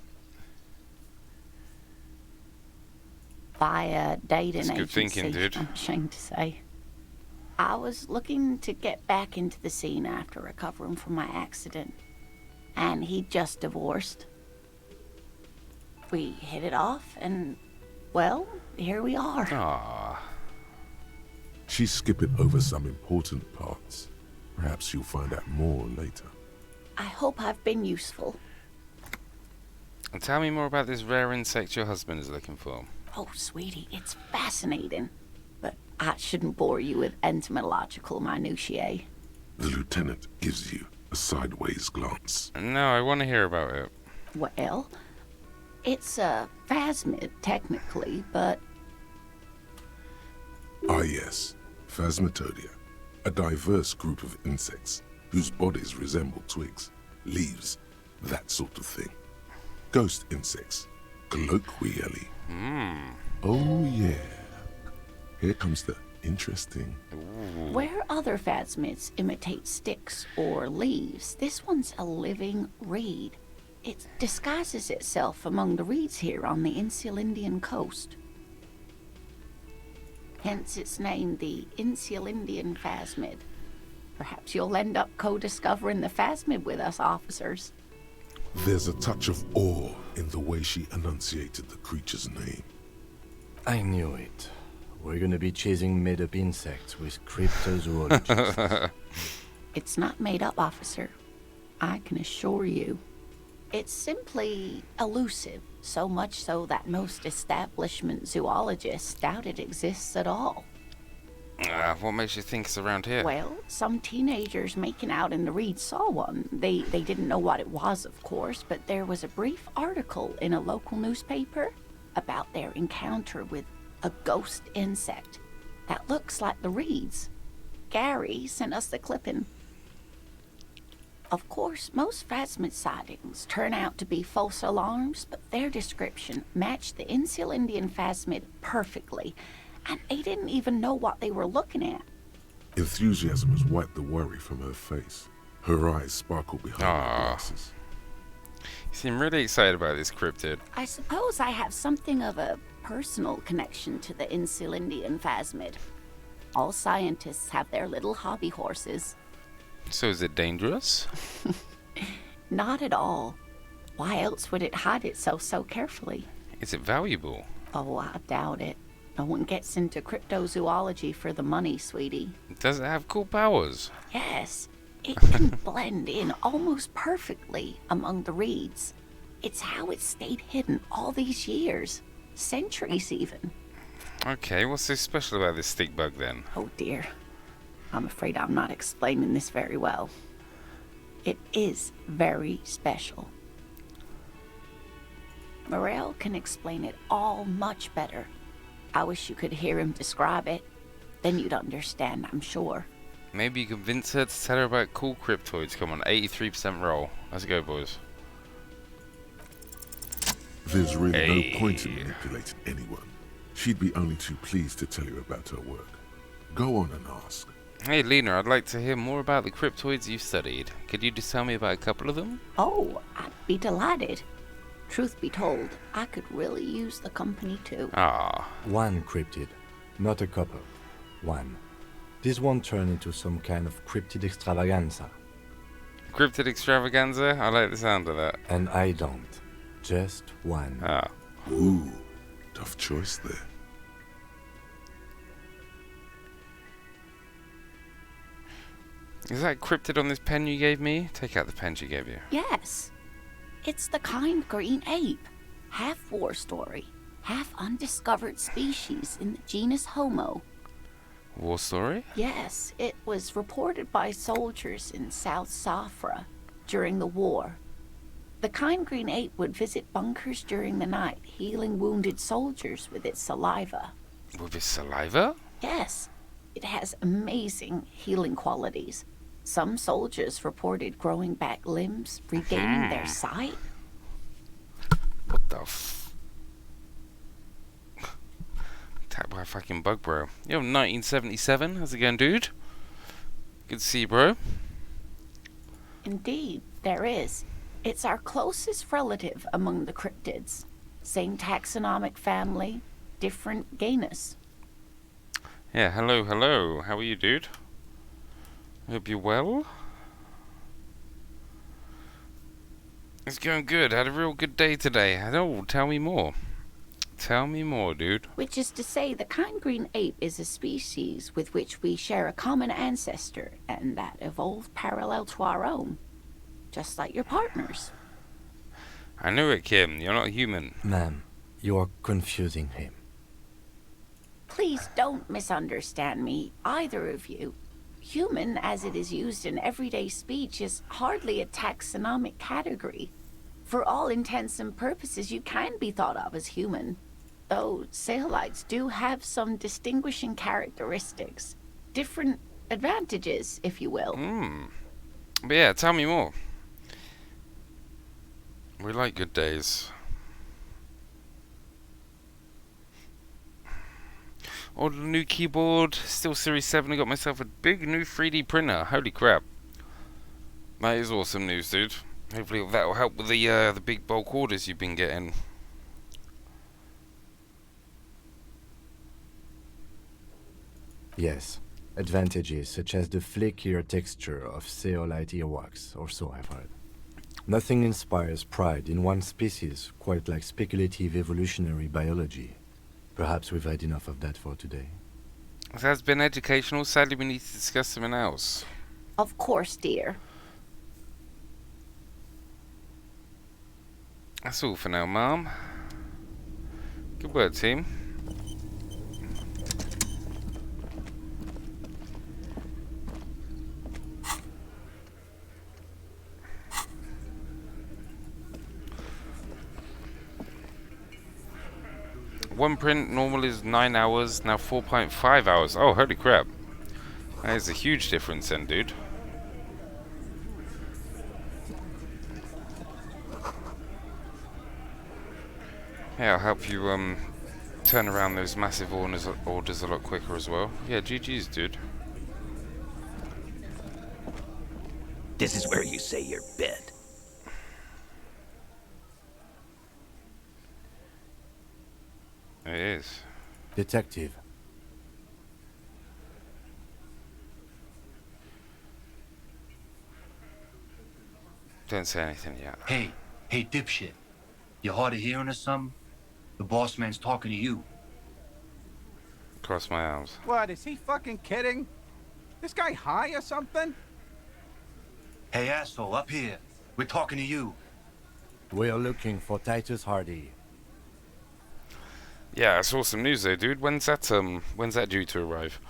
Via dating That's good agency, thinking, dude. I'm ashamed to say. I was looking to get back into the scene after recovering from my accident, and he'd just divorced. We hit it off, and, well, here we are. Aww. She's skipping over some important parts. Perhaps you'll find out more later. I hope I've been useful. And tell me more about this rare insect your husband is looking for. Oh, sweetie, it's fascinating. But I shouldn't bore you with entomological minutiae. The lieutenant gives you a sideways glance. No, I want to hear about it. Well, it's a phasmid, technically, but... Ah yes, Phasmatodia, a diverse group of insects whose bodies resemble twigs, leaves, that sort of thing. Ghost insects, colloquially. Oh yeah. Here comes the interesting. Where other phasmids imitate sticks or leaves, this one's a living reed. It disguises itself among the reeds here on the Insulindian coast. Hence its name, the Insulindian phasmid. Perhaps you'll end up co-discovering the phasmid with us, officers. There's a touch of awe in the way she enunciated the creature's name. I knew it. We're gonna be chasing made-up insects with cryptozoologists. It's not made up, officer. I can assure you. It's simply elusive, so much so that most establishment zoologists doubt it exists at all. What makes you think it's around here? Well, some teenagers making out in the reeds saw one. They didn't know what it was, of course, but there was a brief article in a local newspaper about their encounter with a ghost insect that looks like the reeds. Gary sent us the clipping. Of course, most phasmid sightings turn out to be false alarms, but their description matched the Insulindian phasmid perfectly, and they didn't even know what they were looking at. Enthusiasm has wiped the worry from her face. Her eyes sparkle behind her glasses. You seem really excited about this cryptid. I suppose I have something of a personal connection to the Insulindian phasmid. All scientists have their little hobby horses. So is it dangerous? Not at all. Why else would it hide itself so carefully? Is it valuable? Oh, I doubt it. No one gets into cryptozoology for the money, sweetie. Does it have cool powers? Yes. It can blend in almost perfectly among the reeds. It's how it stayed hidden all these years. Centuries, even. Okay, what's so special about this stick bug then? Oh, dear. I'm afraid I'm not explaining this very well. It is very special. Morel can explain it all much better. I wish you could hear him describe it. Then you'd understand, I'm sure. Maybe you convince her to tell her about cool cryptoids. Come on, 83% roll. Let's go, boys. There's really no point in manipulating anyone. She'd be only too pleased to tell you about her work. Go on and ask. Hey, Lena, I'd like to hear more about the cryptoids you've studied. Could you just tell me about a couple of them? Oh, I'd be delighted. Truth be told, I could really use the company too. One cryptid, not a couple. One. This won't turn into some kind of cryptid extravaganza. Cryptid extravaganza? I like the sound of that. And I don't. Just one. Ooh, tough choice there. Is that cryptid on this pen you gave me? Take out the pen she gave you. Yes. It's the kind green ape. Half war story, half undiscovered species in the genus Homo. War story? Yes, it was reported by soldiers in South Safra during the war. The kind green ape would visit bunkers during the night, healing wounded soldiers with its saliva. With its saliva? Yes, it has amazing healing qualities. Some soldiers reported growing back limbs, regaining their sight. What the Attacked by a fucking bug, bro. Yo, 1977. How's it going, dude? Good to see you, bro. Indeed, there is. It's our closest relative among the cryptids. Same taxonomic family, different genus. Yeah, hello, hello. How are you, dude? Hope you're well. It's going good. Had a real good day today. Oh, tell me more. Tell me more, dude. Which is to say, the kind green ape is a species with which we share a common ancestor, and that evolved parallel to our own. Just like your partners. I knew it, Kim. You're not human. Ma'am, you are confusing him. Please don't misunderstand me, either of you. Human, as it is used in everyday speech, is hardly a taxonomic category. For all intents and purposes, you can be thought of as human. Though Saolites do have some distinguishing characteristics. Different advantages, if you will. But yeah, tell me more. We like good days. Ordered a new keyboard, still Series 7. I got myself a big new 3D printer. Holy crap. That is awesome news, dude. Hopefully that will help with the big bulk orders you've been getting. Yes. Advantages such as the flakier texture of Seolite earwax, or so I've heard. Nothing inspires pride in one species quite like speculative evolutionary biology. Perhaps we've had enough of that for today. It has been educational. Sadly, we need to discuss something else. Of course, dear. That's all for now, Mom. Good work, team. One print normal is 9 hours, now 4.5 hours. Oh, holy crap. That is a huge difference then, dude. Yeah, I'll help you turn around those massive orders a lot quicker as well. Yeah, GG's, dude. This is where you say your bit. It is. Detective. Don't say anything yet. Hey, dipshit. You hard of hearing or something? The boss man's talking to you. Cross my arms. What, is he fucking kidding? This guy high or something? Hey, asshole, up here. We're talking to you. We're looking for Titus Hardy. Yeah, that's awesome news though, dude. When's that due to arrive?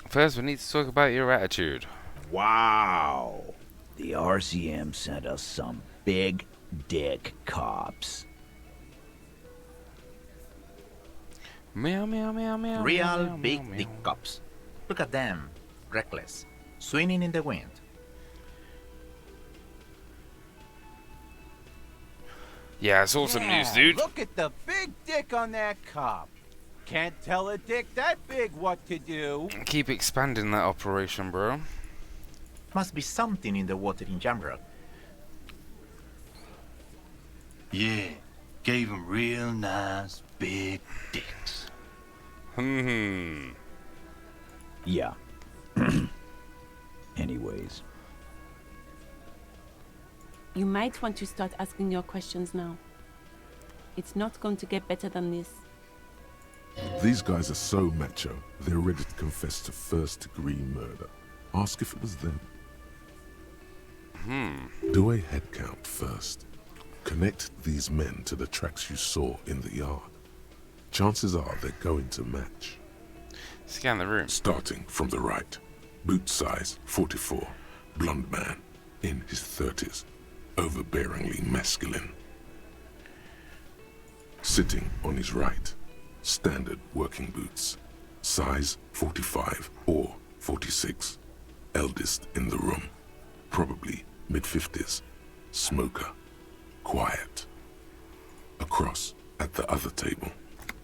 First, we need to talk about your attitude. Wow. The RCM sent us some big dick cops. Meow, meow, meow, meow. Real meow, big meow, dick meow. cops. Look at them. Reckless. Swinging in the wind. Yeah, it's awesome news, dude. Look at the big dick on that cop. Can't tell a dick that big what to do. Keep expanding that operation, bro. Must be something in the water in Jamrock. Yeah, gave him real nice big dicks. Yeah. Anyways. You might want to start asking your questions now. It's not going to get better than this. These guys are so macho, they're ready to confess to first-degree murder. Ask if it was them. Do a head count first. Connect these men to the tracks you saw in the yard. Chances are they're going to match. Scan the room. Starting from the right. Boot size 44. Blonde man. In his 30s. Overbearingly masculine. Sitting on his right. Standard working boots. Size 45 or 46. Eldest in the room. Probably mid-50s. Smoker. Quiet. Across at the other table.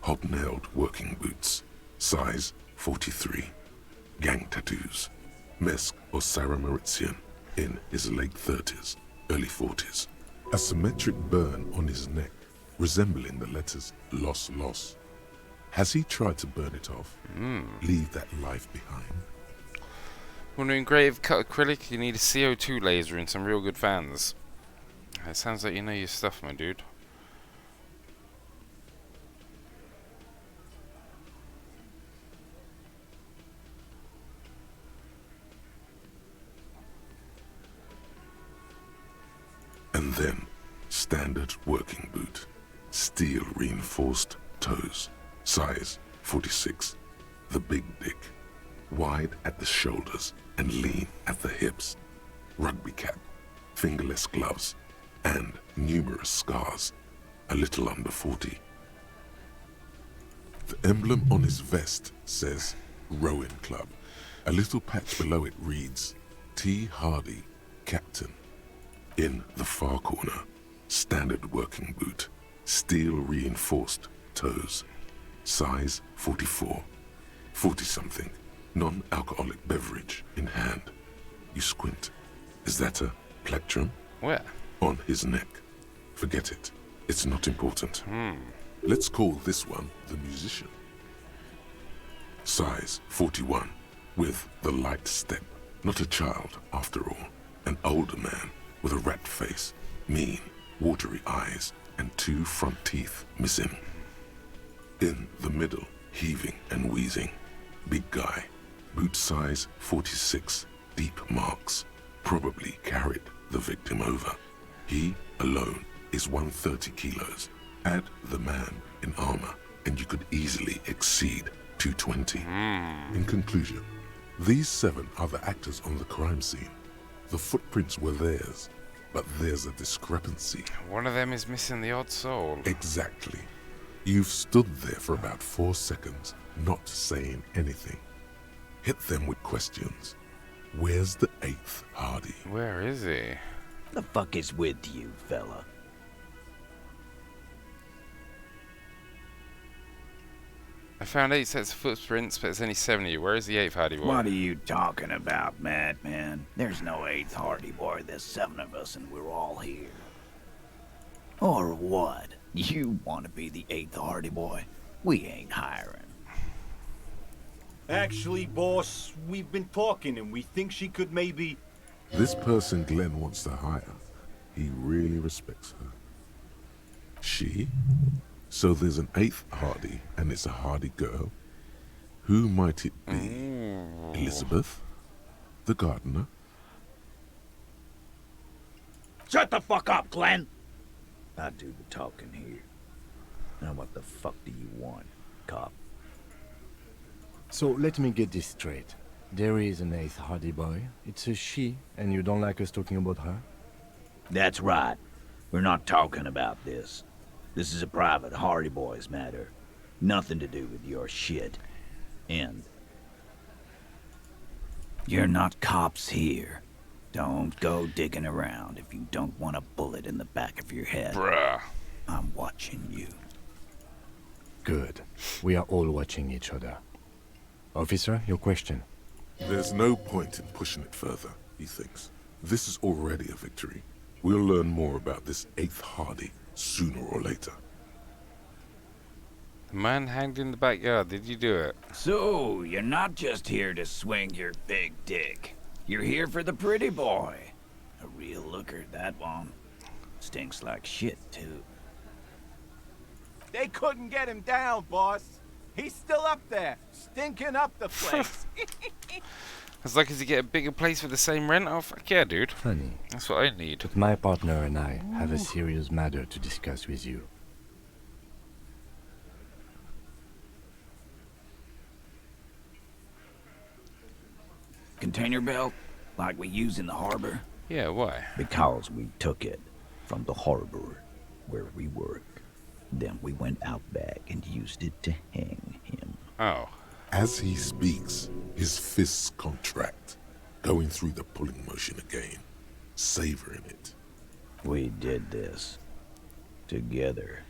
Hobnailed working boots. Size 43. Gang tattoos. Mesk or Sarah Mauritian. In his late 30s, early 40s. A symmetric burn on his neck, resembling the letters Loss Loss. Has he tried to burn it off? Leave that life behind? Want to engrave cut acrylic? You need a CO2 laser and some real good fans. It sounds like you know your stuff, my dude. And then, standard working boot. Steel reinforced toes. Size 46. The big dick. Wide at the shoulders and lean at the hips. Rugby cap. Fingerless gloves. And numerous scars. A little under 40. The emblem on his vest says Rowing Club. A little patch below it reads T. Hardy, Captain. In the far corner, standard working boot, steel reinforced toes, size 44, 40-something, non-alcoholic beverage in hand. You squint. Is that a plectrum? Where? On his neck. Forget it. It's not important. Let's call this one the musician. Size 41, with the light step. Not a child, after all. An older man. With a rat face, mean, watery eyes, and 2 front teeth missing. In the middle, heaving and wheezing. Big guy, boot size 46, deep marks. Probably carried the victim over. He, alone, is 130 kilos. Add the man in armor, and you could easily exceed 220. In conclusion, these 7 are the actors on the crime scene. The footprints were theirs, but there's a discrepancy. One of them is missing the odd soul. Exactly. You've stood there for about 4 seconds, not saying anything. Hit them with questions. Where's the 8th Hardy? Where is he? The fuck is with you, fella? I found 8 sets of footprints, but it's only 7 of you. Where is the 8th Hardy boy? What are you talking about, madman? There's no 8th Hardy boy. There's 7 of us and we're all here. Or what? You want to be the 8th Hardy boy? We ain't hiring. Actually, boss, we've been talking and we think she could maybe... This person Glenn wants to hire, he really respects her. She? So there's an 8th Hardy, and it's a Hardy girl. Who might it be? Elizabeth? The gardener? Shut the fuck up, Glenn! I do the talking here. Now what the fuck do you want, cop? So let me get this straight. There is an 8th Hardy boy. It's a she, and you don't like us talking about her? That's right. We're not talking about this. This is a private Hardy Boys matter. Nothing to do with your shit. End. You're not cops here. Don't go digging around if you don't want a bullet in the back of your head. Bruh. I'm watching you. Good. We are all watching each other. Officer, your question. There's no point in pushing it further, he thinks. This is already a victory. We'll learn more about this 8th Hardy sooner or later. The man hanged in the backyard. Did you do it? So, you're not just here to swing your big dick. You're here for the pretty boy. A real looker, that one. Stinks like shit, too. They couldn't get him down, boss. He's still up there, stinking up the place. As lucky as you get a bigger place for the same rent. Oh, fuck yeah, dude. Funny. That's what I need. But my partner and I have a serious matter to discuss with you. Container belt, like we use in the harbor? Yeah, why? Because we took it from the harbor where we work. Then we went out back and used it to hang him. Oh. As he speaks, his fists contract, going through the pulling motion again, savoring it. We did this together,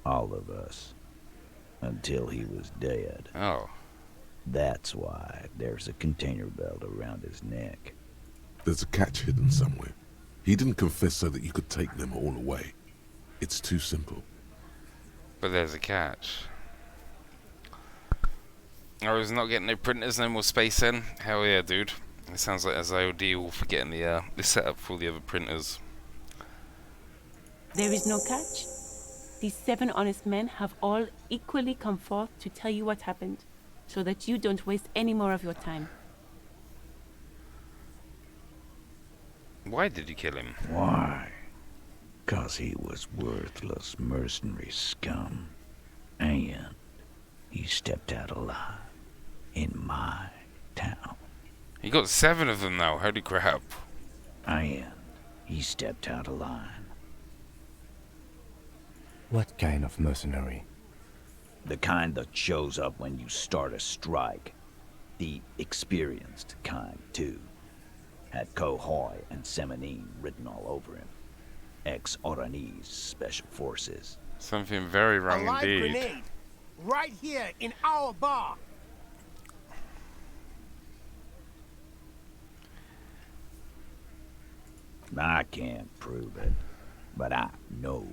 all of us, until he was dead. Oh. That's why there's a container belt around his neck. There's a catch hidden somewhere. He didn't confess so that you could take them all away. It's too simple. But there's a catch. I was not getting no printers, no more space in. Hell yeah, dude. It sounds like as IOD will for getting the setup for all the other printers. There is no catch. These 7 honest men have all equally come forth to tell you what happened, so that you don't waste any more of your time. Why did you kill him? Why? 'Cause he was worthless mercenary scum. And he stepped out alive in my town. You got 7 of them now, holy crap. And he stepped out of line. What kind of mercenary? The kind that shows up when you start a strike. The experienced kind, too. Had Kohoy and Semenine written all over him. Ex-Oranese Special Forces. Something very wrong a live indeed. grenade, right here in our bar. I can't prove it, but I know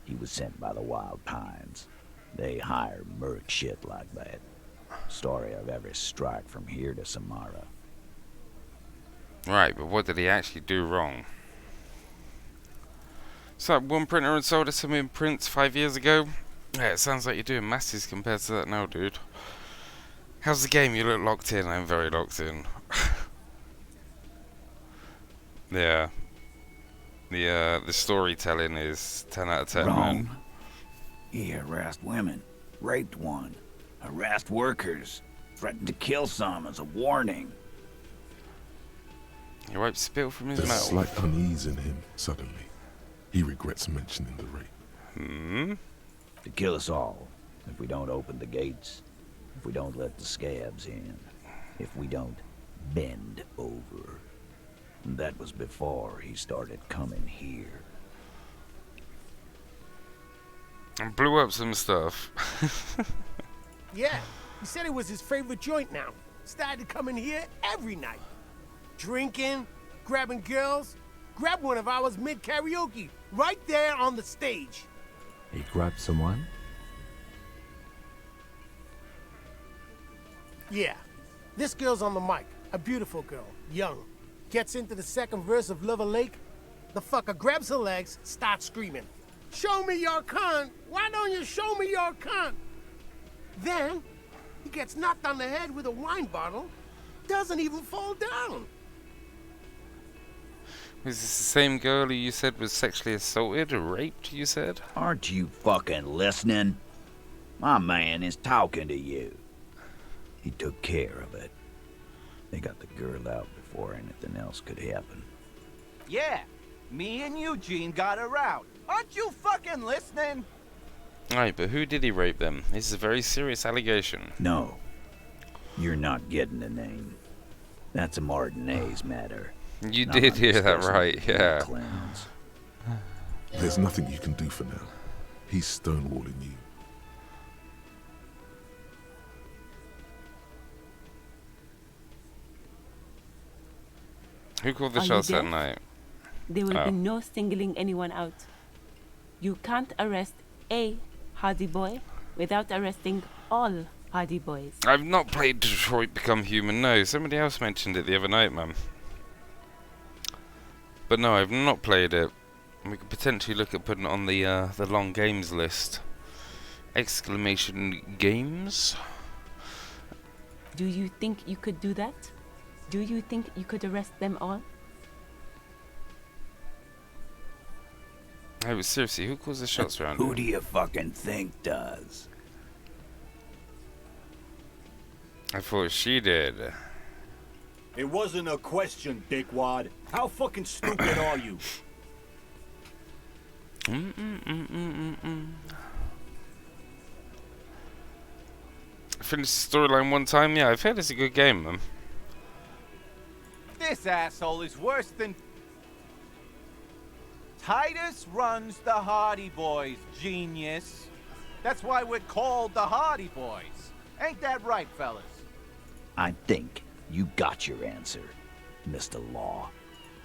he was sent by the Wild Pines. They hire merc shit like that. Story of every strike from here to Samara. Right, but what did he actually do wrong? So one printer and sold us some imprints 5 years ago. Yeah, it sounds like you're doing masses compared to that now, dude. How's the game? You look locked in. I'm very locked in. Yeah. The storytelling is 10 out of 10, Wrong. man. He harassed women, raped one, harassed workers, threatened to kill some as a warning. He wiped spill from his There's mouth. slight unease in him, suddenly. He regrets mentioning the rape. Hmm? To kill us all, if we don't open the gates, if we don't let the scabs in, if we don't bend over. That was before he started coming here. And blew up some stuff. Yeah, he said it was his favorite joint now. Started to come in here every night. Drinking, grabbing girls. Grabbed one of ours mid-karaoke, right there on the stage. He grabbed someone? Yeah, this girl's on the mic. A beautiful girl, young. Gets into the second verse of Lover Lake. The fucker grabs her legs, starts screaming. Show me your cunt! Why don't you show me your cunt? Then, he gets knocked on the head with a wine bottle. Doesn't even fall down. Was this the same girl who you said was sexually assaulted or raped, you said? Aren't you fucking listening? My man is talking to you. He took care of it. They got the girl out before anything else could happen. Yeah, me and Eugene got her out. Aren't you fucking listening? Right, but who did he rape them? This is a very serious allegation. No. You're not getting the name. That's a Martinez matter. You Not did hear that discussing right, yeah. clowns. There's nothing you can do for now. He's stonewalling you. Who called the Are you shots that deaf? night? There will Oh. be no singling anyone out. You can't arrest a hardy boy without arresting all Hardy Boys. I've not played Detroit Become Human, no. Somebody else mentioned it the other night, man. But no, I've not played it. We could potentially look at putting it on the long games list. Exclamation games? Do you think you could do that? Do you think you could arrest them all? Hey, but seriously, who calls the shots around Who here? do you fucking think does? I thought she did. It wasn't a question, dickwad. How fucking stupid are you? I finished the storyline one time. Yeah, I've heard it's a good game, man. This asshole is worse than... Titus runs the Hardy Boys, genius. That's why we're called the Hardy Boys. Ain't that right, fellas? I think you got your answer, Mr. Law.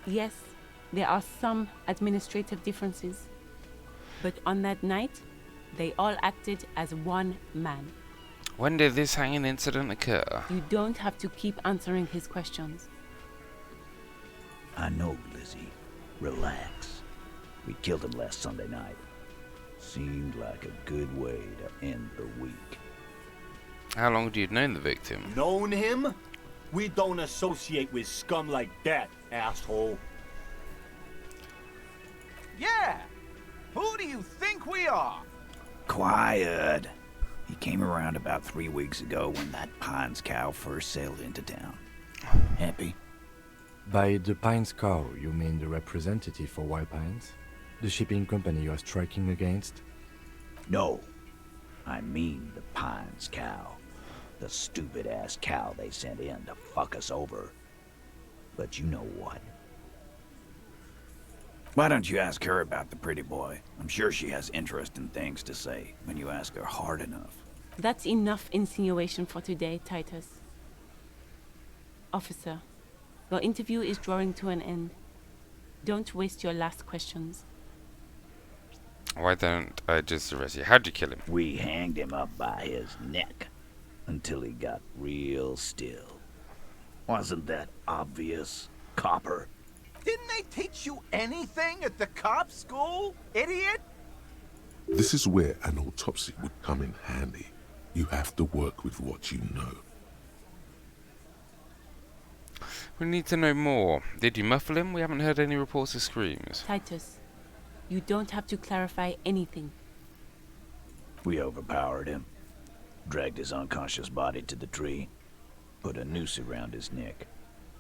Yes, there are some administrative differences. But on that night, they all acted as one man. When did this hanging incident occur? You don't have to keep answering his questions. I know, Lizzie. Relax. We killed him last Sunday night. Seemed like a good way to end the week. How long had you known the victim? Known him? We don't associate with scum like that, asshole. Yeah! Who do you think we are? Quiet. He came around about 3 weeks ago when that Pines cow first sailed into town. Happy? By the Pines cow, you mean the representative for Wild Pines? The shipping company you are striking against? No. I mean the Pines cow. The stupid-ass cow they sent in to fuck us over. But you know what? Why don't you ask her about the pretty boy? I'm sure she has interesting things to say when you ask her hard enough. That's enough insinuation for today, Titus. Officer, your interview is drawing to an end. Don't waste your last questions. Why don't I just arrest you? How'd you kill him? We hanged him up by his neck until he got real still. Wasn't that obvious, Copper? Didn't they teach you anything at the cop school, idiot? This is where an autopsy would come in handy. You have to work with what you know. We need to know more. Did you muffle him? We haven't heard any reports of screams. Titus, you don't have to clarify anything. We overpowered him, dragged his unconscious body to the tree, put a noose around his neck,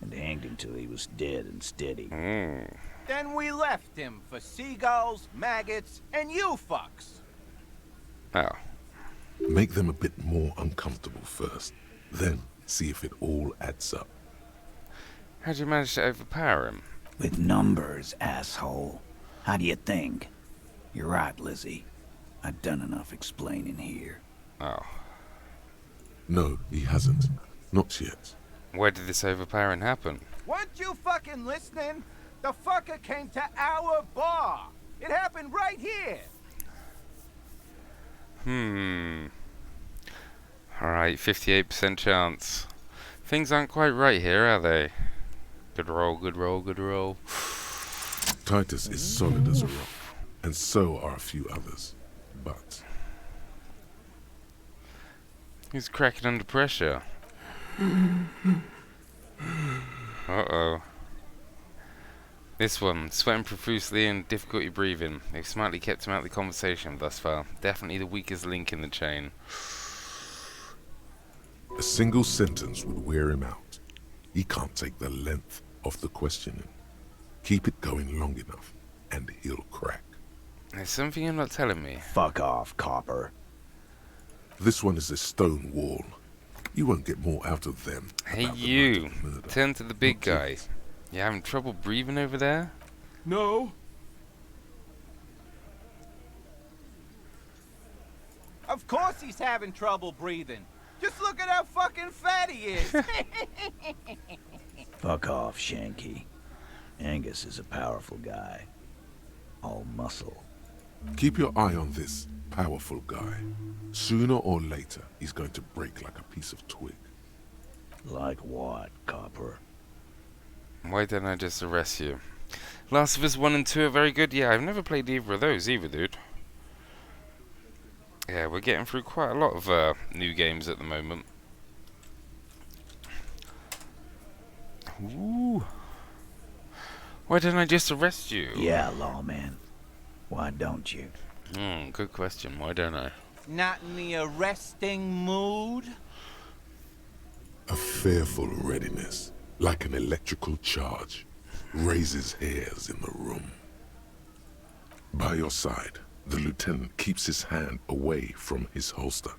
and hanged him till he was dead and steady. Then we left him for seagulls, maggots, and you fucks. Oh. Make them a bit more uncomfortable first, then see if it all adds up. How'd you manage to overpower him? With numbers, asshole. How do you think? You're right, Lizzie. I've done enough explaining here. Oh. No, he hasn't. Not yet. Where did this overpowering happen? Weren't you fucking listening? The fucker came to our bar. It happened right here. Alright, 58% chance. Things aren't quite right here, are they? Good roll, good roll, good roll. Titus is solid as a rock, and so are a few others. But He's cracking under pressure. Uh-oh. This one, sweating profusely and difficulty breathing. They've smartly kept him out of the conversation thus far. Definitely the weakest link in the chain. a single sentence would wear him out. He can't take the length of the questioning. Keep it going long enough, and he'll crack. There's something you're not telling me. Fuck off, Copper. This one is a stone wall. You won't get more out of them. Hey you, turn to the big guy. You having trouble breathing over there? No. Of course he's having trouble breathing. Just look at how fucking fat he is. Fuck off, Shanky. Angus is a powerful guy. All muscle. Keep your eye on this powerful guy. Sooner or later, he's going to break like a piece of twig. Like what, Copper? Why didn't I just arrest you? Last of Us 1 and 2 are very good. Yeah, I've never played either of those either, dude. Yeah, we're getting through quite a lot of new games at the moment. Ooh. Why didn't I just arrest you? Yeah, lawman. Why don't you? Good question. Why don't I? Not in the arresting mood? A fearful readiness, like an electrical charge, raises hairs in the room. By your side, the lieutenant keeps his hand away from his holster.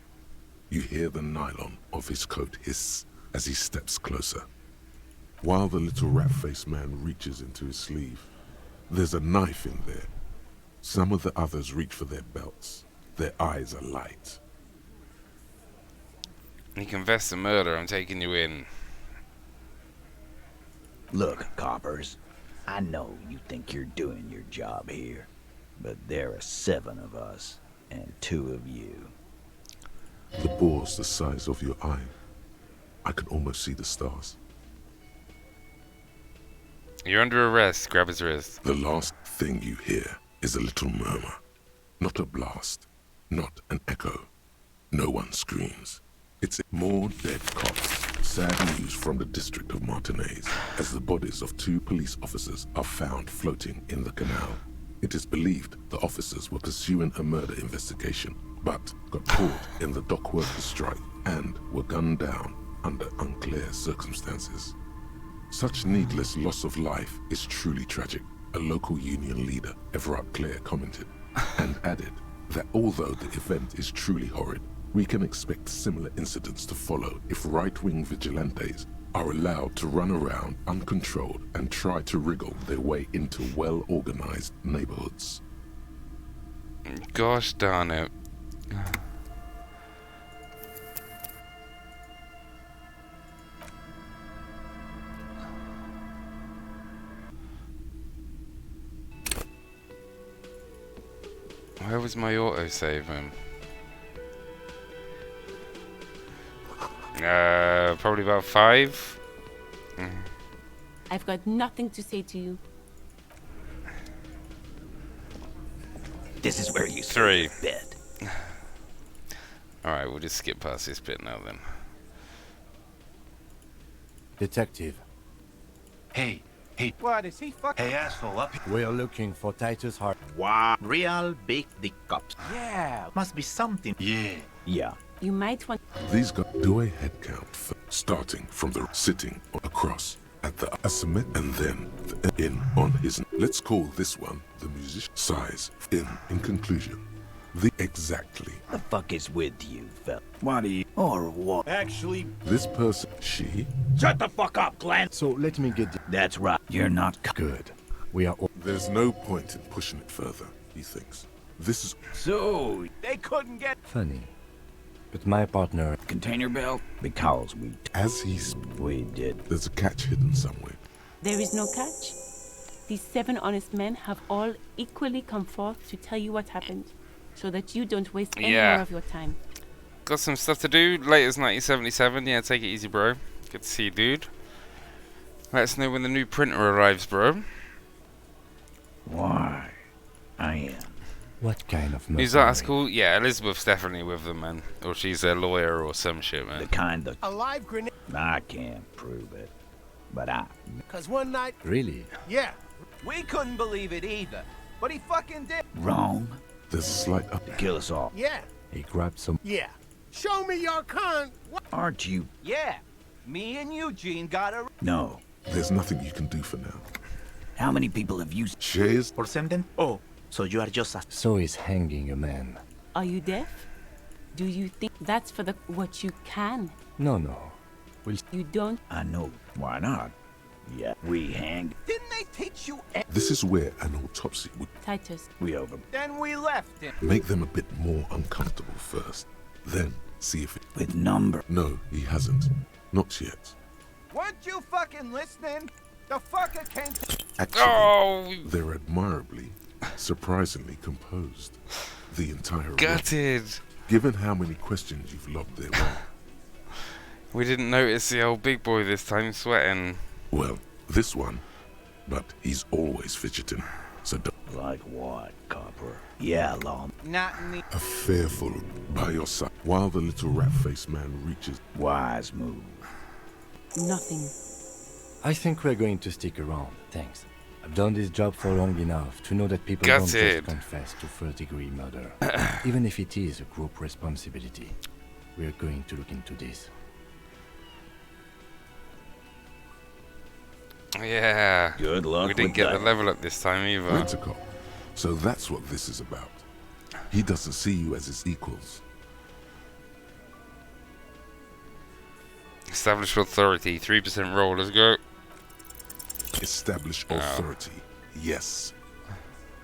You hear the nylon of his coat hiss as he steps closer. While the little rat-faced man reaches into his sleeve, there's a knife in there. Some of the others reach for their belts. Their eyes are light. You confessed to murder. I'm taking you in. Look, Coppers, I know you think you're doing your job here, but there are 7 of us and 2 of you. The bore's the size of your eye. I can almost see the stars. You're under arrest. Grab his wrist. The last thing you hear is a little murmur. Not a blast. Not an echo. No one screams. It's more dead cops. Sad news from the district of Martinez as the bodies of 2 police officers are found floating in the canal. It is believed the officers were pursuing a murder investigation, but got caught in the dock workers' strike and were gunned down under unclear circumstances. Such needless loss of life is truly tragic, a local union leader, Everard Clare, commented, and added that although the event is truly horrid, we can expect similar incidents to follow if right-wing vigilantes are allowed to run around uncontrolled and try to wriggle their way into well-organized neighborhoods. Gosh darn it. Where was my autosave, man? Probably about 5. I've got nothing to say to you. This is where you 3. bed. Alright, we'll just skip past this bit now then. Detective. Hey. What, is he fucking... Hey, asshole, up here. We're looking for Titus Hart. Wow. Real big dick cops. Yeah. Must be something. Yeah. You might want... These guys do a head count starting from the sitting across at the summit and then the in on his. Let's call this one the musician size in conclusion. The exactly. The fuck is with you, fella? What do you... Or what? Actually... This person, she... Shut the fuck up, Glenn! So let me get... That's right. You're not... Good. We are all... There's no point in pushing it further, he thinks. This is... So... They couldn't get... Funny. But my partner... Container belt? Because we... As he's... We did. There's a catch hidden somewhere. There is no catch. These 7 honest men have all equally come forth to tell you what happened, so that you don't waste any more of your time. Got some stuff to do. Latest 1977. Yeah, take it easy, bro. Good to see you, dude. Let us know when the new printer arrives, bro. Why? I am. What kind of... News article? Yeah, Elizabeth's definitely with them, man. Or she's their lawyer or some shit, man. The kind of... A live grenade. I can't prove it. But I... Cause one night... Really? Yeah. We couldn't believe it either. But he fucking did. Wrong. There's a slight up. Kill us all. Yeah. He grabbed some... Yeah. Show me your con. What? Aren't you... Yeah. Me and Eugene got a... No. There's nothing you can do for now. How many people have you... Shares? Or something? Oh, so you are just a... So he's hanging a man. Are you deaf? Do you think that's for the what you can? No. You don't... I know. Why not? Yeah, we hanged. Didn't they teach you... This is where an autopsy would... Titus. We over... Then we left him. Make them a bit more uncomfortable first. Then see if it... With number... No, he hasn't. Not yet. Weren't you fucking listening? The fucker came to... Actually, they're admirably surprisingly composed. The entire room. Gutted. Given how many questions you've lobbed their way. We didn't notice the old big boy this time sweating. Well, this one. But he's always fidgeting. So don't. Like what, copper? Yeah, long. Not me. A fearful by your side while the little rat-faced man reaches. Wise move. Nothing. I think we're going to stick around, thanks. I've done this job for long enough to know that people don't just confess to first-degree murder. Even if it is a group responsibility. We're going to look into this. Yeah. Good luck. We didn't get the level up this time either. Rent-a-cop. So that's what this is about. He doesn't see you as his equals. Establish authority. 3% roll. Let's go. Establish authority. Yes.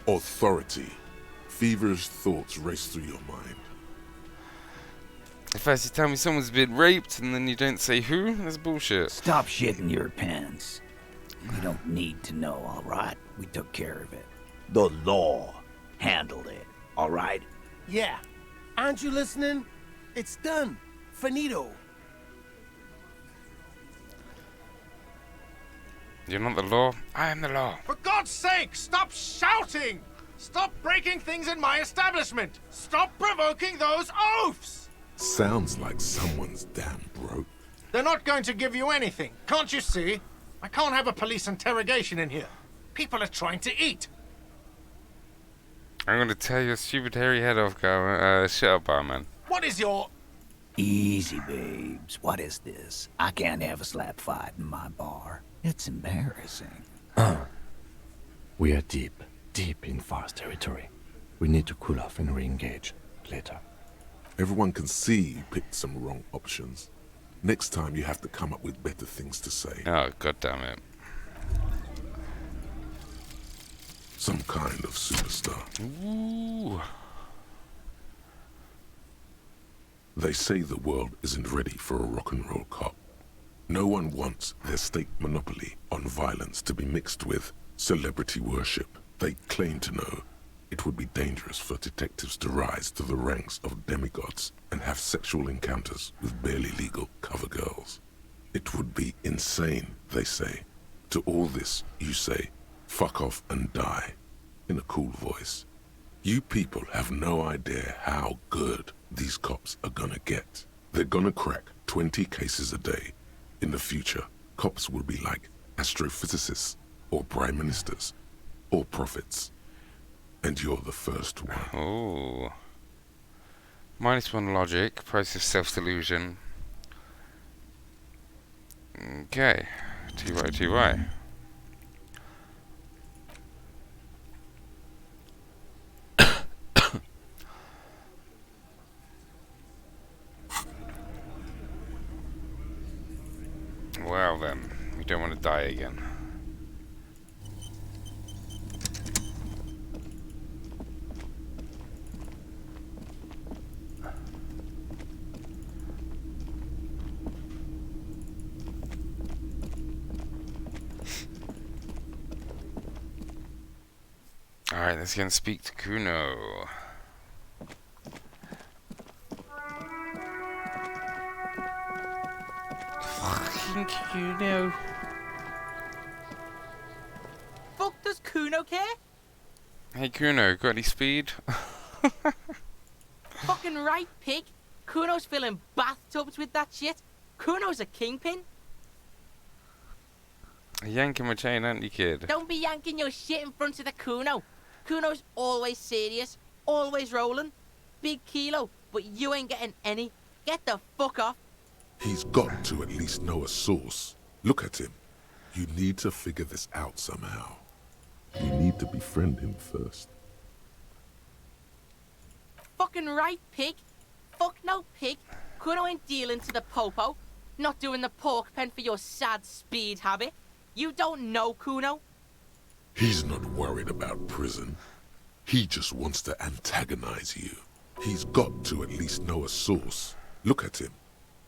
Authority. Feverish thoughts race through your mind. If first you tell me someone's been raped and then you don't say who, that's bullshit. Stop shitting your pants. You don't need to know, alright? We took care of it. The law handled it, alright? Yeah. Aren't you listening? It's done. Finito. You're not the law. I am the law. For God's sake, stop shouting! Stop breaking things in my establishment! Stop provoking those oafs! Sounds like someone's damn broke. They're not going to give you anything, can't you see? I can't have a police interrogation in here. People are trying to eat. I'm gonna tear your stupid hairy head off, shut up, barman. What is your... Easy, babes. What is this? I can't have a slap fight in my bar. It's embarrassing. We are deep in forest territory. We need to cool off and re-engage later. Everyone can see you picked some wrong options. Next time you have to come up with better things to say. Oh, god damn it. Some kind of superstar. Ooh. They say the world isn't ready for a rock and roll cop. No one wants their state monopoly on violence to be mixed with celebrity worship. They claim to know it would be dangerous for detectives to rise to the ranks of demigods and have sexual encounters with barely legal cover girls. It would be insane, they say. To all this, you say, fuck off and die, in a cool voice. You people have no idea how good these cops are gonna get. They're gonna crack 20 cases a day. In the future, cops will be like astrophysicists, or prime ministers, or prophets. And you're the first one. Oh. -1 logic, price of self-delusion. Okay. TY. Well then, we don't want to die again. Alright, let's go and speak to Kuno. Fucking Kuno. Fuck does Kuno care? Hey Kuno, got any speed? Fucking right, pig. Kuno's filling bathtubs with that shit. Kuno's a kingpin. Yanking my chain, aren't you, kid? Don't be yanking your shit in front of the Kuno. Kuno's always serious, always rolling. Big kilo, but you ain't getting any. Get the fuck off. He's got to at least know a source. Look at him. You need to figure this out somehow. You need to befriend him first. Fucking right, pig. Fuck no, pig. Kuno ain't dealing to the popo. Not doing the pork pen for your sad speed habit. You don't know Kuno. He's not worried about prison. He just wants to antagonize you. He's got to at least know a source. Look at him.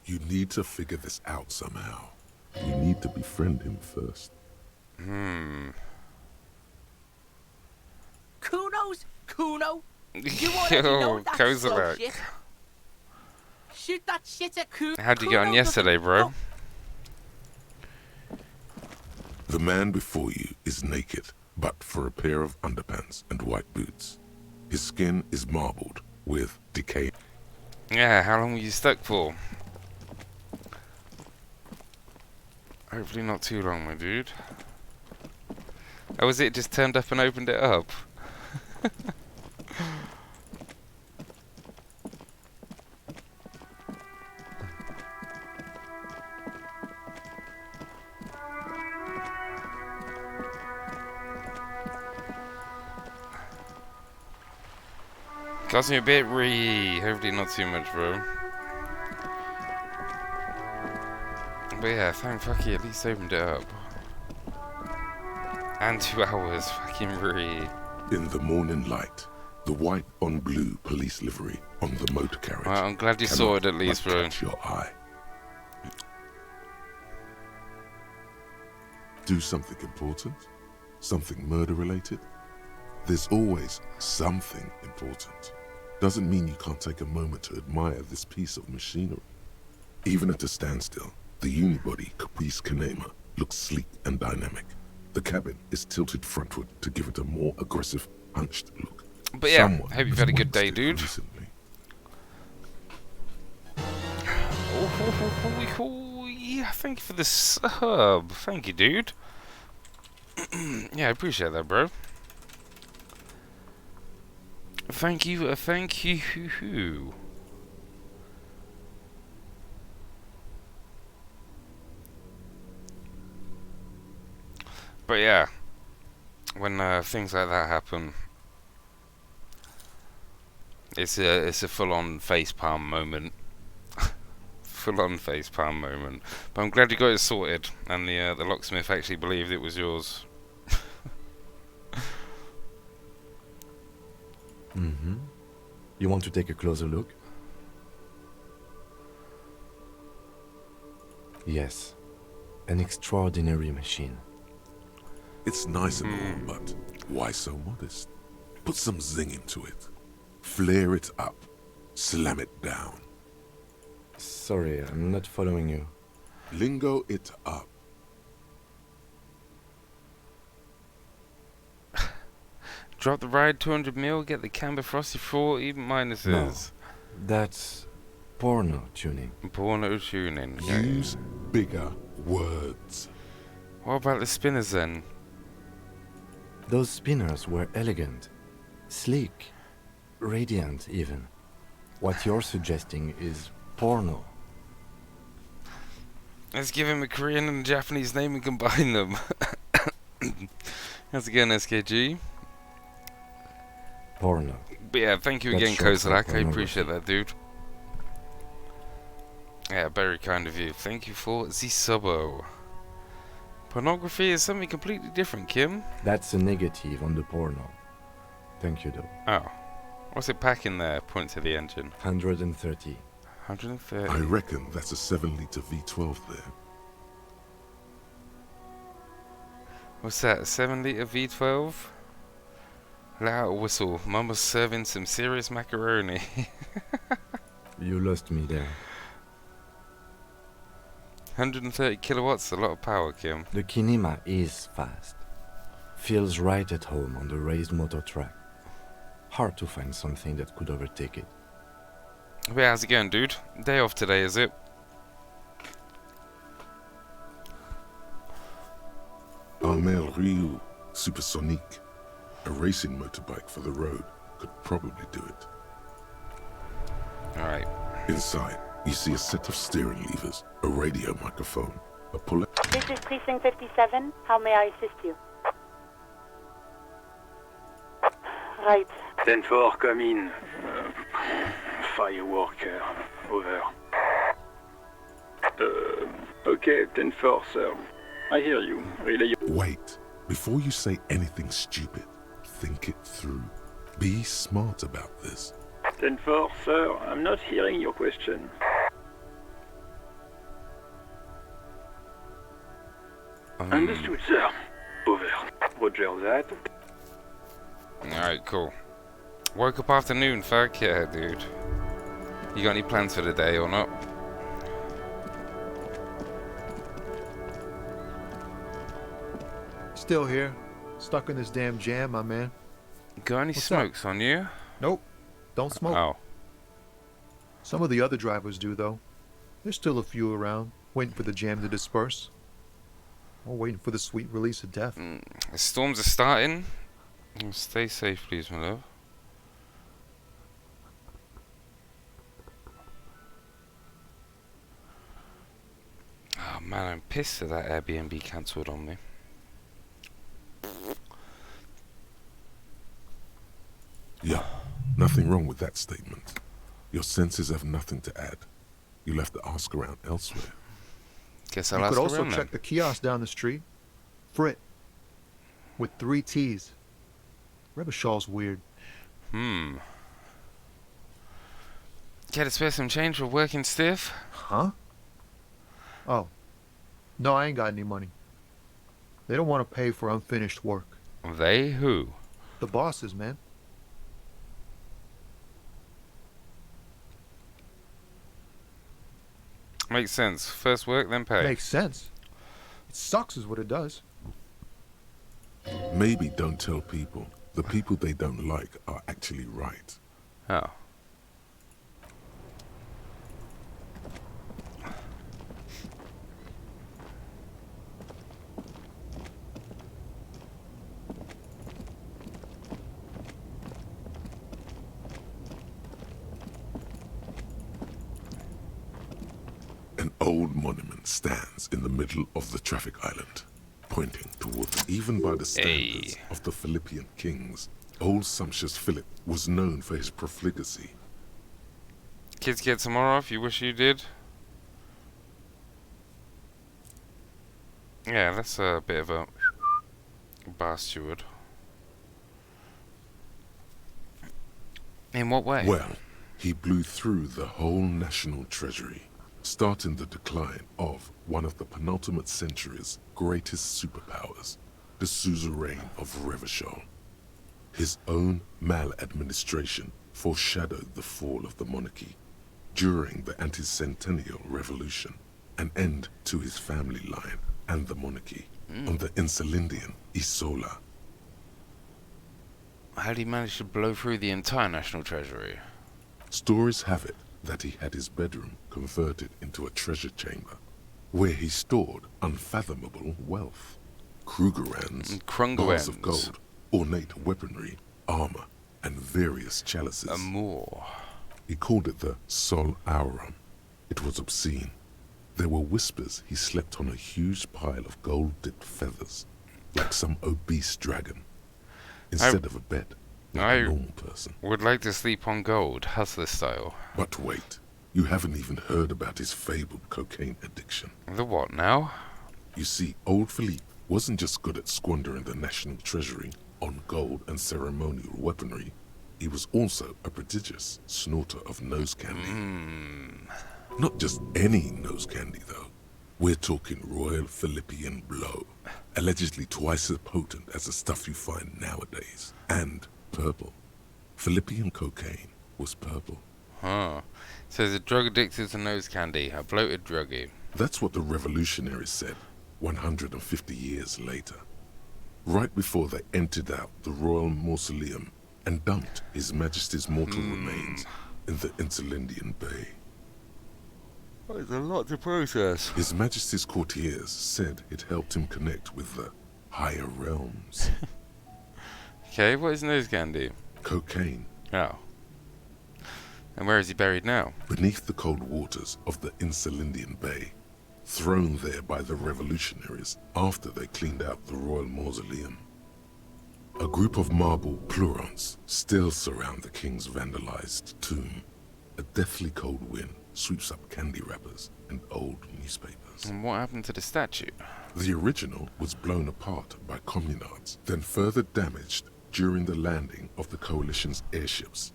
You need to figure this out somehow. You need to befriend him first. Kuno Kuno's? Kuno? You already know that slow Kozilek. shit. Shoot that shit at Kuno. How'd you get on Kuno yesterday, bro? The man before you is naked, but for a pair of underpants and white boots. His skin is marbled with decay. Yeah, how long were you stuck for? Hopefully not too long, my dude. Oh, was it just turned up and opened it up? Cost me a bit, hopefully not too much, bro. But yeah, thank fuck he at least opened it up. And 2 hours, fucking In the morning light, the white on blue police livery on the motor carriage. Well, I'm glad you saw it at least, bro. Catch your eye. Do something important? Something murder related? There's always something important. Doesn't mean you can't take a moment to admire this piece of machinery. Even at a standstill, the unibody Caprice Kanema looks sleek and dynamic. The cabin is tilted frontward to give it a more aggressive, hunched look. But yeah, hope you've had a good day, dude. Yeah, thank you for the sub. Thank you, dude. Yeah, I appreciate that, bro. Thank you, thank you. But yeah, when things like that happen, it's a full-on facepalm moment. Full-on facepalm moment. But I'm glad you got it sorted, and the locksmith actually believed it was yours. Mm-hmm. You want to take a closer look? Yes. An extraordinary machine. It's nice and all, but why so modest? Put some zing into it. Flare it up. Slam it down. Sorry, I'm not following you. Lingo it up. Drop the ride 200 mil, get the camber frosty 4, even minuses. No, that's porno tuning. Porno tuning. Use bigger words. What about the spinners then? Those spinners were elegant, sleek, radiant even. What you're suggesting is porno. Let's give him a Korean and a Japanese name and combine them. How's it going, SKG? Porno. But yeah, thank you That's again, short for Kozilek. I appreciate that, dude. Yeah, very kind of you. Thank you for the subo. Pornography is something completely different, Kim. That's a negative on the porno. Thank you, though. Oh. What's it packing there? Point to the engine. 130. 130. I reckon that's a 7-liter V12 there. What's that? A 7-liter V12? Let out a whistle. Mama's serving some serious macaroni. You lost me there. 130 kilowatts, a lot of power, Kim. The Kinema is fast. Feels right at home on the raised motor track. Hard to find something that could overtake it. But how's it going, dude? Day off today, is it? Armel Ryu Supersonique, a racing motorbike for the road, could probably do it. Alright. Inside, you see a set of steering levers, a radio microphone, a puller. This is Precinct 57. How may I assist you? Right. 10-4, come in. Fireworker, over. Okay, 10-4, sir. I hear you. Relay. Wait, before you say anything stupid, think it through. Be smart about this. 10-4, sir. I'm not hearing your question. Understood, sir. Over. Roger that. Alright, cool. Woke up afternoon, fuck yeah, dude. You got any plans for the day or not? Still here. Stuck in this damn jam, my man. Got any smokes on you? Nope. Don't smoke. Oh. Some of the other drivers do, though. There's still a few around, waiting for the jam to disperse. Or waiting for the sweet release of death. The storms are starting. Stay safe, please, my love. Oh man, I'm pissed that Airbnb cancelled on me. Yeah, nothing wrong with that statement. Your senses have nothing to add. You'll have to ask around elsewhere. Guess You I'll ask could also around check then. the kiosk down the street. Frit. With 3 T's. Revachol's weird. Care to spare some change for working stiff? Huh? Oh. No, I ain't got any money. They don't want to pay for unfinished work. They who? The bosses, man. Makes sense. First work, then pay. Makes sense. It sucks is what it does. Maybe don't tell people. The people they don't like are actually right. Oh. An old monument stands in the middle of the traffic island, pointing towards even by the standards of the Philippian kings. Old sumptuous Philip was known for his profligacy. Kids get tomorrow off, you wish you did? Yeah, that's a bit of a bar steward. In what way? Well, he blew through the whole national treasury, starting the decline of one of the penultimate century's greatest superpowers, the suzerain of Revachol. His own maladministration foreshadowed the fall of the monarchy. During the anti-centennial revolution, an end to his family line and the monarchy on the Insulindian Isola. How did he manage to blow through the entire national treasury? Stories have it that he had his bedroom converted into a treasure chamber, where he stored unfathomable wealth. Krugerrands, bars of gold, ornate weaponry, armor, and various chalices. Amour. He called it the Sol Aurum. It was obscene. There were whispers he slept on a huge pile of gold-dipped feathers, like some obese dragon, instead of a bed, like a normal person. Would like to sleep on gold, hustler style. But wait, you haven't even heard about his fabled cocaine addiction. The what now? You see, old Philippe wasn't just good at squandering the national treasury on gold and ceremonial weaponry. He was also a prodigious snorter of nose candy. Not just any nose candy, though. We're talking Royal Philippian Blow, allegedly twice as potent as the stuff you find nowadays, and purple. Philippian cocaine was purple. Huh. So he's a drug addicted to nose candy, a bloated druggie. That's what the revolutionaries said 150 years later, right before they emptied out the royal mausoleum and dumped His Majesty's mortal remains in the Insulindian Bay. There's a lot to process. His Majesty's courtiers said it helped him connect with the higher realms. Okay, what is nose candy? Cocaine. Oh. And where is he buried now? Beneath the cold waters of the Insulindian Bay, thrown there by the revolutionaries after they cleaned out the royal mausoleum. A group of marble pleurons still surround the king's vandalized tomb. A deathly cold wind sweeps up candy wrappers and old newspapers. And what happened to the statue? The original was blown apart by communards, then further damaged during the landing of the coalition's airships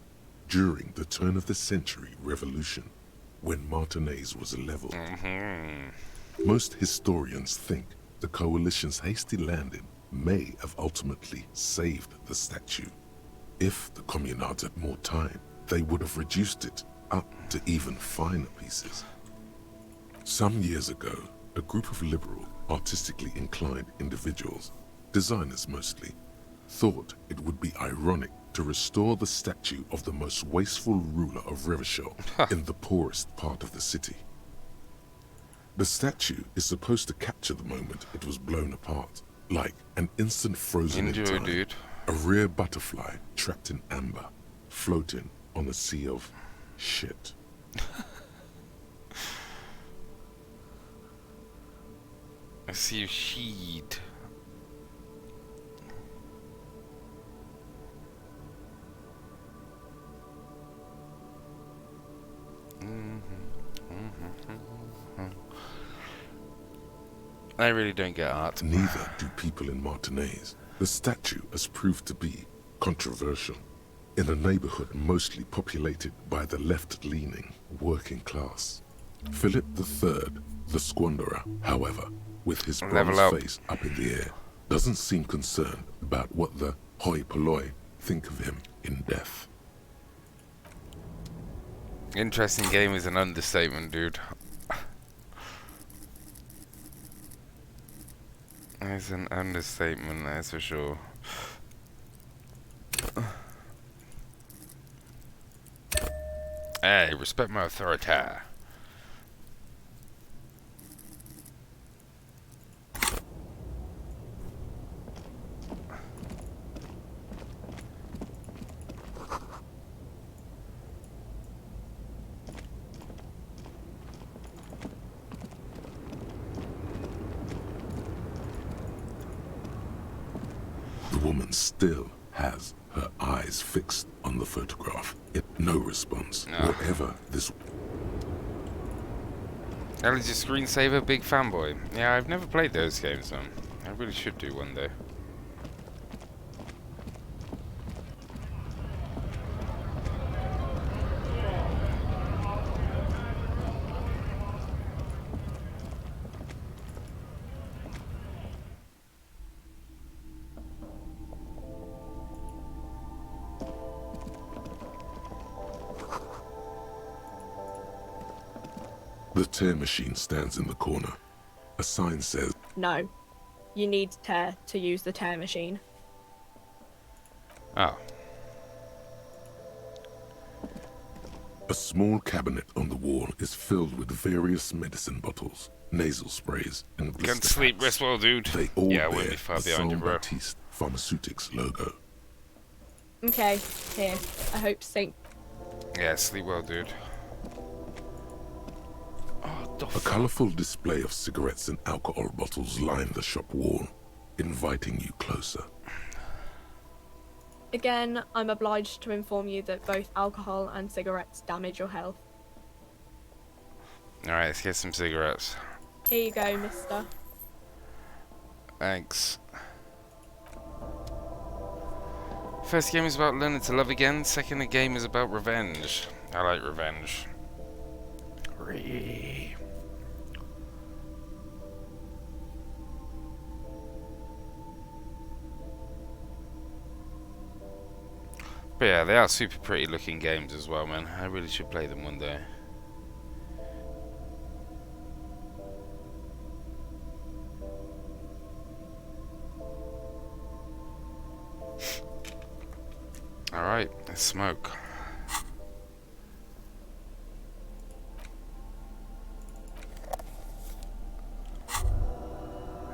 during the turn-of-the-century revolution, when Martinez was leveled. Most historians think the coalition's hasty landing may have ultimately saved the statue. If the communards had more time, they would have reduced it up to even finer pieces. Some years ago, a group of liberal, artistically inclined individuals, designers mostly, thought it would be ironic to restore the statue of the most wasteful ruler of Revachol in the poorest part of the city. The statue is supposed to capture the moment it was blown apart, like an instant frozen in time, dude. a rare butterfly trapped in amber, floating on a sea of shit. I see a sheet. I really don't get art. Neither do people in Martinez. The statue has proved to be controversial in a neighborhood mostly populated by the left-leaning working class. Philip III, the squanderer, however, with his bronze face up in the air, doesn't seem concerned about what the hoi polloi think of him in death. Interesting game is an understatement, dude. It's an understatement, that's for sure. Hey, respect my authority. The woman still has her eyes fixed on the photograph, yet no response, wherever this... Ellie's a screensaver, big fanboy. Yeah, I've never played those games, man. I really should do one day. The tear machine stands in the corner. A sign says, No. You need tear to use the tear machine. Oh. A small cabinet on the wall is filled with various medicine bottles, nasal sprays, and blister Can't sleep, packs. rest well, dude. They all Yeah, I wouldn't bear be far the behind you, bro. Saint-Baptiste Pharmaceutics logo. Okay, here. I hope Saint... Yeah, sleep well, dude. A colourful display of cigarettes and alcohol bottles line the shop wall, inviting you closer. Again, I'm obliged to inform you that both alcohol and cigarettes damage your health. Alright, let's get some cigarettes. Here you go, mister. Thanks. First game is about learning to love again. Second game is about revenge. I like revenge. But yeah, they are super pretty looking games as well, man. I really should play them one day. Alright, let's smoke.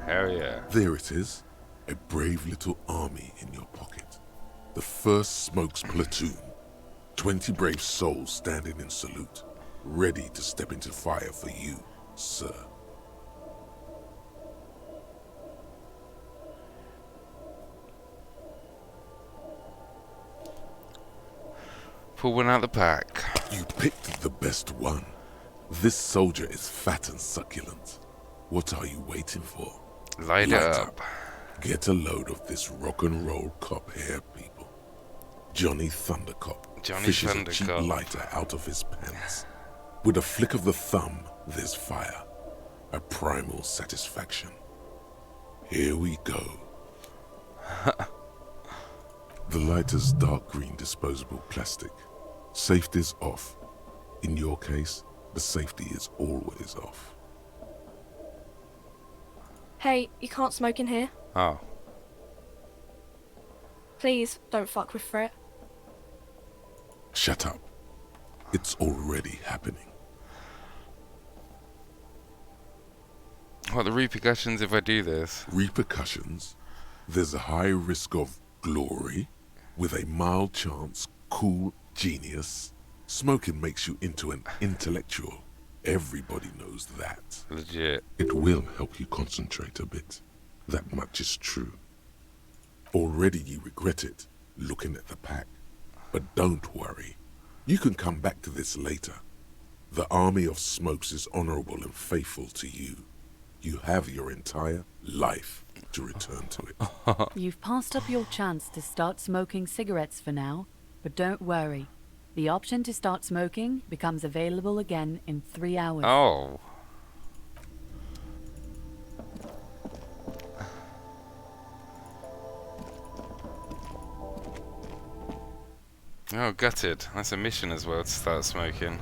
Hell yeah. There it is, a brave little army in your pocket. The first Smokes platoon. 20 brave souls standing in salute, ready to step into fire for you, sir. Pull one out the pack. You picked the best one. This soldier is fat and succulent. What are you waiting for? Light it up. Get a load of this rock and roll cop here, people. Johnny Thundercop fishes a cheap lighter out of his pants. With a flick of the thumb, there's fire. A primal satisfaction. Here we go. The lighter's dark green disposable plastic. Safety's off. In your case, the safety is always off. Hey, you can't smoke in here. Oh. Please, don't fuck with Frit. Shut up. It's already happening. What are the repercussions if I do this? Repercussions? There's a high risk of glory, with a mild chance, cool genius. Smoking makes you into an intellectual. Everybody knows that. Legit. It will help you concentrate a bit. That much is true. Already you regret it, looking at the pack. But don't worry. You can come back to this later. The army of smokes is honorable and faithful to you. You have your entire life to return to it. You've passed up your chance to start smoking cigarettes for now, but don't worry. The option to start smoking becomes available again in 3 hours. Oh. Oh, gutted. That's a mission as well to start smoking.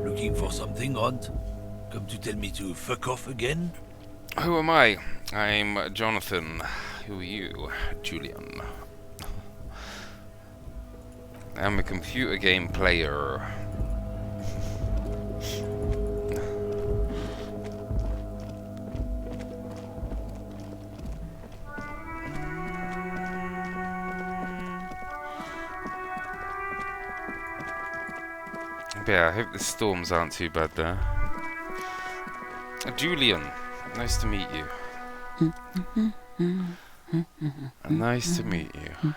Looking for something odd? Come to tell me to fuck off again? Who am I? I'm Jonathan. Who are you? Julian. I'm a computer game player. But yeah, I hope the storms aren't too bad there. Julian, nice to meet you. Nice to meet you.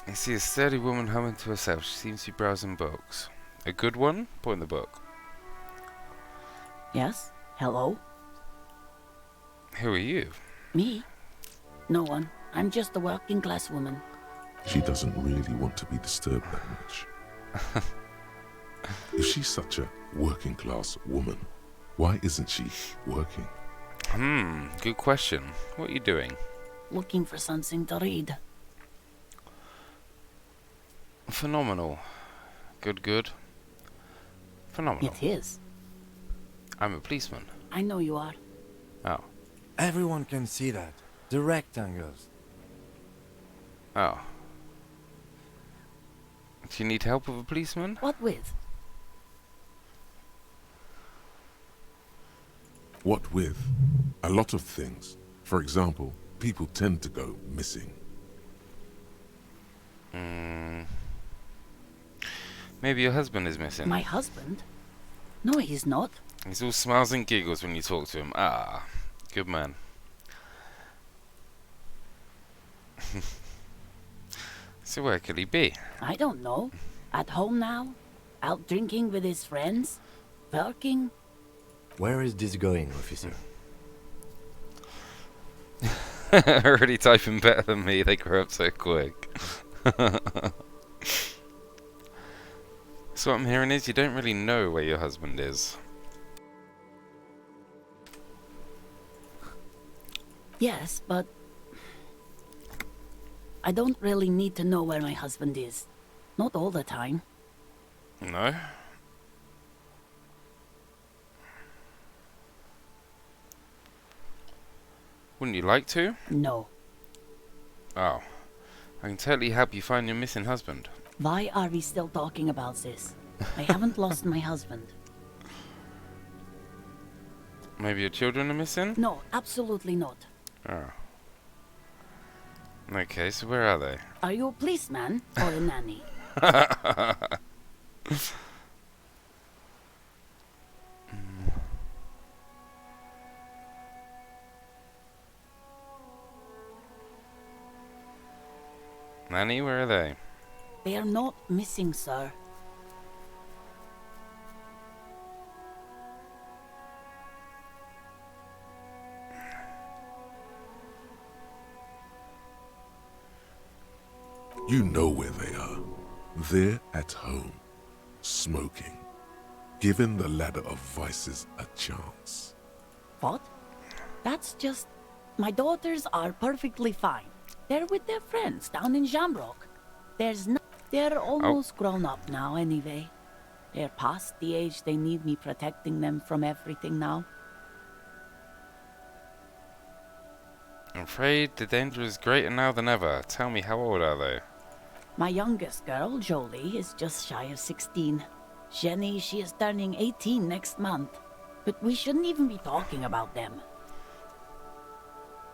I see a sturdy woman humming to herself. She seems to be browsing books. A good one? Point the book. Yes? Hello? Who are you? Me? No one. I'm just a working class woman. She doesn't really want to be disturbed that much. If she's such a working class woman, why isn't she working? Good question. What are you doing? Looking for something to read. Phenomenal. Good. Phenomenal. It is. I'm a policeman. I know you are. Oh. Everyone can see that. The rectangles. Oh. Do you need help with a policeman? What with? What with? A lot of things. For example, people tend to go missing. Maybe your husband is missing. My husband? No, he's not. He's all smiles and giggles when you talk to him. Ah, good man. So where could he be? I don't know. At home now? Out drinking with his friends? Working? Where is this going, officer? Already typing better than me. They grow up so quick. So what I'm hearing is you don't really know where your husband is. Yes, but I don't really need to know where my husband is. Not all the time. No? Wouldn't you like to? No. Oh. I can totally help you find your missing husband. Why are we still talking about this? I haven't lost my husband. Maybe your children are missing? No, absolutely not. Oh. Okay, so where are they? Are you a policeman or a nanny? Nanny, where are they? They are not missing, sir. You know where they are. They're at home, smoking, giving the ladder of vices a chance. What? That's just... My daughters are perfectly fine. They're with their friends down in Jamrock. There's no... They're almost grown up now anyway. They're past the age they need me protecting them from everything now. I'm afraid the danger is greater now than ever. Tell me, how old are they? My youngest girl, Jolie, is just shy of 16. Jenny, she is turning 18 next month. But we shouldn't even be talking about them.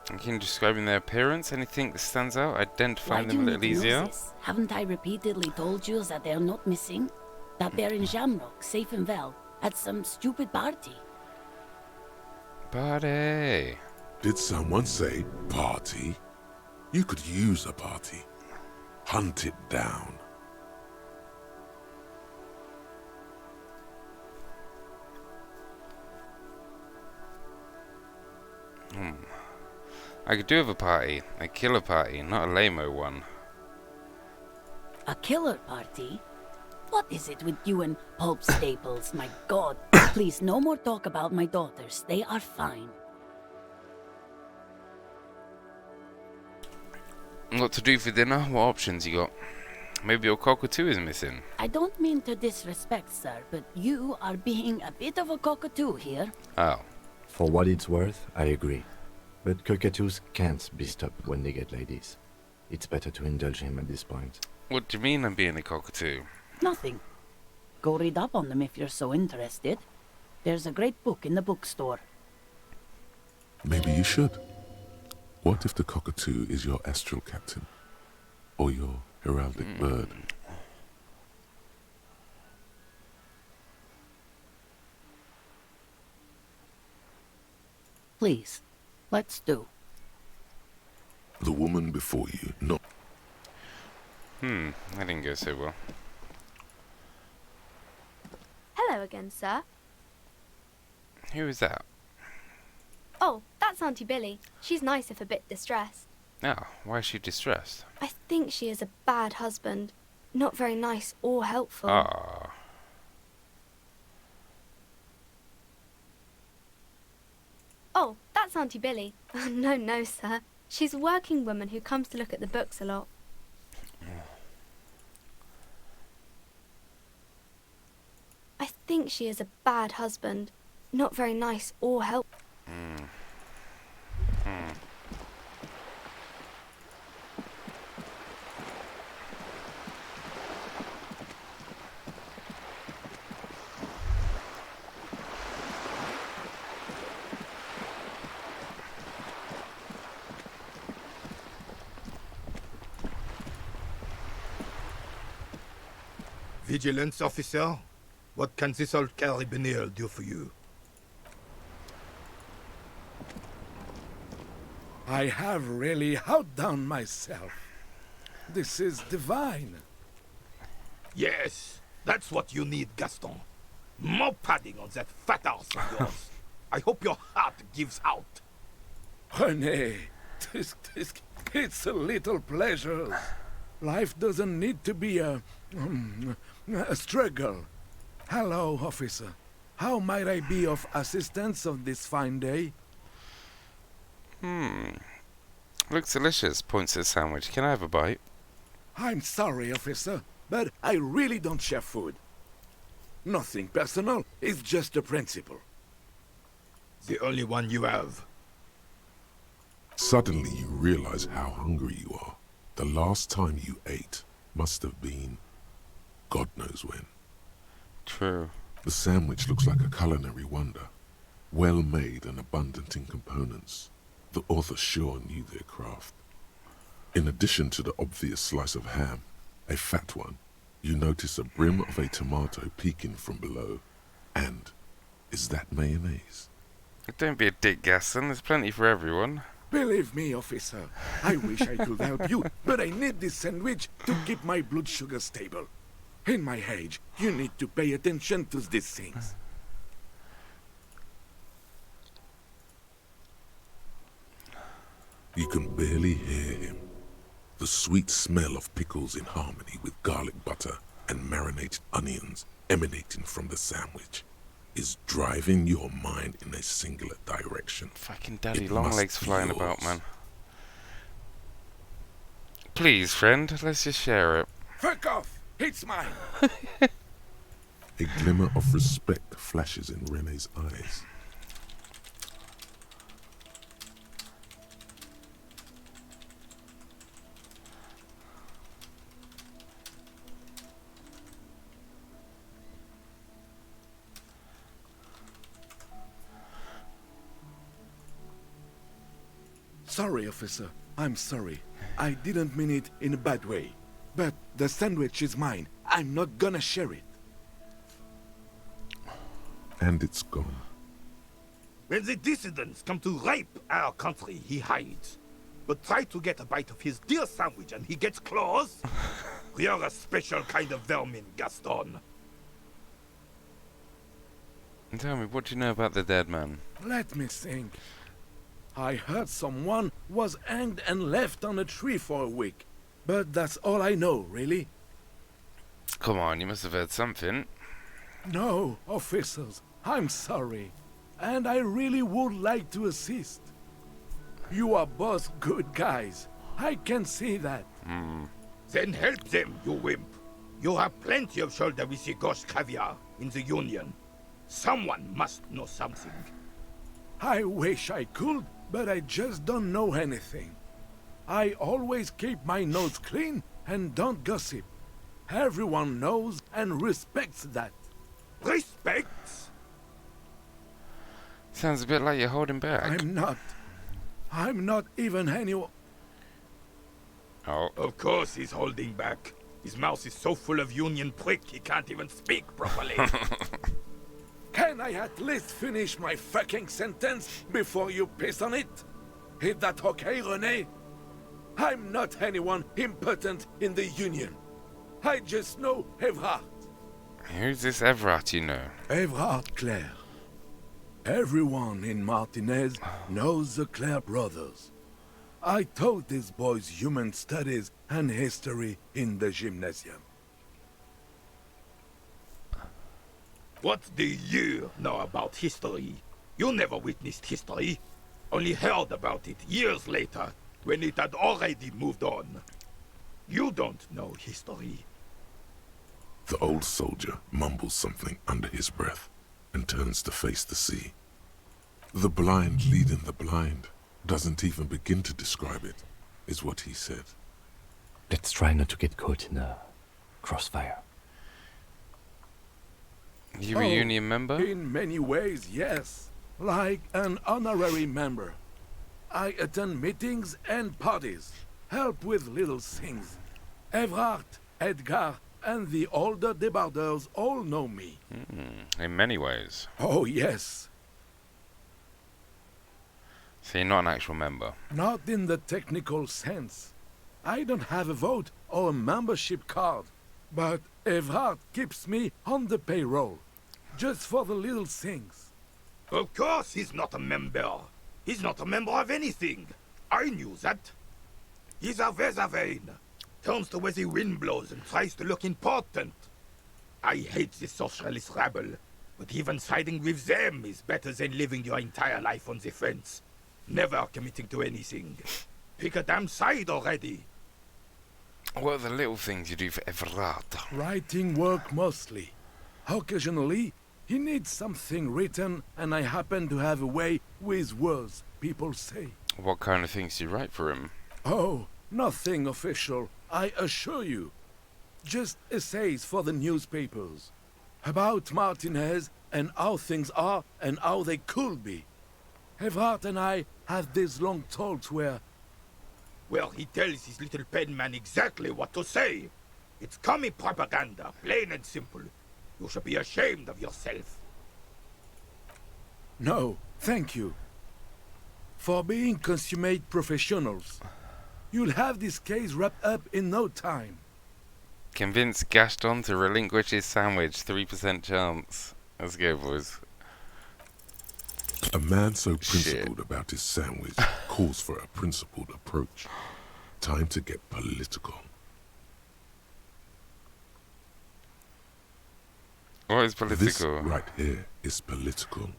Can you describe their appearance? Anything that stands out? Identifying them at Elysium? Haven't I repeatedly told you that they're not missing? That they're in Jamrock, safe and well, at some stupid party? Party. Did someone say party? You could use a party. Hunt it down. I could do with a party. A killer party, not a lame-o one. A killer party? What is it with you and Pulp Staples? My God. Please, no more talk about my daughters. They are fine. What to do for dinner? What options you got? Maybe your cockatoo is missing. I don't mean to disrespect, sir, but you are being a bit of a cockatoo here. Oh. For what it's worth, I agree. But cockatoos can't be stopped when they get ladies. It's better to indulge him at this point. What do you mean I'm being a cockatoo? Nothing. Go read up on them if you're so interested. There's a great book in the bookstore. Maybe you should. What if the cockatoo is your astral captain? Or your heraldic bird? Please, let's do. The woman before you, not... That didn't go so well. Hello again, sir. Who is that? Oh, that's Auntie Billy. She's nice if a bit distressed. Oh, why is she distressed? I think she is a bad husband. Not very nice or helpful. Ah. Oh, that's Auntie Billy. No, sir. She's a working woman who comes to look at the books a lot. I think she is a bad husband. Not very nice or helpful. Vigilance officer, what can this old carabiner do for you? I have really outdone myself. This is divine. Yes, that's what you need, Gaston. More padding on that fat ass of yours. I hope your heart gives out. Honey, it's a little pleasure. Life doesn't need to be a struggle. Hello, officer. How might I be of assistance on this fine day? Looks delicious, points at the sandwich. Can I have a bite? I'm sorry, officer, but I really don't share food. Nothing personal, it's just a principle. The only one you have. Suddenly you realize how hungry you are. The last time you ate must have been God knows when. True. The sandwich looks like a culinary wonder. Well made and abundant in components. The author sure knew their craft. In addition to the obvious slice of ham, a fat one, you notice a brim of a tomato peeking from below. And is that mayonnaise? Don't be a dick, Gaston. There's plenty for everyone. Believe me, officer, I wish I could help you, but I need this sandwich to keep my blood sugar stable. In my age, you need to pay attention to these things. You can barely hear him. the sweet smell of pickles in harmony with garlic butter and marinated onions emanating from the sandwich is driving your mind in a singular direction. Fucking daddy It long must legs be flying about, yours. man. Please, friend, let's just share it. Fuck off! It's mine! A glimmer of respect flashes in Rene's eyes. Sorry, officer. I'm sorry. I didn't mean it in a bad way. But the sandwich is mine. I'm not gonna share it. And it's gone. When the dissidents come to rape our country, he hides. But try to get a bite of his dear sandwich and he gets claws? We are a special kind of vermin, Gaston. Tell me, what do you know about the dead man? Let me think. I heard someone was hanged and left on a tree for a week. But that's all I know, really. Come on, you must have heard something. No, officers, I'm sorry. And I really would like to assist. You are both good guys. I can see that. Then help them, you wimp. You have plenty of shoulder with the ghost caviar in the Union. Someone must know something. I wish I could, but I just don't know anything. I always keep my nose clean and don't gossip. Everyone knows and respects that. Respects? Sounds a bit like you're holding back. I'm not even anyone. Oh. Of course he's holding back. His mouth is so full of Union prick he can't even speak properly. Can I at least finish my fucking sentence before you piss on it? Is that okay, René? I'm not anyone important in the Union. I just know Evrard. Who's this Everett you know? Evrard Clare. Everyone in Martinez knows the Clare brothers. I taught these boys human studies and history in the gymnasium. What do you know about history? You never witnessed history. Only heard about it years later, when it had already moved on. You don't know history. The old soldier mumbles something under his breath and turns to face the sea. The blind leading the blind doesn't even begin to describe it, is what he said. Let's try not to get caught in a crossfire. You a Union member? In many ways, yes. Like an honorary member. I attend meetings and parties, help with little things. Evrard, Edgar, and the older debardeurs all know me. In many ways. Oh, yes. So you're not an actual member? Not in the technical sense. I don't have a vote or a membership card. But Evrard keeps me on the payroll. Just for the little things. Of course he's not a member. He's not a member of anything. I knew that. He's a Weservein. Turns to where the wind blows and tries to look important. I hate this socialist rabble, but even siding with them is better than living your entire life on the fence. Never committing to anything. Pick a damn side already. What are the little things you do for Everard? Writing work mostly. Occasionally, he needs something written, and I happen to have a way with words, people say. What kind of things do you write for him? Oh, nothing official, I assure you. Just essays for the newspapers. About Martinez and how things are and how they could be. Evrard and I had these long talks where... Well, he tells his little pen man exactly what to say. It's commie propaganda, plain and simple. You should be ashamed of yourself. No, thank you. For being consummate professionals. You'll have this case wrapped up in no time. Convince Gaston to relinquish his sandwich. 3% chance. Let's go, boys. A man so principled about his sandwich calls for a principled approach. time to get political. What is political? This right here is political.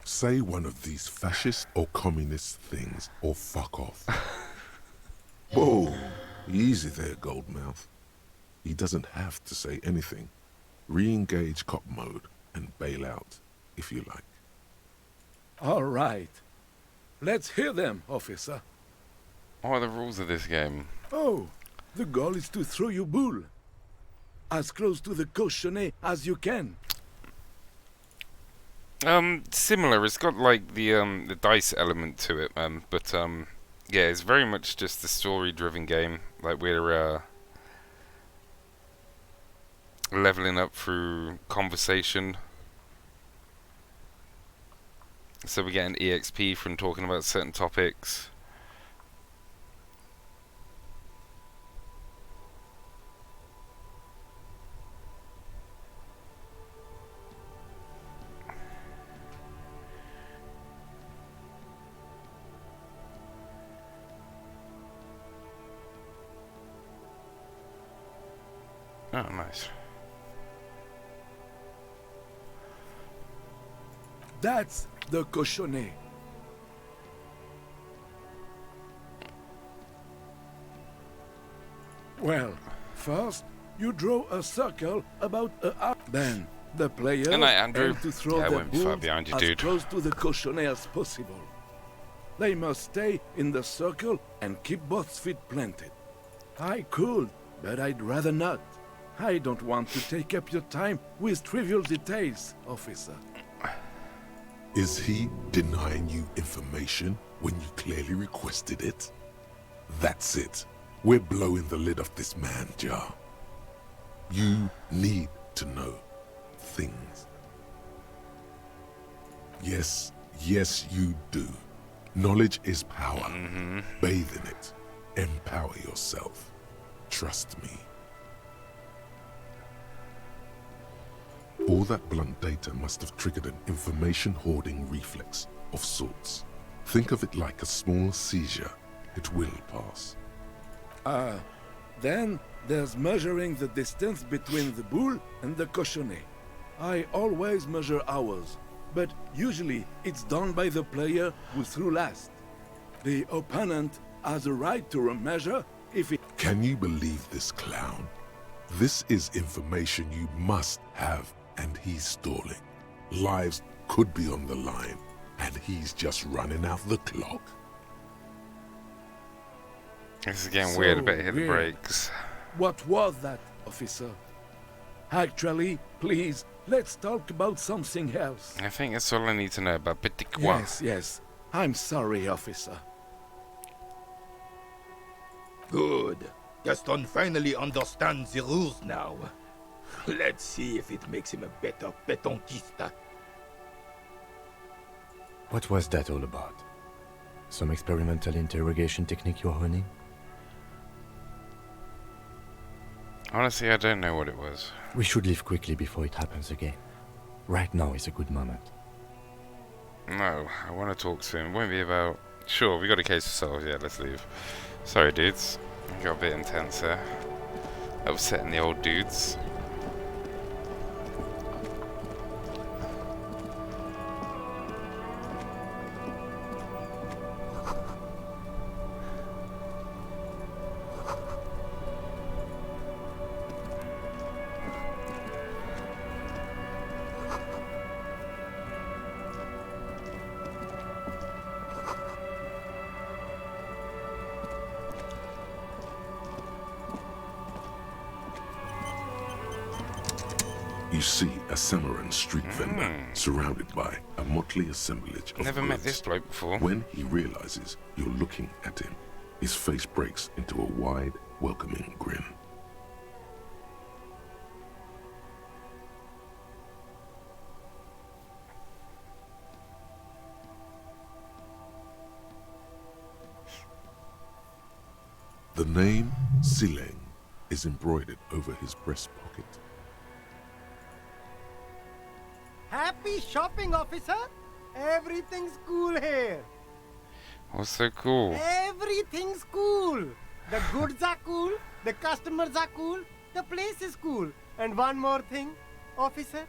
Say one of these fascist or communist things or fuck off. Whoa, easy there, Goldmouth. He doesn't have to say anything. Re-engage cop mode and bail out, if you like. All right. Let's hear them, officer. What are the rules of this game? Oh, the goal is to throw you bull. As close to the cochonnet as you can. Similar. It's got like the dice element to it, but yeah, it's very much just a story-driven game. Like we're leveling up through conversation. So we get an EXP from talking about certain topics. Oh, nice. That's the cochonnet. Well, first, you draw a circle about a arc. Then, the player Good night, Andrew. aim to throw Yeah, I the won't be far bulls behind you, as dude. close to the cochonnet as possible. They must stay in the circle and keep both feet planted. I could, but I'd rather not. I don't want to take up your time with trivial details, officer. Is he denying you information when you clearly requested it? That's it. We're blowing the lid off this man jar. You need to know things. Yes, you do. Knowledge is power. Bathe in it. Empower yourself. Trust me. All that blunt data must have triggered an information hoarding reflex of sorts. Think of it like a small seizure. It will pass. Then there's measuring the distance between the bull and the cochonnet. I always measure hours, but usually it's done by the player who threw last. The opponent has a right to remeasure if it... Can you believe this clown? This is information you must have, and he's stalling. Lives could be on the line, and he's just running out the clock. This is getting weird. I better hit the weird. brakes. What was that, officer? Actually, please, let's talk about something else. I think that's all I need to know about Petit Quoi. Yes. I'm sorry, officer. Good. Gaston finally understands the rules now. Let's see if it makes him a better pétontista. What was that all about? Some experimental interrogation technique you're honing? Honestly, I don't know what it was. We should leave quickly before it happens again. Right now is a good moment. No, I want to talk to him. Won't be about... Sure, we got a case to solve. Yeah, let's leave. Sorry, dudes. Got a bit intense there. Upsetting the old dudes. You see a Samaran street vendor surrounded by a motley assemblage of Never met goods. this bloke before. When he realizes you're looking at him, his face breaks into a wide, welcoming grin. The name Sileng is embroidered over his breast pocket. Happy shopping, officer. Everything's cool here. What's so cool? Everything's cool. The goods are cool, the customers are cool, the place is cool. And one more thing, officer.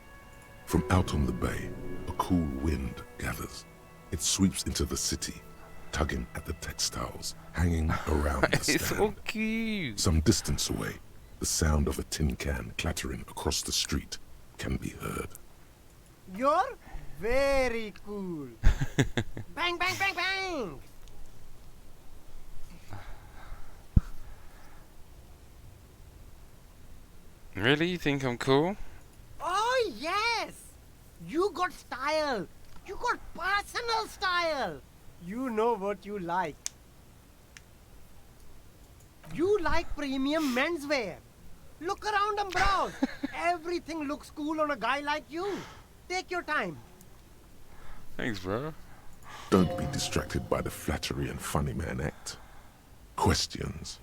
From out on the bay, a cool wind gathers. It sweeps into the city, tugging at the textiles hanging around the stand. It's so cute. Some distance away, the sound of a tin can clattering across the street can be heard. You're very cool. Bang, bang, bang, bang. Really? You think I'm cool? Oh, yes. You got style. You got personal style. You know what you like. You like premium menswear. Look around and browse. Everything looks cool on a guy like you. Take your time. Thanks, bro. Don't be distracted by the flattery and funny man act. Questions.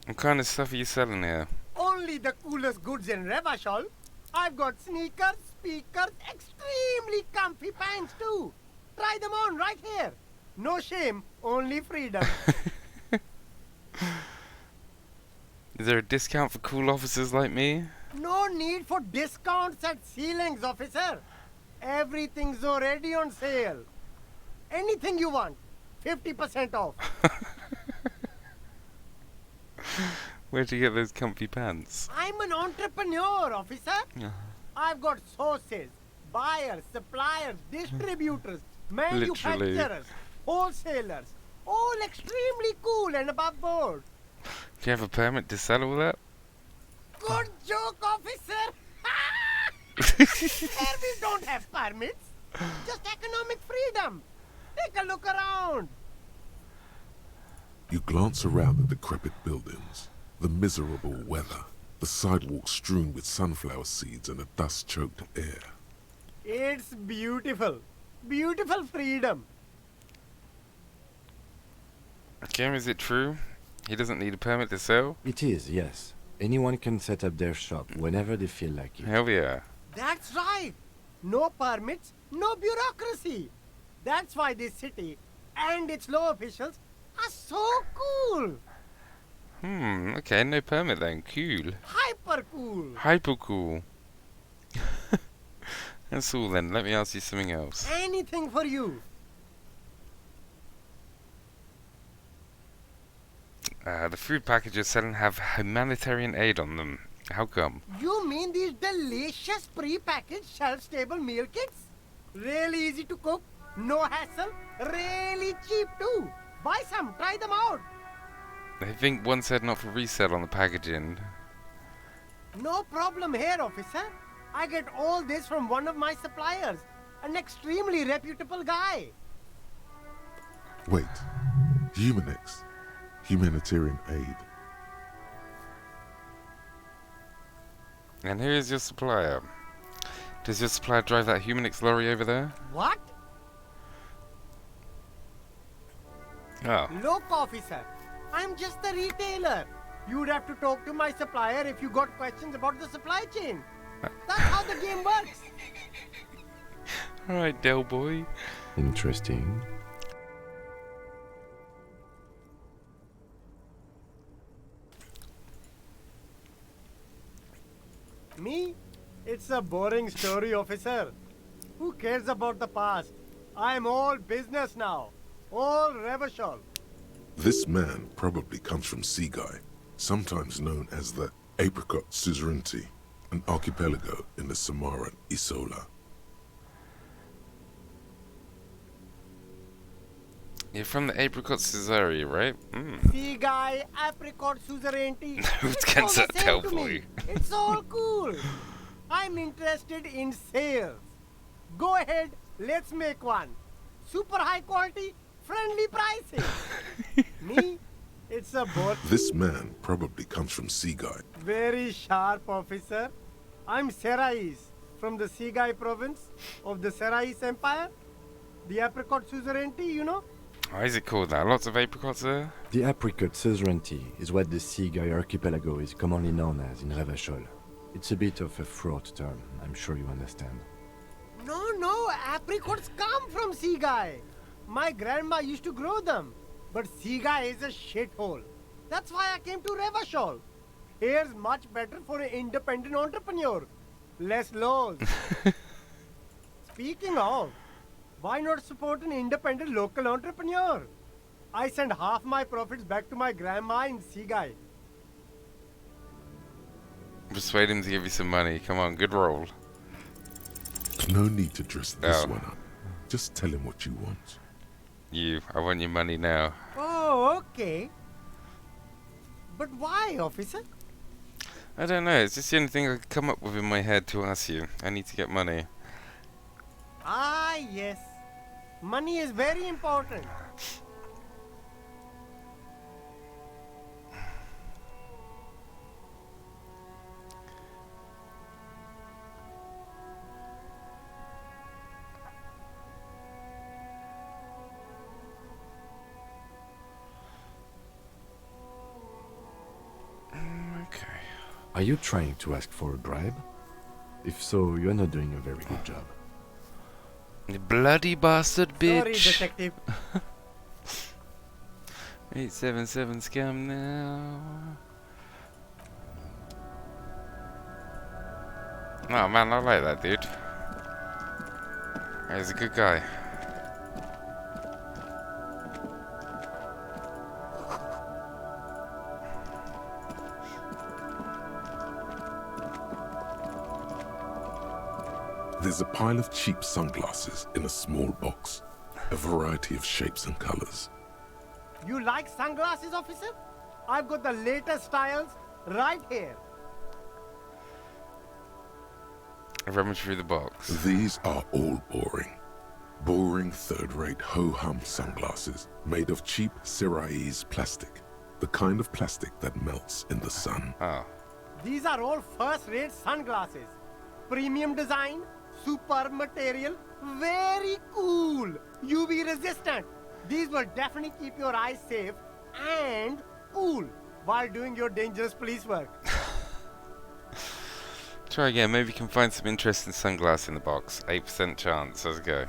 What kind of stuff are you selling here? Only the coolest goods in Revachol. I've got sneakers, speakers, extremely comfy pants too. Try them on right here. No shame, only freedom. Is there a discount for cool officers like me? No need for discounts at ceilings, officer. Everything's already on sale. Anything you want, 50% off. Where'd you get those comfy pants? I'm an entrepreneur, officer. I've got sources, buyers, suppliers, distributors, manufacturers, wholesalers, all extremely cool and above board. Do you have a permit to sell all that? Good joke, officer. Here we don't have permits, just economic freedom. Take a look around. You glance around the decrepit buildings, the miserable weather, the sidewalks strewn with sunflower seeds and a dust-choked air. It's beautiful. Beautiful freedom. Kim, is it true? He doesn't need a permit to sell? It is, yes. Anyone can set up their shop whenever they feel like it. Hell yeah. That's right. No permits, no bureaucracy. That's why this city and its law officials are so cool. Okay, no permit then. Cool. Hyper cool. Hyper cool. That's all then. Let me ask you something else. Anything for you. The food packages selling have humanitarian aid on them. How come? You mean these delicious pre-packaged shelf-stable meal kits? Really easy to cook, no hassle, really cheap too. Buy some, try them out. I think one said not for resale on the packaging. No problem here, officer. I get all this from one of my suppliers, an extremely reputable guy. Wait, Humanix, humanitarian aid. And here is your supplier. Does your supplier drive that Humanix lorry over there? What? Oh. Look, officer, I'm just a retailer. You'd have to talk to my supplier if you got questions about the supply chain. That's how the game works. Alright, Del boy. Interesting. Me? It's a boring story, officer. Who cares about the past? I'm all business now. All Revachol. This man probably comes from Seaguy, sometimes known as the Apricot Suzerainty, an archipelago in the Samaran Isola. You're from the Apricot Suzerainty, right? See, guy, apricot suzerainty. Who's It's all gets the that same Del to boy? me. It's all cool. I'm interested in sales. Go ahead, let's make one. Super high quality, friendly pricing. Me? It's a bot. This man probably comes from Seaguy. Very sharp, officer. I'm Serais, from the Seaguy province of the Serais Empire. The apricot suzerainty, you know? Why is it called that? Lots of apricots there? The Apricot Suzerainty is what the Seaguy archipelago is commonly known as in Revachol. It's a bit of a fraught term, I'm sure you understand. No, apricots come from Seaguy. My grandma used to grow them, but Siga is a shithole. That's why I came to Revachol. Here's much better for an independent entrepreneur. Less laws. Speaking of, why not support an independent local entrepreneur? I send half my profits back to my grandma in Sigai. Persuade him to give you some money. Come on, good roll. No need to dress this Oh. one up. Just tell him what you want. I want your money now. Oh, okay. But why, officer? I don't know, it's just the only thing I could come up with in my head to ask you. I need to get money. Ah, yes. Money is very important. Okay. Are you trying to ask for a bribe? If so, you're not doing a very good job. You bloody bastard bitch. Sorry, detective. 877 scam now. Oh man, I like that dude. He's a good guy. There's a pile of cheap sunglasses in a small box, a variety of shapes and colors. You like sunglasses, officer? I've got the latest styles right here. Rummage through the box. These are all boring. Boring third-rate ho-hum sunglasses made of cheap Syrahese plastic. The kind of plastic that melts in the sun. Oh. These are all first-rate sunglasses. Premium design, superb material, very cool. UV resistant. These will definitely keep your eyes safe and cool while doing your dangerous police work. Try again, maybe you can find some interesting sunglasses in the box. 8% chance, let's go.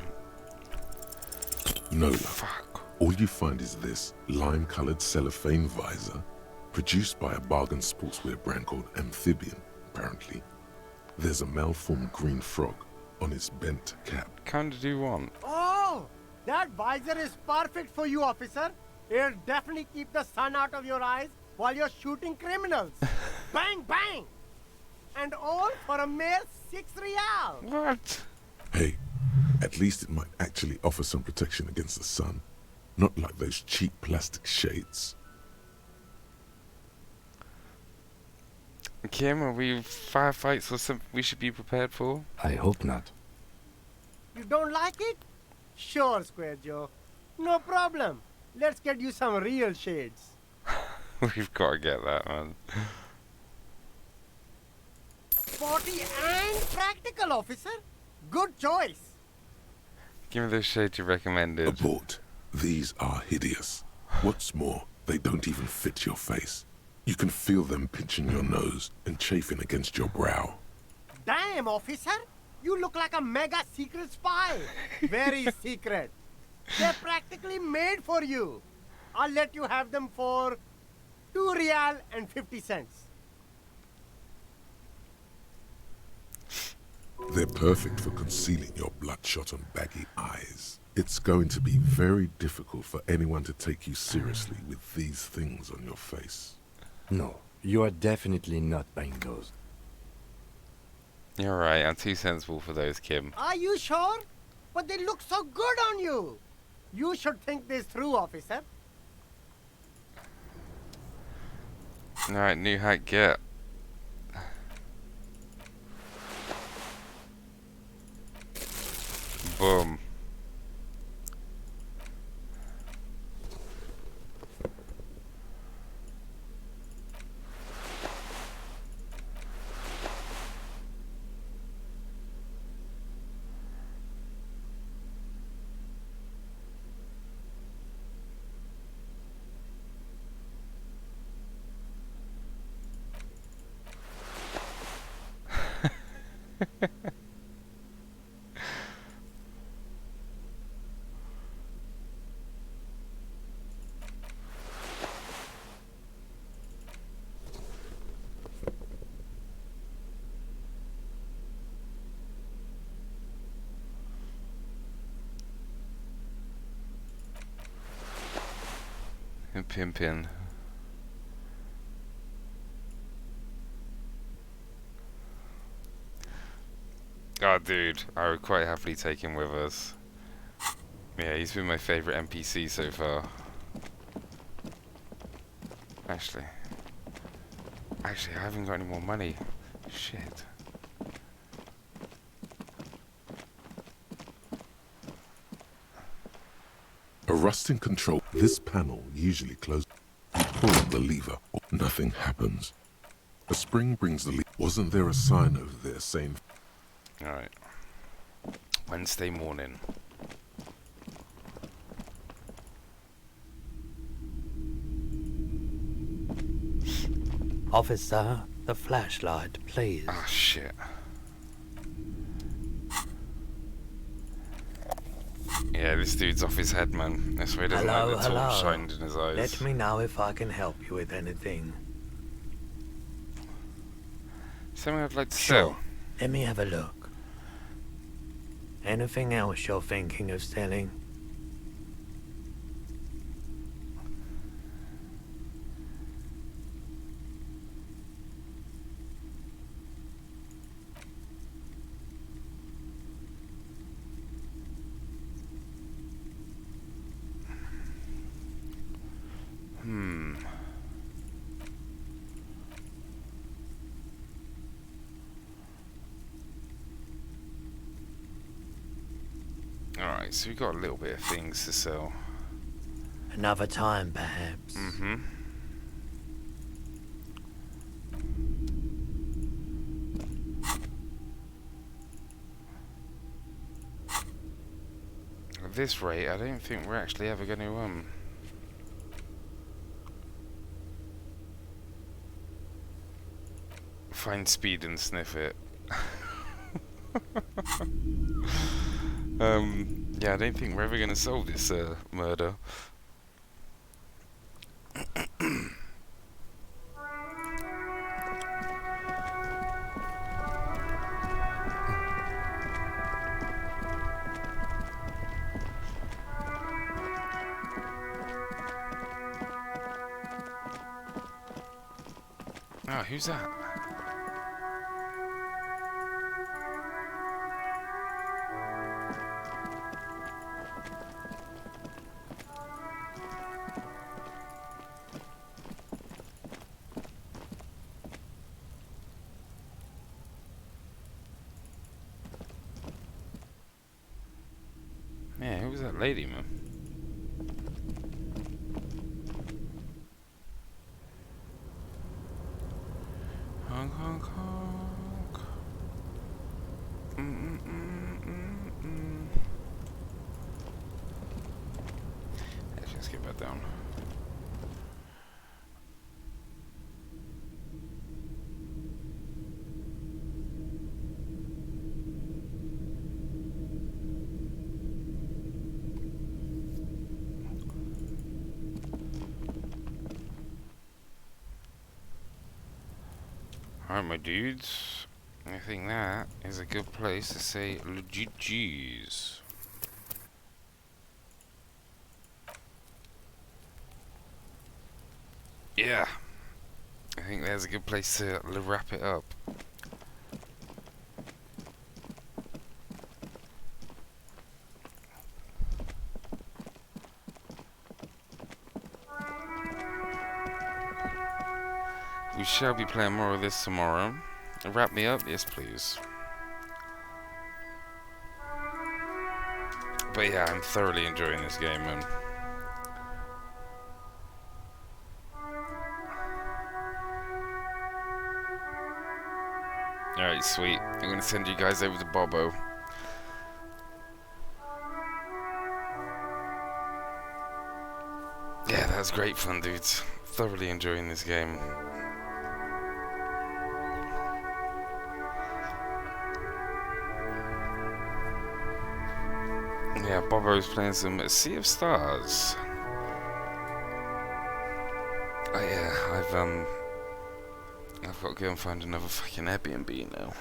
No luck. All you find is this lime-colored cellophane visor, produced by a bargain sportswear brand called Amphibian, apparently. There's a malformed green frog on its bent cap. Kinda do want. Oh, that visor is perfect for you, officer. It'll definitely keep the sun out of your eyes while you're shooting criminals. Bang, bang! And all for a mere 6 real. What? Hey, at least it might actually offer some protection against the sun. Not like those cheap plastic shades. Kim, are we firefights or something we should be prepared for? I hope not. You don't like it? Sure, Square Joe. No problem. Let's get you some real shades. We've got to get that, man. Sporty and practical, officer. Good choice. Give me those shades you recommended. Abort. These are hideous. What's more, they don't even fit your face. You can feel them pinching your nose and chafing against your brow. Damn, officer. You look like a mega secret spy. Very secret. They're practically made for you. I'll let you have them for 2 real and 50 cents. They're perfect for concealing your bloodshot and baggy eyes. It's going to be very difficult for anyone to take you seriously with these things on your face. No, you are definitely not buying those. You're right, I'm too sensible for those, Kim. Are you sure? But they look so good on you. You should think this through, officer. Alright, new hat, get. Boom. been pimping. Oh, dude, I would quite happily take him with us. Yeah, he's been my favourite NPC so far. Actually, I haven't got any more money. Shit. A rusting control. This panel usually closes. You pull the lever. Nothing happens. A spring brings the lever. Wasn't there a sign over there saying... Alright. Wednesday morning. Officer, the flashlight, please. Ah, shit. Yeah, this dude's off his head, man. That's why he doesn't like the torch shined in his eyes. Let me know if I can help you with anything. Something I'd like to Sure. sell. Let me have a look. Anything else you're thinking of selling? Alright, so we've got a little bit of things to sell. Another time, perhaps. Mm-hmm. At this rate, I don't think we're actually ever going to, find speed and sniff it. Yeah, I don't think we're ever going to solve this murder. Oh, who's that? Yeah, who was that lady, man? Honk, honk, honk. Let's just get back down. Alright, my dudes. I think that is a good place to say GG's. Yeah. I think there's a good place to wrap it up. We shall be playing more of this tomorrow. Wrap me up? Yes, please. But yeah, I'm thoroughly enjoying this game, man. Alright, sweet. I'm gonna send you guys over to Bobo. Yeah, that was great fun, dudes. Thoroughly enjoying this game. Yeah, Bobo's playing some Sea of Stars. Oh yeah, I've got to go and find another fucking Airbnb now.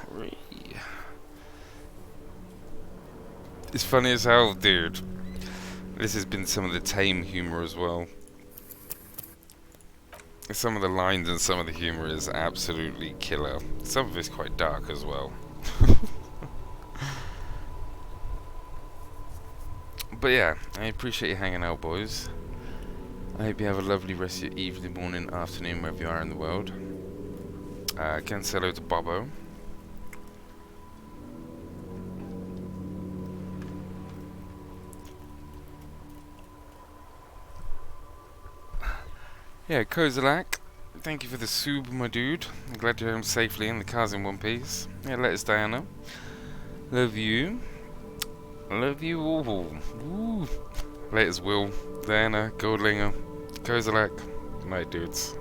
It's funny as hell, dude. This has been some of the tame humor as well. some of the lines and some of the humor is absolutely killer. Some of it's quite dark as well. But yeah, I appreciate you hanging out, boys. I hope you have a lovely rest of your evening, morning, afternoon, wherever you are in the world. Again, say hello to Bobo. Yeah, Kozilak, thank you for the sub, my dude. I'm glad you're home safely and the car's in one piece. Yeah, letters, Diana. Love you. Love you all. Woo. Letters, Will, Diana, Goldlinger, Kozilak. Night, dudes.